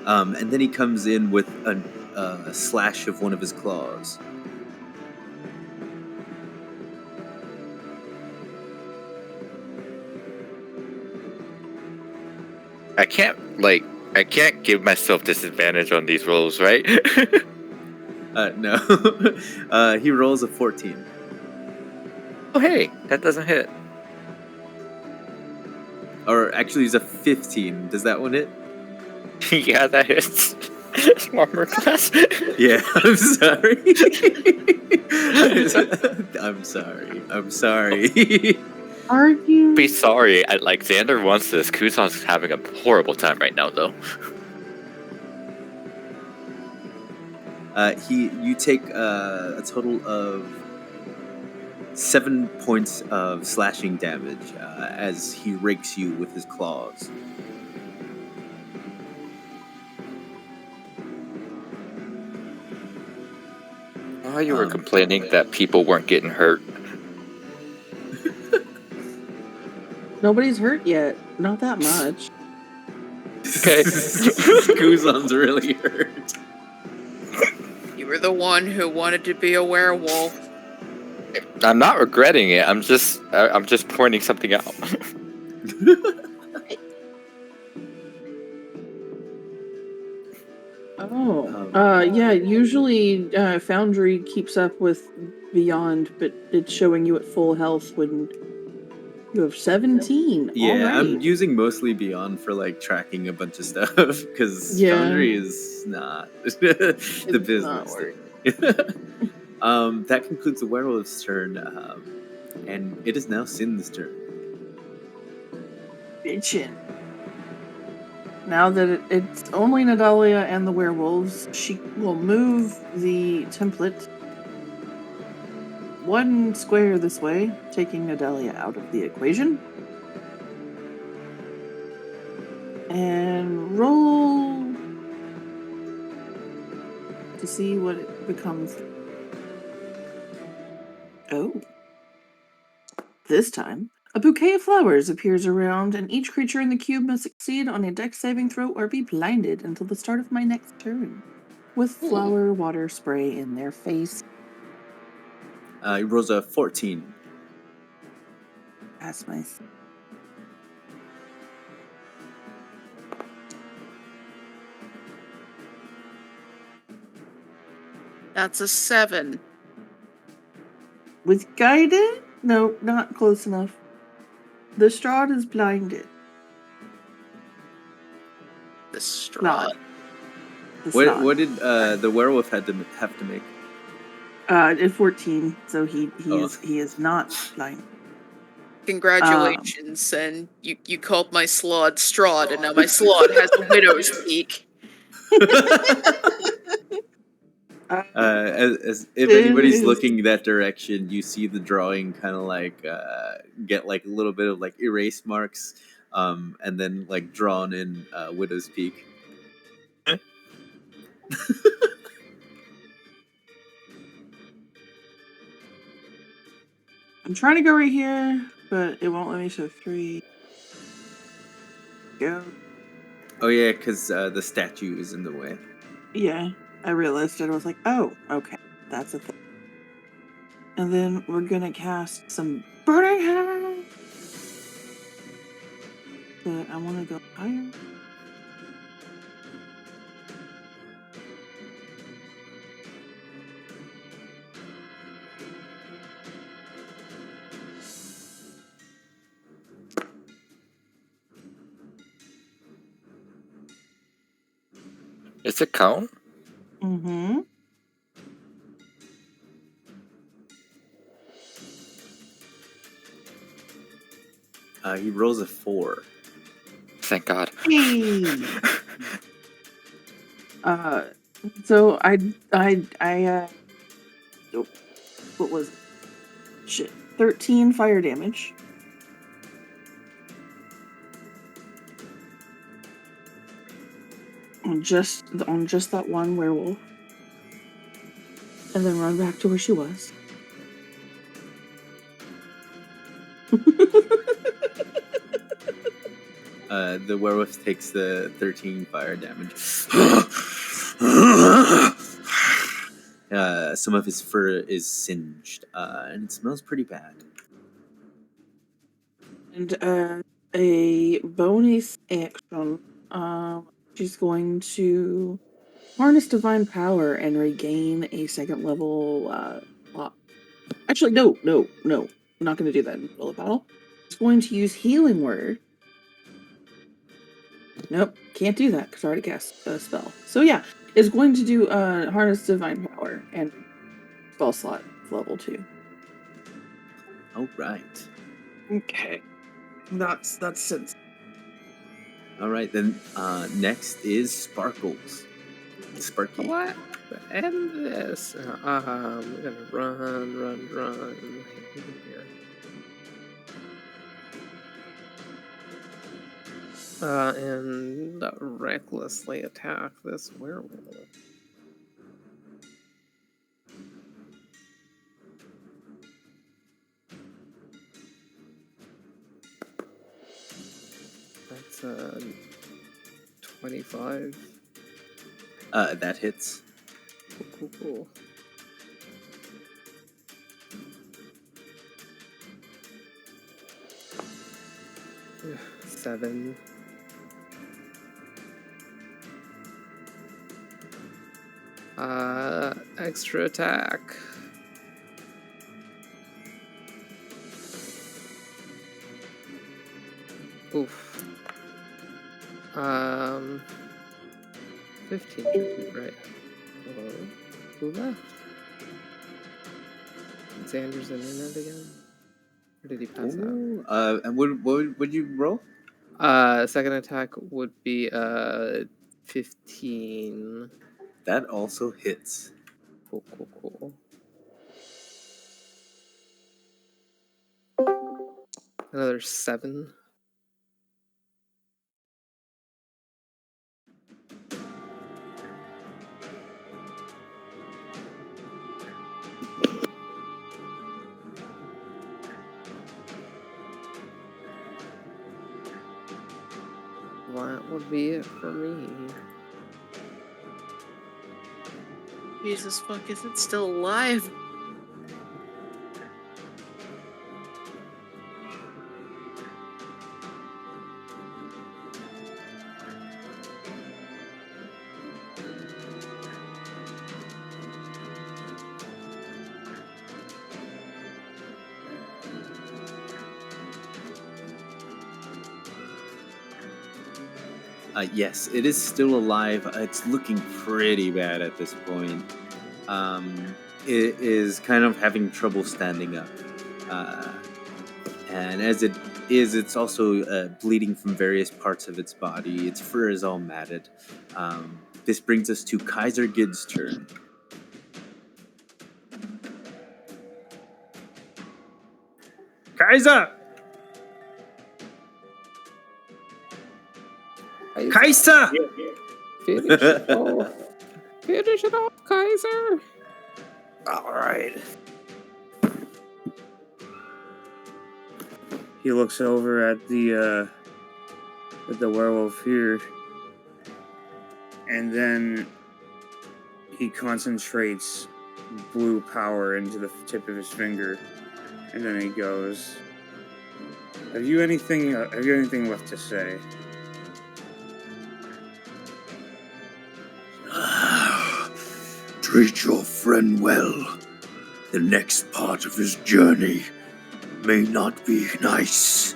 And then he comes in with a slash of one of his claws. can't give myself disadvantage on these rolls, right? No. He rolls a 14. Oh, hey, that doesn't hit. Or actually, he's a 15. Does that one hit? Yeah, that hits. Armor class. Yeah, I'm sorry. I'm sorry. Are you? Be sorry. Xander wants this. Kuzan's having a horrible time right now, though. You take a total of 7 points of slashing damage as he rakes you with his claws. Oh, you were complaining that people weren't getting hurt. Nobody's hurt yet. Not that much. Okay. Kuzan's really hurt. You were the one who wanted to be a werewolf. I'm not regretting it. I'm just pointing something out. Yeah, usually Foundry keeps up with Beyond, but it's showing you at full health when you have 17. Yeah, All I'm right. using mostly Beyond for tracking a bunch of stuff because Foundry is not the business. That concludes the werewolf's turn, and it is now Sin's turn. Bitchin'. Now that it's only Nadalia and the werewolves, she will move the template 1 square this way, taking Nadalia out of the equation. And roll to see what it becomes. Oh. This time, a bouquet of flowers appears around, and each creature in the cube must succeed on a dex saving throw or be blinded until the start of my next turn, with flower water spray in their face. He rolls a 14. That's my... That's a 7. With guided? No, not close enough. The Strahd is blinded. The Strahd. What did the werewolf have to make? At 14, so he is not blind. Congratulations, and you called my Slod Strahd, and now my Slod has a widow's peak. As if anybody's looking that direction, you see the drawing kind of get a little bit of erase marks, and then drawn in widow's peak. I'm trying to go right here, but it won't let me show 3. Go. Oh yeah, because the statue is in the way. Yeah, I realized it. I was like, oh, okay, that's a thing. And then we're gonna cast some Burning Hand. But I want to go higher. It's a cone? Mm-hmm. He rolls a 4. Thank God. Hey. So what was it? Shit. 13 fire damage. On just that one werewolf. And then run back to where she was. The werewolf takes the 13 fire damage. Some of his fur is singed, and it smells pretty bad. And a bonus action, She's going to harness divine power and regain a second level. Actually, no. I'm not going to do that in the middle of battle. It's going to use healing word. Nope, can't do that because I already cast a spell. So yeah, it's going to do harness divine power and spell slot level 2. All right. Okay, that's sense. All right, then next is Sparkles. Sparky. What? End this. We're gonna run here. And recklessly attack this werewolf. That's 25. That hits. Cool. 7. Extra attack. Oof. 15 should be right. Hello? Who left? Is Anderson in it again? Or did he pass out? And what would you roll? Second attack would be 15. That also hits. Cool. Another 7. That would be it for me. Jesus fuck, is it still alive? Yes, it is still alive. It's looking pretty bad at this point. It is kind of having trouble standing up. And as it is, it's also bleeding from various parts of its body. Its fur is all matted. This brings us to Kaiser Gid's turn. Kaiser! Kaiser! Finish it off. Finish it off, Kaiser. All right. He looks over at the werewolf here, and then he concentrates blue power into the tip of his finger, and then he goes, Have you anything left to say? Treat your friend well. The next part of his journey may not be nice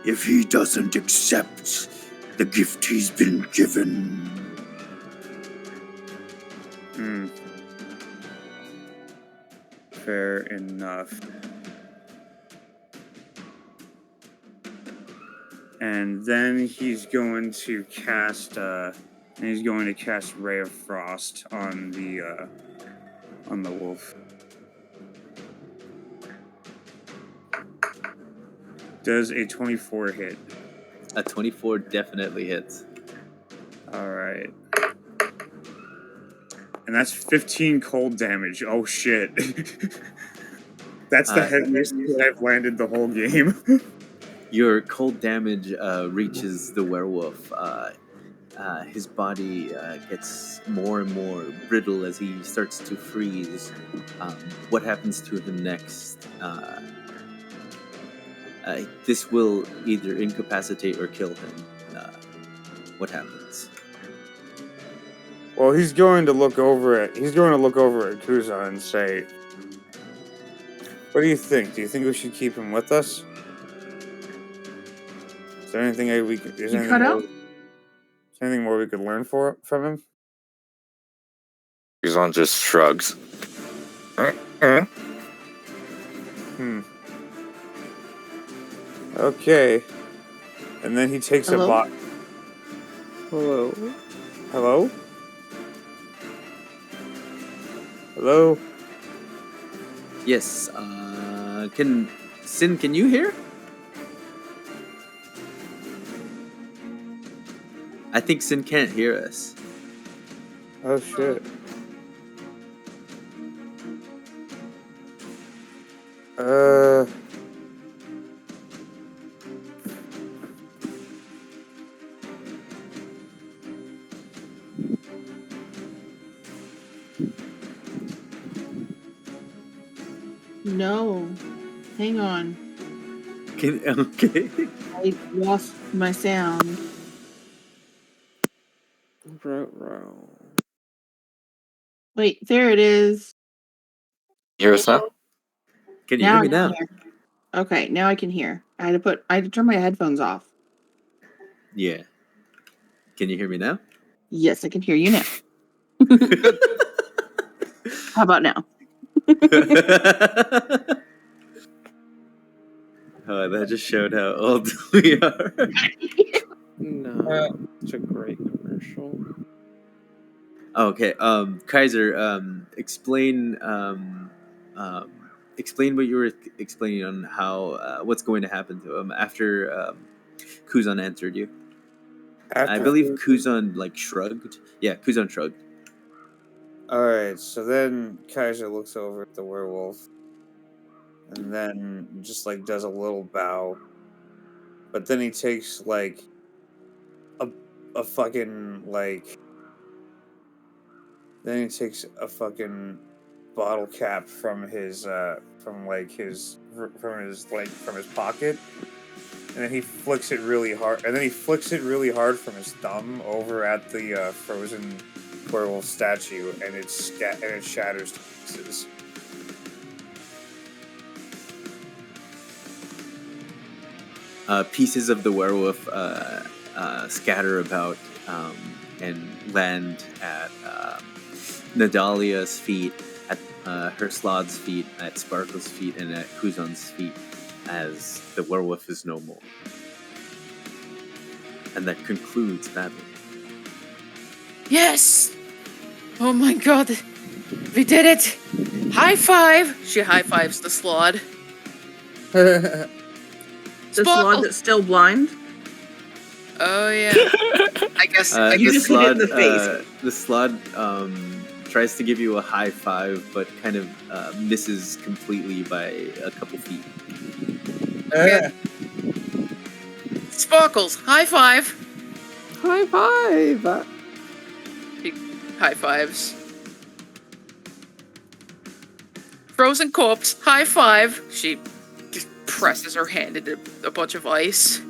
if he doesn't accept the gift he's been given. Fair enough. And then he's going to cast Ray of Frost on the wolf. Does a 24 hit? A 24 definitely hits. All right. And that's 15 cold damage. Oh shit. That's the heaviest that I've landed the whole game. Your cold damage reaches the werewolf. His body gets more and more brittle as he starts to freeze. What happens to him next? This will either incapacitate or kill him. what happens? Well, he's going to look over at Kuzan and say, "What do you think? Do you think we should keep him with us? Is there anything we could? Is there anything more we could learn from him?" Kuzan just shrugs. Okay. And then he takes Hello? a box. Hello. Hello? Hello? Yes. Can you hear? I think Sin can't hear us. Oh shit. No. Hang on. Okay. I lost my sound. Wait, there it is. Hear us now? Can you hear me I can now? hear. Okay, now I can hear. I had to turn my headphones off. Yeah. Can you hear me now? Yes, I can hear you now. How about now? Oh, that just showed how old we are. No, it's a great commercial. Okay, Kaiser, explain what you were explaining on how what's going to happen to him after Kuzan answered you. I believe Kuzan shrugged. Yeah, Kuzan shrugged. Alright, so then Kaiser looks over at the werewolf and then just does a little bow. But then he takes a fucking then he takes a fucking bottle cap from his pocket, and then he flicks it really hard. And then he flicks it really hard from his thumb over at the frozen werewolf statue, and it shatters to pieces. Pieces of the werewolf scatter about and land at Nadalia's feet, at Herslod's feet, at Sparkle's feet, and at Kuzan's feet, as the werewolf is no more. And that concludes battle. Yes! Oh my god. We did it! High five! She high fives the Slod. The Sparkle! Slod that's still blind? Oh yeah. I guess You just hit it in the face. The Slod tries to give you a high five, but kind of misses completely by a couple feet. Sparkles, high five! High five! She high fives. Frozen corpse, high five! She just presses her hand into a bunch of ice.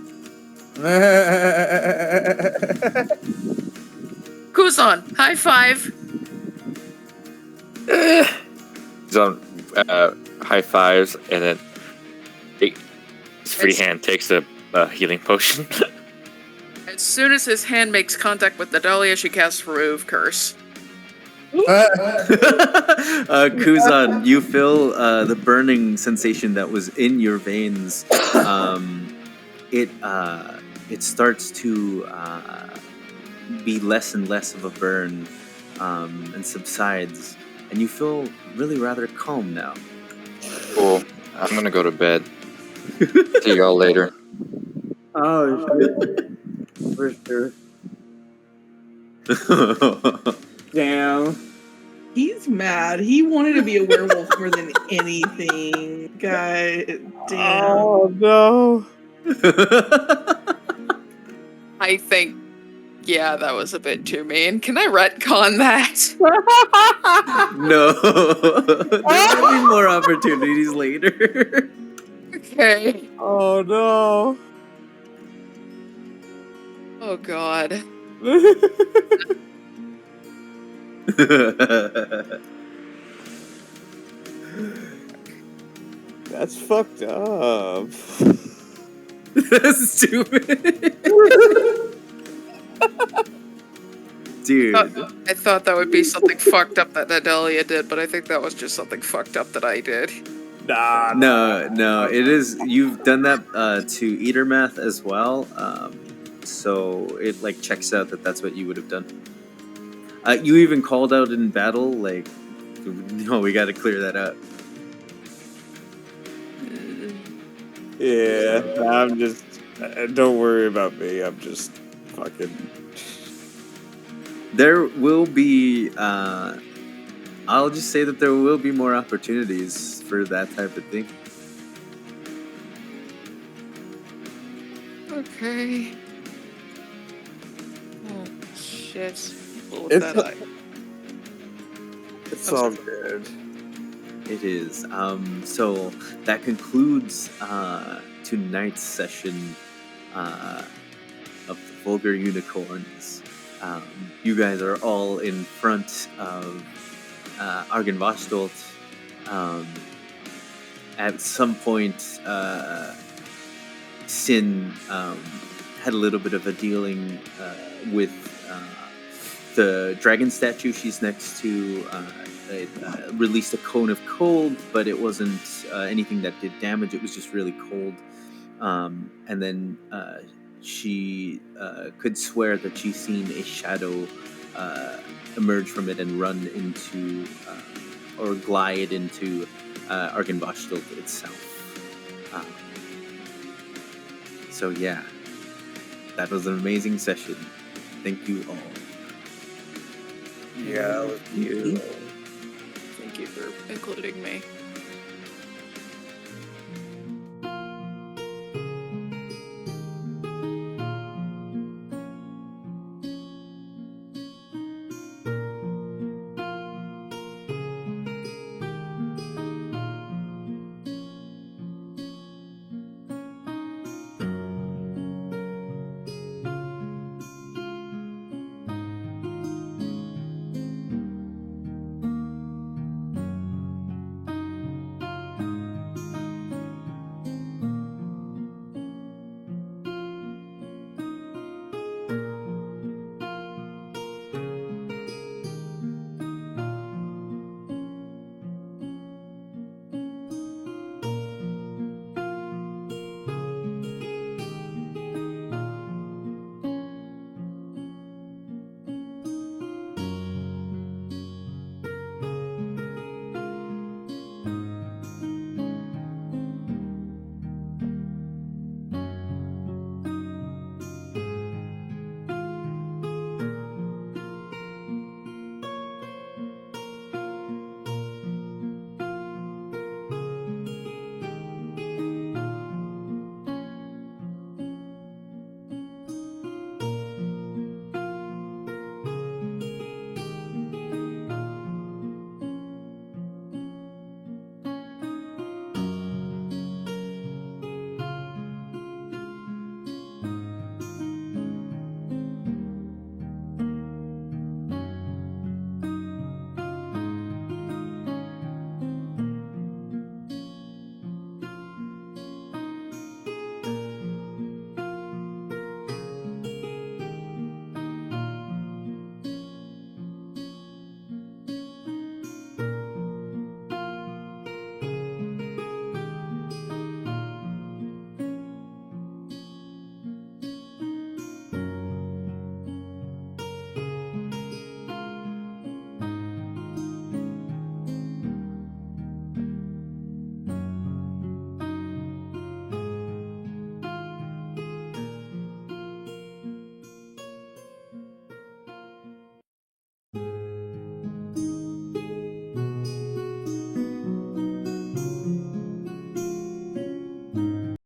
Kuzan, high five! Kuzan high fives, and then his free hand takes a healing potion. As soon as his hand makes contact with Nadalia, she casts Remove Curse. Kuzan, you feel the burning sensation that was in your veins. It starts to be less and less of a burn and subsides, and you feel really rather calm now. Cool. I'm gonna go to bed. See y'all later. Oh, shit. For sure. Damn. He's mad. He wanted to be a werewolf more than anything. God damn. Oh, no. I think, yeah, that was a bit too mean. Can I retcon that? No. There will be more opportunities later. Okay. Oh, no. Oh god. That's fucked up. That's stupid. Dude. I thought that would be something fucked up that Nadelia did, but I think that was just something fucked up that I did. Nah. No, it is. You've done that to Eater Math as well, so it like checks out that that's what you would have done. You even called out in battle, like, no, we got to clear that up. Yeah, I'm just. Don't worry about me. I'm just fucking. There will be. I'll just say that there will be more opportunities for that type of thing. Okay. Oh shit. It's all good. It is. So that concludes tonight's session of the Vulgar Unicorns. You guys are all in front of Argenvostolt. At some point, Sin had a little bit of a dealing with the dragon statue she's next to. It released a cone of cold, but it wasn't anything that did damage. It was just really cold. And then she could swear that she's seen a shadow emerge from it and run into or glide into Argenvostolt itself. So yeah, that was an amazing session. Thank you all. Yeah, that was beautiful. Thank you for including me.